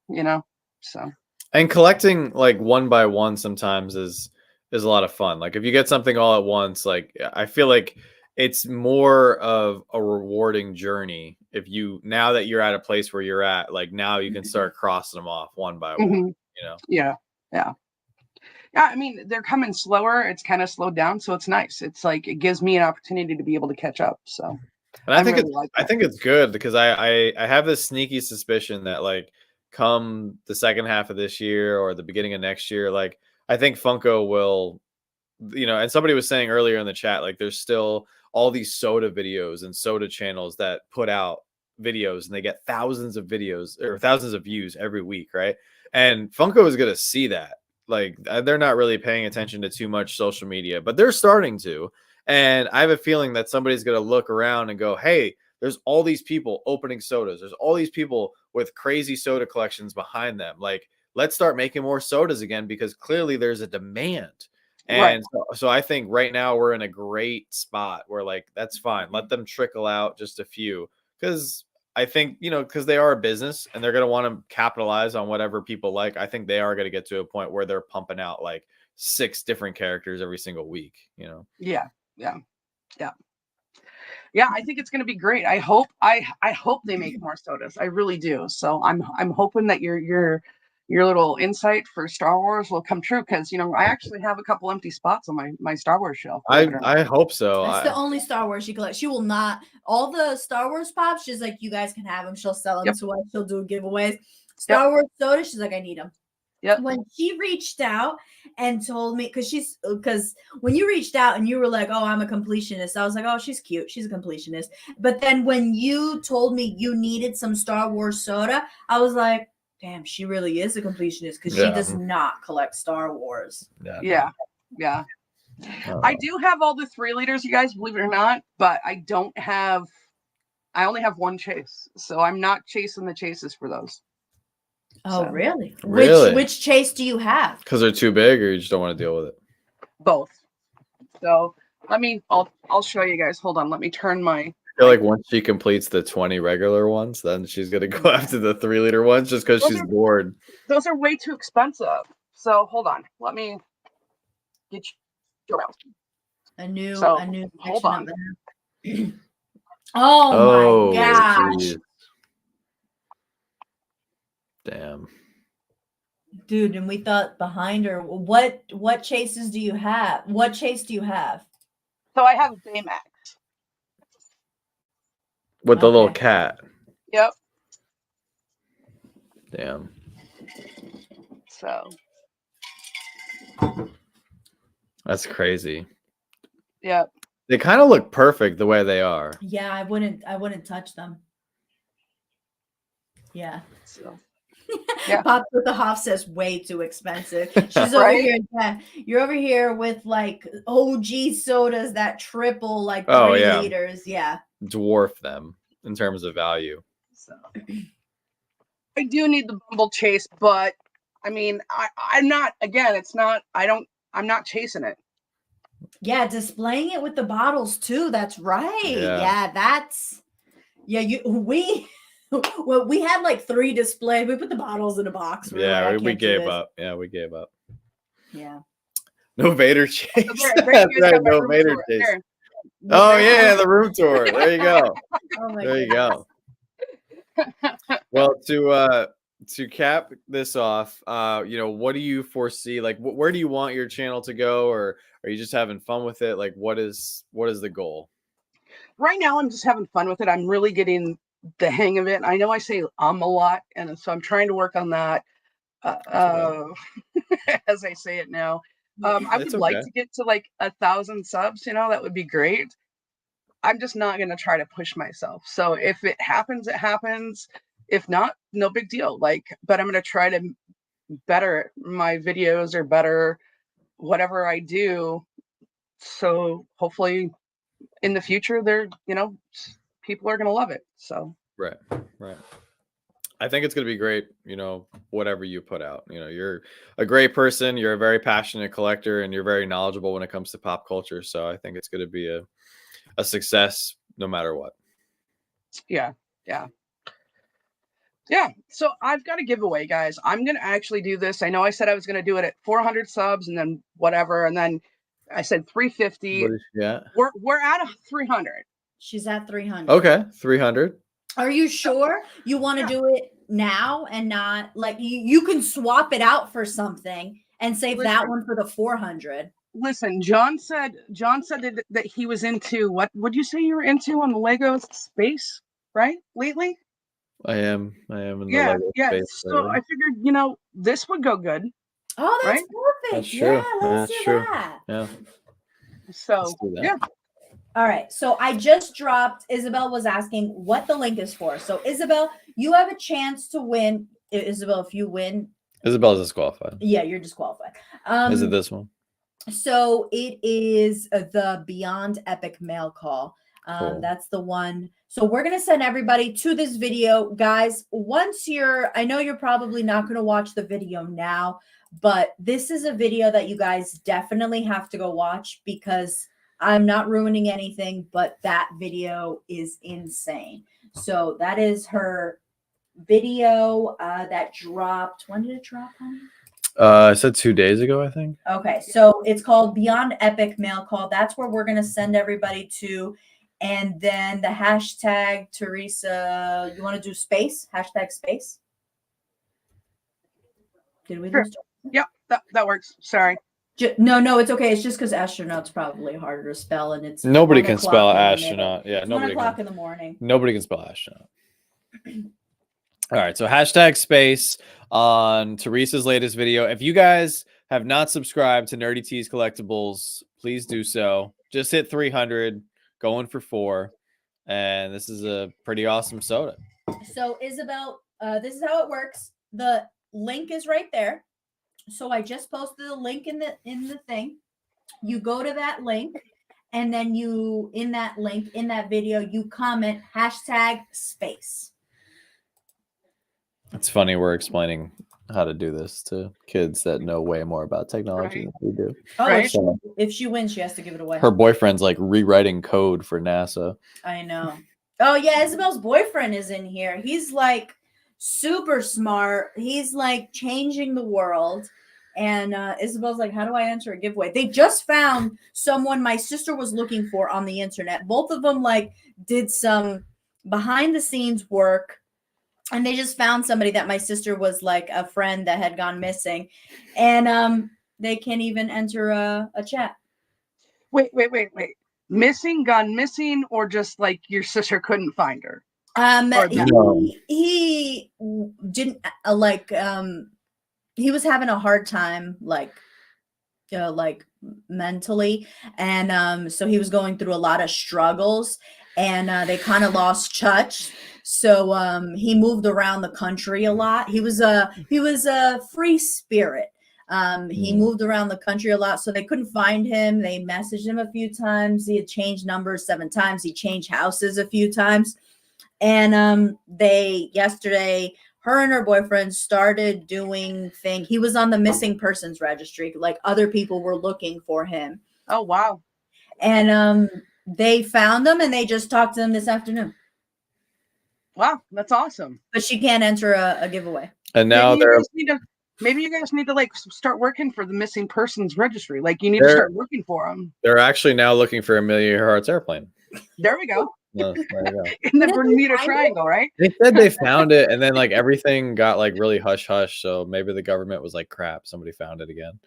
You know, so. And collecting like one by one sometimes is a lot of fun. Like if you get something all at once, like I feel like it's more of a rewarding journey if you, now that you're at a place where you're at, like now you can start crossing them off one by one, you know? Yeah. I mean, they're coming slower. It's kind of slowed down, so it's nice. It's like it gives me an opportunity to be able to catch up. So, and I think it's good because I have this sneaky suspicion that like come the second half of this year or the beginning of next year, like I think Funko will, you know, and somebody was saying earlier in the chat, like there's still all these soda videos and soda channels that put out videos and they get thousands of videos or thousands of views every week, right? And Funko is going to see that. Like they're not really paying attention to too much social media, but they're starting to. And I have a feeling that somebody's going to look around and go, hey, there's all these people opening sodas. There's all these people with crazy soda collections behind them. Like, let's start making more sodas again because clearly there's a demand. And so I think right now we're in a great spot where like, that's fine. Let them trickle out just a few. Because I think, you know, because they are a business and they're going to want to capitalize on whatever people like. I think they are going to get to a point where they're pumping out like 6 different characters every single week, you know? Yeah. I think it's going to be great. I hope they make more sodas. I really do. So I'm hoping that your little insight for Star Wars will come true because, you know, I actually have a couple empty spots on my Star Wars shelf. I hope so. That's the only Star Wars she collects. She will not, all the Star Wars pops, she's like, you guys can have them. She'll sell them to us. She'll do giveaways. Star Wars soda, she's like, I need them. When she reached out and told me, because when you reached out and you were like, oh, I'm a completionist, I was like, oh, she's cute. She's a completionist. But then when you told me you needed some Star Wars soda, I was like, damn, she really is a completionist because she does not collect Star Wars. Yeah. I do have all the 3 liters, you guys, believe it or not, but I only have one chase. So I'm not chasing the chases for those. Oh, really? Really? Which chase do you have? Because they're too big or you just don't want to deal with it? Both. So I'll show you guys. Hold on. Let me turn my... I feel like once she completes the 20 regular ones, then she's going to go after the 3 liter ones just because she's bored. Those are way too expensive. So hold on. Let me get you around. A new hold on. Oh my gosh. Geez. Damn. Dude, and we thought behind her, what chases do you have? What chase do you have? So I have Baymax. With the little cat. Yep. Damn. So. That's crazy. Yep. They kind of look perfect the way they are. Yeah, I wouldn't touch them. Yeah. So. Pop with the Hoff says way too expensive. She's over here. Yeah, you're over here with like OG sodas that triple like 3 liters. Yeah. Dwarf them in terms of value. So I do need the Bumble Chase, but I mean, I'm not. Again, it's not. I'm not chasing it. Yeah, displaying it with the bottles too. That's right. Yeah, that's. Yeah, well, we had like 3 displays. We put the bottles in a box. We gave up. Yeah, we gave up. Yeah. No Vader chase. No Vader chase. Oh yeah, the room tour. There you go. There you go. Well, to cap this off, you know, what do you foresee? Like, where do you want your channel to go, or are you just having fun with it? Like, what is the goal? Right now, I'm just having fun with it. I'm really getting the hang of it. I know I say a lot, and so I'm trying to work on that as I say it now. I would like to get to like 1,000 subs, you know, that would be great. I'm just not going to try to push myself. So if it happens, it happens. If not, no big deal. Like, but I'm gonna try to better my videos or better whatever I do. So hopefully in the future they're, people are gonna love it. So Right. I think it's going to be great, whatever you put out. You're a great person, you're a very passionate collector, and you're very knowledgeable when it comes to pop culture. So I think it's going to be a success no matter what. yeah. So I've got a giveaway, guys. I'm gonna actually do this. I know I said I was gonna do it at 400 subs and then whatever, and then I said 350. What is she at? We're at 300. She's at 300. Okay, 300. Are you sure you want to do it now and not like you can swap it out for something and save that one for the 400? Listen, John said that he was into what would you say you were into on the Lego space, right? Lately? I am in the Lego space. So I figured, this would go good. Oh, that's right? perfect. That's true. Let's That's do true. that. Yeah. So yeah. All right. So I just dropped, Isabel was asking what the link is for. So Isabel, you have a chance to win. Isabel, if you win. Isabel's disqualified. Yeah, you're disqualified. Is it this one? So it is the Beyond Epic mail call. Cool. That's the one. So we're going to send everybody to this video. Guys, I know you're probably not going to watch the video now, but this is a video that you guys definitely have to go watch because I'm not ruining anything, but that video is insane. So that is her video that dropped. When did it drop, honey? I said 2 days ago, I think. Okay, so it's called Beyond Epic Mail Call. That's where we're going to send everybody to. And then the hashtag, Teresa, you want to do space? Hashtag space? Did we lose? Yep, that works. Sorry. No, it's okay. It's just because astronaut's probably harder to spell, and it's nobody can spell astronaut. Yeah, it's nobody 1 o'clock can. in the morning. Nobody can spell astronaut. All right, so hashtag space on Teresa's latest video. If you guys have not subscribed to Nerdy Tees Collectibles, please do so. Just hit 300, going for 4, and this is a pretty awesome soda. So Isabel, this is how it works. The link is right there. So I just posted the link in the thing. You go to that link, and then you in that link in that video you comment hashtag space. It's funny we're explaining how to do this to kids that know way more about technology than we do. Oh, Right. if she wins, she has to give it away. Her boyfriend's like rewriting code for NASA. I know. Oh yeah, Isabel's boyfriend is in here. He's like super smart. He's like changing the world. And Isabel's like, how do I enter a giveaway? They just found someone my sister was looking for on the internet. Both of them like did some behind the scenes work. And they just found somebody that my sister was like a friend that had gone missing. And they can't even enter a chat. Wait. Gone missing, or just like your sister couldn't find her? He didn't he was having a hard time like mentally, and so he was going through a lot of struggles, and they kind of lost touch. So he moved around the country a lot. He was a free spirit. He moved around the country a lot, so they couldn't find him. They messaged him a few times. He had changed numbers 7 times. He changed houses a few times. And yesterday, her and her boyfriend started doing thing. He was on the missing persons registry. Like other people were looking for him. Oh, wow. And they found him, and they just talked to him this afternoon. Wow, that's awesome. But she can't enter a giveaway. And now maybe you guys need to like start working for the missing persons registry. Like you need to start working for them. They're actually now looking for Amelia Earhart's airplane. There we go. There you go. In the Bermuda Triangle, right? They said they found it, and then like everything got like really hush hush. So maybe the government was like, "Crap, somebody found it again."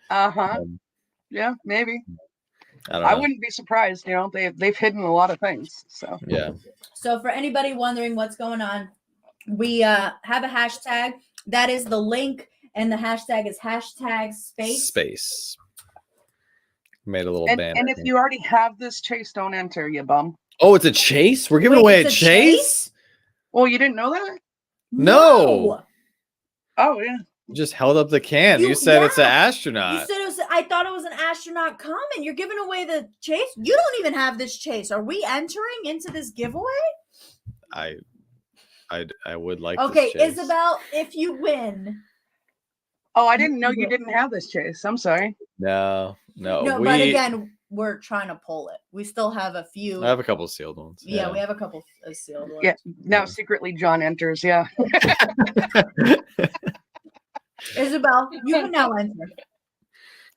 Yeah, maybe. I wouldn't be surprised. They've hidden a lot of things. So yeah. So for anybody wondering what's going on, we have a hashtag. That is the link, and the hashtag is hashtag space. Space. Made a little banner. And if you already have this chase, don't enter, you bum. Oh, it's a chase? We're giving away a chase? Well, you didn't know that? No. Oh yeah. You just held up the can. You said it's an You astronaut. said it was. I thought it was an astronaut comment. You're giving away the chase. You don't even have this chase. Are we entering into this giveaway? I would like. Okay, this chase. Isabel, if you win. Oh, I didn't know you didn't have this chase. I'm sorry. No. But again, we're trying to pull it. We still have a few. I have a couple of sealed ones. Yeah, we have a couple of sealed ones. Yeah. Now secretly John enters. Yeah. Isabel, you can now enter.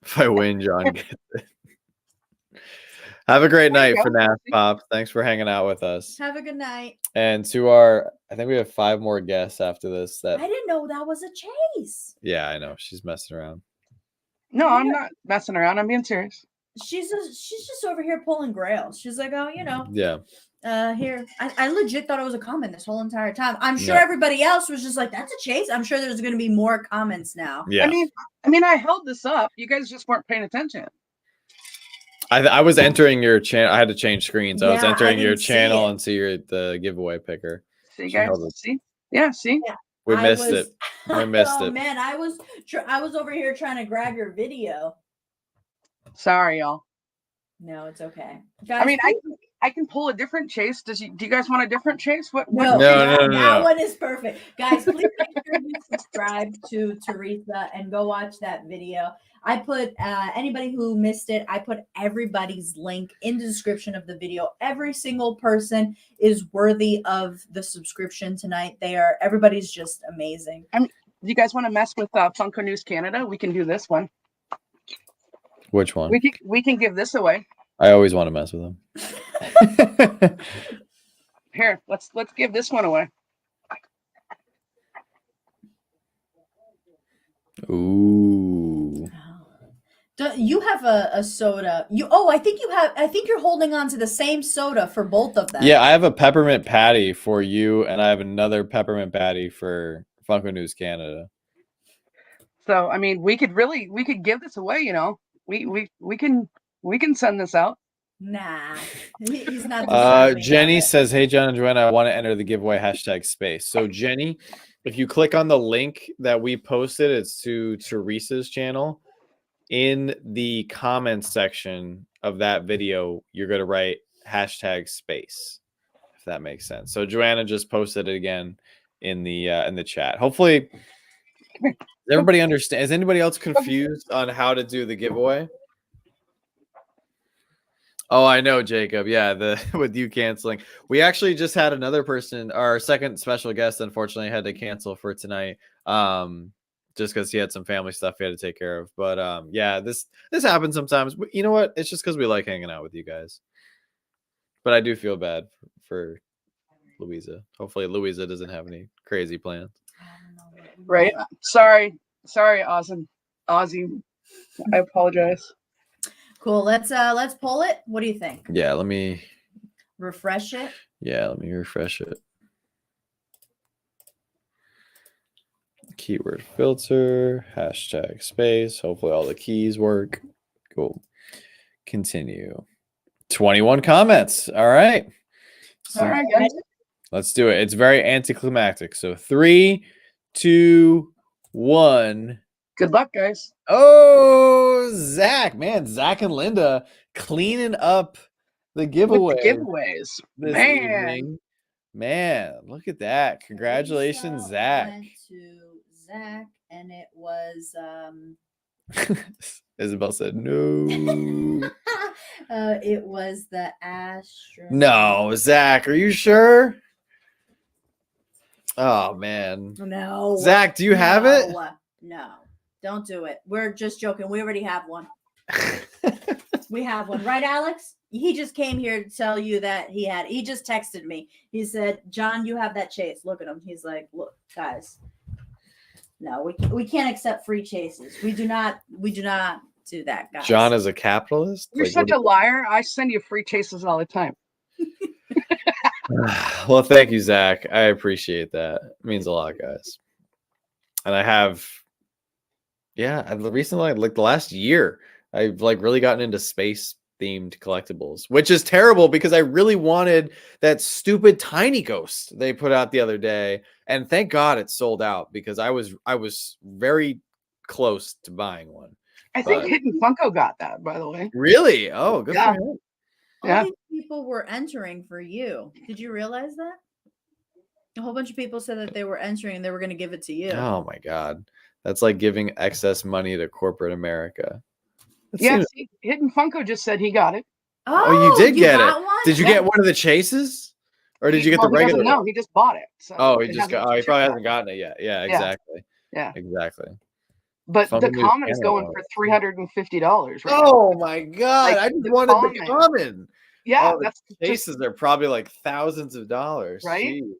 If I win, John gets it. Have a great night for NAF Pops. Thanks for hanging out with us. Have a good night. And to our, I think we have 5 more guests after this. I didn't know that was a chase. Yeah, I know. She's messing around. No, I'm not messing around. I'm being serious. She's just over here pulling grails. She's like, oh, Yeah. Here. I legit thought it was a comment this whole entire time. I'm sure everybody else was just like, that's a chase. I'm sure there's going to be more comments now. Yeah. I mean, I held this up. You guys just weren't paying attention. I was entering your channel. I had to change screens. I was Yeah, I entering your didn't see channel it. and see the giveaway picker. See, She guys. held it. See? Yeah. See? Yeah. We I missed was- it. We missed Oh it. man, I was over here trying to grab your video. Sorry, y'all. No, it's okay. I mean, I can pull a different chase. Do you guys want a different chase? What? No, No. that one is perfect. Guys, please make sure you subscribe to Teresa and go watch that video. I put anybody who missed it, I put everybody's link in the description of the video. Every single person is worthy of the subscription tonight. Everybody's just amazing. Do you guys want to mess with Funko News Canada? We can do this one. Which one? We can give this away. I always want to mess with them. Here, let's give this one away. Ooh. You have a soda. I think you're holding on to the same soda for both of them. Yeah, I have a peppermint patty for you, and I have another peppermint patty for Funko News Canada. So I mean, we could give this away. We can send this out. Nah, he's not. Jenny says, "Hey John and Joanna, I want to enter the giveaway #space." So Jenny, if you click on the link that we posted, it's to Teresa's channel. In the comments section of that video, you're going to write #space, if that makes sense. So Joanna just posted it again in the chat. Hopefully, does everybody understand? Is anybody else confused on how to do the giveaway? Oh, I know, Jacob. Yeah, with you canceling. We actually just had another person, our second special guest, unfortunately had to cancel for tonight. Just because he had some family stuff he had to take care of. But yeah, this happens sometimes. But you know what? It's just because we like hanging out with you guys. But I do feel bad for Louisa. Hopefully Louisa doesn't have any crazy plans. Right. Sorry, Ozzy. I apologize. Cool. Let's pull it. What do you think? Yeah, let me refresh it. Yeah, let me refresh it. Keyword filter, #space. Hopefully all the keys work. Cool. Continue. 21 comments. All right. All right, guys. Let's do it. It's very anticlimactic. So 3, 2, 1. Good luck, guys. Oh, Zach, man, Zach and Linda cleaning up the giveaway. With the giveaways, this man. evening. Man, look at that! Congratulations, Zach. Went to Zach, and it was Isabel said no. it was the Astro. No, Zach, are you sure? Oh man. No. Zach, do you have it? No, don't do it. We're just joking. We already have one. We have one, right, Alex? He just came here to tell you that he just texted me. He said, John, you have that chase. Look at him. He's like, look, guys. No, we can't accept free chases. We do not do that, guys. John is a capitalist? You're such a liar. I send you free chases all the time. Well, thank you, Zach. I appreciate that. It means a lot, guys. And I have, I've recently, like the last year, I've like really gotten into space themed collectibles, which is terrible because I really wanted that stupid tiny ghost they put out the other day, and thank God it sold out because I was very close to buying one. I think Hidden Funko got that, by the way. Really? Oh, good for him. All these people were entering for you. Did you realize that? A whole bunch of people said that they were entering and they were going to give it to you. Oh my God. That's like giving excess money to corporate America. See, Hidden Funko just said he got it. Oh, you did get it. One? Did you get one of the chases? Or did you get the regular? No, he just bought it. So oh, he probably hasn't gotten it yet. Yeah, exactly. Yeah. Exactly. But the common is going for $350 right Oh now. my God. Like, I just wanted the common. Yeah, that's chases. They're probably like thousands of dollars. Right? Jeez.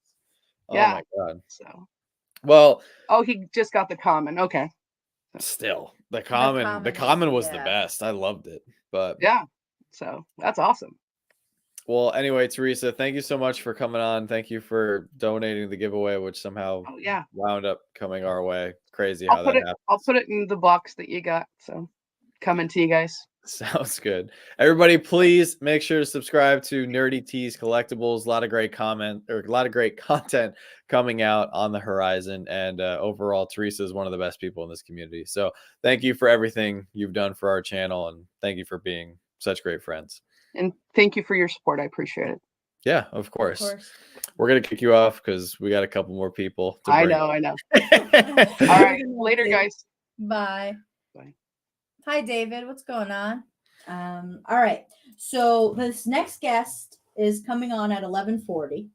Oh Yeah. my God. So. Well. Oh, he just got the common. Okay. Still, the common was the best. I loved it. But yeah, so that's awesome. Well, anyway, Teresa, thank you so much for coming on. Thank you for donating the giveaway, which somehow wound up coming our way. Crazy how that happened. I'll put it in the box that you got. So coming to you guys. Sounds good. Everybody, please make sure to subscribe to Nerdy Tees Collectibles. A lot of great content coming out on the horizon. And overall, Teresa is one of the best people in this community. So thank you for everything you've done for our channel. And thank you for being such great friends. And thank you for your support. I appreciate it. Yeah, of course. We're going to kick you off because we got a couple more people. I know. All right. Later, guys. Bye. Bye. Hi, David. What's going on? All right. So this next guest is coming on at 11:40.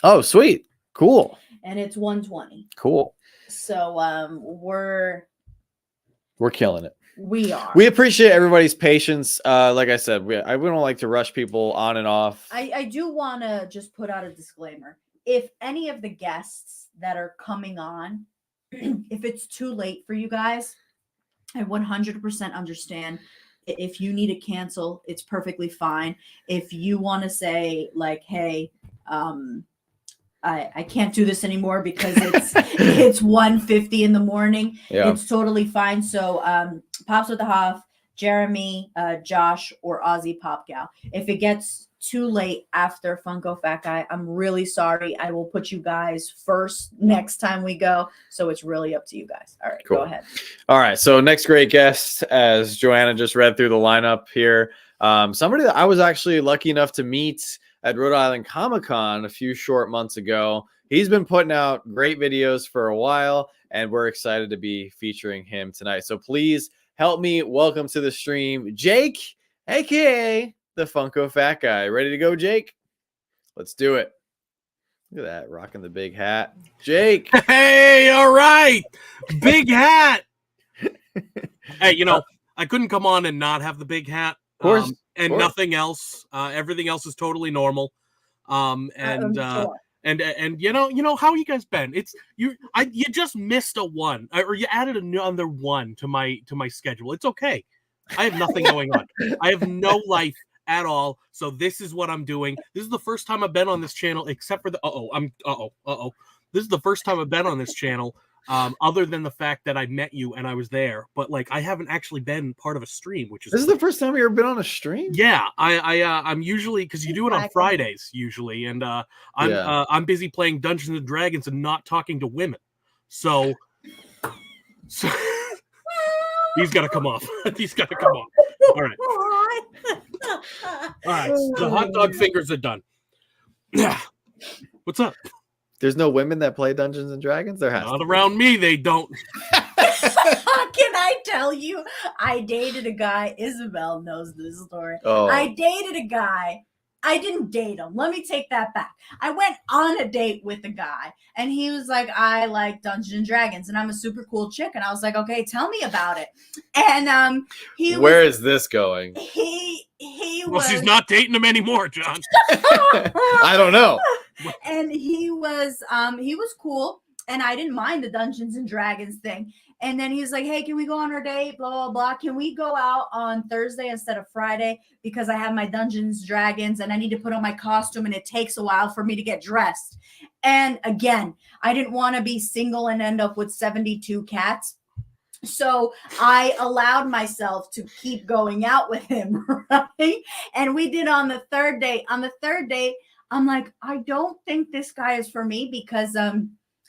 Oh, sweet. Cool. And it's 1:20. Cool. So we're killing it. We are. We appreciate everybody's patience. Like I said, we don't like to rush people on and off. I do want to just put out a disclaimer. If any of the guests that are coming on, if it's too late for you guys, I 100% understand. If you need to cancel, it's perfectly fine. If you want to say like, hey, I can't do this anymore because it's 1:50 in the morning. Yeah. It's totally fine. So Pops with the Hoff, Jeremy, Josh, or Aussie Pop Gal. If it gets too late after Funko Fat Guy, I'm really sorry. I will put you guys first next time we go. So it's really up to you guys. All right, cool. Go ahead. All right. So next great guest, as Joanna just read through the lineup here, somebody that I was actually lucky enough to meet at Rhode Island Comic-Con a few short months ago. He's been putting out great videos for a while, and we're excited to be featuring him tonight. So please help me welcome to the stream, Jake, aka the Funko Fat Guy. Ready to go, Jake? Let's do it. Look at that, rocking the big hat. Jake. Hey, all right. Big hat. Hey, you know, I couldn't come on and not have the big hat. Of course. And nothing else. Everything else is totally normal. And you know how you guys been? You just missed a one, or you added another one to my schedule. It's okay. I have nothing going on. I have no life at all. So this is what I'm doing. This is the first time I've been on this channel, except for the This is the first time I've been on this channel. Other than the fact that I met you and I was there, but like I haven't actually been part of a stream, which is this is the first time you've ever been on a stream. Yeah, I'm usually, because you do it on Fridays usually, and I'm busy playing Dungeons and Dragons and not talking to women, so these got to come off. These got to come off. All right, all right. The hot dog fingers are done. What's up? There's no women that play Dungeons and Dragons? There has not around me, they don't. Can I tell you? I dated a guy. Isabel knows this story. Oh. I dated a guy. I didn't date him. Let me take that back. I went on a date with a guy, and he was like, I like Dungeons and Dragons, and I'm a super cool chick. And I was like, okay, tell me about it. And where is this going? Well, she's not dating him anymore, John. I don't know. And he was cool, and I didn't mind the Dungeons and Dragons thing. And then he was like, hey, can we go on our date? Blah, blah, blah. Can we go out on Thursday instead of Friday? Because I have my Dungeons Dragons and I need to put on my costume and it takes a while for me to get dressed. And again, I didn't want to be single and end up with 72 cats. So I allowed myself to keep going out with him, right? And we did on the third day. On the third day, I'm like, I don't think this guy is for me because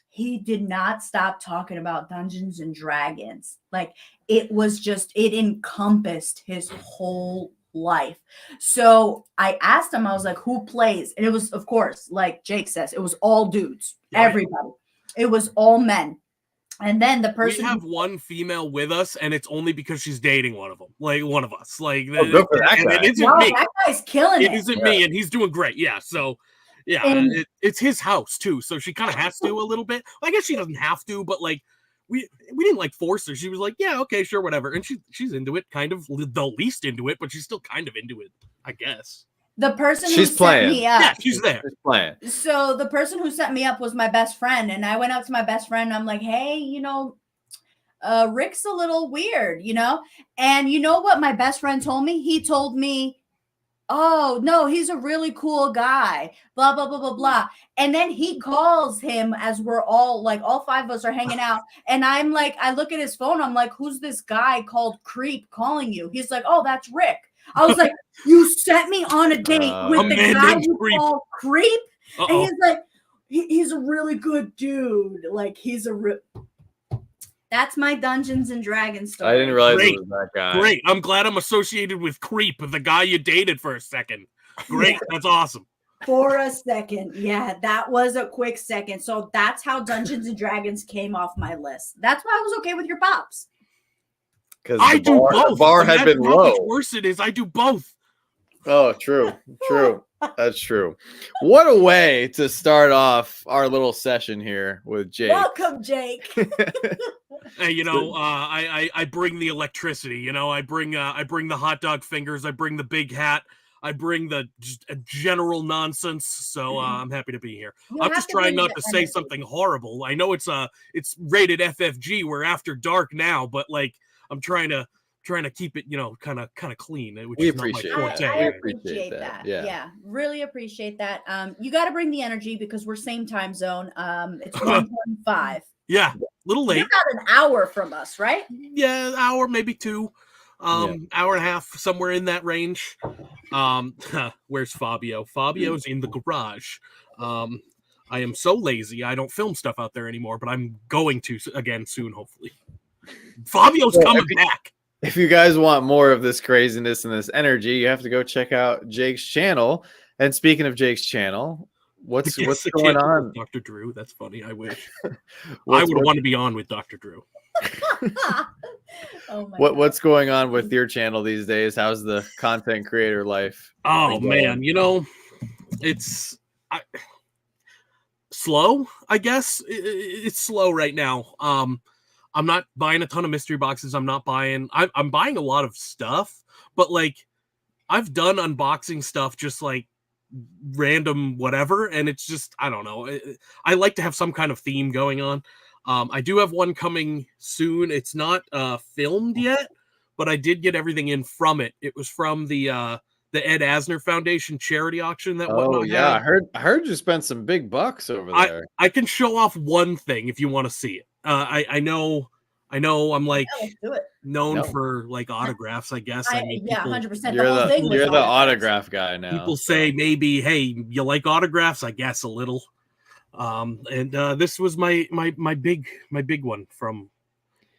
he did not stop talking about Dungeons and Dragons. Like it was just, it encompassed his whole life. So I asked him, I was like, who plays? And it was, of course, like Jake says, it was all dudes, everybody. It was all men. And then the person we have one female with us, and it's only because she's dating one of them, like one of us. Like, good for that guy. it isn't me. That guy's killing it. It isn't me, and he's doing great. Yeah, so yeah, And- it's his house too, so she kind of has to a little bit. I guess she doesn't have to, but like we didn't like force her. She was like, yeah, okay, sure, whatever, and she's into it, kind of the least into it, but she's still kind of into it, I guess. The person She's who playing. set me up. Yeah, she's there. She's playing. So the person who set me up was my best friend, and I went up to my best friend. And I'm like, hey, Rick's a little weird, And you know what my best friend told me? He told me, oh, no, he's a really cool guy, blah, blah, blah, blah, blah. And then he calls him as we're all five of us are hanging out. And I'm like, I look at his phone. I'm like, who's this guy called Creep calling you? He's like, oh, that's Rick. I was like, you sent me on a date with the guy you call Creep? And he's like, he's a really good dude. Like, that's my Dungeons and Dragons story. I didn't realize it was that guy. Great. I'm glad I'm associated with Creep, the guy you dated for a second. Great. Yeah. That's awesome. For a second. Yeah, that was a quick second. So that's how Dungeons and Dragons came off my list. That's why I was okay with your pops. Because I do both. The bar had been how low. Much worse it is. I do both. Oh, true. That's true. What a way to start off our little session here with Jake. Welcome, Jake. Hey, I bring the electricity. I bring the hot dog fingers. I bring the big hat. I bring the just general nonsense. So I'm happy to be here. I'm just trying not to say something horrible. I know it's rated FFG. We're after dark now, but like I'm trying to keep it, kind of clean. Which we is not my forte. I appreciate that. Yeah, really appreciate that. You got to bring the energy because we're same time zone. It's 1:25. Yeah, a little late. You're about an hour from us, right? Yeah, hour, maybe 2. Hour and a half, somewhere in that range. Where's Fabio? Fabio's in the garage. I am so lazy. I don't film stuff out there anymore, but I'm going to again soon, hopefully. Fabio's coming back. If you guys want more of this craziness and this energy, you have to go check out Jake's channel. And speaking of Jake's channel, what's going on? Dr. Drew, that's funny. I wish. I would want to be on with Dr. Drew. What's going on with your channel these days? How's the content creator life? Oh man, it's slow, I guess. It's slow right now. I'm not buying a ton of mystery boxes. I'm buying a lot of stuff, but like I've done unboxing stuff just like random whatever, and it's just I don't know. I like to have some kind of theme going on. I do have one coming soon. It's not filmed yet, but I did get everything in from it. It was from the Ed Asner Foundation charity auction that Whatnot yeah, had. I heard you spent some big bucks over there. I can show off one thing if you want to see it. I know I'm like known for like autographs, I guess. I mean, 100%. You're the autograph guy now. People say maybe, hey, you like autographs? I guess a little. And this was my big one from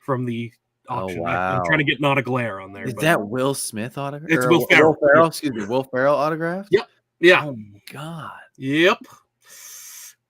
the auction. Oh, wow. I'm trying to get not a glare on there. Is that Will Smith autograph? It's Will Ferrell. Will Ferrell, excuse me, Will Ferrell autograph? Yep. Yeah. Oh my god. Yep.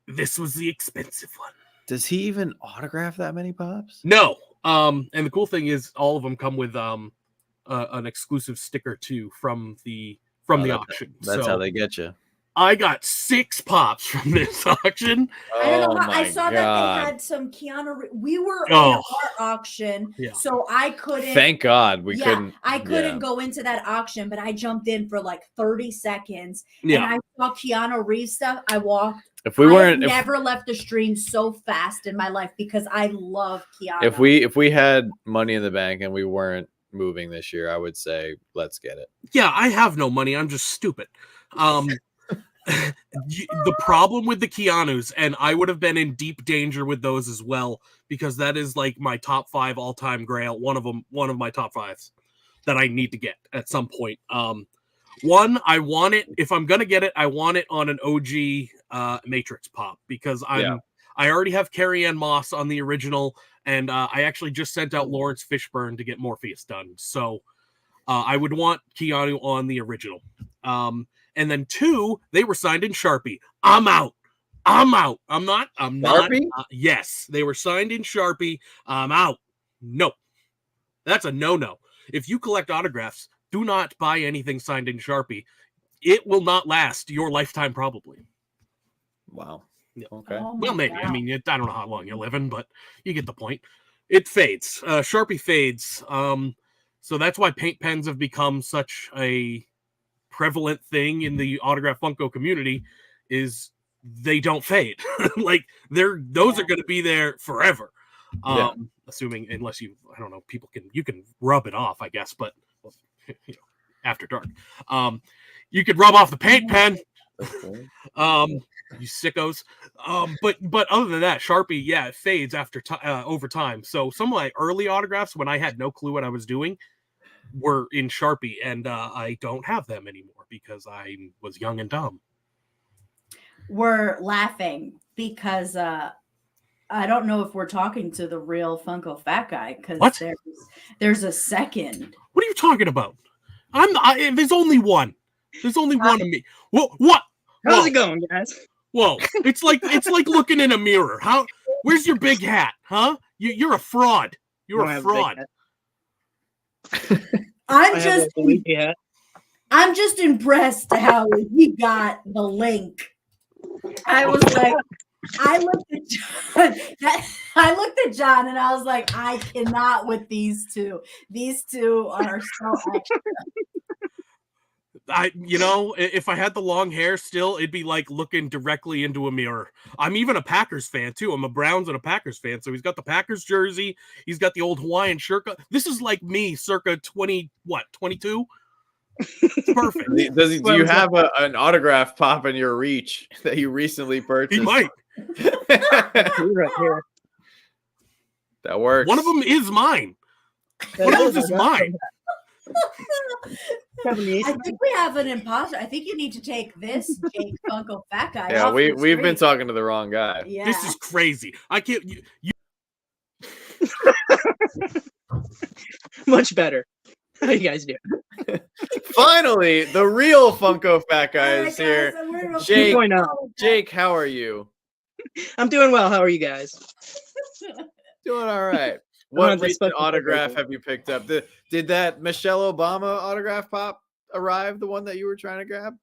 This was the expensive one. Does he even autograph that many pops? No. And the cool thing is all of them come with an exclusive sticker too from the auction. That's how they get you. I got 6 pops from this auction. I don't know how I saw that they had some Keanu. We were in our auction, so I couldn't. Thank God we couldn't. I couldn't go into that auction, but I jumped in for like 30 seconds, and I saw Keanu Reeves stuff. I walked. I've never left the stream so fast in my life because I love Keanu. If we had money in the bank and we weren't moving this year, I would say let's get it. Yeah, I have no money. I'm just stupid. The problem with the Keanus, and I would have been in deep danger with those as well, because that is like my top 5 all-time grail. One of my top 5s that I need to get at some point. One, I want it. If I'm gonna get it, I want it on an OG Matrix pop, because I already have Carrie Ann Moss on the original, and I actually just sent out Lawrence Fishburne to get Morpheus done. So I would want Keanu on the original. And then 2, they were signed in Sharpie. I'm out. I'm not. Sharpie? Yes, they were signed in Sharpie. I'm out. No, that's a no. If you collect autographs, do not buy anything signed in Sharpie. It will not last your lifetime, probably. Wow. Okay. Oh Well, my maybe. God. I mean, I don't know how long you're living, but you get the point. It fades. Sharpie fades. So that's why paint pens have become such a prevalent thing in the autograph Funko community, is they don't fade. Like those are going to be there forever. Assuming, unless I don't know, you can rub it off, I guess, but after dark, you could rub off the paint pen. You sickos. But other than that, Sharpie, it fades after over time. So some of my early autographs, when I had no clue what I was doing, were in Sharpie, and I don't have them anymore because I was young and dumb. We're laughing because I don't know if we're talking to the real Funko Fat Guy, because there's a second. What are you talking about? There's only one. There's only one of me. What? How's it going, guys? Whoa! It's like looking in a mirror. Where's your big hat? Huh? You're a fraud. You're a fraud. I'm just impressed how he got the link. I was like, I looked at John and I was like, I cannot with these two. These two are so extra. If I had the long hair still, it'd be like looking directly into a mirror. I'm even a Packers fan too. I'm a Browns and a Packers fan. So he's got the Packers jersey. He's got the old Hawaiian shirt. This is like me circa 22? It's perfect. Do you have an autograph pop in your reach that you recently purchased? He might. Right here. That works. One of them is mine. One of them is mine. I think we have an imposter. I think you need to take this Jake Funko Fat Guy. Yeah, off we've the been screen. talking to the wrong guy. Yeah. This is crazy. I can't. You... Much better. How you guys doing? Finally, the real Funko Fat Guy is here. Jake, 2.0. Jake, how are you? I'm doing well. How are you guys? Doing all right. What recent autograph have you picked up? Did that Michelle Obama autograph pop arrive? The one that you were trying to grab?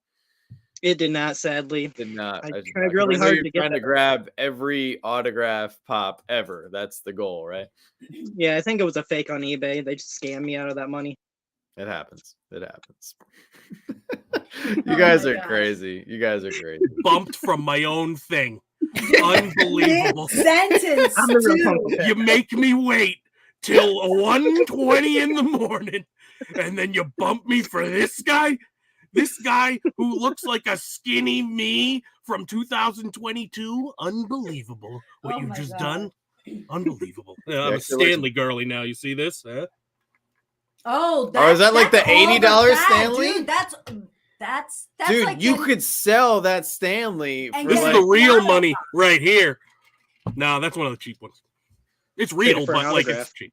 It did not, sadly. Did not. I tried really hard to get trying to grab every autograph pop ever. That's the goal, right? Yeah, I think it was a fake on eBay. They just scammed me out of that money. It happens. It happens. You guys are crazy. You guys are crazy. Bumped from my own thing. Unbelievable. Sentence. You make me wait till 1:20 in the morning, and then you bump me for this guy? This guy who looks like a skinny me from 2022? Unbelievable. What you've just done? Unbelievable. I'm a Stanley girly now. You see this? Huh? Oh, is that like the $80 Stanley? Dude, that's dude, like you could sell that Stanley. And For this is the real money right here. No, that's one of the cheap ones. It's real, but like it's cheap.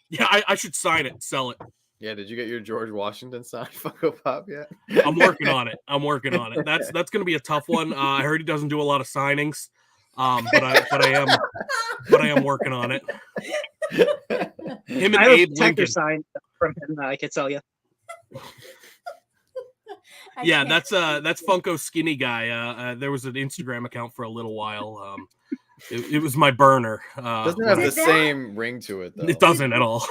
Yeah, I should sign it and sell it. Yeah, did you get your George Washington signed Funko Pop yet? I'm working on it. That's going to be a tough one. I heard he doesn't do a lot of signings, but I am working on it. Him and Abe Lincoln sign from him that I could sell you. Yeah, that's Funko Skinny Guy. There was an Instagram account for a little while. It was my burner. Doesn't have the same ring to it though. It doesn't at all.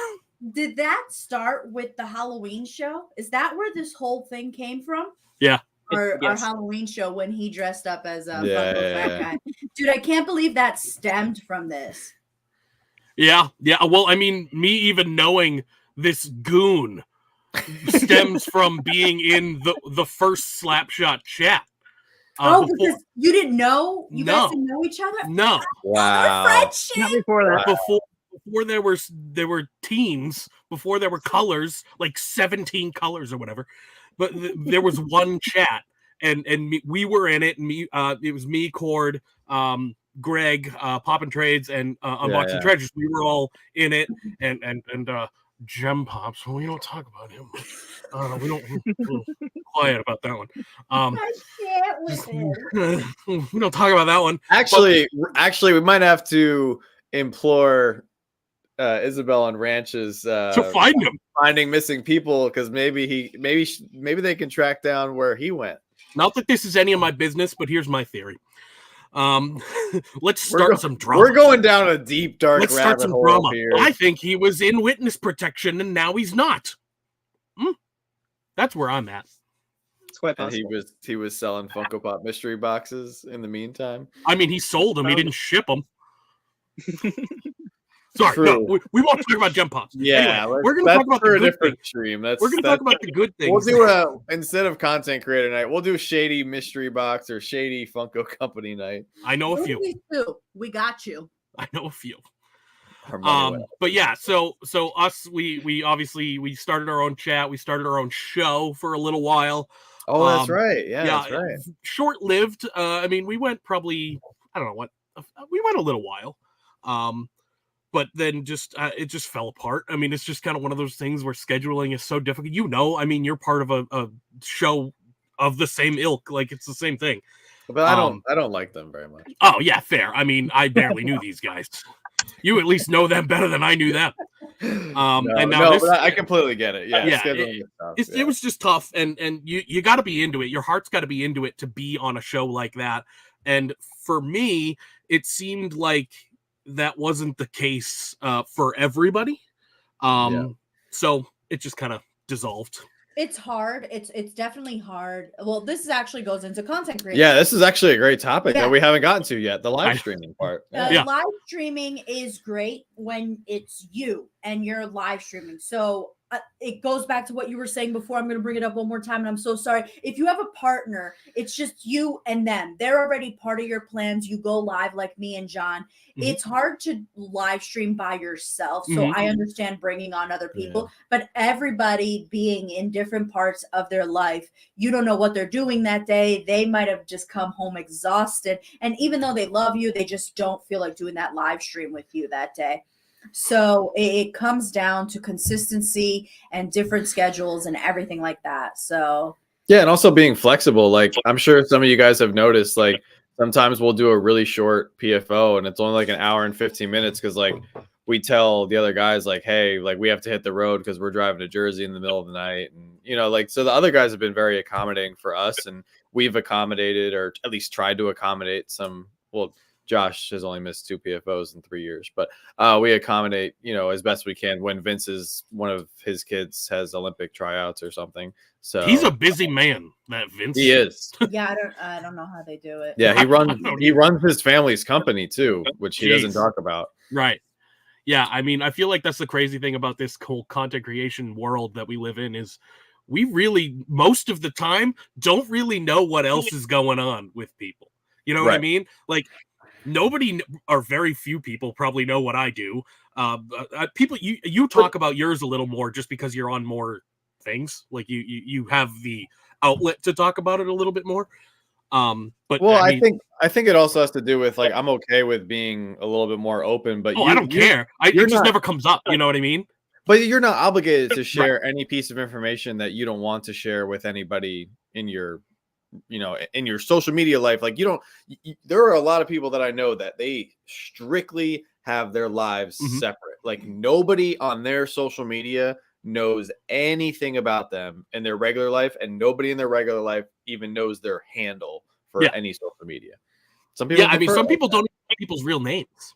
Did that start with the Halloween show? Is that where this whole thing came from? Yeah. Our Yes. Halloween show when he dressed up as a Yeah, Funko Fat Guy. Dude, I can't believe that stemmed from this. Yeah. Well, I mean, me even knowing this goon stems from being in the first Slapshot chat. Because you didn't know? You guys didn't know each other? No. Wow. Friendship. Not before that. Before there were teams, before there were colors, like 17 colors or whatever. But there was one chat, and we were in it, and it was me, Cord, Greg, Poppin' Trades, and Unboxing Treasures. We were all in it, and Gem Pops. Well, we don't talk about him. We don't. We're quiet about that one. We don't talk about that one. Actually, we might have to implore Isabel on Ranches to find him, finding missing people, because maybe they can track down where he went. Not that this is any of my business, but here's my theory. Let's start some drama. We're going down a deep, dark Let's start rabbit some hole drama. here. I think he was in witness protection, and now he's not. That's where I'm at. It's quite possible. And he was selling Funko Pop mystery boxes in the meantime. I mean, he sold them. He didn't ship them. Sorry, no, we won't talk about Gem Pops. Yeah, anyway, we're going to talk about the good things. Stream. We're going to talk about the good things. We'll do instead of content creator night, we'll do shady mystery box or shady Funko Company night. I know a few. We got you. I know a few. But yeah, so us, we obviously we started our own chat. We started our own show for a little while. Oh, that's right. Yeah, that's right. Short-lived. I mean, we went probably, I don't know what, we went a little while. But then it just fell apart. I mean, it's just kind of one of those things where scheduling is so difficult. You know, I mean, you're part of a show of the same ilk. Like, it's the same thing. But I don't like them very much. Oh, yeah, fair. I mean, I barely knew these guys. You at least know them better than I knew them. I completely get it. Yeah, it was just tough, and you got to be into it. Your heart's got to be into it to be on a show like that. And for me, it seemed like that wasn't the case for everybody. So it just kind of dissolved. It's hard. It's definitely hard. Well, this actually goes into content creation. Yeah, this is actually a great topic that we haven't gotten to yet. The live streaming part. Live streaming is great when it's you and you're live streaming. So it goes back to what you were saying before. I'm going to bring it up one more time, and I'm so sorry. If you have a partner, it's just you and them. They're already part of your plans. You go live like me and John. Mm-hmm. It's hard to live stream by yourself. So I understand bringing on other people, but everybody being in different parts of their life, you don't know what they're doing that day. They might have just come home exhausted. And even though they love you, they just don't feel like doing that live stream with you that day. So it comes down to consistency and different schedules and everything like that. So yeah, and also being flexible. Like, I'm sure some of you guys have noticed, like, sometimes we'll do a really short PFO and it's only like an hour and 15 minutes because, like, we tell the other guys, like, hey, like, we have to hit the road because we're driving to Jersey in the middle of the night. And, you know, like, so the other guys have been very accommodating for us, and we've accommodated, or at least tried to accommodate some. Well, Josh has only missed 2 PFOs in 3 years, but we accommodate, you know, as best we can when one of his kids has Olympic tryouts or something. So he's a busy man, that Vince. He is. Yeah, I don't know how they do it. Yeah, he runs his family's company too, which he doesn't talk about. Right. Yeah, I mean, I feel like that's the crazy thing about this whole content creation world that we live in is we really, most of the time, don't really know what else is going on with people. You know what I mean? Like, nobody or very few people probably know what I do. People, you talk about yours a little more just because you're on more things. Like you have the outlet to talk about it a little bit more. But well, I think it also has to do with, like, I'm okay with being a little bit more open, but I don't care. It just never comes up. You know what I mean? But you're not obligated to share any piece of information that you don't want to share with anybody in your, you know, in your social media life. Like, there are a lot of people that I know that they strictly have their lives separate. Like, nobody on their social media knows anything about them in their regular life, and nobody in their regular life even knows their handle for any social media. Some people, some people don't know people's real names.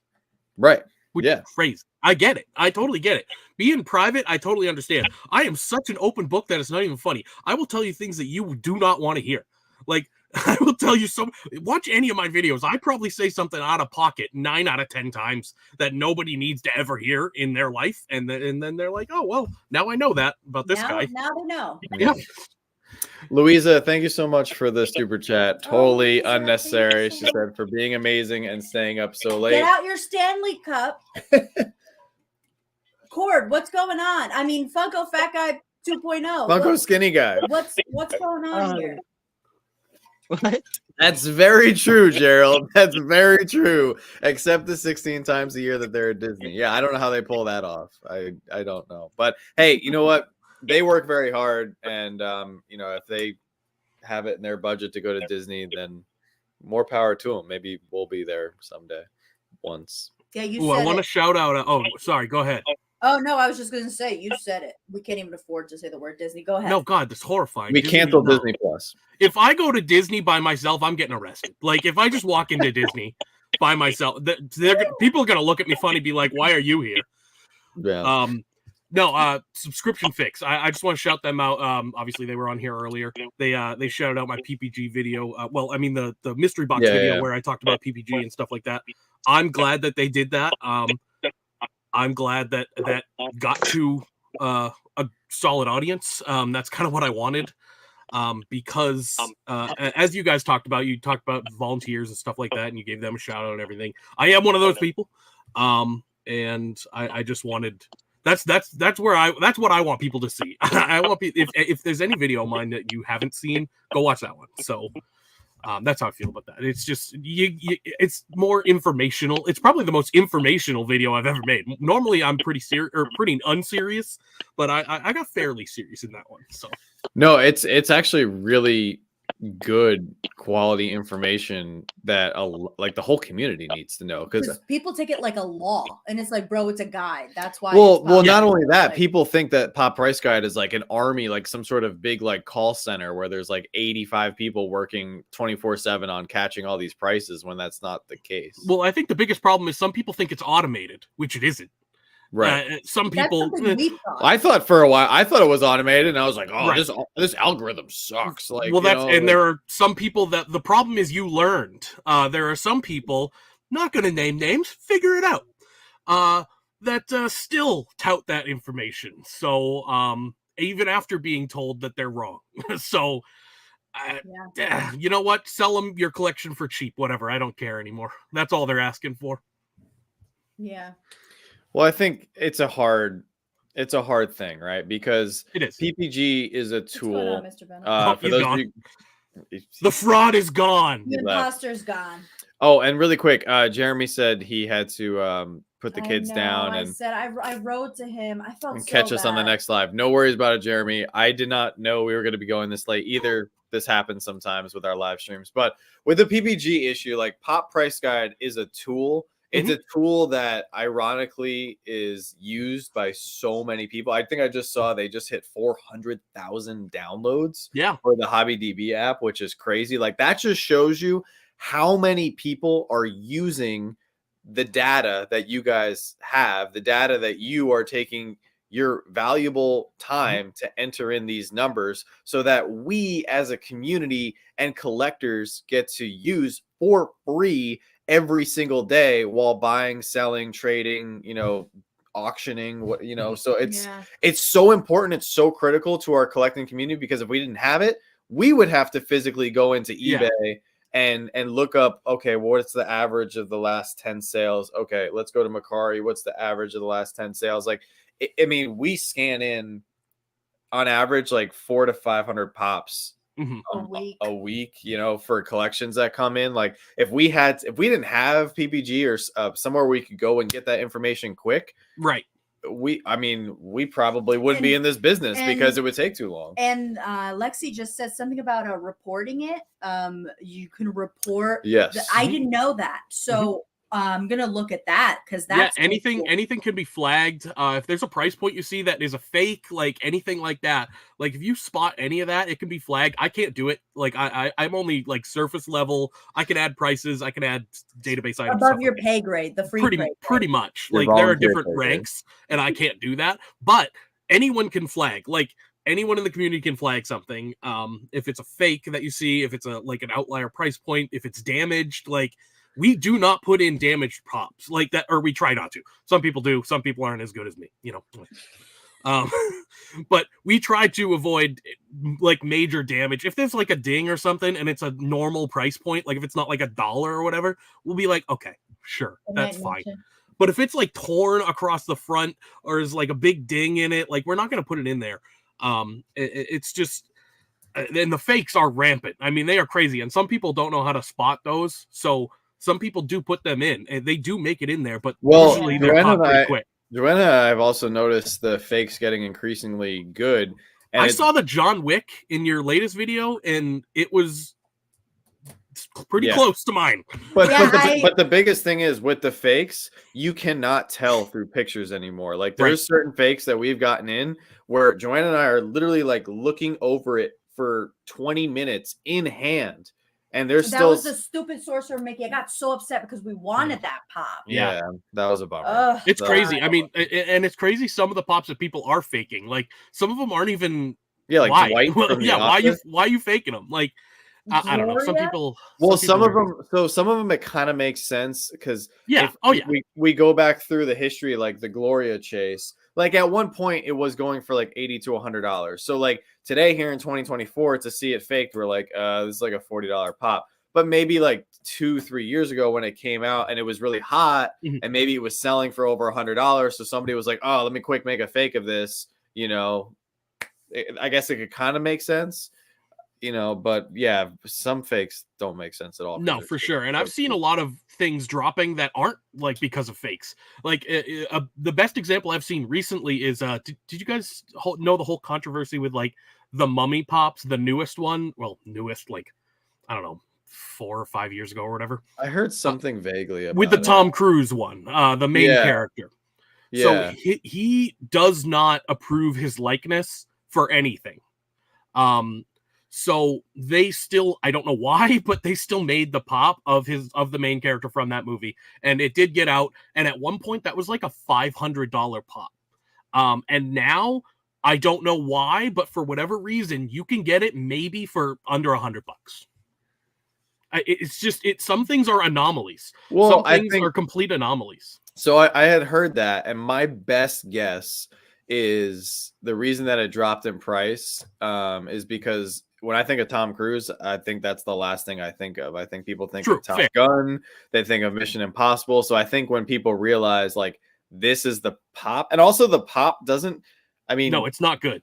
Right. Which is crazy. I get it. I totally get it. Being private, I totally understand. I am such an open book that it's not even funny. I will tell you things that you do not want to hear. Like, I will tell you watch any of my videos. I probably say something out of pocket 9 out of 10 times that nobody needs to ever hear in their life. And then they're like, oh, well, now I know that about this guy. Now they know. Yeah. Louisa, thank you so much for the super chat. Totally unnecessary, she said, for being amazing and staying up so late. Get out your Stanley Cup. Cord, what's going on? I mean, Funko Fat Guy 2.0. Funko Skinny Guy. What's going on here? What? That's very true, Gerald. That's very true. Except the 16 times a year that they're at Disney. Yeah, I don't know how they pull that off. I don't know. But hey, you know what? They work very hard, and you know, if they have it in their budget to go to Disney, then more power to them. Maybe we'll be there someday, once. Yeah, you Ooh, said I want to it. shout out. Oh, sorry. Go ahead. Oh no, I was just gonna say you said it. We can't even afford to say the word Disney. Go ahead. No, God, that's horrifying. We canceled no. Disney Plus. If I go to Disney by myself, I'm getting arrested. Like if I just walk into Disney by myself, people are gonna look at me funny, be like, "Why are you here?" Yeah. No, Subscription Fix. I just want to shout them out. Obviously they were on here earlier. They shouted out my PPG video. Well, I mean the mystery box video where I talked about PPG and stuff like that. I'm glad that they did that. I'm glad that got to a solid audience. That's kind of what I wanted. Because as you guys talked about, you talked about volunteers and stuff like that, and you gave them a shout out and everything. I am one of those people. And I just wanted that's what I want people to see. I want people, if there's any video of mine that you haven't seen, go watch that one. So that's how I feel about that. It's just it's more informational. It's probably the most informational video I've ever made. Normally I'm pretty serious or pretty unserious, but I got fairly serious in that one. So no, it's actually really good quality information that like the whole community needs to know, because people take it like a law, and it's like, bro, it's a guide. That's why. Well, not only that, people think that Pop Price Guide is like an army, like some sort of big like call center where there's like 85 people working 24/7 on catching all these prices, when that's not the case. Well, I think the biggest problem is some people think it's automated, which it isn't. Right. Some people. I thought for a while, I thought it was automated, and I was like, oh, Right. this algorithm sucks. Like, well, that's and there are some people that the problem is you learned. There are some people, not going to name names, figure it out, that still tout that information. So even after being told that they're wrong. So you know what? Sell them your collection for cheap, whatever. I don't care anymore. That's all they're asking for. Yeah. Well, I think it's a hard thing, right? Because it is. PPG is a tool. Mr. Bennett? For those of you, the fraud is gone. The imposter's gone. Oh, and really quick, Jeremy said he had to put the kids down and said I wrote to him. I felt catch us on the next live. No worries about it, Jeremy. I did not know we were going to be going this late either. This happens sometimes with our live streams, but with the PPG issue, like Pop Price Guide is a tool. It's a tool that ironically is used by so many people. I think I just saw they just hit 400,000 downloads for the Hobby DB app, which is crazy. Like that just shows you how many people are using the data that you guys have, the data that you are taking your valuable time to enter in these numbers so that we as a community and collectors get to use for free every single day while buying, selling, trading, auctioning, so it's so important. It's so critical to our collecting community, because if we didn't have it, we would have to physically go into eBay and look up, okay, what's the average of the last 10 sales? Okay, let's go to Macari. What's the average of the last 10 sales? Like, I mean, we scan in on average like 400 to 500 pops a week, for collections that come in. Like if we didn't have PPG or somewhere we could go and get that information quick, right? We probably wouldn't be in this business because it would take too long. And Lexi just said something about reporting it. You can report. Yes. I didn't know that. So I'm gonna look at that, because that's anything cool. Anything can be flagged. If there's a price point you see that is a fake, like anything like that, like if you spot any of that, it can be flagged. I can't do it. Like I'm only like surface level. I can add prices. I can add database items above your pay grade, the free pretty much. Your like there are different pay grade. ranks, and I can't do that. But anyone can flag. Like anyone in the community can flag something. If it's a fake that you see, if it's like an outlier price point, if it's damaged, like. We do not put in damaged props like that, or we try not to. Some people do. Some people aren't as good as me, Um, but we try to avoid like major damage. If there's like a ding or something and it's a normal price point, like if it's not like $1 or whatever, we'll be like, okay, sure, that's fine. But if it's like torn across the front or is like a big ding in it, like we're not going to put it in there. It's just, and the fakes are rampant. I mean, they are crazy. And some people don't know how to spot those. So some people do put them in and they do make it in there, but usually they're caught pretty quick. Joanna, I've also noticed the fakes getting increasingly good. And I saw the John Wick in your latest video, and it was pretty close to mine. But the biggest thing is with the fakes, you cannot tell through pictures anymore. Like there's certain fakes that we've gotten in where Joanna and I are literally like looking over it for 20 minutes in hand. And there's that was the stupid sorcerer Mickey. I got so upset because we wanted that pop. Yeah, that was a bummer. It's crazy. I mean, and it's crazy some of the pops that people are faking. Like some of them aren't even like Dwight from The Office. why are you faking them? Like I don't know. Some people some of them it kind of makes sense because we go back through the history, like the Gloria chase. Like at one point it was going for like $80 to $100. So like today here in 2024 to see it faked, we're like, this is like a $40 pop. But maybe like 2-3 years ago when it came out and it was really hot and maybe it was selling for over $100. So somebody was like, oh, let me quick make a fake of this. You know, I guess it could kind of make sense. You know, but yeah, some fakes don't make sense at all. No, for sure. And I've seen a lot of things dropping that aren't like because of fakes. Like the best example I've seen recently is did you guys know the whole controversy with like the Mummy Pops, the newest one? Well, newest, like I don't know, 4 or 5 years ago or whatever. I heard something vaguely about with the Tom Cruise one, the main character. Yeah. So he does not approve his likeness for anything. So they still, I don't know why, but they still made the pop of the main character from that movie, and it did get out. And at one point, that was like a $500 pop. And now I don't know why, but for whatever reason, you can get it maybe for under $100. It's just some things are anomalies. Well, some things are complete anomalies. So I had heard that, and my best guess is the reason that it dropped in price is because when I think of Tom Cruise, I think that's the last thing I think of. I think people think of Top Gun, they think of Mission Impossible. So I think when people realize like this is the pop, and also the pop doesn't, I mean, no, it's not good.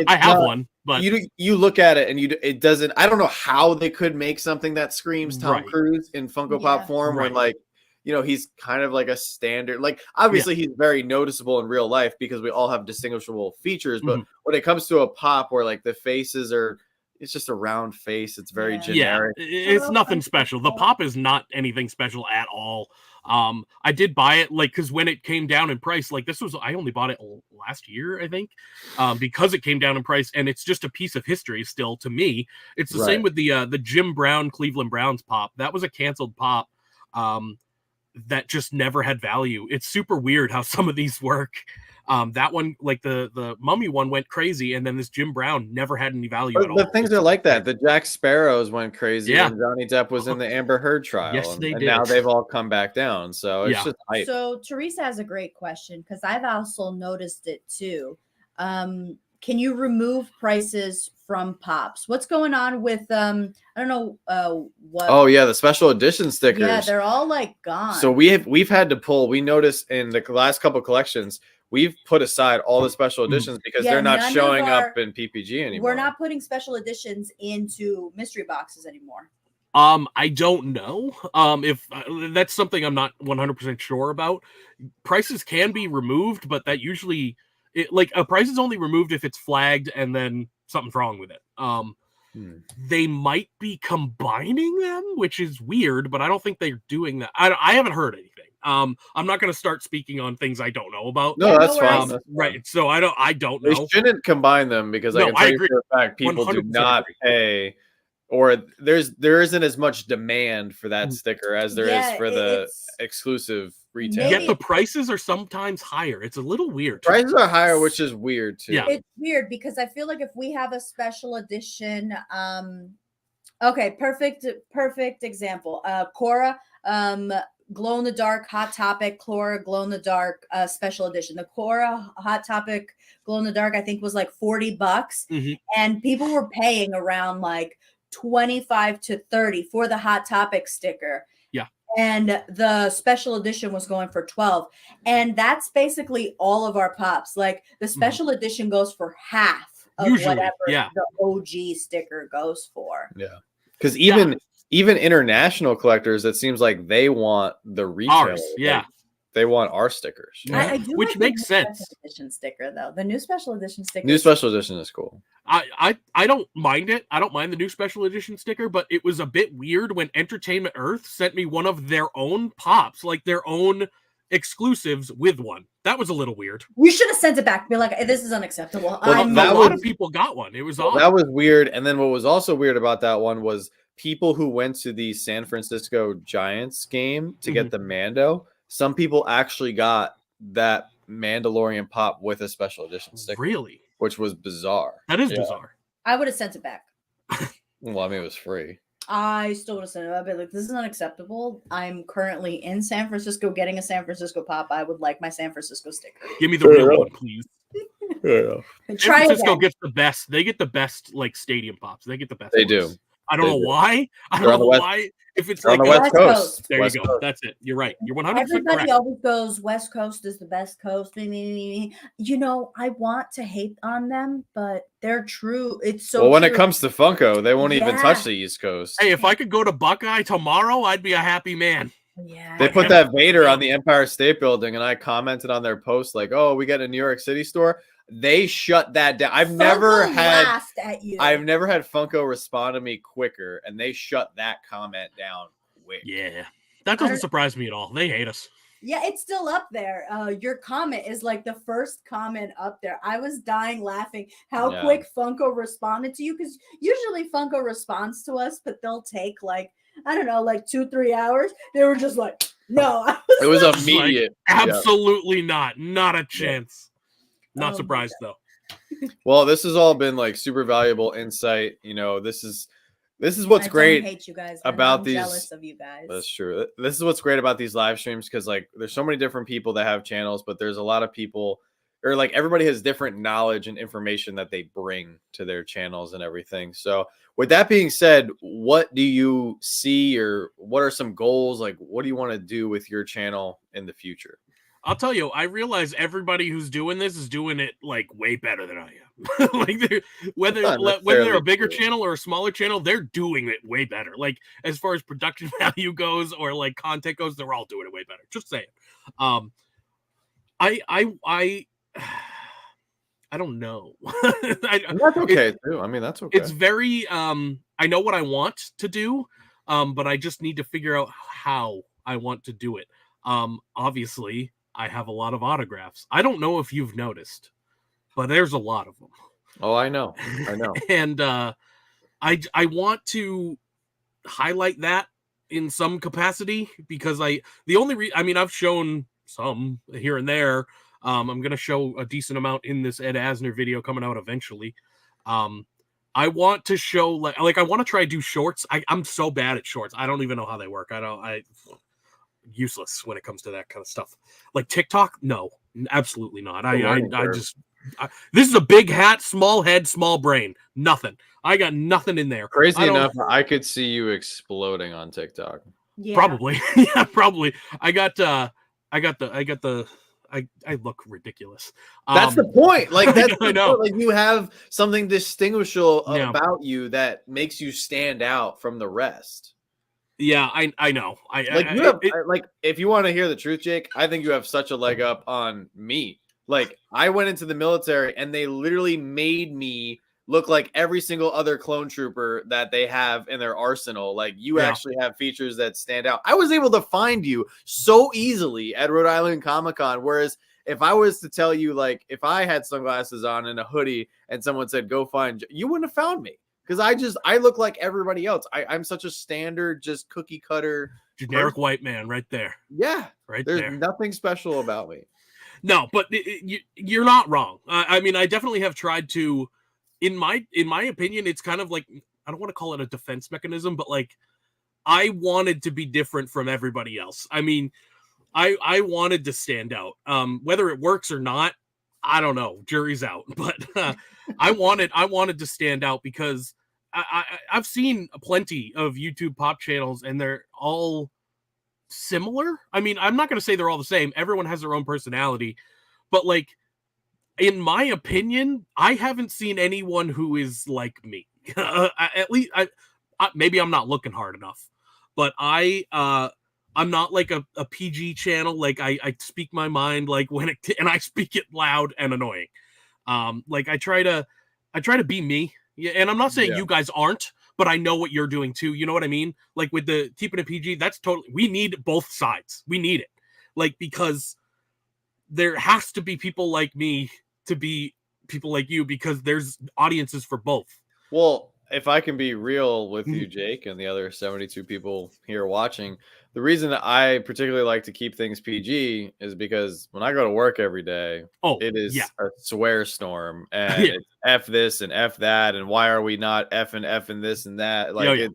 I have one, but you look at it and it doesn't. I don't know how they could make something that screams Tom Cruise in Funko Pop form when like, you know, he's kind of like a standard, like obviously he's very noticeable in real life because we all have distinguishable features. But when it comes to a pop where like the faces are, it's just a round face. It's very generic. Yeah, it's nothing special. The pop is not anything special at all. I did buy it like because when it came down in price, like I only bought it last year, I think, because it came down in price, and it's just a piece of history still to me. It's the same with the Jim Brown Cleveland Browns pop. That was a canceled pop that just never had value. It's super weird how some of these work. That one, like the Mummy one, went crazy, and then this Jim Brown never had any value at all. The things are like that. The Jack Sparrows went crazy, and Johnny Depp was in the Amber Heard trial. Yes, they did. Now they've all come back down. So it's just hype. So Teresa has a great question because I've also noticed it too. Can you remove prices from pops? What's going on with I don't know what. Oh yeah, the special edition stickers. Yeah, they're all like gone. So we've had to pull. We noticed in the last couple collections, we've put aside all the special editions because they're not showing up in PPG anymore. We're not putting special editions into mystery boxes anymore. I don't know if that's something I'm not 100% sure about. Prices can be removed, but that usually like a price is only removed if it's flagged and then something's wrong with it. They might be combining them, which is weird, but I don't think they're doing that. I haven't heard anything. I'm not going to start speaking on things I don't know about. No, that's fine. Right. So I don't know. They shouldn't combine them because I can tell you for a fact people do not pay, or there isn't as much demand for that sticker as there is for the exclusive retail. Yet the prices are sometimes higher. It's a little weird. Prices are higher, which is weird too. Yeah. It's weird because I feel like if we have a special edition, okay, perfect example. Cora, glow in the dark Hot Topic Cora glow in the dark special edition. The Cora Hot Topic glow in the dark I think was like $40, and people were paying around like 25 to 30 for the Hot Topic sticker. Yeah. And the special edition was going for 12. And that's basically all of our pops. Like the special edition goes for half of Usually, whatever yeah. the OG sticker goes for. Yeah. Because even international collectors, it seems like they want the retail. Ours, yeah. Like, they want our stickers. I do Which like makes the new sense. special edition sticker though. The new special edition sticker. New special edition is cool. I don't mind it. I don't mind the new special edition sticker, but it was a bit weird when Entertainment Earth sent me one of their own pops, like their own exclusives with one. That was a little weird. You should have sent it back. Be like, this is unacceptable. Well, A lot of people got one. It was odd. That was weird. And then what was also weird about that one was people who went to the San Francisco Giants game to get the Mando. Some people actually got that Mandalorian pop with a special edition sticker. Really? Which was bizarre. That is bizarre. I would have sent it back. Well, I mean, it was free. I still would have sent it. I'd be like, this is unacceptable. I'm currently in San Francisco getting a San Francisco pop. I would like my San Francisco sticker. Give me the real one, please. Yeah. San Try Francisco again. gets the best. They get the best like stadium pops. They get the best. They ones. do. I don't They know do. why. I They're don't on the know West- why. If it's they're on like the West Coast. There West you go. Coast. That's it. You're right. You're 100% Everybody correct. always goes, West Coast is the best coast. You know, I want to hate on them, but they're true. It's so well, when true. it comes to Funko, they won't even Yeah. touch the East Coast. Hey, if I could go to Buckeye tomorrow, I'd be a happy man. Yeah. They put that Vader on the Empire State Building, and I commented on their post like, "Oh, we got a New York City store." They shut that down. I've never Funko had laughed at you. Funko respond to me quicker, and they shut that comment down quick. Yeah, that doesn't surprise me at all. They hate us. Yeah, it's still up there. Your comment is like the first comment up there. I was dying laughing how Yeah. quick Funko responded to you, because usually Funko responds to us, but they'll take like, I don't know, like 2-3 hours. They were just like, no. It was like, immediate. Absolutely not. Not a chance. Not Oh, surprised though. Well, this has all been like super valuable insight. You know, this is what's I great don't hate you guys. about I'm these. jealous of you guys. That's true. This is what's great about these live streams, because like there's so many different people that have channels, but there's a lot of people, or like everybody has different knowledge and information that they bring to their channels and everything. So with that being said, what do you see, or what are some goals? Like, what do you want to do with your channel in the future? I'll tell you, I realize everybody who's doing this is doing it like way better than I am. Like whether Not they're a necessarily bigger true. channel or a smaller channel, they're doing it way better. Like as far as production value goes or like content goes, they're all doing it way better. Just saying. I don't know. That's okay too. I mean, that's okay. It's very I know what I want to do, but I just need to figure out how I want to do it. Obviously, I have a lot of autographs. I don't know if you've noticed, but there's a lot of them. Oh, I know. I know. And I want to highlight that in some capacity, because I mean, I've shown some here and there. I'm going to show a decent amount in this Ed Asner video coming out eventually. I want to show like I want to try to do shorts. I'm so bad at shorts. I don't even know how they work. Useless when it comes to that kind of stuff. Like TikTok, no, absolutely not. This is a big hat, small head, small brain. Nothing. I got nothing in there. Crazy enough, I could see you exploding on TikTok. Yeah. Probably. Yeah, probably. I look ridiculous. That's the point. Like that's I know. Like you have something distinguishable Yeah. about you that makes you stand out from the rest. Yeah, I know. Like if you want to hear the truth, Jake, I think you have such a leg up on me. Like I went into the military and they literally made me look like every single other clone trooper that they have in their arsenal. Like you actually have features that stand out. I was able to find you so easily at Rhode Island Comic-Con, whereas if I was to tell you, like, if I had sunglasses on and a hoodie and someone said, go find, you wouldn't have found me. Because I look like everybody else. I'm such a standard, just cookie cutter. Generic person. white man right there. Yeah. Right There's there. nothing special about me. No, but you're not wrong. I mean, I definitely have tried to, in my opinion, it's kind of like, I don't want to call it a defense mechanism, but like, I wanted to be different from everybody else. I mean, I wanted to stand out. Whether it works or not, I don't know. Jury's out. But I wanted to stand out because I've seen plenty of YouTube pop channels, and they're all similar. I mean, I'm not going to say they're all the same. Everyone has their own personality. But, like, in my opinion, I haven't seen anyone who is like me. At least, maybe I'm not looking hard enough. But I'm not like a PG channel. Like, I speak my mind, like, and I speak it loud and annoying. Like, I try to be me. Yeah, and I'm not saying you guys aren't, but I know what you're doing too. You know what I mean? Like, with the keeping it PG, that's totally, we need both sides. We need it. Like, because there has to be people like me to be people like you, because there's audiences for both. Well, if I can be real with you, Jake, and the other 72 people here watching, the reason that I particularly like to keep things PG is because when I go to work every day, it is a swear storm, and it's F this and F that, and why are we not effing this and that? Like,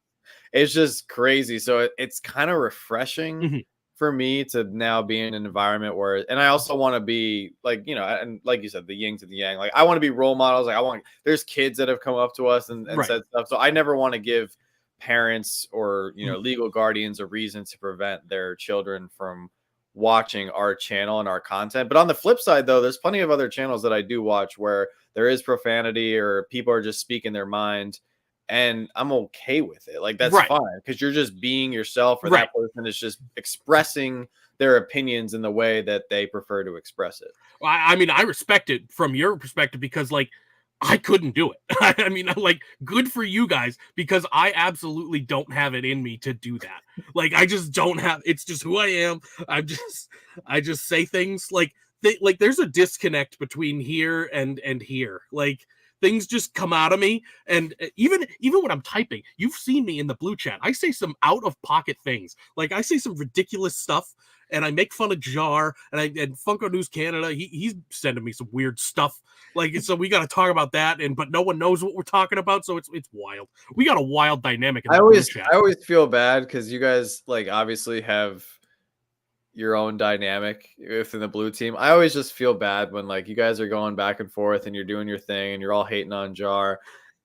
it's just crazy. So it's kind of refreshing for me to now be in an environment where, and I also want to be like, you know, and like you said, the yin to the yang. Like, I want to be role models. Like, there's kids that have come up to us and said stuff. So I never want to give parents or, you know, legal guardians a reason to prevent their children from watching our channel and our content. But on the flip side, though, there's plenty of other channels that I do watch where there is profanity or people are just speaking their mind, and I'm okay with it. Like, that's fine, because you're just being yourself, or that person is just expressing their opinions in the way that they prefer to express it. Well, I mean, I respect it from your perspective, because, like, I couldn't do it. I mean, like, good for you guys, because I absolutely don't have it in me to do that. Like, I just don't have, it's just who I am. I just say things like there's a disconnect between here and here. Like, things just come out of me, and even when I'm typing, you've seen me in the blue chat. I say some out of pocket things. Like, I say some ridiculous stuff, and I make fun of Jar, and Funko News Canada. He's sending me some weird stuff. Like, so we got to talk about that, but no one knows what we're talking about, so it's wild. We got a wild dynamic in the blue chat. I always feel bad because you guys, like, obviously have your own dynamic within the blue team. I always just feel bad when, like, you guys are going back and forth and you're doing your thing and you're all hating on Jar,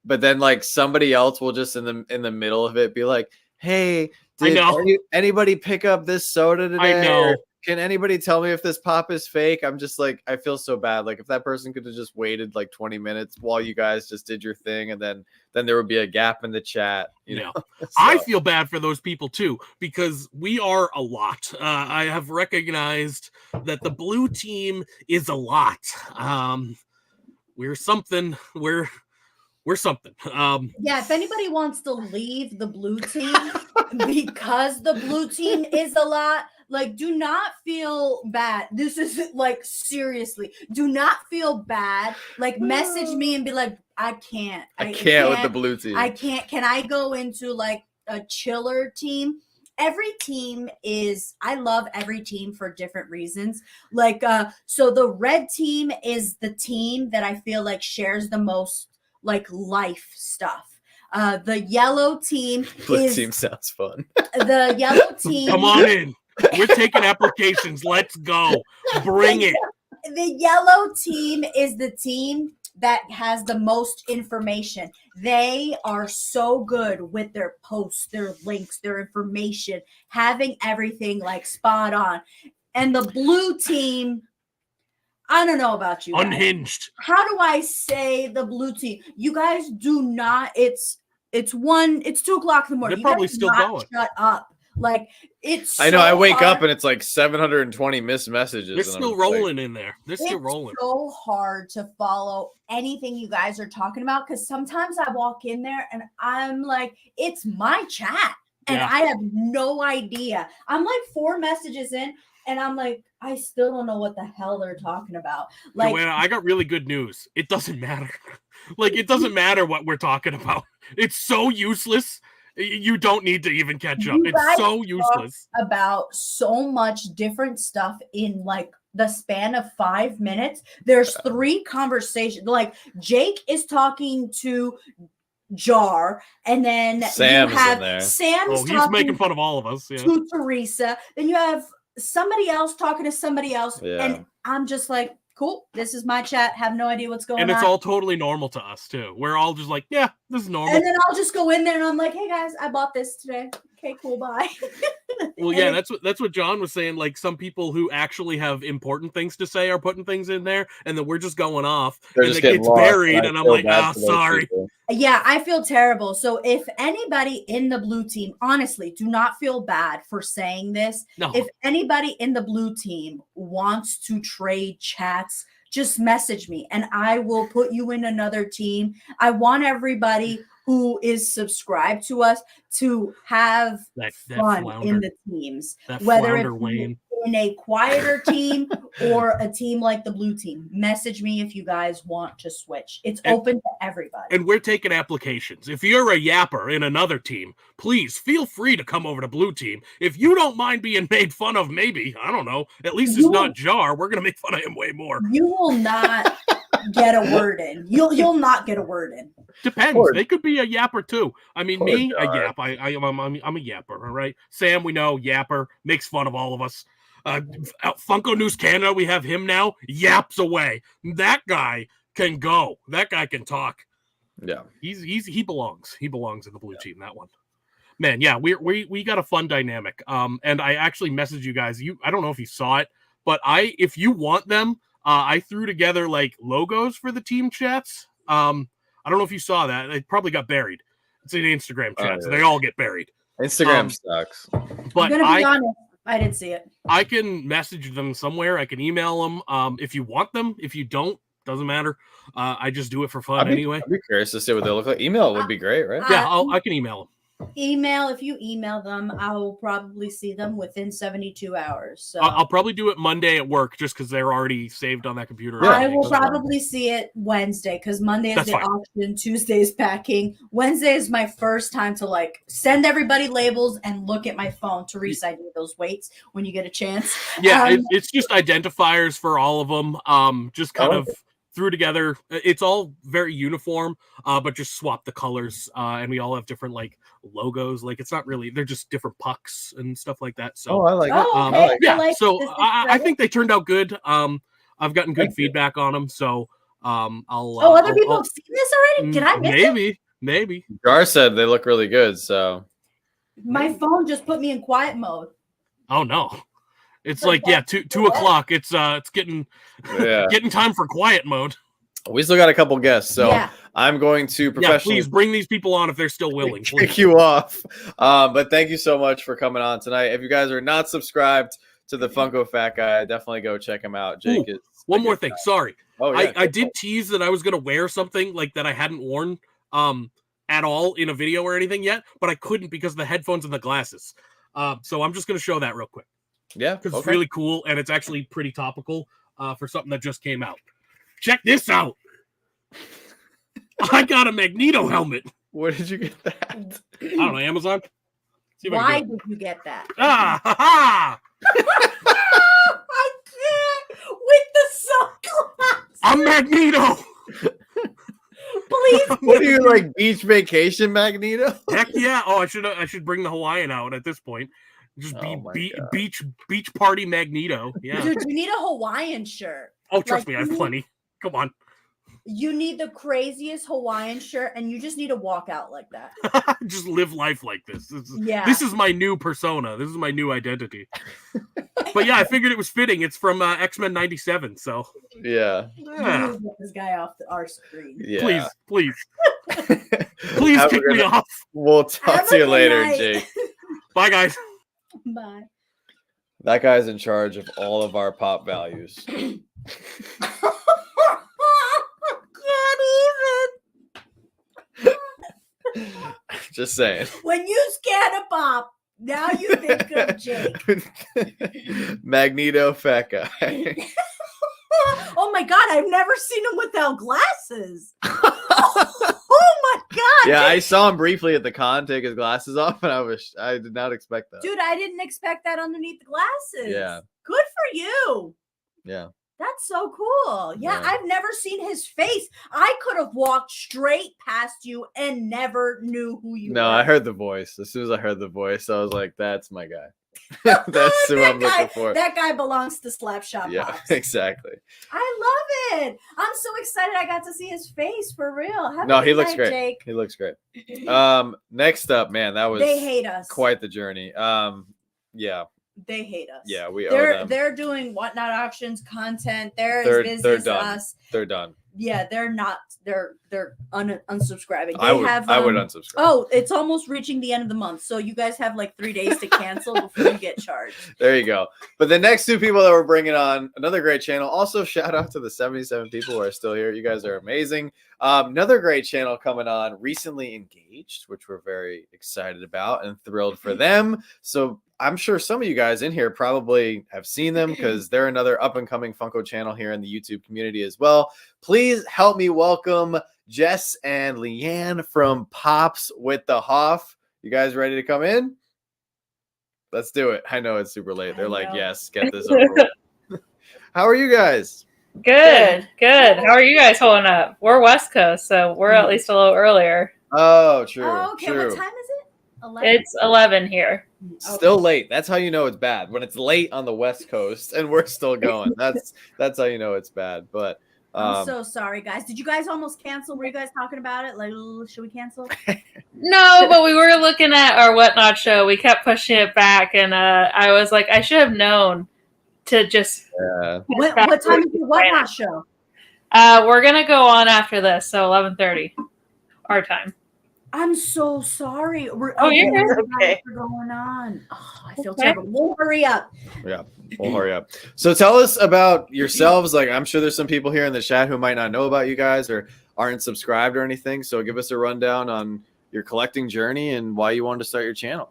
but then, like, somebody else will just in the middle of it be like, hey, did anybody pick up this soda today? I know. Or can anybody tell me if this pop is fake? I'm just like, I feel so bad. Like, if that person could have just waited like 20 minutes while you guys just did your thing, and then there would be a gap in the chat. You know, so. I feel bad for those people too, because we are a lot. I have recognized that the blue team is a lot. We're something. We're something. Yeah, if anybody wants to leave the blue team because the blue team is a lot, like, do not feel bad. This is, like, seriously, do not feel bad. Like, message me and be like, I can't with the blue team. I can't. Can I go into, like, a chiller team? Every team is, I love every team for different reasons. Like, so the red team is the team that I feel like shares the most, like, life stuff. The yellow team Blue team sounds fun. The yellow team. Come on in. We're taking applications. Let's go. Bring it. The yellow team is the team that has the most information. They are so good with their posts, their links, their information, having everything, like, spot on. And the blue team, I don't know about you guys. Unhinged. How do I say the blue team? You guys do not. It's 2:00 in the morning. They're probably still going. Shut up. Like, it's. I know. So I wake hard. up and it's like 720 missed messages. They're still rolling in there. They're still rolling. It's so hard to follow anything you guys are talking about, because sometimes I walk in there and I'm like, it's my chat, and I have no idea. I'm like 4 messages in, and I'm like, I still don't know what the hell they're talking about. Like, Joanna, I got really good news. It doesn't matter. Like, it doesn't matter what we're talking about. It's so useless. You don't need to even catch up. It's so useless. About so much different stuff in, like, the span of 5 minutes. There's 3 conversations. Like, Jake is talking to Jar, and then Sam's you have in there. Sam's Oh, he's talking making fun of all of us. Yeah. to Teresa. Then you have somebody else talking to somebody else, Yeah. and I'm just like, cool. This is my chat. Have no idea what's going on. And it's all totally normal to us too. We're all just like, yeah, this is normal. And then I'll just go in there and I'm like, hey guys, I bought this today. Okay, cool, bye. Well, yeah, that's what John was saying. Like some people who actually have important things to say are putting things in there, and then we're just going off, They're and just it getting gets lost, buried, and I and I'm feel like, bad for those sorry. people. Yeah, I feel terrible. So if anybody in the blue team, honestly, do not feel bad for saying this. No. If anybody in the blue team wants to trade chats, just message me and I will put you in another team. I want everybody who is subscribed to us to have That fun flounder. in the teams, That whether flounder, it's Wayne. in a quieter team or a team like the blue team. Message me if you guys want to switch. It's open to everybody. And we're taking applications. If you're a yapper in another team, please feel free to come over to blue team. If you don't mind being made fun of, maybe, I don't know, at least it's not Jar. We're going to make fun of him way more. You will not get a word in. You'll not get a word in. Depends. They could be a yapper too. I mean, me, a Jar. yap. I'm a yapper, all right? Sam, we know, yapper, makes fun of all of us. Funko News Canada, we have him now, yaps away. That guy can go. That guy can talk. Yeah. He belongs. He belongs in the blue team, that one. Man, yeah, we got a fun dynamic. And I actually messaged you guys. I don't know if you saw it, but if you want them, I threw together like logos for the team chats. I don't know if you saw that. It probably got buried. It's in Instagram chat, so they all get buried. Instagram sucks. I'm But gonna be honest, I didn't see it. I can message them somewhere. I can email them. If you want them, if you don't, doesn't matter. I just do it for fun anyway. I'd be curious to see what they look like. Email would be great, right? Yeah, I can email them. If you email them, I'll probably see them within 72 hours. So I'll probably do it Monday at work just because they're already saved on that computer. I will probably see it Wednesday because Monday is the auction, Tuesday is packing. Wednesday is my first time to like send everybody labels and look at my phone. Teresa, I need those weights when you get a chance. Yeah, it's just identifiers for all of them. Just kind of threw together. It's all very uniform, but just swap the colors, and we all have different like logos. Like it's not really, they're just different pucks and stuff like that. So I like it. Yeah, so I think they turned out good. I've gotten good feedback on them, so I'll other people have seen this already? Did I miss it? Maybe Jar said they look really good, so my phone just put me in quiet mode. Oh no. It's like, yeah, 2 o'clock. It's getting time for quiet mode. We still got a couple guests, so I'm going to professionally please bring these people on if they're still willing. Kick you off. But thank you so much for coming on tonight. If you guys are not subscribed to the Funko Fat Guy, definitely go check him out. Jake is one more thing. Sorry. Oh, yeah. I did tease that I was gonna wear something like that I hadn't worn at all in a video or anything yet, but I couldn't because of the headphones and the glasses. So I'm just gonna show that real quick. Yeah, because it's really cool and it's actually pretty topical for something that just came out. Check this out. I got a Magneto helmet. Where did you get that? I don't know, Amazon. See if Why did you get that? Ah, ha, ha. I can't with the sunglasses. I'm Magneto. Please. What are you like, beach vacation Magneto? Heck yeah! Oh, I should bring the Hawaiian out at this point. Just beach party Magneto. Yeah, dude, you need a Hawaiian shirt. Oh, trust me, I have plenty. Come on. You need the craziest Hawaiian shirt, and you just need to walk out like that. Just live life like this. This is my new persona. This is my new identity. But yeah, I figured it was fitting. It's from X-Men '97, so yeah. Get this guy off our screen. Yeah. Please kick me off. We'll talk to you later, Jake. Bye, guys. Bye. That guy's in charge of all of our pop values. Just saying. When you scan a pop, now you think of Jake. Magneto Fat Guy. Oh my god, I've never seen him without glasses. Oh my god. Yeah, I saw him briefly at the con take his glasses off, and I did not expect that. Dude, I didn't expect that underneath the glasses. Yeah. Good for you. Yeah. That's so cool. Yeah, I've never seen his face. I could have walked straight past you and never knew who you were. No, I heard the voice. As soon as I heard the voice, I was like, that's my guy. That's who I'm looking for. That guy belongs to Slapshot Yeah, Pops. exactly. I love it. I'm so excited I got to see his face for real. Have a No, good he looks night, great. Jake. He looks great. Next up, man, that was They hate us. quite the journey. Yeah. They hate us. Yeah, we owe them. They're doing Whatnot Auctions content. They're as busy as done. us. They're done. Yeah, they're not. They're unsubscribing. I would unsubscribe. Oh, it's almost reaching the end of the month, so you guys have like 3 days to cancel before you get charged. There you go. But the next two people that we're bringing on, another great channel. Also, shout out to the 77 people who are still here. You guys are amazing. Another great channel coming on, recently engaged, which we're very excited about and thrilled for them. So I'm sure some of you guys in here probably have seen them because they're another up and coming Funko channel here in the YouTube community as well. Please help me welcome Jess and Leanne from Pops with the Hoff. You guys ready to come in? Let's do it. I know it's super late. They're like, yes, get this over with. How are you guys? Good. How are you guys holding up? We're West Coast, so we're at least a little earlier. Oh, true. Oh, okay. True. What time is it? 11? It's 11 here. Still late. That's how you know it's bad. When it's late on the West Coast and we're still going. That's how you know it's bad. But I'm so sorry, guys. Did you guys almost cancel? Were you guys talking about it? Like, should we cancel? No, but we were looking at our Whatnot show. We kept pushing it back, and I was like, I should have known to just. What time is your Whatnot show? We're gonna go on after this, so 11:30 our time. I'm so sorry. You're okay. What's going on? Oh, I feel terrible. We'll hurry up. Yeah, we'll hurry up. So tell us about yourselves. Like, I'm sure there's some people here in the chat who might not know about you guys or aren't subscribed or anything. So give us a rundown on your collecting journey and why you wanted to start your channel.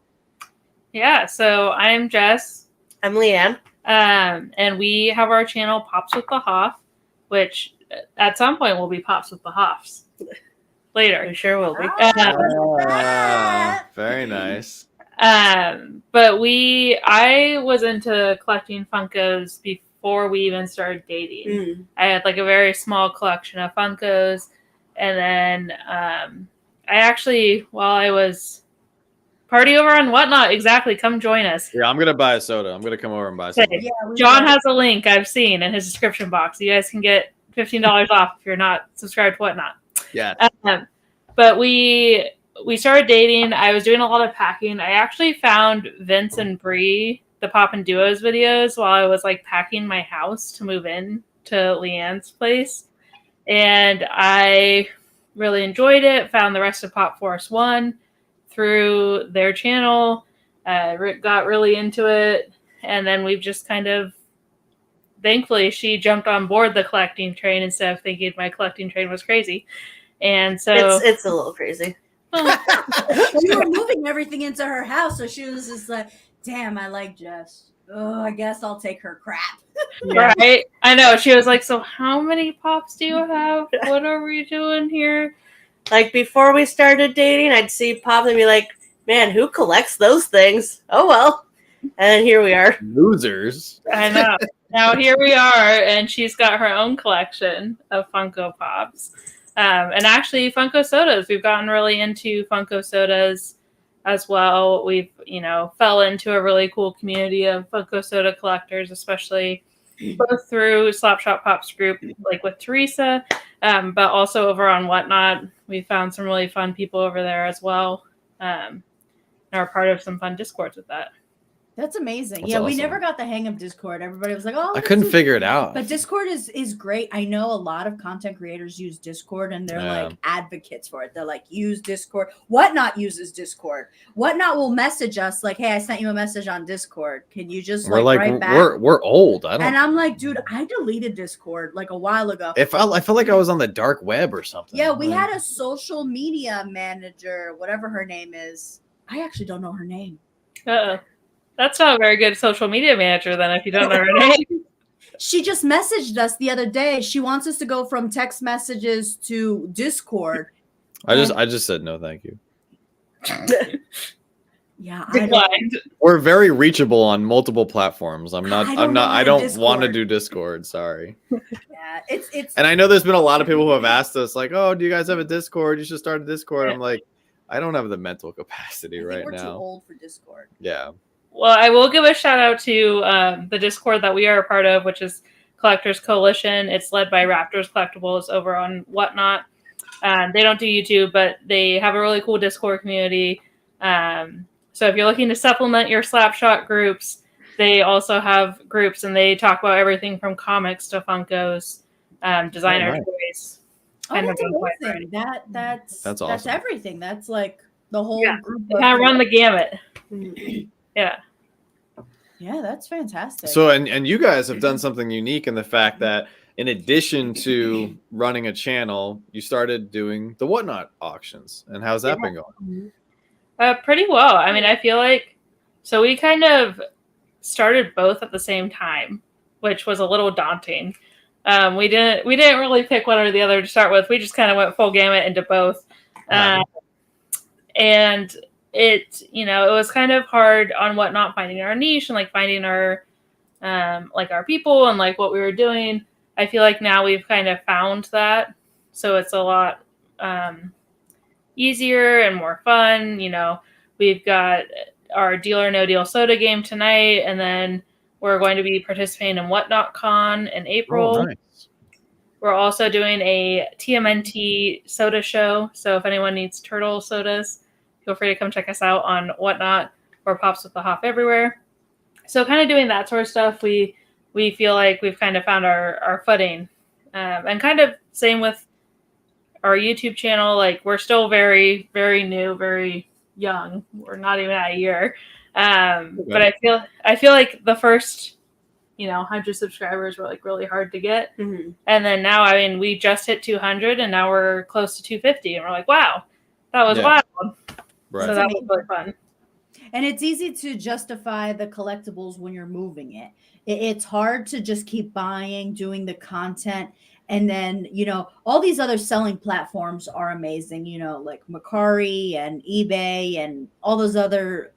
Yeah, so I'm Jess. I'm Leanne. And we have our channel Pops with the Hoff, which at some point will be Pops with the Hoffs. Later. We sure will be. Very nice. But I was into collecting Funkos before we even started dating. I had like a very small collection of Funkos. And then I actually, while I was party over on Whatnot, exactly, come join us. Yeah, I'm going to buy a soda. I'm going to come over and buy some. Yeah, John has a link I've seen in his description box. You guys can get $15 off if you're not subscribed to Whatnot. Yeah. But we started dating. I was doing a lot of packing. I actually found Vince and Bree, the Pop and Duos videos, while I was like packing my house to move in to Leanne's place. And I really enjoyed it. Found the rest of Pop Force 1 through their channel. Got really into it. And then we've just kind of, thankfully, she jumped on board the collecting train instead of thinking my collecting train was crazy. And so it's a little crazy. We were moving everything into her house, so she was just like, damn, I like Jess. Oh, I guess I'll take her crap. Right? I know. She was like, so how many Pops do you have? What are we doing here? Like, before we started dating, I'd see Pop and be like, man, who collects those things? Oh, well. And then here we are. Losers. I know. Now here we are, and she's got her own collection of Funko Pops. And actually, Funko sodas. We've gotten really into Funko sodas as well. We've, fell into a really cool community of Funko soda collectors, especially both through Slapshot Pops group, like with Teresa, but also over on Whatnot. We found some really fun people over there as well, and are part of some fun Discords with that. That's amazing. That's yeah, we awesome. never got the hang of Discord. Everybody was like, oh, I couldn't figure it out. But Discord is great. I know a lot of content creators use Discord and they're like advocates for it. They're like, use Discord. Whatnot uses Discord. Whatnot will message us like, hey, I sent you a message on Discord. Can you just write back? We're old. And I'm like, dude, I deleted Discord like a while ago. I felt like I was on the dark web or something. Yeah, we had a social media manager, whatever her name is. I actually don't know her name. That's not a very good social media manager then if you don't know her name. She just messaged us the other day. She wants us to go from text messages to Discord. I just said no, thank you. Yeah, I don't. Declined. We're very reachable on multiple platforms. I I don't want to do Discord. Sorry. Yeah, it's. And I know there's been a lot of people who have asked us, like, "Oh, do you guys have a Discord? You should start a Discord." I'm like, I don't have the mental capacity right we're now. too old for Discord. Yeah. Well, I will give a shout out to the Discord that we are a part of, which is Collectors Coalition. It's led by Raptors Collectibles over on Whatnot. They don't do YouTube, but they have a really cool Discord community. So if you're looking to supplement your Slapshot groups, they also have groups, and they talk about everything from comics to Funkos, designer nice. toys. Oh, that's amazing. That's awesome. everything. That's like the whole group. They kind of run the gamut. Yeah. Yeah, that's fantastic. So and you guys have done something unique in the fact that in addition to running a channel, you started doing the Whatnot auctions. And how's that been going? Pretty well. I mean, I feel like so we kind of started both at the same time, which was a little daunting. We didn't really pick one or the other to start with. We just kind of went full gamut into both. And it was kind of hard on Whatnot finding our niche and like finding our our people and like what we were doing. I feel like now we've kind of found that, so it's a lot easier and more fun. We've got our Deal or No Deal soda game tonight, and then we're going to be participating in Whatnot Con in April. Oh, nice. We're also doing a TMNT soda show, so if anyone needs turtle sodas, feel free to come check us out on Whatnot or Pops with the Hop everywhere. So kind of doing that sort of stuff, we feel like we've kind of found our footing. And kind of same with our YouTube channel. Like, we're still very, very new, very young. We're not even at a year. But I feel like the first 100 subscribers were like really hard to get. Mm-hmm. And then now, I mean, we just hit 200 and now we're close to 250, and we're like, wow, that was wild. Right. So that was really fun. And it's easy to justify the collectibles when you're moving it. It's hard to just keep buying, doing the content. And then, all these other selling platforms are amazing, like Mercari and eBay and all those other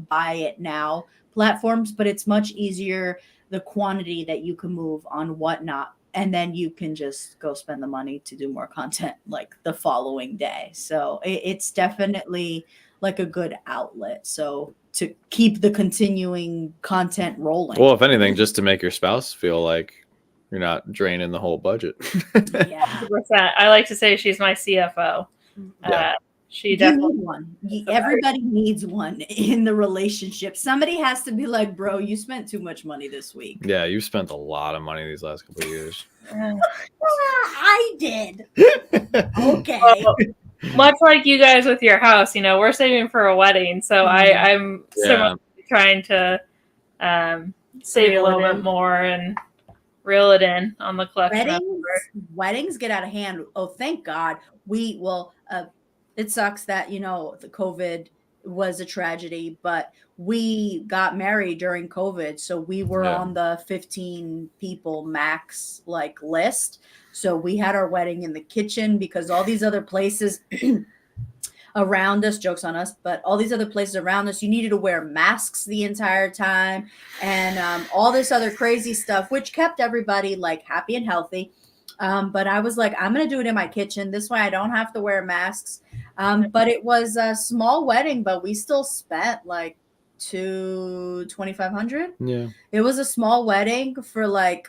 buy it now platforms. But it's much easier, the quantity that you can move on Whatnot. And then you can just go spend the money to do more content like the following day. So it's definitely like a good outlet. So to keep the continuing content rolling. Well, if anything, just to make your spouse feel like you're not draining the whole budget. Yeah. 100%. I like to say she's my CFO. Yeah. She definitely need one. Everybody needs one in the relationship. Somebody has to be like, bro, you spent too much money this week. Yeah, you've spent a lot of money these last couple of years. I did. Okay. Well, much like you guys with your house, we're saving for a wedding. So I'm similarly trying to save a little bit more and reel it in on the collection. Weddings get out of hand. Oh, thank God. It sucks that, the COVID was a tragedy, but we got married during COVID. So we were on the 15 people max list. So we had our wedding in the kitchen because all these other places around us, jokes on us, but all these other places around us, you needed to wear masks the entire time and all this other crazy stuff, which kept everybody happy and healthy. But I was like, I'm going to do it in my kitchen. This way I don't have to wear masks. But it was a small wedding, but we still spent $2,500. Yeah. It was a small wedding for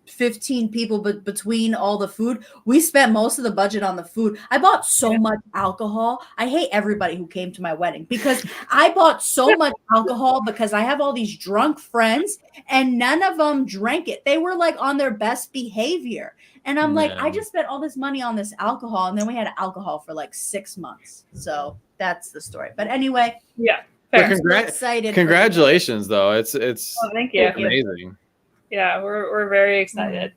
15 people, but between all the food, we spent most of the budget on the food. I bought so much alcohol. I hate everybody who came to my wedding because I bought so much alcohol because I have all these drunk friends and none of them drank it. They were on their best behavior. And I'm like, I just spent all this money on this alcohol. And then we had alcohol for 6 months. So that's the story. But anyway. Yeah. Excited. Congratulations though. It's thank you. Amazing. Yeah, we're very excited.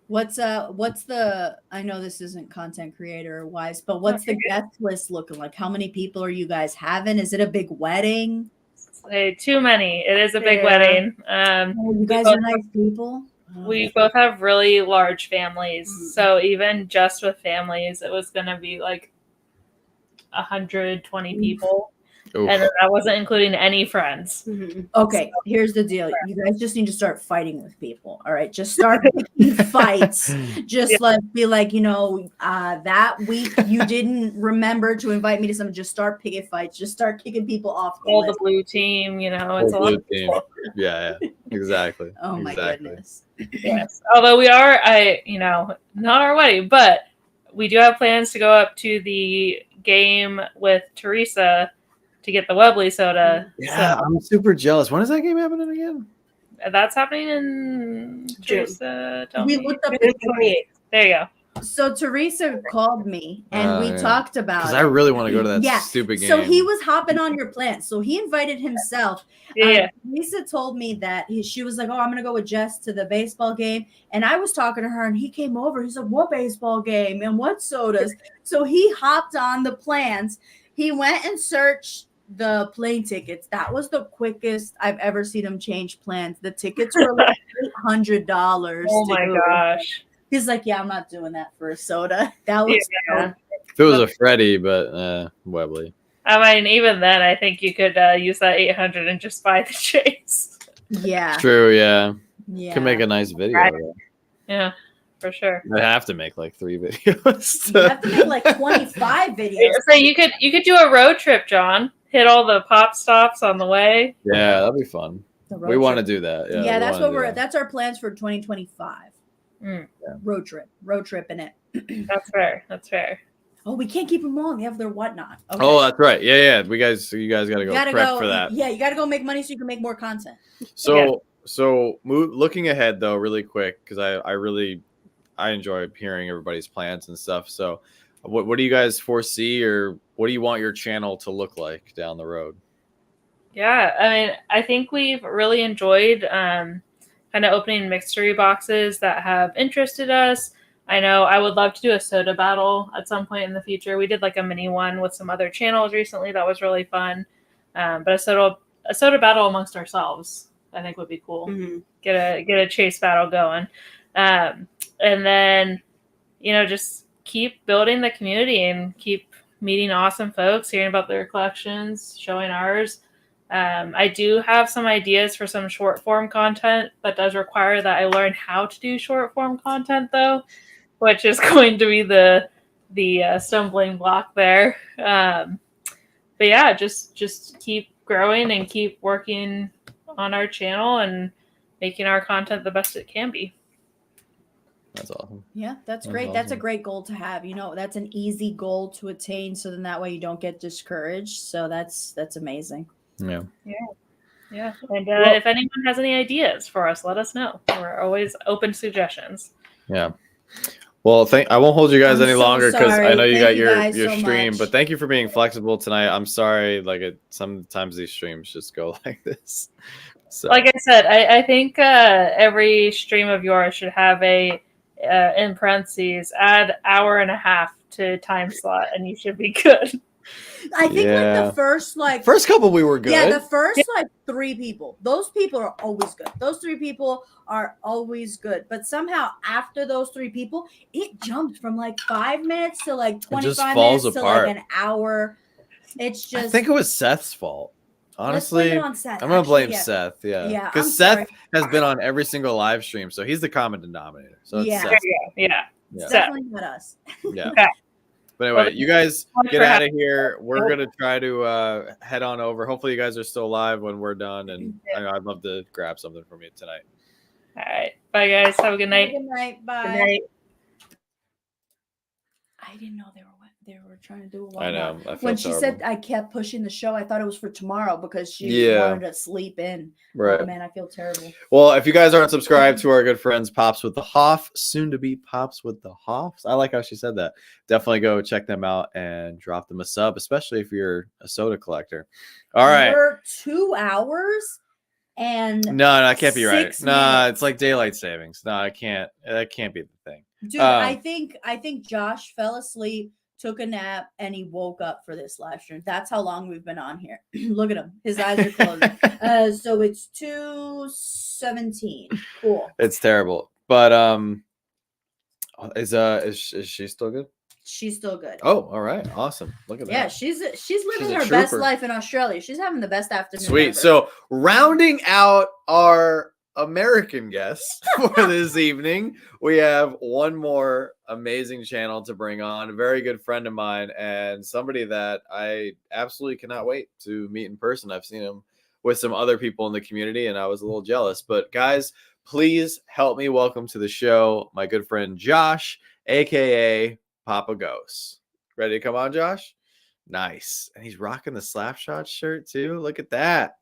What's the, I know this isn't content creator wise, but what's the guest list looking like? How many people are you guys having? Is it a big wedding? Too many. It is a big wedding. You guys are nice people. We both have really large families. So even just with families, it was going to be 120 people. and that wasn't including any friends. Okay, here's the deal. You guys just need to start fighting with people. All right, just start picking fights. Just like be like, that week you didn't remember to invite me to something. Just start picking fights. Just start kicking people off. All the blue team, it's a lot. Yeah, exactly. Oh my goodness. Yes. Although we are, not our wedding, but we do have plans to go up to the game with Teresa to get the Webley soda. Yeah, I'm super jealous. When is that game happening again? That's happening in Teresa. We looked up June 28th. There you go. So Teresa called me and we talked about it. Because I really want to go to that stupid game. So he was hopping on your plan. So he invited himself. Yeah. Teresa told me that she was like, "Oh, I'm gonna go with Jess to the baseball game." And I was talking to her, and he came over. He's like, "What baseball game and what sodas?" So he hopped on the plans. He went and searched the plane tickets. That was the quickest I've ever seen him change plans. The tickets were like $800. Oh my gosh. He's like, "Yeah, I'm not doing that for a soda." That was If it was a Freddy, but Webley. I mean, even then, I think you could use that 800 and just buy the chase. Yeah. True. Yeah. Yeah. Could make a nice video. Right. Yeah, for sure. I have to make like 3 videos. You have to make like 25 videos. So you could do a road trip, John. Hit all the pop stops on the way. Yeah, that'd be fun. We want to do that. Yeah, that's what that's our plans for 2025. Road trip in it. That's fair. That's fair. Oh, we can't keep them long. They have their whatnot. Okay. Oh, that's right. Yeah. You guys got to go prep for that. Yeah, you got to go make money so you can make more content. So looking ahead though, really quick, because I enjoy hearing everybody's plans and stuff. So what do you guys foresee, or what do you want your channel to look like down the road? Yeah, I mean, I think we've really enjoyed kind of opening mystery boxes that have interested us. I know I would love to do a soda battle at some point in the future. We did like a mini one with some other channels recently. That was really fun. But a soda battle amongst ourselves, I think would be cool. Get a chase battle going. And then, just keep building the community and keep meeting awesome folks, hearing about their collections, showing ours. I do have some ideas for some short form content that does require that I learn how to do short form content though, which is going to be the stumbling block there. But yeah, just keep growing and keep working on our channel and making our content the best it can be. That's awesome. Yeah, that's great. Awesome. That's a great goal to have. That's an easy goal to attain. So then that way you don't get discouraged. So that's amazing. Yeah. And if anyone has any ideas for us, let us know. We're always open to suggestions. Yeah. Well, I won't hold you guys any longer because I know you got your so stream. much. But thank you for being flexible tonight. I'm sorry, sometimes these streams just go like this. So. Like I said, I think every stream of yours should have a in parentheses add hour and a half to time slot, and you should be good. I think like the first couple we were good. Yeah, the first 3 people. Those people are always good. Those 3 people are always good. But somehow after those 3 people, it jumped from 5 minutes to 25 minutes to an hour. It's just I think it was Seth's fault. Honestly, blame it on Seth. I'm gonna blame Actually, Seth. Yeah, because Seth has been on every single live stream, so he's the common denominator. So it's Seth. It's definitely not us. Yeah. Okay. But anyway, you guys get out of here. We're gonna try to head on over. Hopefully, you guys are still alive when we're done, and I'd love to grab something from you tonight. All right, bye guys. Have a good night. Good night. Bye. Good night. I didn't know they were trying to do a I know. When she said I kept pushing the show, I thought it was for tomorrow because she wanted to sleep in. Right. Oh man, I feel terrible. Well, if you guys aren't subscribed to our good friends Pops with the Hoff, soon to be Pops with the Hoffs. I like how she said that. Definitely go check them out and drop them a sub, especially if you're a soda collector. All right. For 2 hours and No, it can't be right. 6 Nah, minutes. it's like daylight savings. No, I can't. That can't be the thing. Dude, I think Josh fell asleep, took a nap, and he woke up for this live stream. That's how long we've been on here. Look at him. His eyes are closed. So it's 2:17. Cool. It's terrible. But is she still good? she's still good. Oh, all right, awesome. Look at Yeah, that. she's living a her best trooper. life in Australia. She's having the best afternoon. Sweet. ever. So rounding out our American guests for this evening, we have one more amazing channel to bring on. A very good friend of mine and somebody that I absolutely cannot wait to meet in person. I've seen him with some other people in the community and I was a little jealous. But guys, please help me welcome to the show my good friend Josh, aka Papa Ghost. Ready to come on, Josh? Nice. And he's rocking the Slapshot shirt too. Look at that.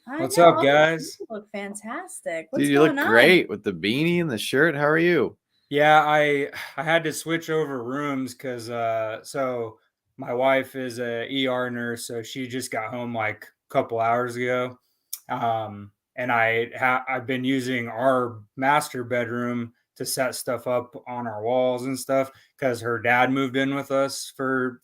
What's up, guys? You look fantastic. What's Dude, you going look on? great with the beanie and the shirt. How are you? Yeah, I had to switch over rooms because so my wife is a ER nurse, so she just got home like a couple hours ago. And I've been using our master bedroom to set stuff up on our walls and stuff because her dad moved in with us for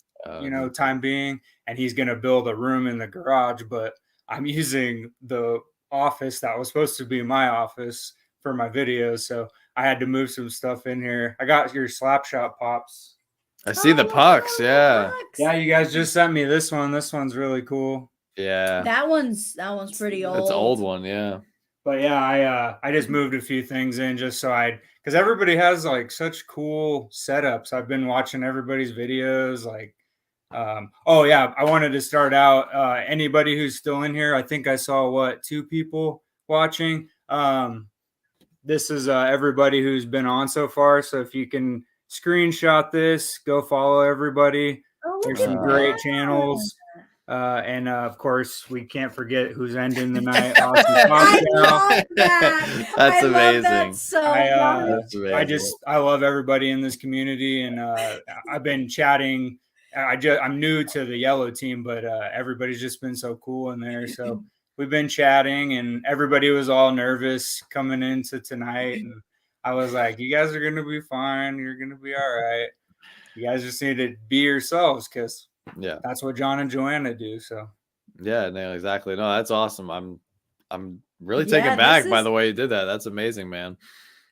time being, and he's gonna build a room in the garage, but I'm using the office that was supposed to be my office for my videos, so I had to move some stuff in here. I got your Slapshot pops. I see the pucks. Yeah. Yeah, you guys just sent me this one. This one's really cool. Yeah. That one's pretty old. It's an old one. Yeah. But yeah, I just moved a few things in just so because everybody has like such cool setups. I've been watching everybody's videos. Like, oh yeah, I wanted to start out. Anybody who's still in here, I think I saw 2 people watching. This is everybody who's been on so far. So if you can screenshot this, go follow everybody. There's some great channels. And of course, we can't forget who's ending the night. I love that. That's I amazing. Love that so much. I love everybody in this community, and I've been chatting. I'm new to the yellow team, but everybody's just been so cool in there. So we've been chatting, and everybody was all nervous coming into tonight, and I was like, "You guys are gonna be fine. You're gonna be all right. You guys just need to be yourselves, because." Yeah, that's what John and Joanna do. So yeah, no, exactly. No, that's awesome. I'm really taken back by the way you did that. That's amazing, man.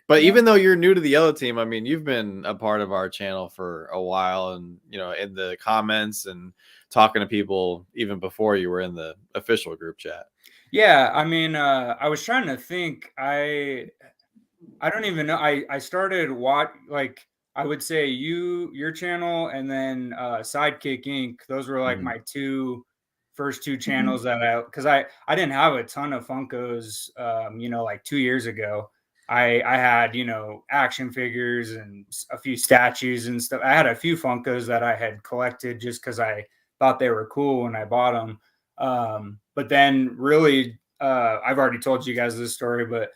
But even though you're new to the yellow team, I mean, you've been a part of our channel for a while, and in the comments and talking to people even before you were in the official group chat. Yeah, I mean, I was trying to think. I don't even know. I started I would say your channel, and then Sidekick Inc. Those were like my first two channels that because I didn't have a ton of Funkos, like 2 years ago. I had, action figures and a few statues and stuff. I had a few Funkos that I had collected just because I thought they were cool when I bought them. But then really, I've already told you guys this story, but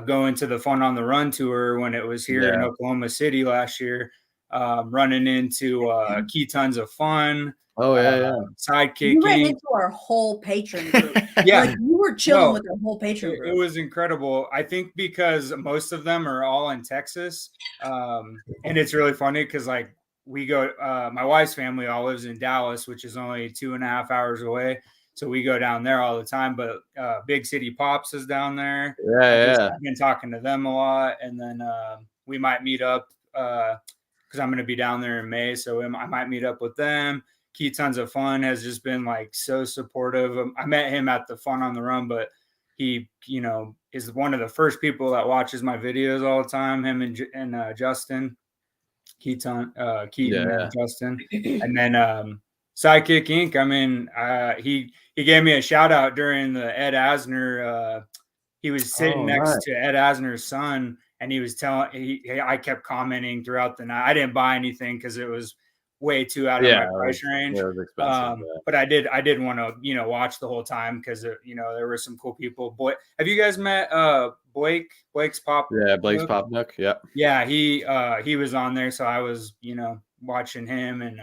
going to the Fun on the Run tour when it was here in Oklahoma City last year, running into Key Tons of Fun. Oh yeah. Sidekick. You ran into our whole patron group. Yeah, like you were chilling with our whole patron group. It was incredible. I think because most of them are all in Texas, and it's really funny because like we go, my wife's family all lives in Dallas, which is only 2.5 hours away. So we go down there all the time, but Big City Pops is down there. I've been talking to them a lot, and then we might meet up because I'm going to be down there in May, so I might meet up with them. Key Tons of Fun has just been like so supportive. I met him at the Fun on the Run, but he, is one of the first people that watches my videos all the time. Him and Justin, Keaton and Justin, and then Sidekick Inc. I mean, he gave me a shout out during the Ed Asner. He was sitting next to Ed Asner's son, and he was telling. I kept commenting throughout the night. I didn't buy anything because it was way too out of my price range. It was expensive, but I did want to watch the whole time because there were some cool people. Boy, have you guys met Blake's Pop? Yeah, Blake's Pop Nook. Yeah. Yeah, he was on there, so I was watching him, and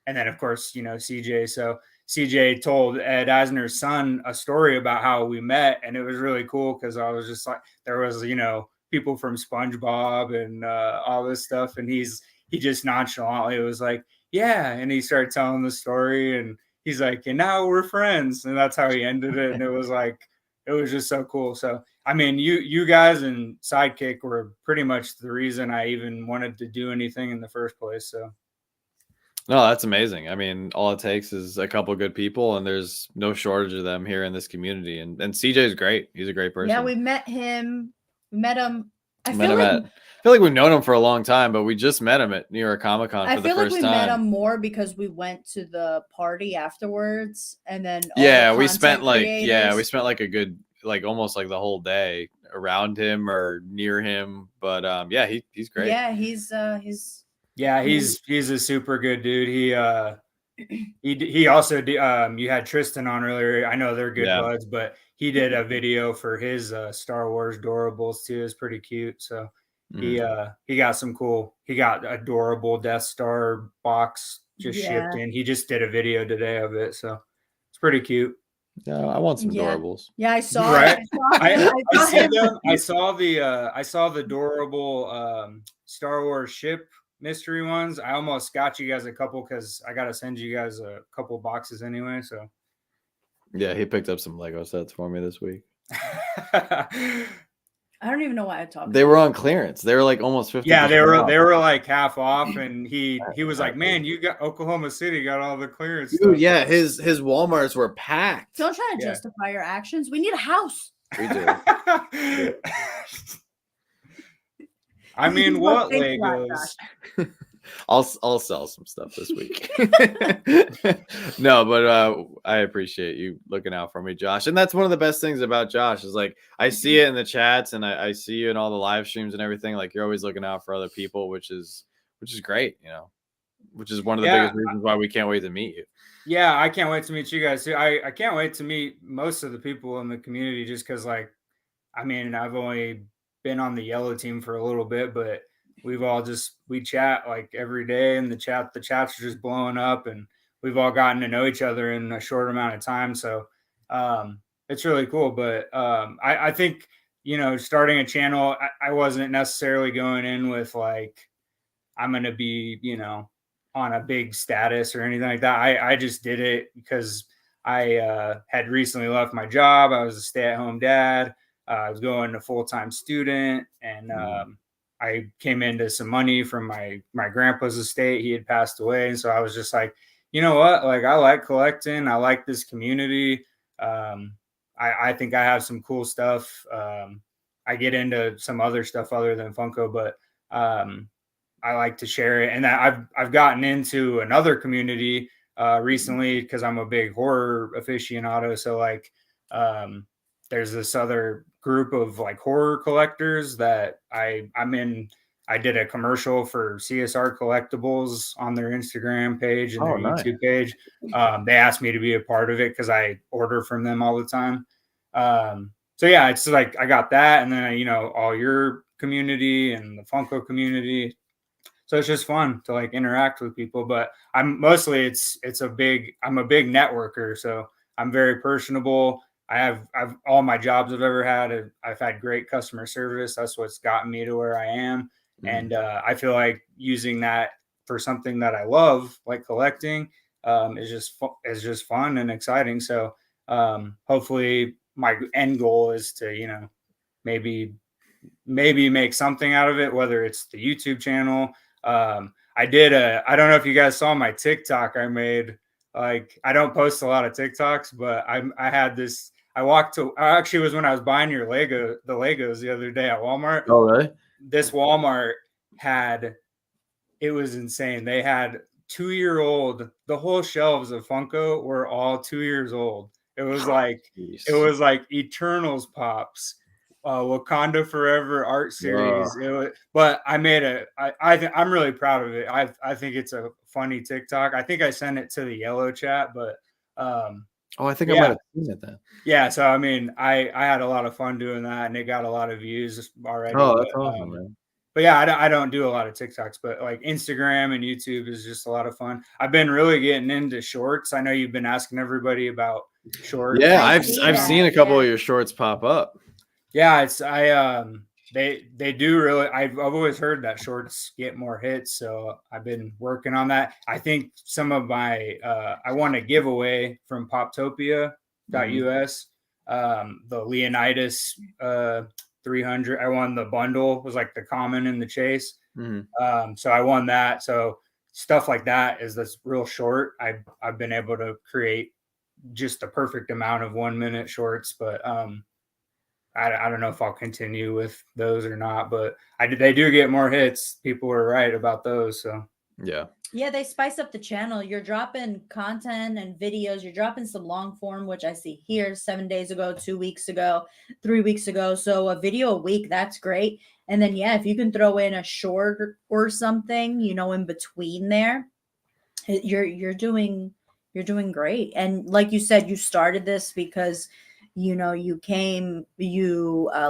then of course CJ. So CJ told Ed Asner's son a story about how we met, and it was really cool because I was just like, there was people from SpongeBob and all this stuff, and he just nonchalantly was like, yeah, and he started telling the story, and he's like, and now we're friends, and that's how he ended it, and it was just so cool. So I mean, you guys and Sidekick were pretty much the reason I even wanted to do anything in the first place. So No, that's amazing. I mean, all it takes is a couple good people, and there's no shortage of them here in this community. And CJ's great. He's a great person. Yeah, we met him. We met him. I Met feel him like I feel like we've known him for a long time, but we just met him at New York Comic Con I for the feel like first we time. met him more because we went to the party afterwards, and then Yeah, we spent creators. like a good almost like the whole day around him or near him. But yeah, he's great. Yeah, he's he's a super good dude. He also you had Tristan on earlier. I know they're good buds, but he did a video for his Star Wars Doorables too. It's pretty cute. So he got some cool. He got adorable Death Star box just shipped in. He just did a video today of it, so it's pretty cute. Yeah, I want some Doorables. Yeah, I saw. Right? I see them. I saw the Doorable Star Wars ship mystery ones. I almost got you guys a couple because I got to send you guys a couple boxes anyway. So yeah, he picked up some Lego sets for me this week. I don't even know why I talked. They were on clearance. They were like almost 50%. Yeah, they were like half off, and he was like, "Man, you got Oklahoma City got all the clearance Dude, stuff." yeah, his Walmarts were packed. Don't try to justify your actions. We need a house. We do. I mean, what Legos? I'll sell some stuff this week. No, but I appreciate you looking out for me, Josh. And that's one of the best things about Josh is like I see it in the chats and I see you in all the live streams and everything. Like you're always looking out for other people, which is great, you know, which is one of the biggest reasons why we can't wait to meet you. Yeah, I can't wait to meet you guys too. I can't wait to meet most of the people in the community just because, like, I mean, I've only been on the yellow team for a little bit, but we chat like every day, and the chats are just blowing up, and we've all gotten to know each other in a short amount of time. So it's really cool. But I think, you know, starting a channel, I wasn't necessarily going in with like, I'm going to be, you know, on a big status or anything like that. I just did it because I had recently left my job. I was a stay-at-home dad. I was going to full-time student, and I came into some money from my grandpa's estate. He had passed away, and so I was just like, you know what? Like, I like collecting. I like this community. I think I have some cool stuff. I get into some other stuff other than Funko, but I like to share it. And I've gotten into another community recently because I'm a big horror aficionado. So like there's this other group of like horror collectors that I'm in. I did a commercial for CSR Collectibles on their Instagram page and their YouTube page. They asked me to be a part of it because I order from them all the time. So yeah, it's like I got that, and then you know, all your community and the Funko community. So it's just fun to like interact with people. But I'm a big networker, so I'm very personable. I've all my jobs I've ever had, I've had great customer service. That's what's gotten me to where I am. And I feel like using that for something that I love, like collecting, is just fun and exciting. So hopefully my end goal is to, you know, maybe make something out of it, whether it's the YouTube channel. I don't know if you guys saw my TikTok I made. Like, I don't post a lot of TikToks, but I had this. Actually, it was when I was buying the Legos the other day at Walmart. Oh, really? This Walmart it was insane. They had 2-year-old, the whole shelves of Funko were all 2 years old. It was like Eternals pops, Wakanda Forever art series. But I made I'm really proud of it. I think it's a funny TikTok. I think I sent it to the yellow chat, but I think I might have seen it then. Yeah, so I mean, I had a lot of fun doing that, and it got a lot of views already. Oh, that's awesome, man. But yeah, I don't do a lot of TikToks, but like Instagram and YouTube is just a lot of fun. I've been really getting into shorts. I know you've been asking everybody about shorts. Yeah, I've seen a couple of your shorts pop up. Yeah, they do really. I've always heard that shorts get more hits, so I've been working on that. I think some of my I won a giveaway from Poptopia.us. The Leonidas 300. I won the bundle. It was like the common and the chase. So I won that. So stuff like that is that's real short. I've been able to create just the perfect amount of 1 minute shorts, but I don't know if I'll continue with those or not, but they do get more hits. People were right about those. So yeah. Yeah, they spice up the channel. You're dropping content and videos. You're dropping some long form, which I see here 7 days ago, 2 weeks ago, 3 weeks ago. So a video a week, that's great. And then yeah, if you can throw in a short or something, you know, in between there, you're doing great. And like you said, you started this because you know you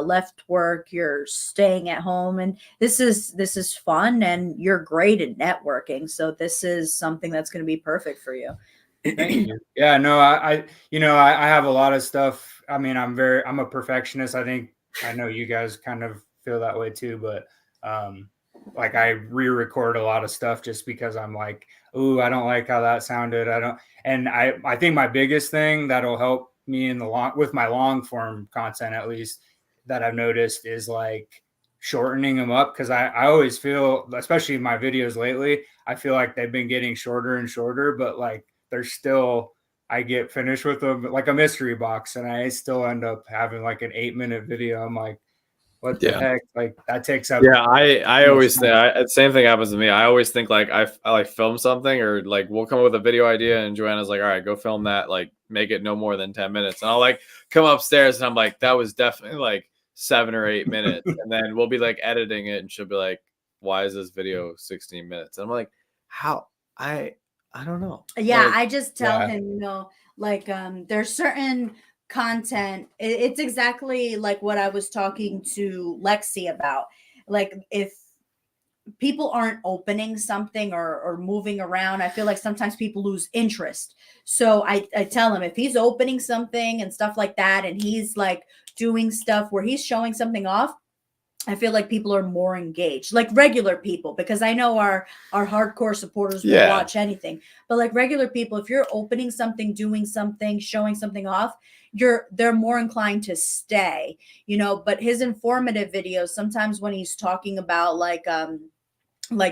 left work, you're staying at home, and this is fun, and you're great at networking, so this is something that's going to be perfect for you. Thank you. Yeah, no, I have a lot of stuff. I mean, I'm a perfectionist. I know you guys kind of feel that way too, but like I re-record a lot of stuff just because I'm like, ooh, I don't like how that sounded. I think my biggest thing that'll help me with my long form content, at least that I've noticed, is like shortening them up. Cause I always feel, especially my videos lately, I feel like they've been getting shorter and shorter, but like I get finished with them like a mystery box and I still end up having like an 8-minute video. I'm like, what the heck? Like that takes up. Yeah, I always think same thing happens to me. I always think like I like film something, or like we'll come up with a video idea and Joanna's like, all right, go film that, like make it no more than 10 minutes. And I'll like come upstairs and I'm like, that was definitely like 7 or 8 minutes. And then we'll be like editing it and she'll be like, why is this video 16 minutes? And I'm like, how? I don't know. Yeah, like, I just tell him, you know, like there's certain content. It's exactly like what I was talking to Lexi about. Like if people aren't opening something or moving around, I feel like sometimes people lose interest. So I tell him if he's opening something and stuff like that, and he's like doing stuff where he's showing something off, I feel like people are more engaged, like regular people, because I know our hardcore supporters will watch anything, but like regular people, if you're opening something, doing something, showing something off, they're more inclined to stay, you know. But his informative videos, sometimes when he's talking about like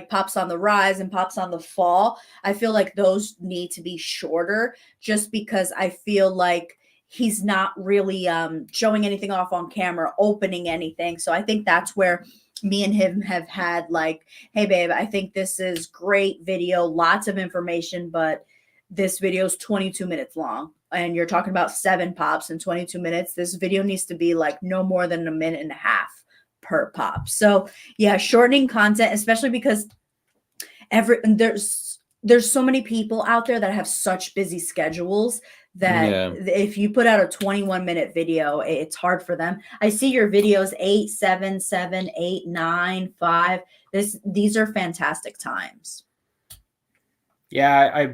Pops on the Rise and Pops on the Fall, I feel like those need to be shorter, just because I feel like he's not really showing anything off on camera, opening anything. So I think that's where me and him have had like, hey babe, I think this is great video, lots of information, but this video is 22 minutes long and you're talking about 7 pops in 22 minutes. This video needs to be like no more than a minute and a half per pop. So yeah, shortening content, especially because there's so many people out there that have such busy schedules that if you put out a 21-minute video, it's hard for them. I see your videos 8, 7, 7, 8, 9, 5. These are fantastic times. Yeah,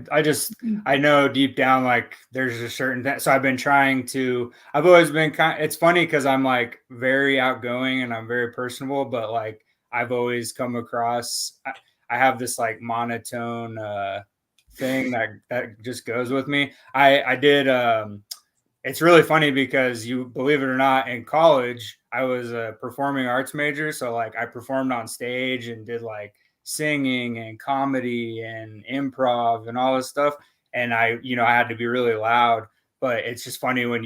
I know deep down like there's a certain so I've always been it's funny because I'm like very outgoing and I'm very personable, but like I've always come across I have this like monotone thing that just goes with me. I did it's really funny because you believe it or not, in college I was a performing arts major, so like I performed on stage and did like singing and comedy and improv and all this stuff, and I had to be really loud. But it's just funny when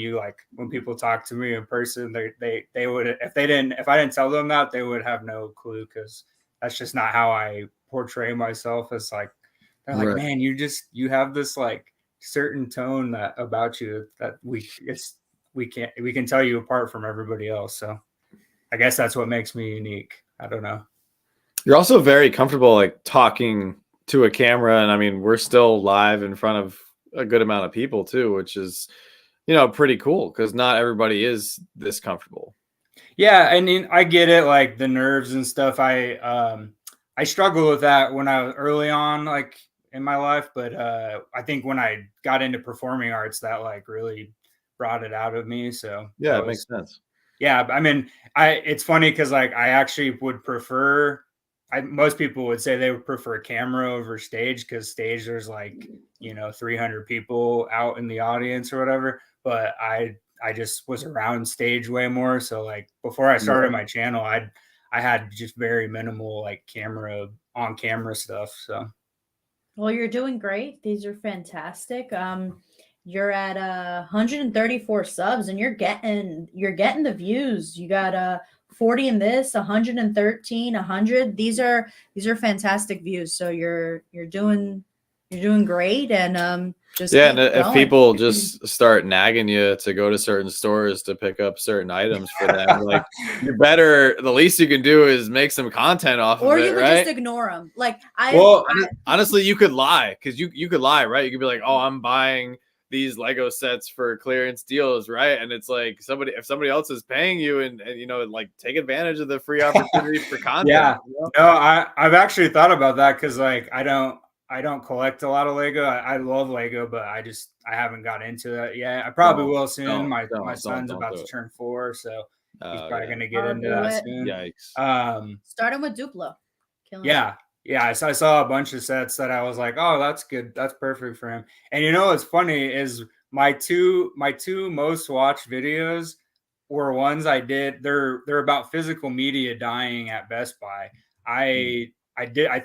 people talk to me in person, they would, if I didn't tell them that, they would have no clue, because that's just not how I portray myself. It's like they're like, man, you have this like certain tone that about you that we can tell you apart from everybody else. So I guess that's what makes me unique. I don't know. You're also very comfortable like talking to a camera, and I mean we're still live in front of a good amount of people too, which is pretty cool because not everybody is this comfortable. Yeah, I mean I get it, like the nerves and stuff. I struggled with that when I was early on, like in my life, but I think when I got into performing arts, that like really brought it out of me. So yeah, it makes sense. Yeah, I mean, it's funny because like I actually would prefer. Most people would say they would prefer camera over stage, because stage there's like 300 people out in the audience or whatever. But I just was around stage way more. So like before I started my channel, I had just very minimal like on camera stuff. So Well, you're doing great. These are fantastic. You're at 134 subs, and you're getting the views. You got 40 in this, 113, 100. These are fantastic views. So you're doing great, and just Yeah, keep and if going. people just start nagging you to go to certain stores to pick up certain items for them, like you better, the least you can do is make some content off Or of you it, could right? just ignore them. Like Well, honestly, you could lie because you could lie, right? You could be like, "Oh, I'm buying these Lego sets for clearance deals," right? And it's like if somebody else is paying you, and you know, like take advantage of the free opportunity for content. Yeah, you know? no, I've actually thought about that because like I don't collect a lot of Lego. I love Lego, but I haven't got into that yet. I probably will soon. My son's about to turn 4, so he's probably gonna get into that soon. Yikes. Starting with Duplo. Killing Yeah. Yeah, I saw a bunch of sets that I was like, oh, that's good. That's perfect for him. And you know what's funny is my two most watched videos were ones I did. They're about physical media dying at Best Buy. I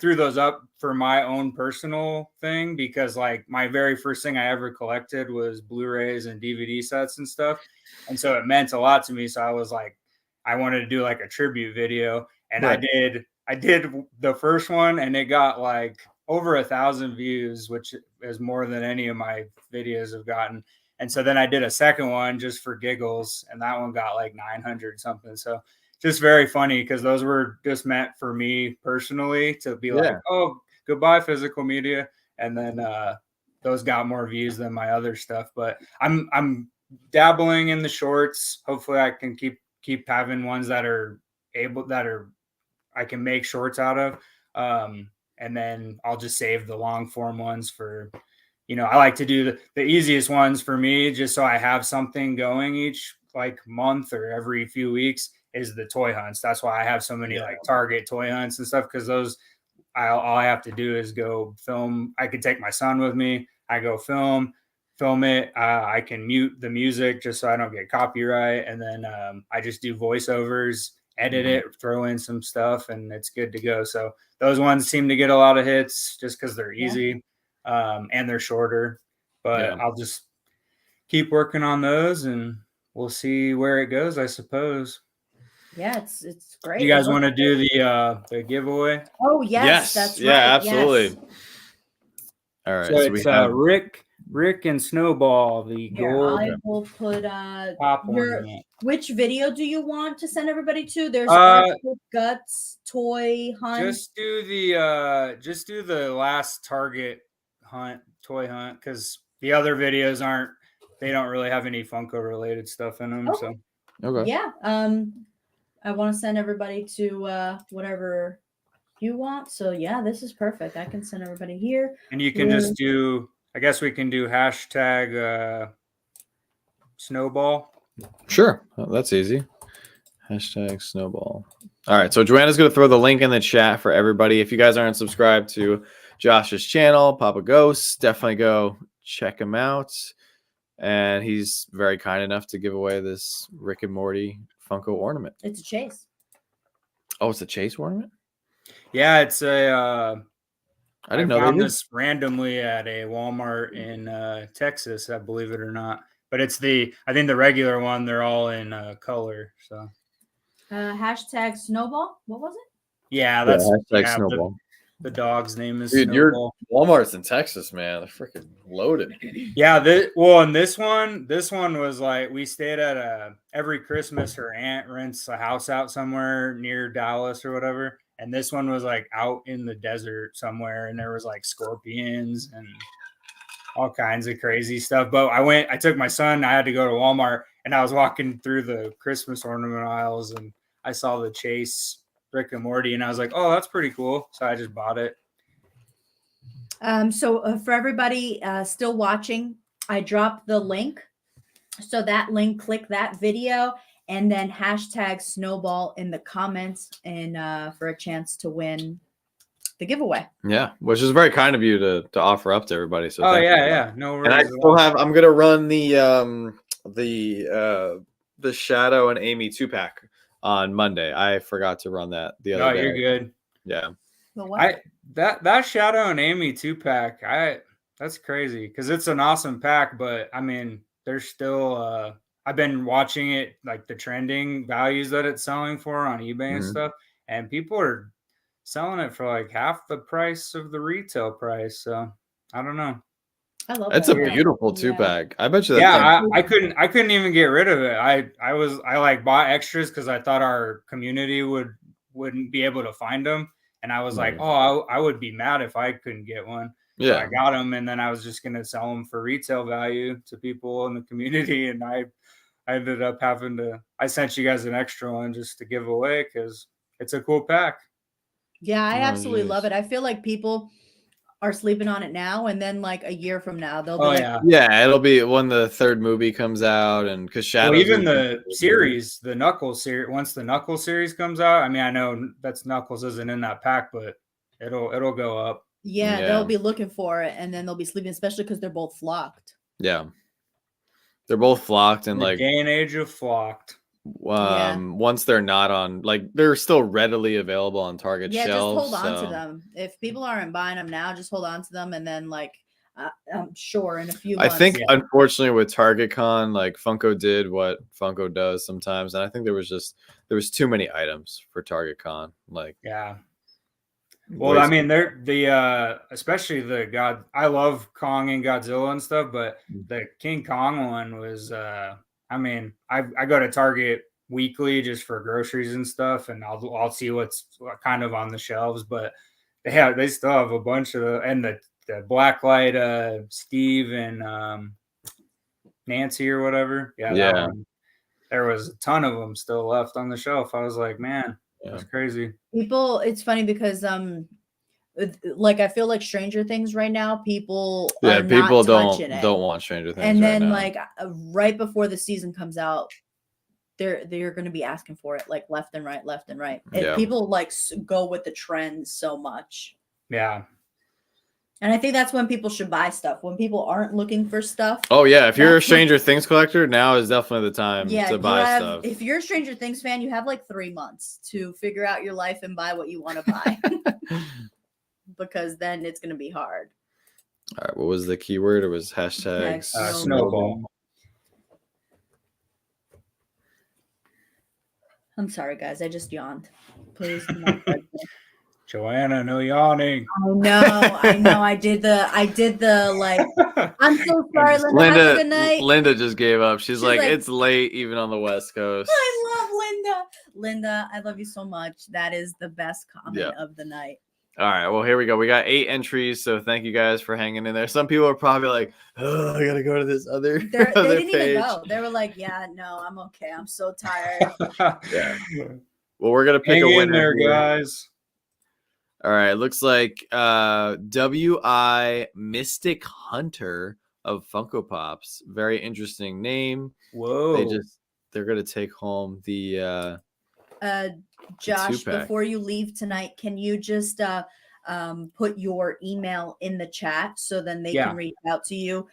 threw those up for my own personal thing because like my very first thing I ever collected was Blu-rays and DVD sets and stuff. And so it meant a lot to me. So I was like, I wanted to do like a tribute video. And Right. I did the first one and it got like over 1,000 views, which is more than any of my videos have gotten. And so then I did a second one just for giggles, and that one got like 900 something. So just very funny because those were just meant for me personally to be like, oh, goodbye physical media. And then those got more views than my other stuff. But I'm dabbling in the shorts. Hopefully I can keep having ones that are I can make shorts out of. And then I'll just save the long form ones for, I like to do the easiest ones for me, just so I have something going each like month or every few weeks is the toy hunts. That's why I have so many like Target toy hunts and stuff. Cause those, all I have to do is go film. I could take my son with me. I go film it. I can mute the music just so I don't get copyright. And then I just do voiceovers, edit it, throw in some stuff, and it's good to go. So those ones seem to get a lot of hits just because they're easy and they're shorter. But I'll just keep working on those and we'll see where it goes, I suppose. Yeah, it's great. Do you guys want to do the giveaway? Oh yes, that's right. Absolutely. Yes. All right, so we it's have Rick and Snowball, the gold. I will put top ornament. Which video do you want to send everybody to? There's Guts toy hunt. Just do the last Target hunt, toy hunt, because the other videos they don't really have any Funko related stuff in them. Okay. So yeah, I want to send everybody to whatever you want. So yeah, this is perfect. I can send everybody here. And you can just do, I guess we can do hashtag Snowball. Sure. Oh, that's easy. Hashtag Snowball. All right. So Joanna's going to throw the link in the chat for everybody. If you guys aren't subscribed to Josh's channel, Papa Ghost, definitely go check him out. And he's very kind enough to give away this Rick and Morty Funko ornament. It's a chase. Oh, it's a chase ornament? Yeah, it's a. I didn't know found this randomly at a Walmart in Texas, I believe it or not. But it's I think the regular one, they're all in color. So hashtag Snowball. What was it? Yeah, that's hashtag Snowball. The dog's name is Dude, Snowball. Your Walmart's in Texas, man. They're freaking loaded. Yeah, and this one was like we stayed at every Christmas her aunt rents a house out somewhere near Dallas or whatever. And this one was like out in the desert somewhere, and there was like scorpions and all kinds of crazy stuff. But I took my son, I had to go to Walmart, and I was walking through the Christmas ornament aisles, and I saw the Chase Rick and Morty, and I was like, oh, that's pretty cool. So I just bought it. So for everybody still watching, I dropped the link. So that link, click that video, and then hashtag Snowball in the comments, and for a chance to win the giveaway. Yeah, which is very kind of you to offer up to everybody. So yeah, no worries. And I still I'm gonna run the Shadow and Amy 2-pack on Monday. I forgot to run that the other day. You're good. Yeah. That Shadow and Amy 2-pack, that's crazy because it's an awesome pack, but I mean, there's still I've been watching it, like the trending values that it's selling for on eBay and stuff, and people are selling it for like half the price of the retail price. So I don't know. I love It's that. a beautiful 2-pack. I bet you that Yeah, thing. I couldn't even get rid of it. I like bought extras because I thought our community wouldn't be able to find them, and I was like, oh, I would be mad if I couldn't get one. So I Yeah. got them, and then I was just gonna sell them for retail value to people in the community, and I ended up having to. I sent you guys an extra one just to give away because it's a cool pack. Yeah, I Oh, absolutely geez. love it. I feel like people are sleeping on it now, and then like a year from now, they'll be Oh, like, yeah. Yeah, it'll be when the third movie comes out, and because Well, Shadows. even the series, the Knuckles series. Once the Knuckles series comes out, I mean, I know that's Knuckles isn't in that pack, but it'll go up. yeah, they'll be looking for it, and then they'll be sleeping, especially because they're both flocked. Yeah. They're both flocked, and The like day and age of flocked. once they're not on, like they're still readily available on Target Yeah, shelves. just hold on so. to them. If people aren't buying them now, just hold on to them, and then like I'm sure in a few I months. think, unfortunately, with Target Con, like Funko did what Funko does sometimes, and I think there was too many items for Target Con. Like, yeah. Well, I mean, they're especially the God. I love Kong and Godzilla and stuff, but the King Kong one was. I mean, I go to Target weekly just for groceries and stuff, and I'll see what's kind of on the shelves. But they still have a bunch of and the Blacklight Steve and Nancy or whatever. Yeah, that one. There was a ton of them still left on the shelf. I was like, man, that's crazy. People, it's funny because like I feel like Stranger Things right now, people are people not touching it. don't want Stranger Things. And then right now. like right before the season comes out, they're going to be asking for it like left and right. People like go with the trends so much. Yeah. And I think that's when people should buy stuff. When people aren't looking for stuff. Oh yeah, if you're a Stranger Things collector, now is definitely the time to buy stuff. If you're a Stranger Things fan, you have like 3 months to figure out your life and buy what you want to buy. Because then it's going to be hard. All right, what was the keyword? It was hashtag snowball. I'm sorry, guys. I just yawned. Please do not judge me. Joanna, no yawning. I know. I did the like. I'm so sorry, Linda. Have a good night. Linda just gave up. She's like, it's late even on the West Coast. I love Linda. Linda, I love you so much. That is the best comment of the night. All right, well, here we go. We got 8 entries, so thank you guys for hanging in there. Some people are probably like, oh, I gotta go to this other They didn't even go. They were like, yeah, no, I'm okay. I'm so tired. Yeah. Well, we're gonna pick a winner in there, here. guys. All right, looks like W.I. Mystic Hunter of Funko Pops. Very interesting name. Whoa. They're gonna take home the Josh, 2-pack. before you leave tonight, can you just put your email in the chat so then they can reach out to you?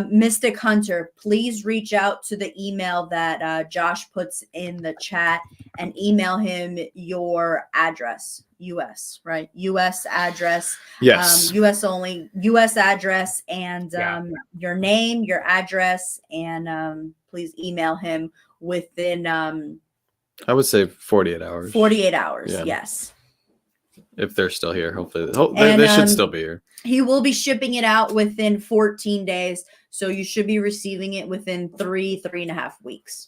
Mystic Hunter, please reach out to the email that Josh puts in the chat and email him your address. US, right? US address. Yes. US only. US address and your name, your address, and please email him within I would say 48 hours. 48 hours, Yeah. yes. If they're still here, hopefully they should still be here. He will be shipping it out within 14 days, so you should be receiving it within 3.5 weeks.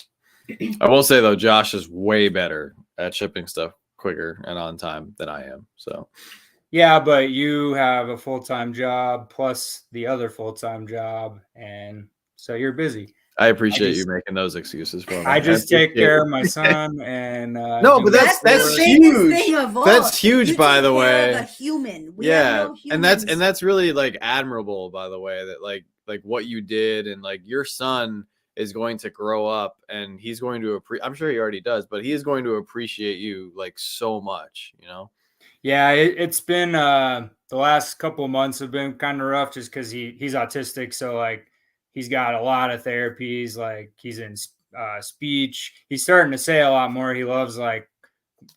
I will say though, Josh is way better at shipping stuff quicker and on time than I am. So yeah, but you have a full-time job plus the other full-time job, and so you're busy. I appreciate you making those excuses for me. I just take care of my son, and no, but that's huge. That's huge, by the way. A human. We yeah, and that's really like admirable, by the way. That like what you did, and like your son is going to grow up, and he's going to I'm sure he already does, but he is going to appreciate you like so much, you know. Yeah, it's been the last couple of months have been kind of rough just because he's autistic, so like. He's got a lot of therapies, like he's in speech. He's starting to say a lot more. He loves like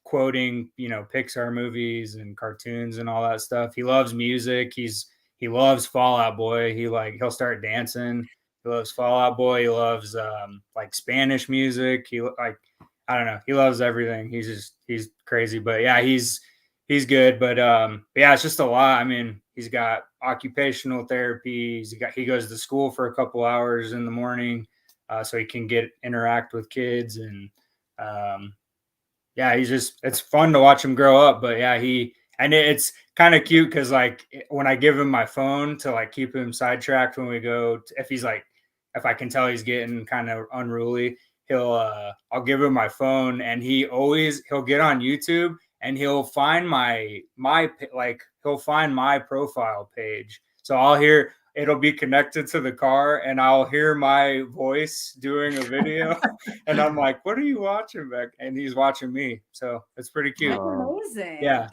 quoting, Pixar movies and cartoons and all that stuff. He loves music. He loves Fall Out Boy. He'll start dancing. He loves Fall Out Boy. He loves like Spanish music. I don't know. He loves everything. He's crazy, but yeah, he's good. But yeah, it's just a lot. I mean, he's got occupational therapy. He goes to school for a couple hours in the morning, so he can interact with kids. And yeah, it's fun to watch him grow up. But yeah, it's kind of cute because like when I give him my phone to like keep him sidetracked when we go, if I can tell he's getting kind of unruly, I'll give him my phone, and he'll get on YouTube and he'll find he'll find my profile page. So it'll be connected to the car, and I'll hear my voice doing a video, and I'm like, "What are you watching, Beck?" And he's watching me, so it's pretty cute. That's amazing. Yeah,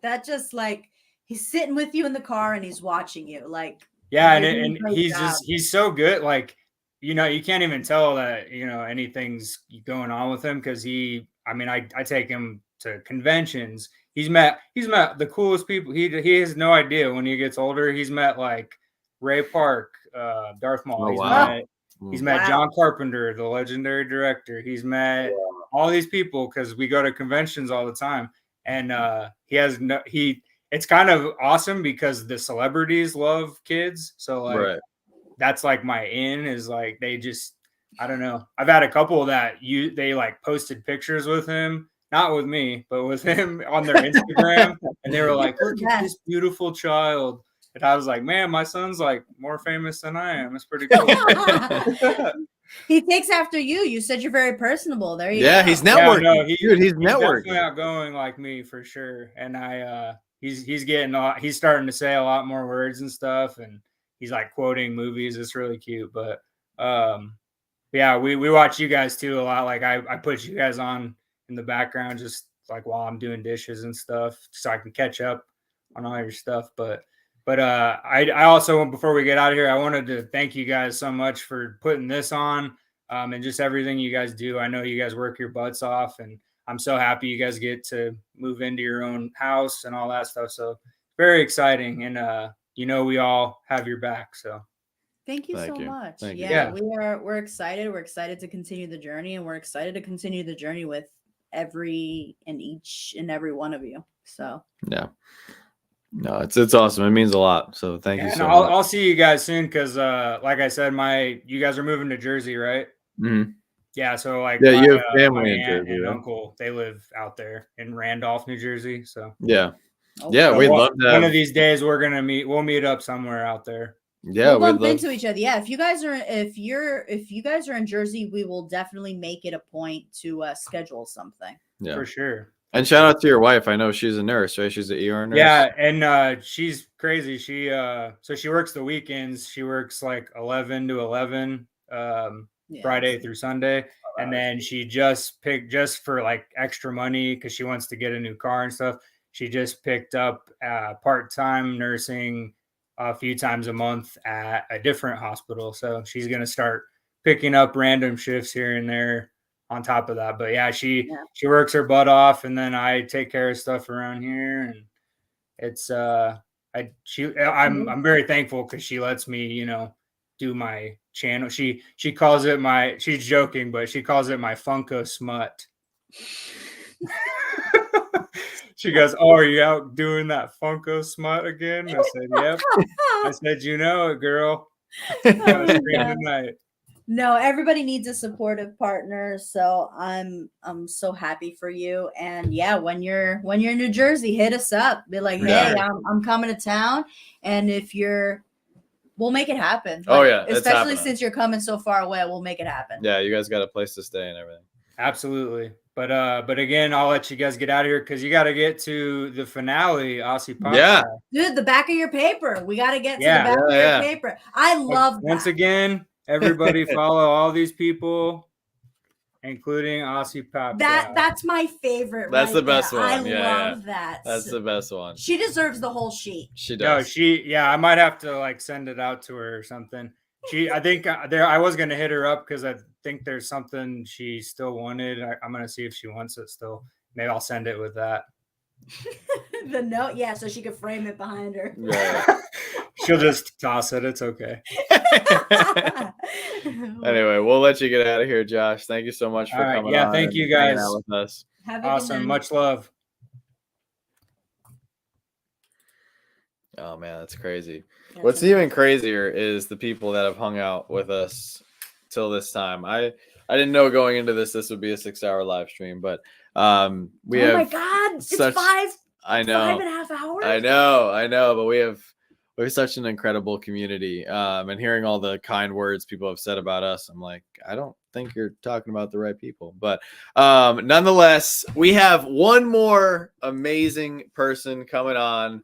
that just like he's sitting with you in the car and he's watching you, like yeah, and he's so good, like. You can't even tell that, anything's going on with him because I take him to conventions. He's met the coolest people. He has no idea when he gets older. He's met like Ray Park, Darth Maul. He's met John Carpenter, the legendary director. He's met all these people because we go to conventions all the time. And it's kind of awesome because the celebrities love kids. So like, that's like my is like I don't know. I've had a couple that they like posted pictures with him, not with me, but with him on their Instagram, and they were like, "Look at this beautiful child." And I was like, "Man, my son's like more famous than I am. It's pretty cool." He takes after you. You said you're very personable. There you go. Yeah, he's networking. Yeah, no, he's networking. Definitely outgoing like me for sure. And he's starting to say a lot more words and stuff, and he's like quoting movies. It's really cute. But yeah, we watch you guys too a lot. Like I put you guys on in the background just like while I'm doing dishes and stuff, so I can catch up on all your stuff. But I also, before we get out of here, I wanted to thank you guys so much for putting this on and just everything you guys do. I know you guys work your butts off, and I'm so happy you guys get to move into your own house and all that stuff. So very exciting. And we all have your back. So thank you so much. Thank you. Yeah, we're excited. We're excited to continue the journey, and we're excited to continue the journey with each and every one of you. So yeah. No, it's awesome. It means a lot. So thank you so much. I'll see you guys soon because like I said, you guys are moving to Jersey, right? Mm-hmm. Yeah, so like you have family my in aunt Jersey, and right? uncle, they live out there in Randolph, New Jersey. So yeah. So we'd love to one of these days we'll meet up somewhere out there. Yeah, we'll bump into each other. Yeah, if you guys are in Jersey, we will definitely make it a point to schedule something. Yeah, for sure. And shout out to your wife. I know she's a nurse, right? She's an ER nurse. Yeah, and she's crazy. She works the weekends. She works like 11 to 11, Friday through Sunday, and then she just for like extra money because she wants to get a new car and stuff. She just picked up part-time nursing a few times a month at a different hospital. So she's gonna start picking up random shifts here and there on top of that. But yeah, she works her butt off, and then I take care of stuff around here, and it's I'm very thankful because she lets me do my channel. She calls it she's joking, but she calls it my Funko smut. She goes, "Oh, are you out doing that Funko smut again?" I said, "Yep." I said, "You know it, girl." Tonight. No, everybody needs a supportive partner, so I'm so happy for you. And yeah, when you're in New Jersey, hit us up. Be like, "Hey, I'm coming to town," and we'll make it happen. Oh yeah, especially since you're coming so far away, we'll make it happen. Yeah, you guys got a place to stay and everything. Absolutely. But again, I'll let you guys get out of here because you got to get to the finale, Aussie Pop. Yeah, dude, the back of your paper. We got to get to the back of your paper. I love once again. Everybody follow all these people, including Aussie Pop. That's my favorite. That's the best one. I love that. That's the best one. She deserves the whole sheet. She does. No, I might have to like send it out to her or something. I think I was gonna hit her up because I think there's something she still wanted. I'm gonna see if she wants it still. maybe I'll send it with that. The note, yeah, so she could frame it behind her. Right. She'll just toss it. It's okay. Anyway, we'll let you get out of here, Josh. Thank you so much for All right. coming Yeah, on. thank and you hanging guys. out with us. Have a good Awesome. night. Much love. Oh man, that's crazy. That's What's amazing. even crazier is the people that have hung out with us till this time. I didn't know going into this would be a 6-hour live stream, but we have Oh my God, such, it's five. I know 5.5 hours. I know, but we have such an incredible community. And hearing all the kind words people have said about us, I'm like, I don't think you're talking about the right people. But nonetheless, we have one more amazing person coming on.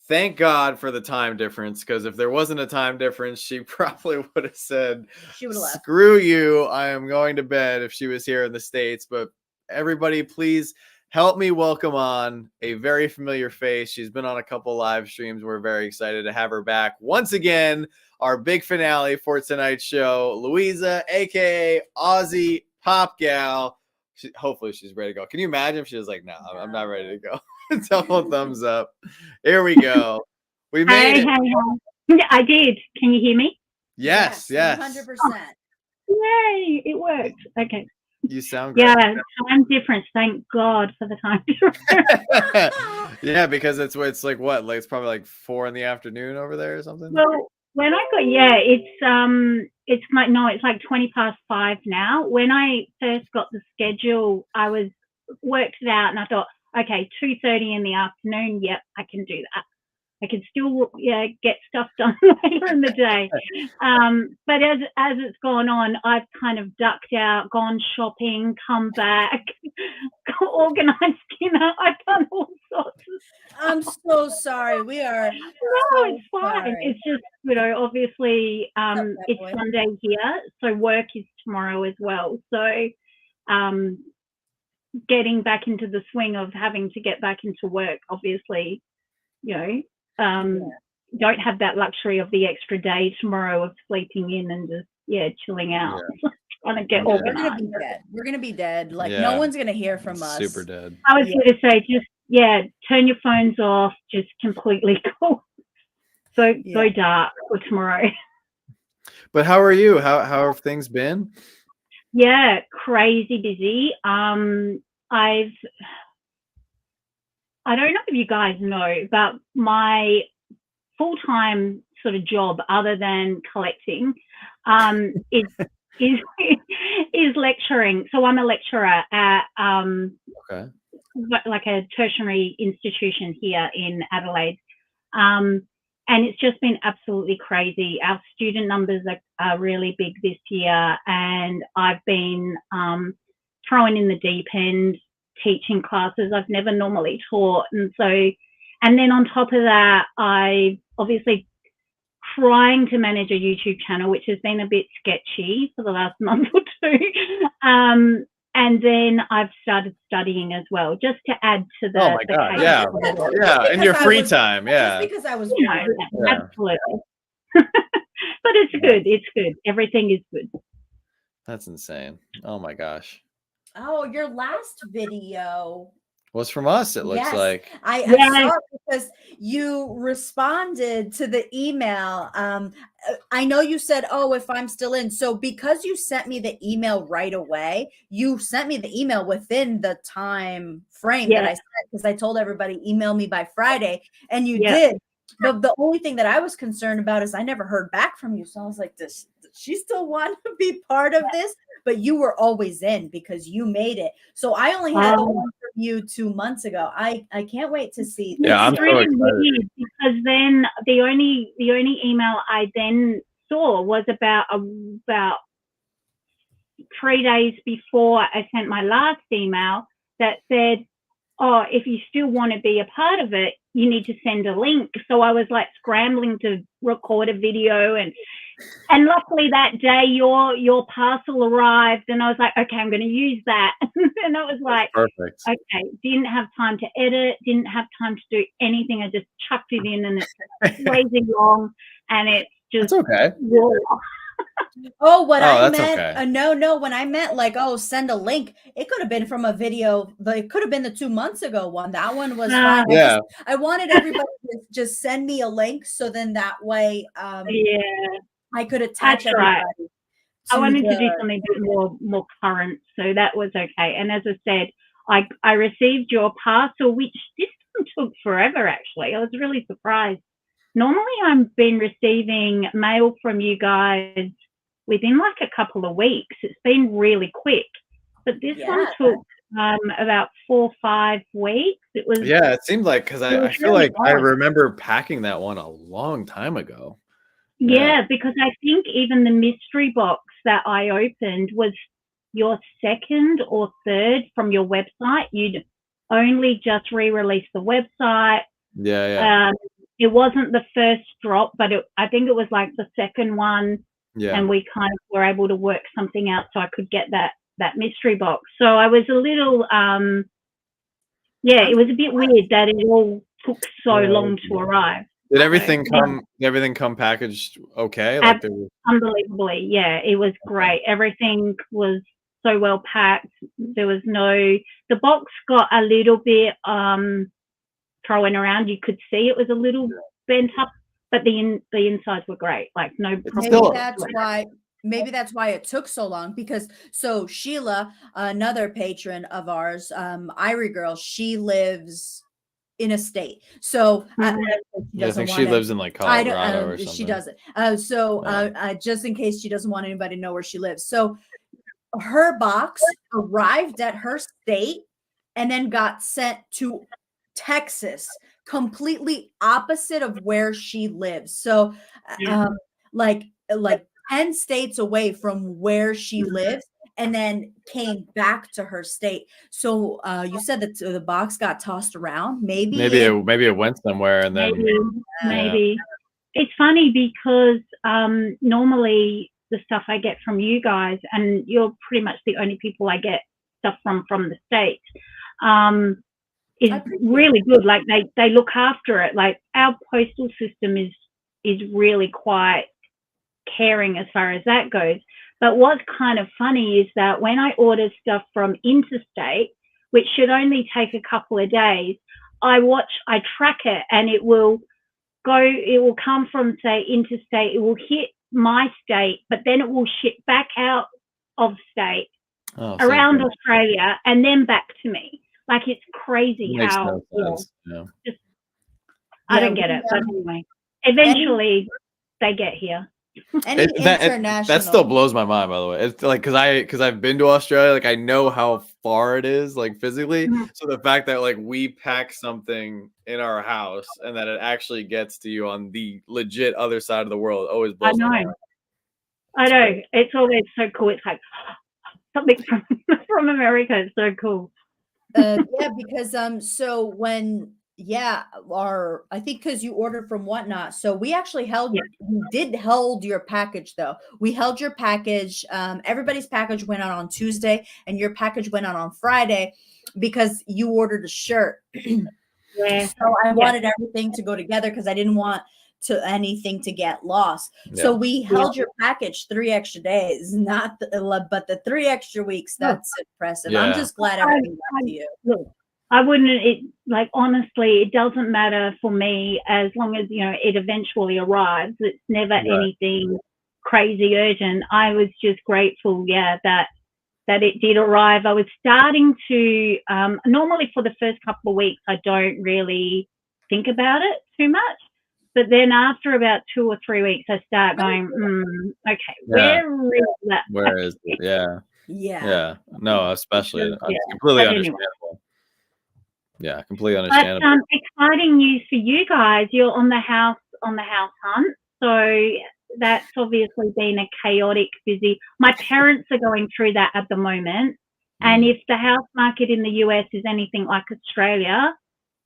Thank God for the time difference, because if there wasn't a time difference, she probably would have said, She would have left. screw you, I am going to bed, if she was here in the States. But everybody, please help me welcome on a very familiar face. She's been on a couple live streams. We're very excited to have her back once again. Our big finale for tonight's show, Louisa, aka Aussie Pop Gal. Hopefully she's ready to go. Can you imagine if she was like, no, I'm not ready to go? Double thumbs up. Here we go. We made it. Hey. I did. Can you hear me? Yes. 100%. Yay! It worked. Okay. You sound great. Yeah, time difference. Thank God for the time difference. Yeah, because it's like what? Like it's probably like 4 PM over there or something. Well, when I got it's like 5:20 now. When I first got the schedule, I was worked it out and I thought, okay, 2:30 in the afternoon. Yep, I can do that. I can still get stuff done later in the day. But as it's gone on, I've kind of ducked out, gone shopping, come back, organized dinner. I've done all sorts of stuff. I'm so sorry. We are. No, it's fine. Sorry. It's just, obviously it's Sunday here, so work is tomorrow as well. So getting back into the swing of having to get back into work, obviously, don't have that luxury of the extra day tomorrow of sleeping in and just chilling out. Trying to get We're gonna organized. be dead. We're gonna be dead. Like no one's gonna hear from us. Super dead. I was going to say, just turn your phones off, just completely go dark for tomorrow. But how are you? How have things been? Yeah, crazy busy. I don't know if you guys know, but my full-time sort of job, other than collecting, is lecturing. So I'm a lecturer at like a tertiary institution here in Adelaide, and it's just been absolutely crazy. Our student numbers are really big this year, and I've been thrown in the deep end, teaching classes I've never normally taught. And then on top of that, I obviously trying to manage a YouTube channel, which has been a bit sketchy for the last month or two. And then I've started studying as well, just to add to the. Oh my God! Yeah, in your free time, Just because I was, absolutely. But it's good. It's good. Everything is good. That's insane. Oh my gosh. Oh, your last video was from us, it looks like. I saw it because you responded to the email. I know you said, oh, if I'm still in. So because you sent me the email right away, you sent me the email within the time frame that I said, because I told everybody, email me by Friday, and you did. The only thing that I was concerned about is I never heard back from you. So I was like, does she still want to be part of this? But you were always in because you made it. So I only had one from you 2 months ago. I can't wait to see. Yeah, I'm so excited. Weird, because then the only email I then saw was about 3 days before I sent my last email that said, oh, if you still want to be a part of it, you need to send a link. So I was like scrambling to record a video, and luckily that day your parcel arrived, and I was like, okay, I'm going to use that. And I was like, perfect. Okay, didn't have time to edit, didn't have time to do anything. I just chucked it in, and it's crazy long, and it's just okay. Raw. Oh, what Oh, I that's meant, okay. no, when I meant like, oh, send a link, it could have been from a video, but it could have been the 2 months ago one. That one was fine. Yeah. I wanted everybody to just send me a link, so then that way, Yeah, I could attach that's right. everybody I to wanted to do the. something a bit more current, so that was okay. And as I said, I received your parcel, which this one took forever. Actually, I was really surprised. Normally, I've been receiving mail from you guys within like a couple of weeks. It's been really quick, but this one took about 4 or 5 weeks. It was Yeah, it seemed like, because it was I feel really like I odd. remember packing that one a long time ago. Yeah, because I think even the mystery box that I opened was your second or third from your website. You'd only just re-released the website. Yeah. It wasn't the first drop, but I think it was like the second one. Yeah. And we kind of were able to work something out so I could get that mystery box. So I was a little, it was a bit weird that it all took so long to arrive. Did everything come packaged okay? Like there was... Unbelievably, yeah, it was great. Everything was so well packed. There was the box got a little bit thrown around. You could see it was a little bent up, but the insides were great. Like no problem. Maybe that's why it took so long, because so Sheila, another patron of ours, Irie Girl, she lives in a state. So I think she lives in like Colorado or something. She doesn't. Just in case she doesn't want anybody to know where she lives. So her box arrived at her state and then got sent to Texas, completely opposite of where she lives. So like 10 states away from where she lives, and then came back to her state. So you said that the box got tossed around. Maybe it went somewhere, and then maybe. It's funny because normally the stuff I get from you guys, and you're pretty much the only people I get stuff from the States, is really good. Like they look after it. Like our postal system is really quite caring as far as that goes. But what's kind of funny is that when I order stuff from interstate, which should only take a couple of days, I track it, and it will come from, say, interstate, it will hit my state, but then it will ship back out of state around Australia and then back to me. Like, it's crazy how I don't get it, but anyway, eventually they get here. That still blows my mind, by the way. It's like, because I've been to Australia, like I know how far it is, like physically. So the fact that like we pack something in our house and that it actually gets to you on the legit other side of the world always blows my mind. I know. It's always so cool. It's like something from America. It's so cool. Because so when I think because you ordered from Whatnot, so we actually held your package though. We held your package. Everybody's package went out on Tuesday, and your package went out on Friday because you ordered a shirt. So I wanted everything to go together because I didn't want anything to get lost. So we held your package 3 extra days, but the 3 extra weeks. That's impressive. I'm just glad everything got to you. Look, I wouldn't. Honestly, it doesn't matter for me as long as it eventually arrives. It's never anything crazy urgent. I was just grateful, that it did arrive. I was starting to normally for the first couple of weeks I don't really think about it too much, but then after about 2 or 3 weeks I start going, okay, where is that? Where is it? Yeah. No, especially it's completely understandable. Yeah, completely understandable. But exciting news for you guys. You're on the house hunt. So that's obviously been a chaotic, busy. My parents are going through that at the moment. And if the house market in the US is anything like Australia,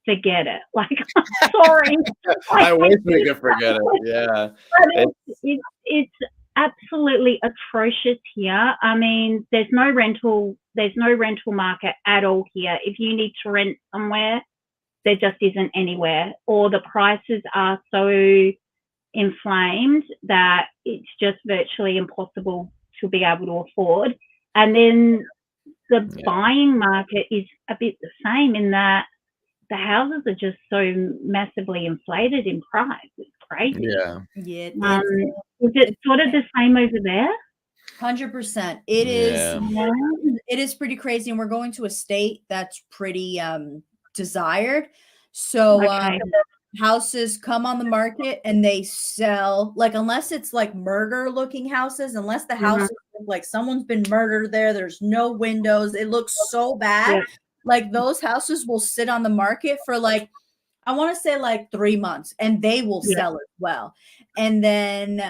forget it. Like, I'm sorry. I wish we could forget it. Yeah. It's absolutely atrocious here. I mean, there's no rental market at all here. If you need to rent somewhere, there just isn't anywhere, or the prices are so inflamed that it's just virtually impossible to be able to afford. And then the buying market is a bit the same in that the houses are just so massively inflated in price. It's crazy. Yeah. Yeah. Is it sort of the same over there? 100%. It is. Yeah. It is pretty crazy, and we're going to a state that's pretty desired. So houses come on the market and they sell, like, unless it's like murder looking houses, unless the house is like someone's been murdered there, there's no windows, it looks so bad. Like those houses will sit on the market for like, I want to say like 3 months, and they will sell as well. And then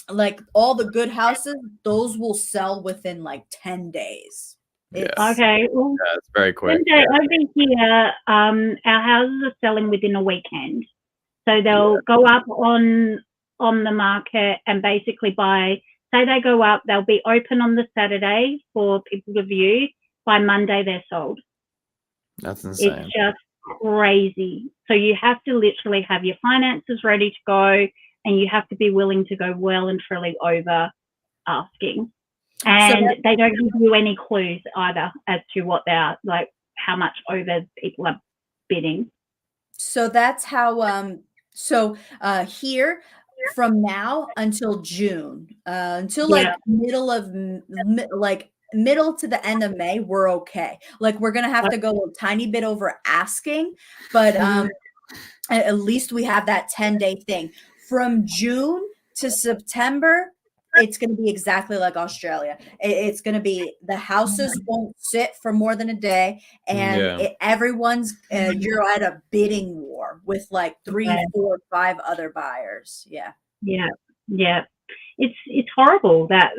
like all the good houses, those will sell within like 10 days. Okay. Well, yeah, it's very quick. Over here, our houses are selling within a weekend. So they'll go up on the market and basically say they go up, they'll be open on the Saturday for people to view. By Monday, they're sold. That's insane. It's just crazy. So you have to literally have your finances ready to go, and you have to be willing to go well and truly over asking. And they don't give you any clues either as to what they're like, how much over people are bidding. So that's how here from now until June, until like middle to the end of May, we're okay. Like we're gonna have to go a tiny bit over asking, but at least we have that 10-day thing. From June to September, it's going to be exactly like Australia. It's going to be the houses won't sit for more than a day, and everyone's you're at a bidding war with like 3, 4, 5 other buyers. Yeah. It's horrible that's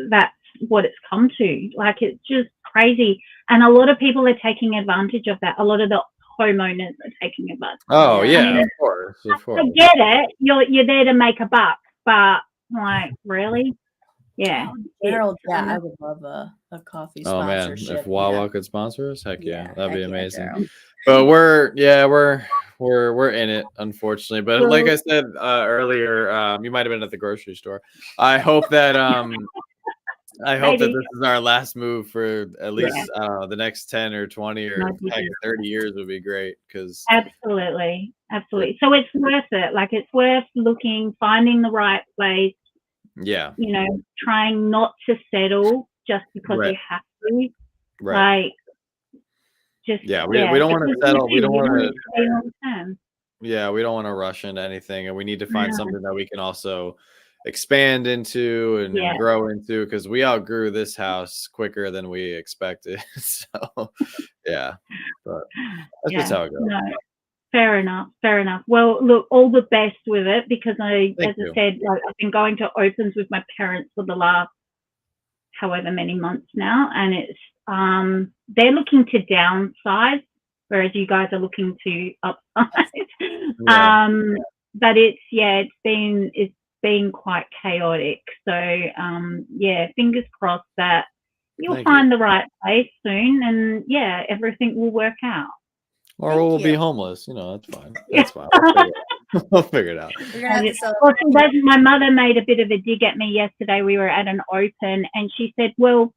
what it's come to. Like it's just crazy, and a lot of people are taking advantage of that. A lot of the homeowners are taking advantage. Oh yeah, I mean, of course. I get it. You're there to make a buck, but like really. Yeah, Gerald. Yeah, I would love a coffee sponsorship. Man, if Wawa could sponsor us, heck yeah, that'd be amazing. Yeah, but we're in it, unfortunately. But like I said earlier, you might have been at the grocery store. I hope that that this is our last move for at least the next 10 or 20 or heck, 30 years would be great. Because absolutely. So it's worth it. Like it's worth looking, finding the right place. Yeah. Trying not to settle just because you have to. Right. Like, just we don't want to settle. We don't want to. Yeah, we don't want to rush into anything, and we need to find something that we can also expand into and grow into, because we outgrew this house quicker than we expected. So, yeah, but that's just how it goes. No. Fair enough. Well, look, all the best with it, because I said, like, I've been going to opens with my parents for the last however many months now, and it's they're looking to downsize, whereas you guys are looking to upsize. But it's been quite chaotic. So fingers crossed that you'll find the right place soon, and everything will work out. Or we'll be homeless. That's fine. That's fine. We'll figure it out. My mother made a bit of a dig at me yesterday. We were at an open, and she said, well,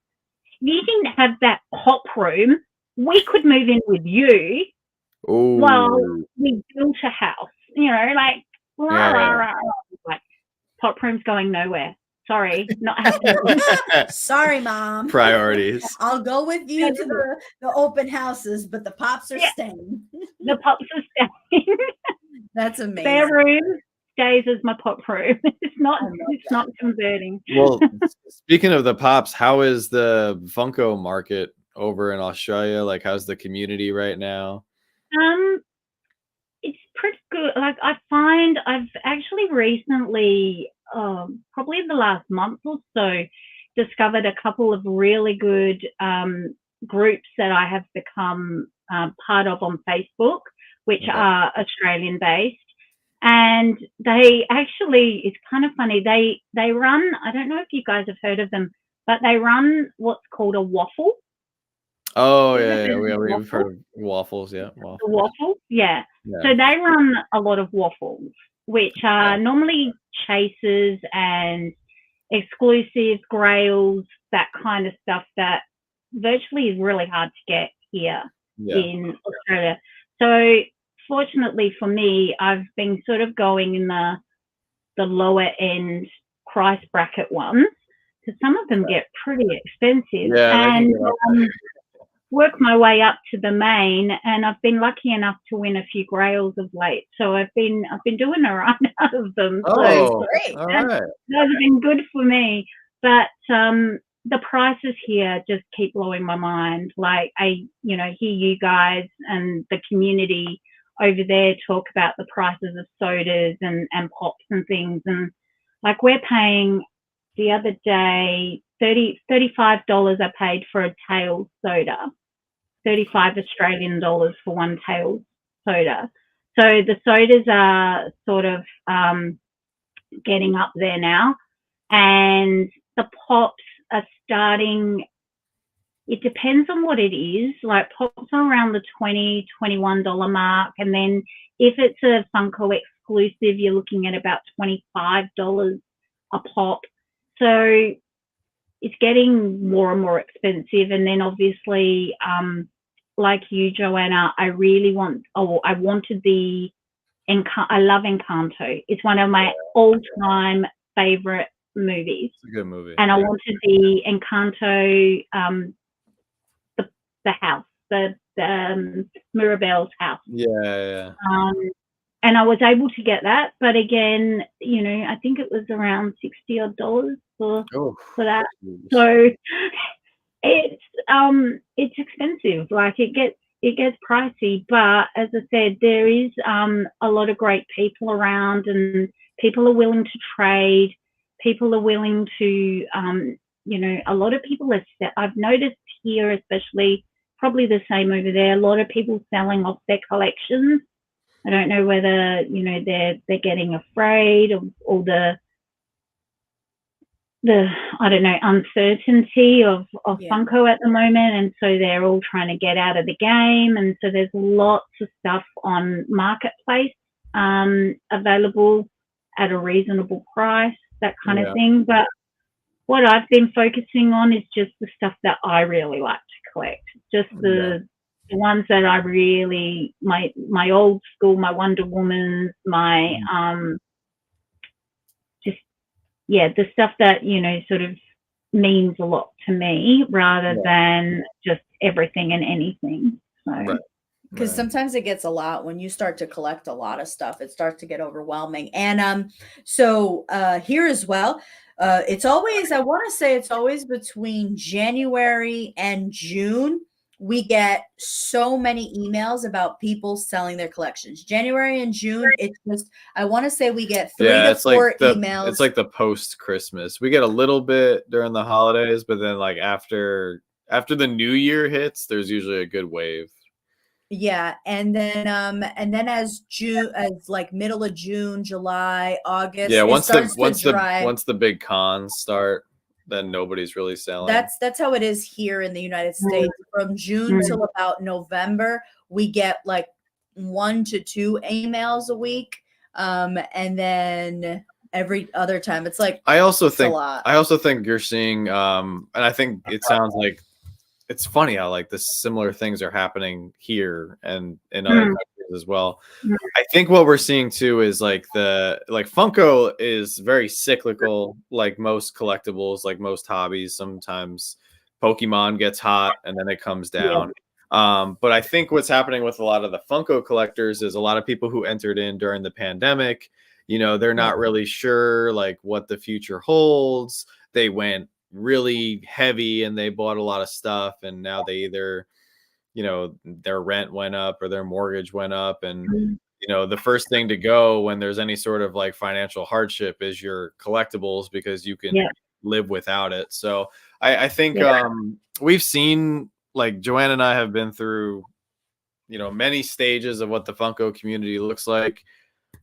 you didn't have that pop room. We could move in with you. Ooh. Well, we built a house. Like, like pop room's going nowhere. Sorry, not happening. Sorry, Mom. Priorities. I'll go with you to the open houses, but the pops are staying. The pops are staying. That's amazing. Their room stays as my pop room. It's not converting. Well, speaking of the pops, how is the Funko market over in Australia? Like, how's the community right now? It's pretty good. Like, I find I've actually recently, probably in the last month or so, discovered a couple of really good groups that I have become part of on Facebook, which are Australian based. And they actually, it's kind of funny, they run, I don't know if you guys have heard of them, but they run what's called a waffle. Oh, we've heard of waffles, The waffles, So they run a lot of waffles. which are normally chases and exclusives, grails, that kind of stuff that virtually is really hard to get here in Australia. So fortunately for me, I've been sort of going in the lower end price bracket ones, because some of them get pretty expensive, and work my way up to the main. And I've been lucky enough to win a few grails of late, so I've been doing a run out of them. Oh, great! All right, those have been good for me. But the prices here just keep blowing my mind. Like, I hear you guys and the community over there talk about the prices of sodas and pops and things, and like, we're paying the other day $35 I paid for a Tails soda, 35 Australian dollars for one Tails soda. So the sodas are sort of getting up there now, and the pops are starting. It depends on what it is. Like, pops are around the $20, $21 mark, and then if it's a Funko exclusive, you're looking at about $25 a pop. So it's getting more and more expensive. And then obviously, like you, Joanna, I wanted the I love Encanto. It's one of my all-time favorite movies. It's a good movie. And I wanted the Encanto, the house, the Mirabelle's house. Yeah. And I was able to get that, but again, I think it was around $60 odd for that. So it's expensive. Like, it gets pricey, but as I said, there is a lot of great people around, and people are willing to trade. People are willing to, a lot of people I've noticed here, especially, probably the same over there, a lot of people selling off their collections. I don't know whether, they're getting afraid of all the I don't know, uncertainty of Funko at the moment, and so they're all trying to get out of the game. And so there's lots of stuff on Marketplace available at a reasonable price, that kind of thing. But what I've been focusing on is just the stuff that I really like to collect, just the ones that I really, my old school, my Wonder Womans, my the stuff that sort of means a lot to me, rather than just everything and anything. So because sometimes it gets a lot when you start to collect a lot of stuff. It starts to get overwhelming. And so here as well, it's always, I want to say it's always between January and June. We get so many emails about people selling their collections. January and June, it's just, I want to say we get 3 to 4 emails. It's like the post Christmas. We get a little bit during the holidays, but then like after the new year hits, there's usually a good wave. Yeah, and then as like middle of June, July, August, once the big cons start, then nobody's really selling. That's how it is here in the United States. From June till about November, we get like 1 to 2 emails a week, and then every other time it's like I also think you're seeing, and I think it sounds like it's funny how like the similar things are happening here and in other countries as well. I think what we're seeing too is like Funko is very cyclical, like most collectibles, like most hobbies. Sometimes Pokemon gets hot and then it comes down. But I think what's happening with a lot of the Funko collectors is a lot of people who entered in during the pandemic, they're not really sure like what the future holds. They went really heavy and they bought a lot of stuff, and now they either their rent went up or their mortgage went up, and the first thing to go when there's any sort of like financial hardship is your collectibles, because you can live without it. So I think we've seen, like, Joanna and I have been through many stages of what the Funko community looks like.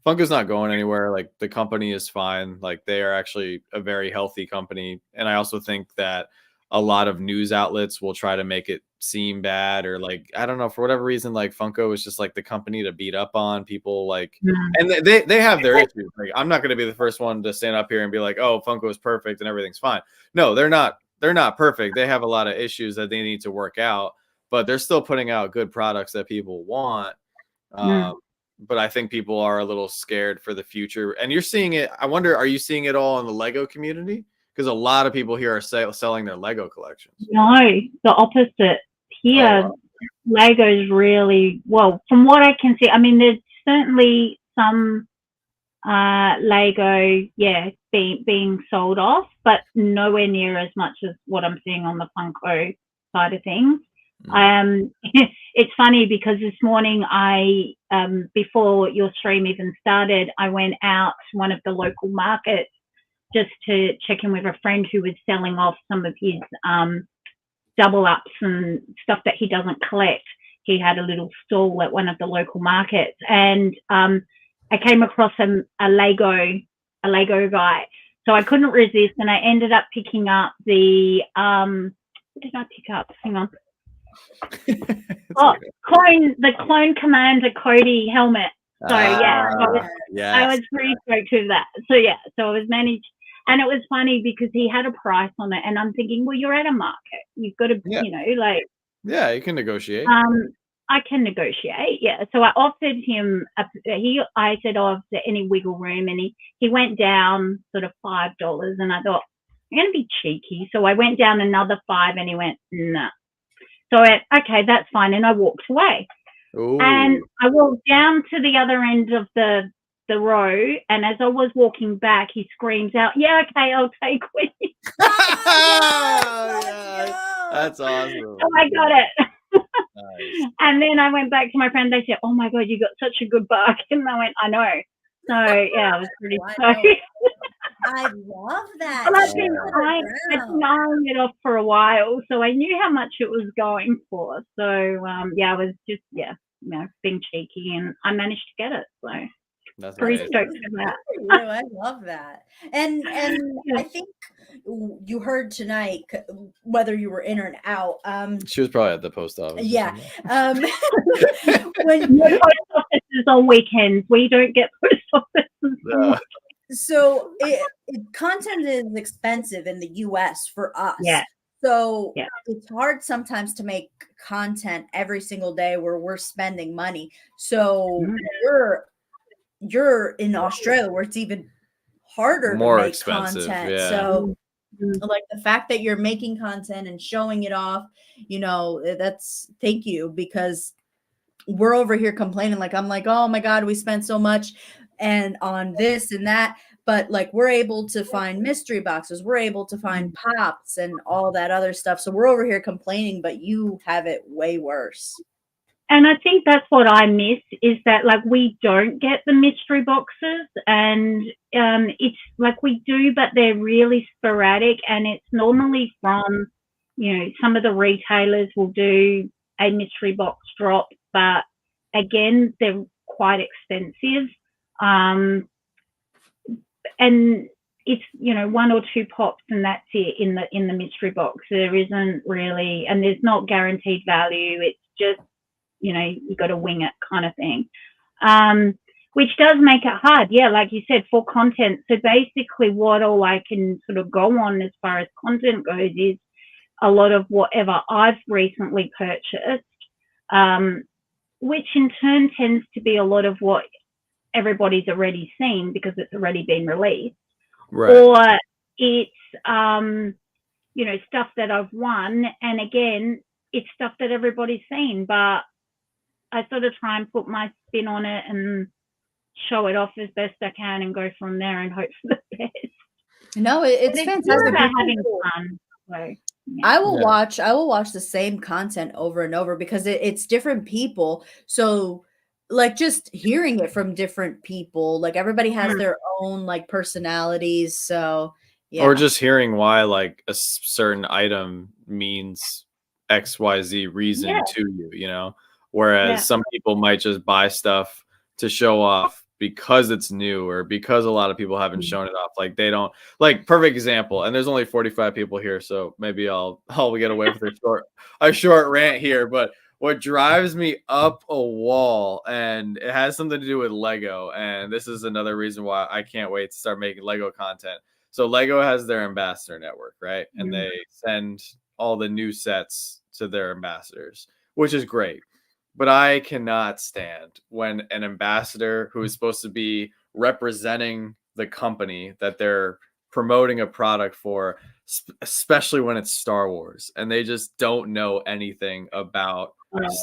Funko's not going anywhere. Like, the company is fine. Like, they are actually a very healthy company. And I also think that a lot of news outlets will try to make it seem bad, or like, I don't know, for whatever reason, like Funko is just like the company to beat up on people, like, and they have their issues. Like, I'm not going to be the first one to stand up here and be like, oh, Funko is perfect and everything's fine. No, they're not perfect. They have a lot of issues that they need to work out, but they're still putting out good products that people want. But I think people are a little scared for the future, and you're seeing it. I wonder, are you seeing it all in the Lego community? Because a lot of people here are selling their Lego collections. No, the opposite. Here, Lego's really, well, from what I can see, I mean, there's certainly some Lego, being sold off, but nowhere near as much as what I'm seeing on the Funko side of things. It's funny because this morning I, before your stream even started, I went out to one of the local markets just to check in with a friend who was selling off some of his double ups and stuff that he doesn't collect. He had a little stall at one of the local markets, and I came across a Lego guy, so I couldn't resist, and I ended up picking up the what did I pick up? Hang on. The Clone Commander Cody helmet. So I was pretty stoked with that. So so it was managed, and it was funny because he had a price on it, and I'm thinking, well, you're at a market, you've got to, you can negotiate. I can negotiate, So I offered him I said, oh, is there any wiggle room? And he went down sort of $5, and I thought, I'm gonna be cheeky, so I went down another $5, and he went, nah. So I went, okay, that's fine, and I walked away. Ooh. And I walked down to the other end of the row, and as I was walking back, he screams out, yeah, okay, I'll take it. That's awesome. So I got it. Nice. And then I went back to my friend. They said, oh my God, you got such a good bargain. And I went, I know. So I was pretty stoked. I love that. Well, I've been eyeing it off for a while, so I knew how much it was going for. So I was just being cheeky, and I managed to get it. So that's pretty amazing. stoked for that. I love that. And I think you heard tonight, whether you were in or out. She was probably at the post office. Yeah. When post offices on weekends, we don't get post offices. So content is expensive in the US for us. Yeah. So it's hard sometimes to make content every single day where we're spending money. So you're in Australia where it's even harder more to make expensive content. Yeah. So like the fact that you're making content and showing it off, that's thank you, because we're over here complaining. Like, I'm like, oh my God, we spent so much and on this and that, but like we're able to find mystery boxes, we're able to find pops and all that other stuff. So we're over here complaining, but you have it way worse. And I think that's what I miss, is that like we don't get the mystery boxes, and it's like we do, but they're really sporadic, and it's normally from, some of the retailers will do a mystery box drop, but again, they're quite expensive. And it's, one or two pops and that's it in the mystery box. There isn't really, and there's not guaranteed value. It's just, you got to wing it kind of thing, which does make it hard. Yeah, like you said, for content. So basically what all I can sort of go on as far as content goes is a lot of whatever I've recently purchased, which in turn tends to be a lot of what everybody's already seen because it's already been released. Right. Or it's, stuff that I've won. And again, it's stuff that everybody's seen, but I sort of try and put my spin on it and show it off as best I can and go from there and hope for the best. No, it's fantastic. About having fun. So, I will watch the same content over and over because it's different people. So like just hearing it from different people, like everybody has their own like personalities. So or just hearing why like a certain item means XYZ reason to you, whereas some people might just buy stuff to show off because it's new or because a lot of people haven't shown it off. Like they don't like perfect example. And there's only 45 people here, so maybe I'll get away with a short rant here. But what drives me up a wall, and it has something to do with Lego, and this is another reason why I can't wait to start making Lego content. So Lego has their ambassador network, right? And they send all the new sets to their ambassadors, which is great. But I cannot stand when an ambassador who is supposed to be representing the company that they're promoting a product for, especially when it's Star Wars, and they just don't know anything about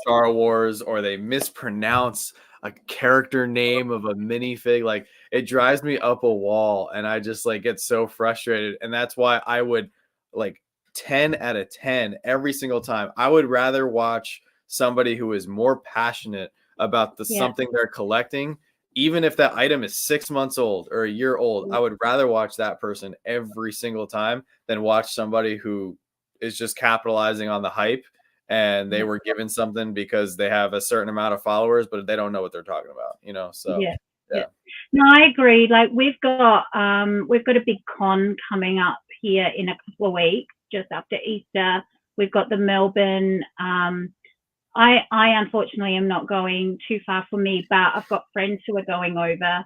Star Wars, or they mispronounce a character name of a minifig. Like it drives me up a wall, and I just like get so frustrated. And that's why I would like 10 out of 10 every single time. I would rather watch somebody who is more passionate about something they're collecting, even if that item is 6 months old or a year old. I would rather watch that person every single time than watch somebody who is just capitalizing on the hype, and they were given something because they have a certain amount of followers, but they don't know what they're talking about, you know? So yeah. No, I agree. Like we've got a big con coming up here in a couple of weeks, just after Easter. We've got the Melbourne. I unfortunately am not going too far for me, but I've got friends who are going over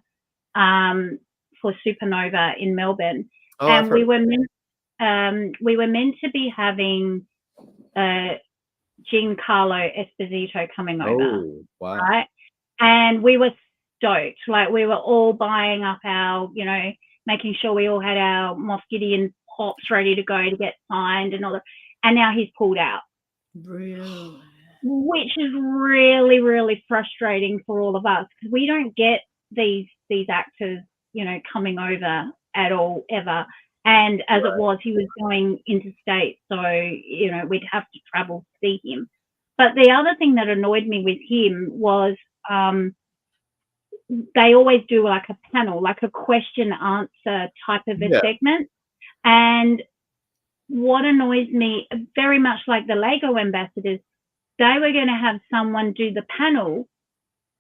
for Supernova in Melbourne, and we were meant to be having Giancarlo Esposito coming over. Oh, wow. Right? And we were stoked. Like we were all buying up our, making sure we all had our Moff Gideon pops ready to go to get signed and all that. And now he's pulled out. Really? Which is really, really frustrating for all of us, because we don't get these actors, coming over at all ever. And as it was, he was going interstate, so we'd have to travel to see him. But the other thing that annoyed me with him was they always do like a panel, like a question answer type of a segment. And what annoys me, very much like the Lego ambassadors, they were going to have someone do the panel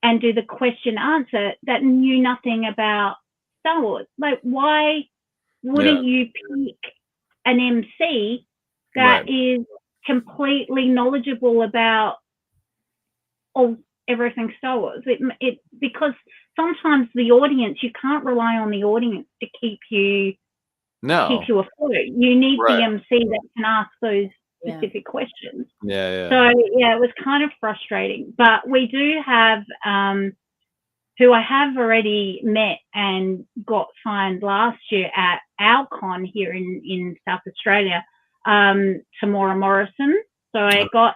and do the question answer that knew nothing about Star Wars. Like, why wouldn't you pick an MC that is completely knowledgeable about everything Star Wars? Because sometimes the audience, you can't rely on the audience to keep you afloat. You need the MC that can ask those specific questions. So it was kind of frustrating. But we do have who I have already met and got signed last year at our con here in South Australia, Tamora Morrison. So I got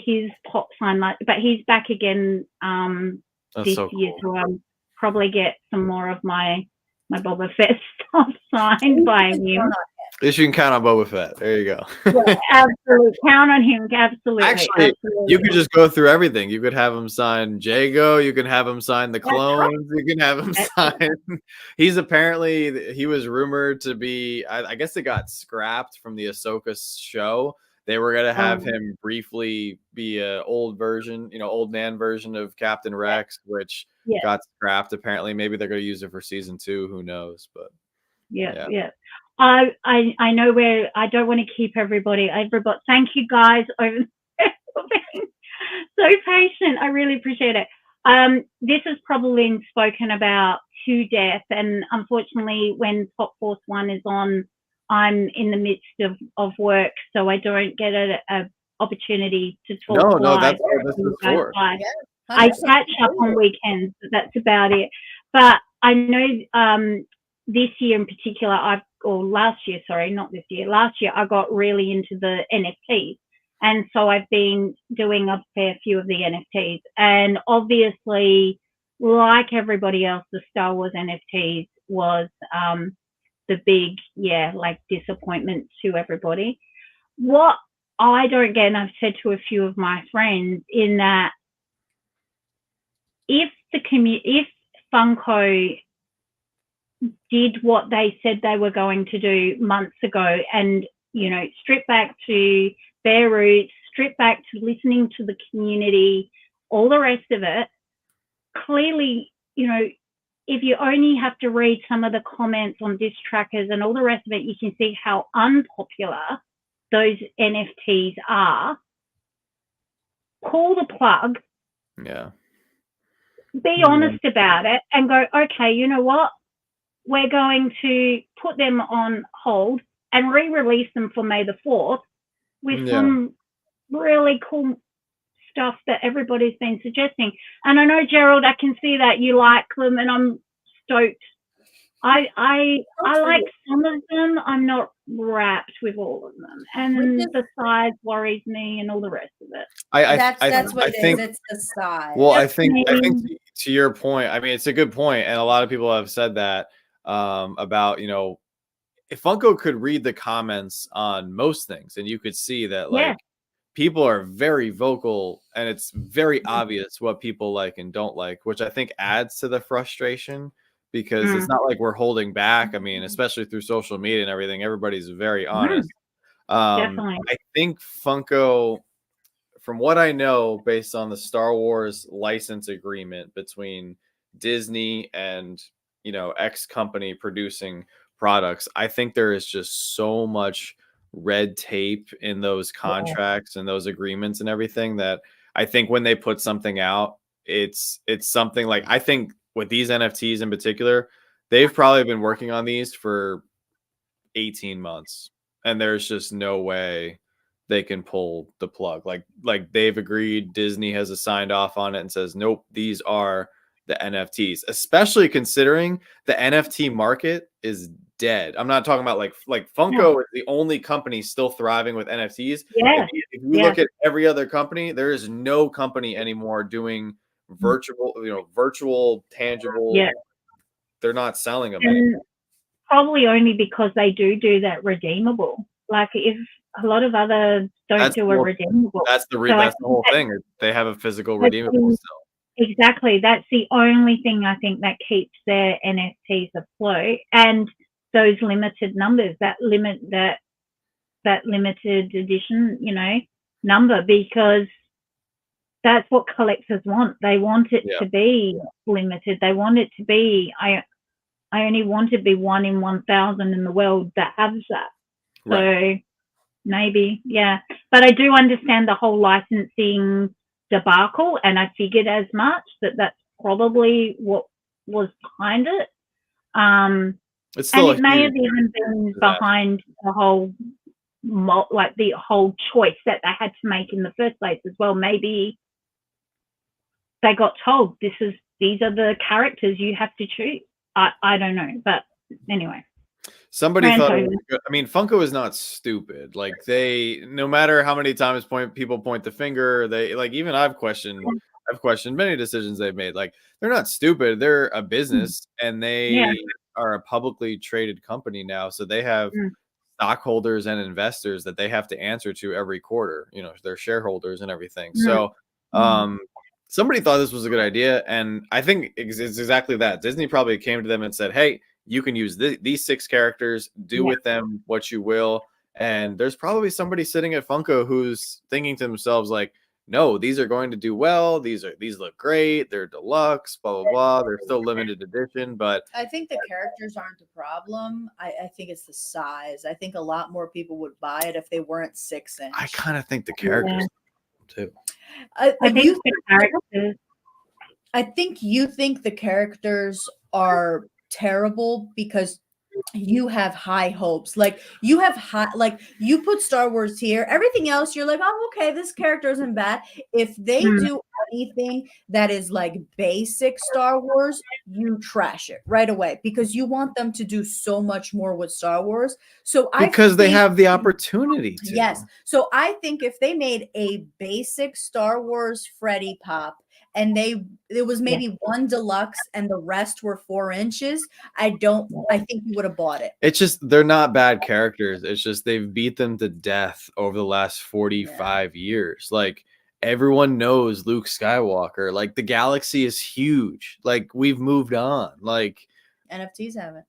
his pop sign, but he's back again this year, so I'll probably get some more of my Boba Fett stuff signed by him. At least you can count on Boba Fett. There you go. Absolutely. Count on him. Absolutely. Actually, you could just go through everything. You could have him sign Jago. You can have him sign the clones. You can have him sign. He was rumored to be, I guess it got scrapped from the Ahsoka show. They were going to have him briefly be an old man version of Captain Rex, which got scrapped. Apparently, maybe they're going to use it for season 2. Who knows? But yeah. I know where I don't want to keep everybody. Thank you guys over there for being so patient. I really appreciate it. This has probably been spoken about to death, and unfortunately, when Top Force 1 is on, I'm in the midst of work, so I don't get an opportunity to talk. No, that's what this is for. I catch up on weekends, but that's about it. But I know this year in particular, last year, I got really into the NFTs. And so I've been doing a fair few of the NFTs. And obviously, like everybody else, the Star Wars NFTs was the big, disappointment to everybody. What I don't get, and I've said to a few of my friends, in that if Funko did what they said they were going to do months ago, and strip back to their roots, strip back to listening to the community, all the rest of it, clearly, you know, if you only have to read some of the comments on disc trackers and all the rest of it, you can see how unpopular those NFTs are. Pull the plug. Yeah. Be honest about it and go, okay, you know what? We're going to put them on hold and re-release them for May the 4th with some really cool stuff that everybody's been suggesting. And I know, Gerald, I can see that you like them, and I'm stoked. I like some of them. I'm not wrapped with all of them, and the size worries me, and all the rest of it. That's what it is. It's the size. Well, I think to your point, I mean, it's a good point, and a lot of people have said that about, you know, if Funko could read the comments on most things, and you could see that like people are very vocal, and it's very obvious what people like and don't like, which I think adds to the frustration, because it's not like we're holding back. I mean, especially through social media and everything, everybody's very honest. Definitely. I think Funko, from what I know, based on the Star Wars license agreement between Disney and, you know, X company producing products, I think there is just so much red tape in those contracts and those agreements and everything, that I think when they put something out, it's something like, I think with these NFTs in particular, they've probably been working on these for 18 months, and there's just no way they can pull the plug. Like they've agreed, Disney has signed off on it and says, nope, these are the NFTs, especially considering the NFT market is dead. I'm not talking about like Funko is the only company still thriving with NFTs. If you look at every other company, there is no company anymore doing virtual, tangible. They're not selling them anymore. Probably only because they do that redeemable. Like, if a lot of others don't do a redeemable. That's the whole thing. They have a physical redeemable still. Exactly. That's the only thing I think that keeps their NFTs afloat, and those limited numbers, that limited edition, you know, number, because that's what collectors want. They want it to be limited. They want it to be, I only want it to be 1 in 1,000 in the world that has that. So maybe, but I do understand the whole licensing debacle, and I figured as much, that's probably what was behind it. And it may have even been behind the whole, like the whole choice that they had to make in the first place as well. Maybe they got told these are the characters you have to choose. I don't know, but anyway. Somebody thought it was good. I mean, Funko is not stupid. Like, no matter how many times people point the finger, they like, even I've questioned many decisions they've made. Like, they're not stupid. They're a business, and they are a publicly traded company now. So they have stockholders and investors that they have to answer to every quarter, you know, their shareholders and everything. So somebody thought this was a good idea, and I think it's exactly that. Disney probably came to them and said, hey, you can use these 6 characters, do with them what you will. And there's probably somebody sitting at Funko who's thinking to themselves, like, no, these are going to do well. These look great. They're deluxe, blah, blah, blah. They're still limited edition, but I think the characters aren't the problem. I think it's the size. I think a lot more people would buy it if they weren't 6-inch. I kind of think the characters too. I think you think the characters are terrible because you have high hopes. Like, you put Star Wars here, everything else you're like, oh, okay, this character isn't bad. If they do anything that is like basic Star Wars, you trash it right away, because you want them to do so much more with Star Wars. So they have the opportunity to. Yes. So I think if they made a basic Star Wars Freddy Pop, and it was maybe 1 deluxe and the rest were 4 inches, I think you would have bought it. It's just, they're not bad characters. It's just they've beat them to death over the last 45 years. Like, everyone knows Luke Skywalker. Like, the galaxy is huge. Like, we've moved on. Like, NFTs haven't.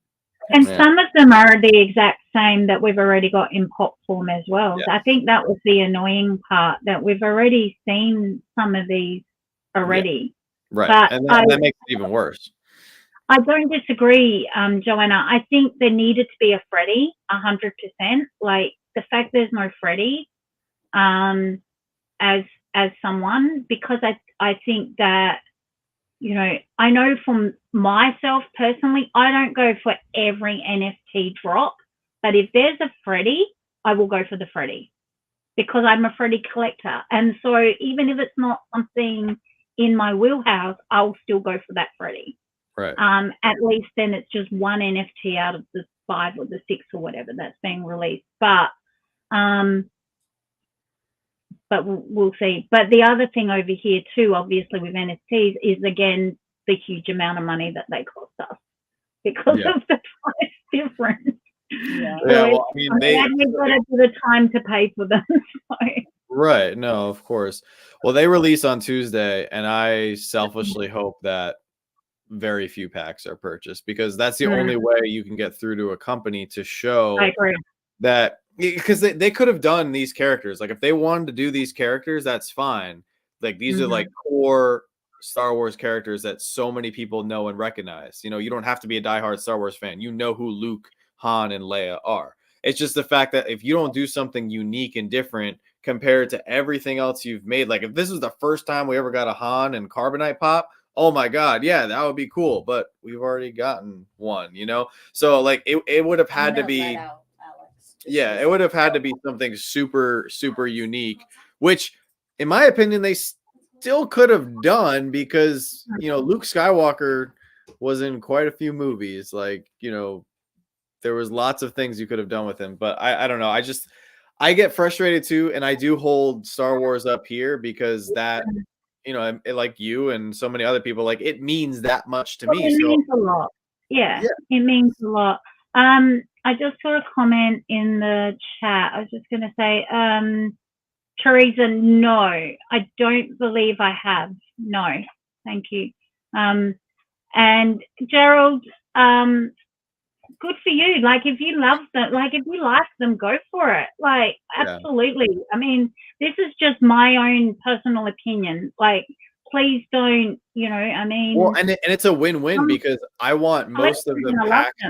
And some of them are the exact same that we've already got in pop form as well. I think that was the annoying part, that we've already seen some of these already. Right. But And that makes it even worse. I don't disagree, Joanna. I think there needed to be a Freddy, 100%. Like the fact there's no Freddy, as someone, because I think that, you know, I know from myself personally, I don't go for every NFT drop, but if there's a Freddy, I will go for the Freddy because I'm a Freddy collector. And so even if it's not something in my wheelhouse, I'll still go for that Freddy. Right. At least then it's just one NFT out of the 5 or the 6 or whatever that's being released. But we'll see. But the other thing over here too, obviously with NFTs, is again the huge amount of money that they cost us because of the price difference. Yeah. So well, I mean, we've got to do the time to pay for them. So. Right. No, of course. Well, they release on Tuesday, and I selfishly hope that very few packs are purchased because that's the only way you can get through to a company to show I agree. that, because they could have done these characters. Like if they wanted to do these characters, that's fine. Like these are like core Star Wars characters that so many people know and recognize. You know, you don't have to be a diehard Star Wars fan. You know who Luke, Han, and Leia are. It's just the fact that if you don't do something unique and different compared to everything else you've made, like if this was the first time we ever got a Han and Carbonite pop, oh my God, yeah, that would be cool. But we've already gotten one, you know? So like it would have had to be, yeah, it would have had to be something super, super unique, which in my opinion, they still could have done because, you know, Luke Skywalker was in quite a few movies. Like, you know, there was lots of things you could have done with him, but I don't know. I get frustrated too. And I do hold Star Wars up here because that, you know, like you and so many other people, like it means that much to me. It means a lot. Yeah, it means a lot. I just got a comment in the chat. I was just going to say, Teresa, no, I don't believe I have. No, thank you. And Gerald, good for you. Like if you love them, like if you like them, go for it. Like absolutely. I mean, this is just my own personal opinion. Like please don't, you know, I mean, well, and it's a win-win because I want most of the packs.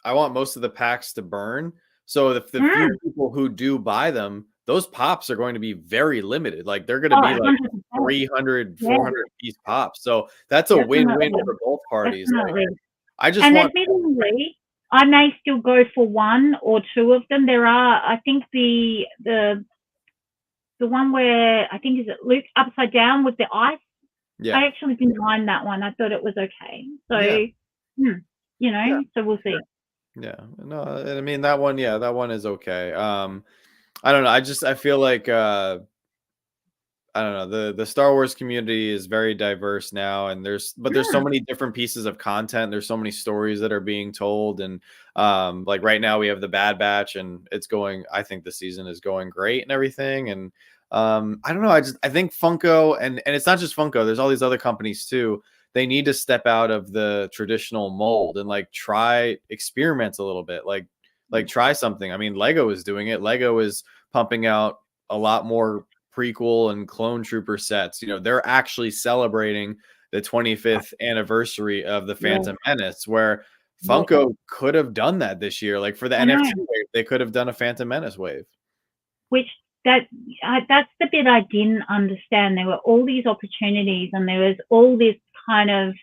I want most of the packs to burn. So if the few people who do buy them, those pops are going to be very limited. Like they're going to be like 300, 400 piece pops. So that's a win-win for both parties. Like, I just want. Admittedly, I may still go for 1 or 2 of them. There are, I think the one where I think is it Luke upside down with the ice. Yeah. I actually didn't mind that one. I thought it was okay. So, you know, so we'll see. Yeah, no, I mean that one. Yeah, that one is okay. I don't know. I feel like I don't know. The Star Wars community is very diverse now, and there's so many different pieces of content. There's so many stories that are being told, and like right now we have the Bad Batch, and it's going. I think the season is going great and everything, and I don't know. I think Funko and it's not just Funko. There's all these other companies too. They need to step out of the traditional mold and like try experiments a little bit, like try something. I mean, Lego is doing it. Lego is pumping out a lot more prequel and clone trooper sets. You know, they're actually celebrating the 25th anniversary of the Phantom Menace, where Funko could have done that this year. Like for the NFT wave, they could have done a Phantom Menace wave. Which that's the bit I didn't understand. There were all these opportunities and there was all this kind of,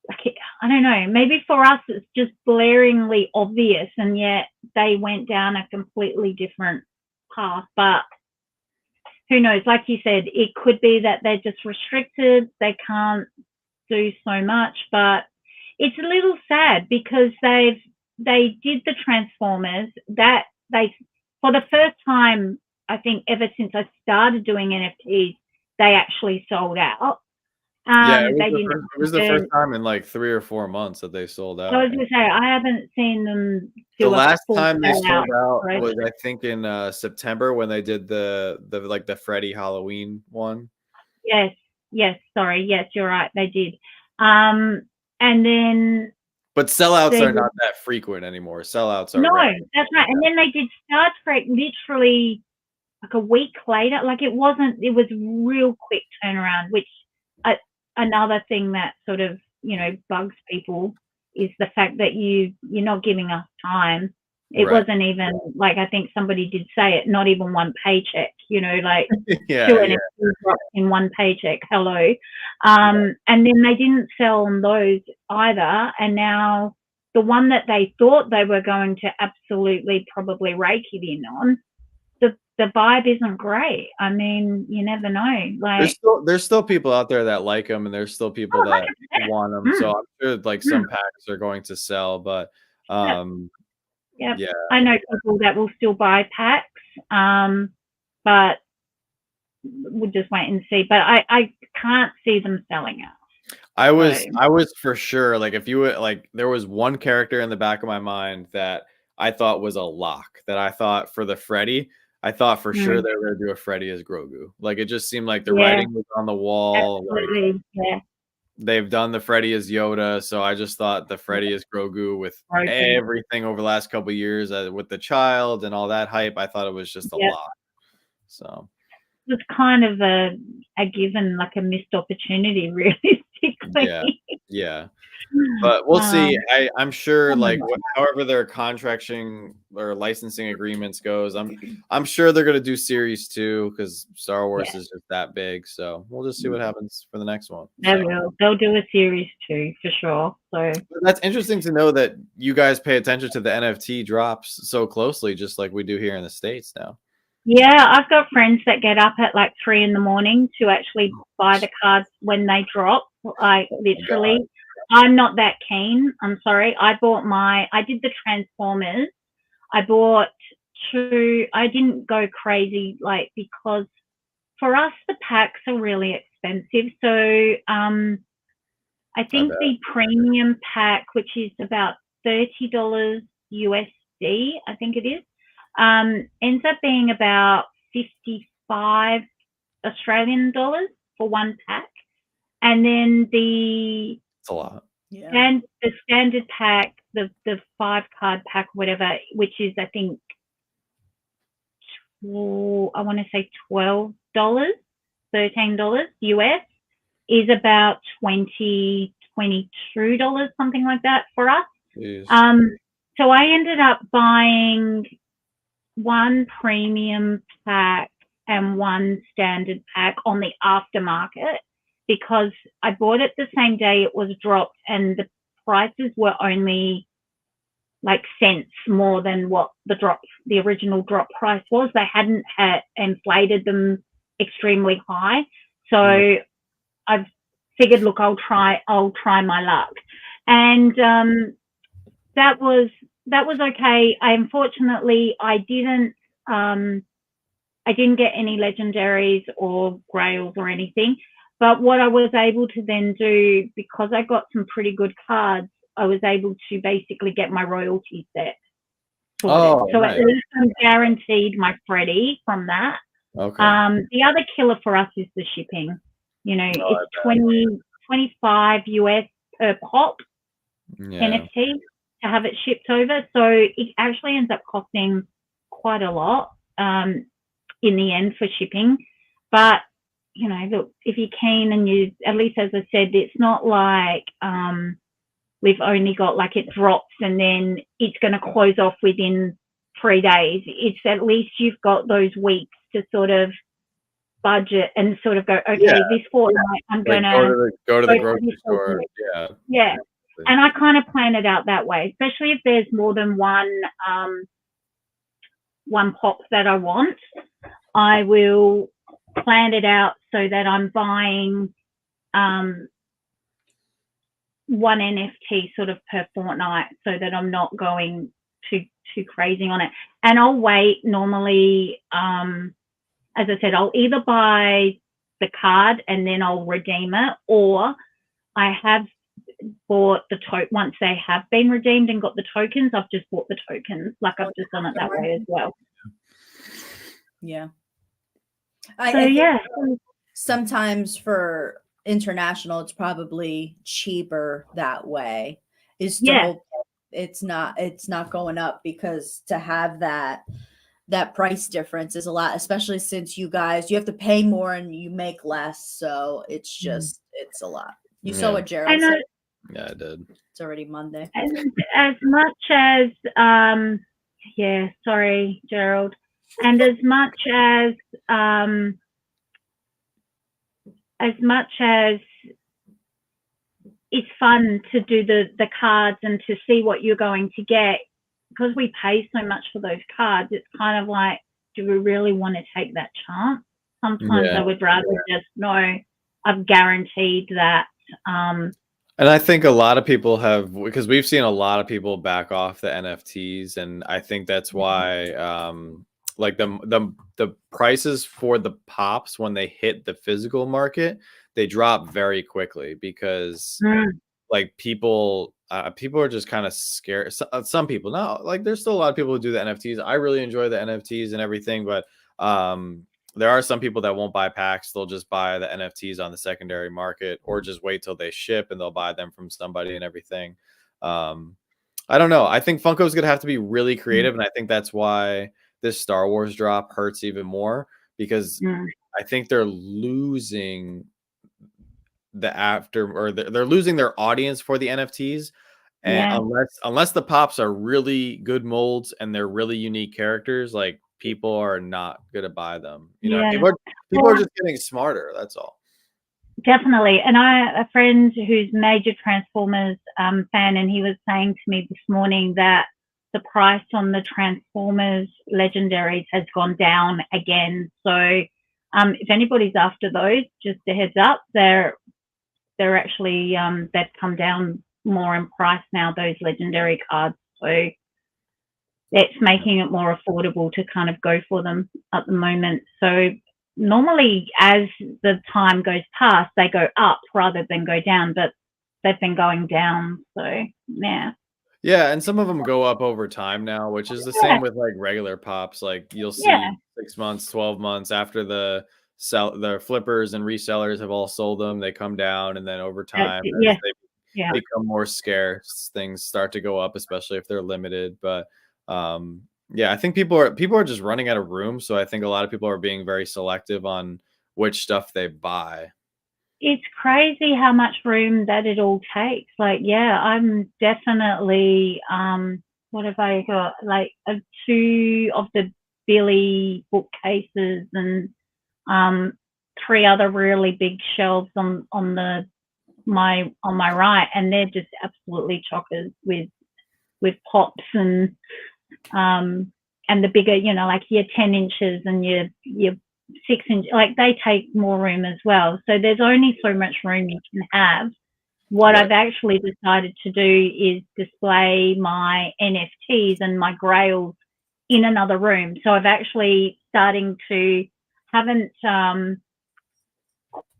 like, I don't know, maybe for us it's just blaringly obvious, and yet they went down a completely different path. But who knows? Like you said, it could be that they're just restricted, they can't do so much. But it's a little sad because they did the Transformers that they, for the first time I think ever since I started doing NFTs, they actually sold out. It was the first time in like 3 or 4 months that they sold out. I was going to say, I haven't seen them do the last time they sold out right? was I think in September when they did the Freddy Halloween one. Yes, sorry. Yes, you're right. They did. And then but sellouts are not that frequent anymore. Sellouts are rare. That's right. And then they did Star Trek literally like a week later. Like it was real quick turnaround, which another thing that sort of, bugs people is the fact that you're not giving us time. It Right. wasn't even like, I think somebody did say it, not even one paycheck, like Yeah, two yeah. NFTs dropped in one paycheck. Hello. And then they didn't sell on those either. And now the one that they thought they were going to absolutely probably rake it in on, the vibe isn't great. I mean, you never know. Like, There's still people out there that like them, and there's still people that 100%. want them. So I'm sure like some packs are going to sell, but Yep. yeah. I know people that will still buy packs, but we'll just wait and see. But I can't see them selling out. I was for sure, like, if you would, like, there was one character in the back of my mind that I thought was a lock, that I thought for the Freddy, I thought for sure they were gonna do a Freddy as Grogu. Like, it just seemed like the Yeah. writing was on the wall. Like, Absolutely. Yeah. they've done the Freddy as Yoda, so I just thought the Freddy as Grogu with Grogu. everything over the last couple of years, with the child and all that hype, I thought it was just a Yep. lot. So It was kind of a given, like a missed opportunity, realistically. yeah. But we'll see. I'm sure, like, Anyway. however their contracting or licensing agreements goes, I'm sure they're gonna do series 2 because Star Wars is just that big. So we'll just see what happens for the next one. They'll do a series 2 for sure. So But that's interesting to know that you guys pay attention to the NFT drops so closely, just like we do here in the States now. yeah, I've got friends that get up at like 3 a.m. to actually buy the cards when they drop. Like literally, I'm not that keen. I'm sorry. I did the Transformers. I bought 2. I didn't go crazy, like, because for us the packs are really expensive. So I think the premium pack, which is about $30 USD, I think it is, ends up being about 55 Australian dollars for one pack. And then It's a lot. and the standard pack, the 5-card pack, whatever, which is, I think, I want to say $12, $13 US, is about $22, something like that for us. So I ended up buying one premium pack and one standard pack on the aftermarket because I bought it the same day it was dropped, and the prices were only like cents more than what the original drop price was. They hadn't inflated them extremely high. So I've figured, look, I'll try my luck. And that was okay. Unfortunately, I didn't get any legendaries or grails or anything. But what I was able to then do, because I got some pretty good cards, I was able to basically get my royalty set sorted. So nice. at least I'm guaranteed my Freddy from that. Okay. The other killer for us is the shipping. It's 25 US per pop NFT to have it shipped over. So it actually ends up costing quite a lot in the end for shipping. But look, if you're keen and you, at least as I said, it's not like we've only got like it drops and then it's going to close off within 3 days. It's at least you've got those weeks to sort of budget and sort of go, okay, this fortnight I'm going to go to the grocery store. Yeah. And I kind of plan it out that way, especially if there's more than one pop that I want. I will plan it out so that I'm buying one NFT sort of per fortnight so that I'm not going too crazy on it. And I'll wait normally, as I said, I'll either buy the card and then I'll redeem it, or I have bought the once they have been redeemed and got the tokens, I've just bought the tokens. Like I've just done it that way as well. Yeah. I think sometimes for international, it's probably cheaper that way. It's not going up, because to have that that price difference is a lot, especially since you have to pay more and you make less. So it's just, it's a lot. You saw what Gerald said? Yeah, I did. It's already Monday. As much as, yeah, sorry, Gerald. And as much as it's fun to do the cards and to see what you're going to get, because we pay so much for those cards, it's kind of like, do we really want to take that chance? Sometimes I would rather just know I've guaranteed that. And I think a lot of people have, because we've seen a lot of people back off the NFTs, and I think that's why like the prices for the pops when they hit the physical market, they drop very quickly because like people are just kind of scared. Some people, no, like there's still a lot of people who do the NFTs. I really enjoy the NFTs and everything, but there are some people that won't buy packs. They'll just buy the NFTs on the secondary market, or just wait till they ship and they'll buy them from somebody and everything. I don't know. I think Funko's gonna have to be really creative, and I think that's why this Star Wars drop hurts even more, because I think they're losing they're losing their audience for the NFTs. And unless the pops are really good molds and they're really unique characters, like, people are not gonna buy them. You know, people are just getting smarter. That's all. Definitely. And a friend who's major Transformers fan, and he was saying to me this morning that the price on the Transformers legendaries has gone down again. So if anybody's after those, just a heads up, they're actually they've come down more in price now, those legendary cards. So it's making it more affordable to kind of go for them at the moment. So normally as the time goes past, they go up rather than go down, but they've been going down. So yeah, and some of them go up over time now, which is the same with like regular pops. Like, you'll see 6 months, 12 months after the flippers and resellers have all sold them, they come down, and then over time as they become more scarce, things start to go up, especially if they're limited. But I think people are just running out of room, so I think a lot of people are being very selective on which stuff they buy. It's crazy how much room that it all takes. Like, I'm definitely what have I got? Like 2 of the Billy bookcases and 3 other really big shelves on my right, and they're just absolutely chockers with pops and the bigger, like your 10 inches and your 6 inch, like they take more room as well. So there's only so much room you can have. What I've actually decided to do is display my NFTs and my grails in another room. So I've actually haven't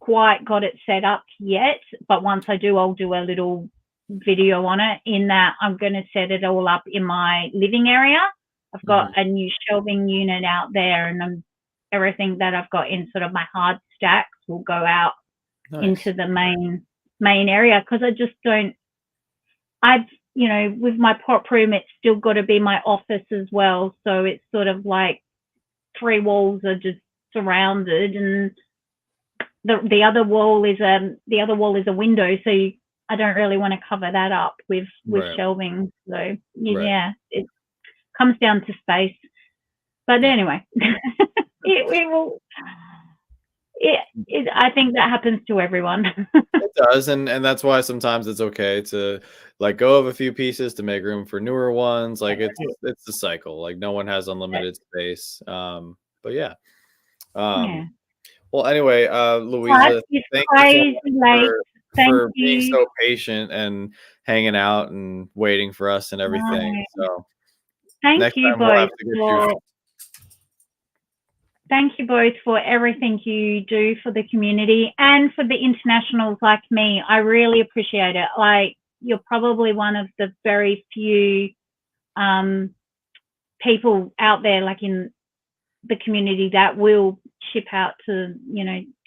quite got it set up yet, but once I do, I'll do a little video on it, in that I'm going to set it all up in my living area. I've got a new shelving unit out there, and everything that I've got in sort of my hard stacks will go out into the main area, because I just don't, with my pop room, it's still got to be my office as well. So it's sort of like 3 walls are just surrounded, and the other wall is a window, so I don't really want to cover that up with shelving. So it comes down to space. But anyway, I think that happens to everyone. It does, and that's why sometimes it's okay to let go of a few pieces to make room for newer ones. Like, it's the cycle. Like, no one has unlimited space. But well, anyway, Louisa, thank you so much for being so patient and hanging out and waiting for us and everything. So thank you both for everything you do for the community and for the internationals like me. I really appreciate it. Like, you're probably one of the very few people out there, like in the community, that will ship out to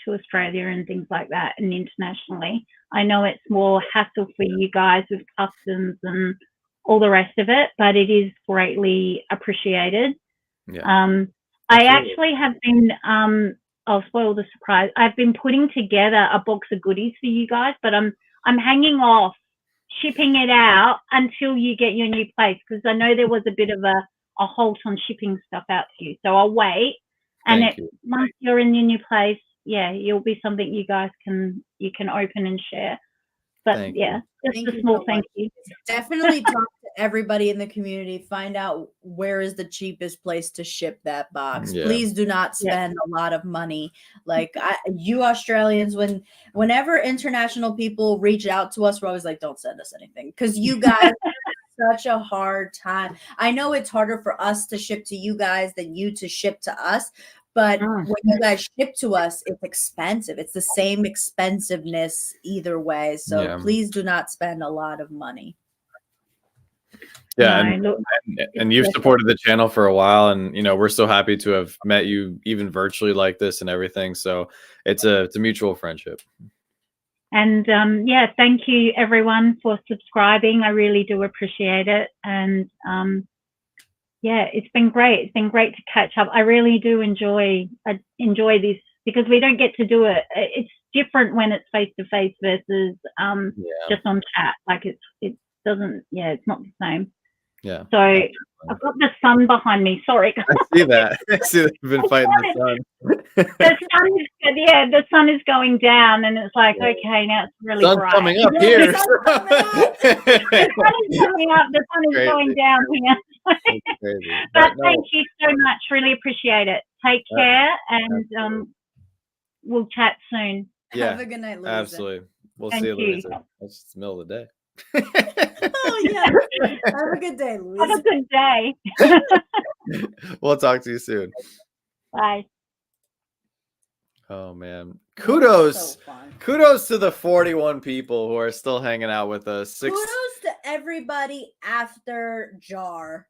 Australia and things like that, and internationally. I know it's more hassle for you guys with customs and all the rest of it, but it is greatly appreciated. Yeah. I actually have been, I'll spoil the surprise. I've been putting together a box of goodies for you guys, but I'm hanging off shipping it out until you get your new place, because I know there was a bit of a halt on shipping stuff out to you. So I'll wait. And once you're in your new place, yeah, you'll be something you guys can open and share. But just a small thank you. Definitely talk to everybody in the community. Find out where is the cheapest place to ship that box. Yeah. Please do not spend a lot of money. Like you Australians, whenever international people reach out to us, we're always like, don't send us anything, because you guys have such a hard time. I know it's harder for us to ship to you guys than you to ship to us. But when you guys ship to us, it's expensive. It's the same expensiveness either way. So please do not spend a lot of money. Yeah, and you've supported the channel for a while, and we're so happy to have met you even virtually like this and everything. So it's a mutual friendship. And thank you everyone for subscribing. I really do appreciate it. And it's been great. It's been great to catch up. I really do enjoy this, because we don't get to do it. It's different when it's face to face versus just on chat. Like it doesn't. Yeah, it's not the same. Yeah. So I've got the sun behind me. Sorry, guys. I see that. I see that you've been fighting the sun. The sun is going down, and it's like, okay, now it's really sun's bright. coming up here. The sun is coming up. The sun is going down here. But thank you so much. Really appreciate it. Take care, and we'll chat soon. Have a good night, Louisa. Absolutely. We'll Thank see you, you. Louisa. It's the middle of the day. Oh yeah. Have a good day, Louisa. Have a good day. We'll talk to you soon. Bye. Oh man. Kudos to the 41 people who are still hanging out with us. Kudos to everybody after Jar.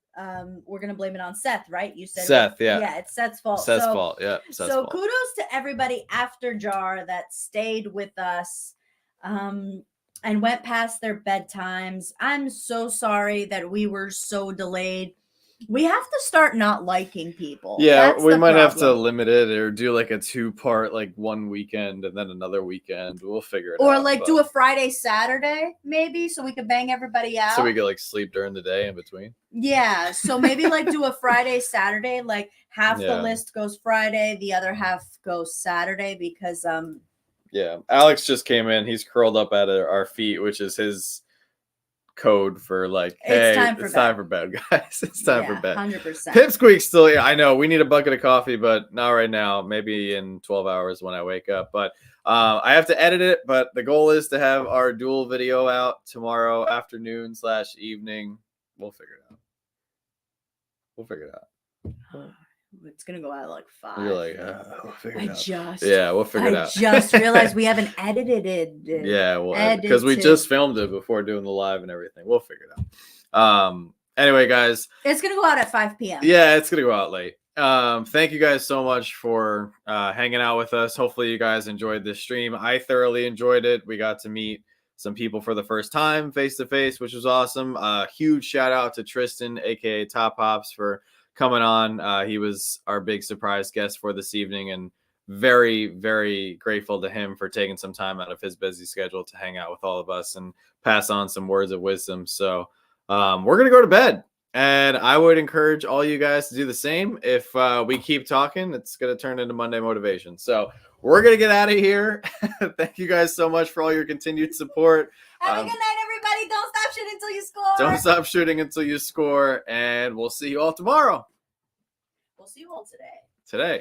We're gonna blame it on Seth, right? You said Seth, yeah, it's Seth's fault. Seth's fault, yeah. Seth's fault. Kudos to everybody after Jar that stayed with us, and went past their bedtimes. I'm so sorry that we were so delayed. We have to start not liking people. Yeah, That's we the might have to problem. limit it, or do like a 2-part, like one weekend and then another weekend. We'll figure it out. Or like do a Friday, Saturday, maybe, so we could bang everybody out. So we could like sleep during the day in between. Yeah, so maybe like do a Friday, Saturday, like half the list goes Friday, the other half goes Saturday, because yeah, Alex just came in. He's curled up at our feet, which is his code for like, hey, it's time for bed, guys. It's time for bed. 100%. Pipsqueak's still here. I know we need a bucket of coffee, but not right now. Maybe in 12 hours when I wake up. But I have to edit it. But the goal is to have our duel video out tomorrow afternoon/evening. We'll figure it out. We'll figure it out. It's gonna go out at like 5. You're like, we'll figure it out. We'll figure it out. I just realized we haven't edited it. Yeah, well, because we just filmed it before doing the live and everything. We'll figure it out. Anyway, guys, it's gonna go out at 5 p.m. Yeah, it's gonna go out late. Thank you guys so much for hanging out with us. Hopefully you guys enjoyed this stream. I thoroughly enjoyed it. We got to meet some people for the first time face to face, which was awesome. Huge shout out to Tristan, aka Top Hops, for coming on. He was our big surprise guest for this evening, and very, very grateful to him for taking some time out of his busy schedule to hang out with all of us and pass on some words of wisdom. So we're going to go to bed, and I would encourage all you guys to do the same. If we keep talking, it's going to turn into Monday motivation. So we're going to get out of here. Thank you guys so much for all your continued support. Have a good night, everybody. Don't stop shooting until you score. Don't stop shooting until you score, and we'll see you all tomorrow. We'll see you all today. Today.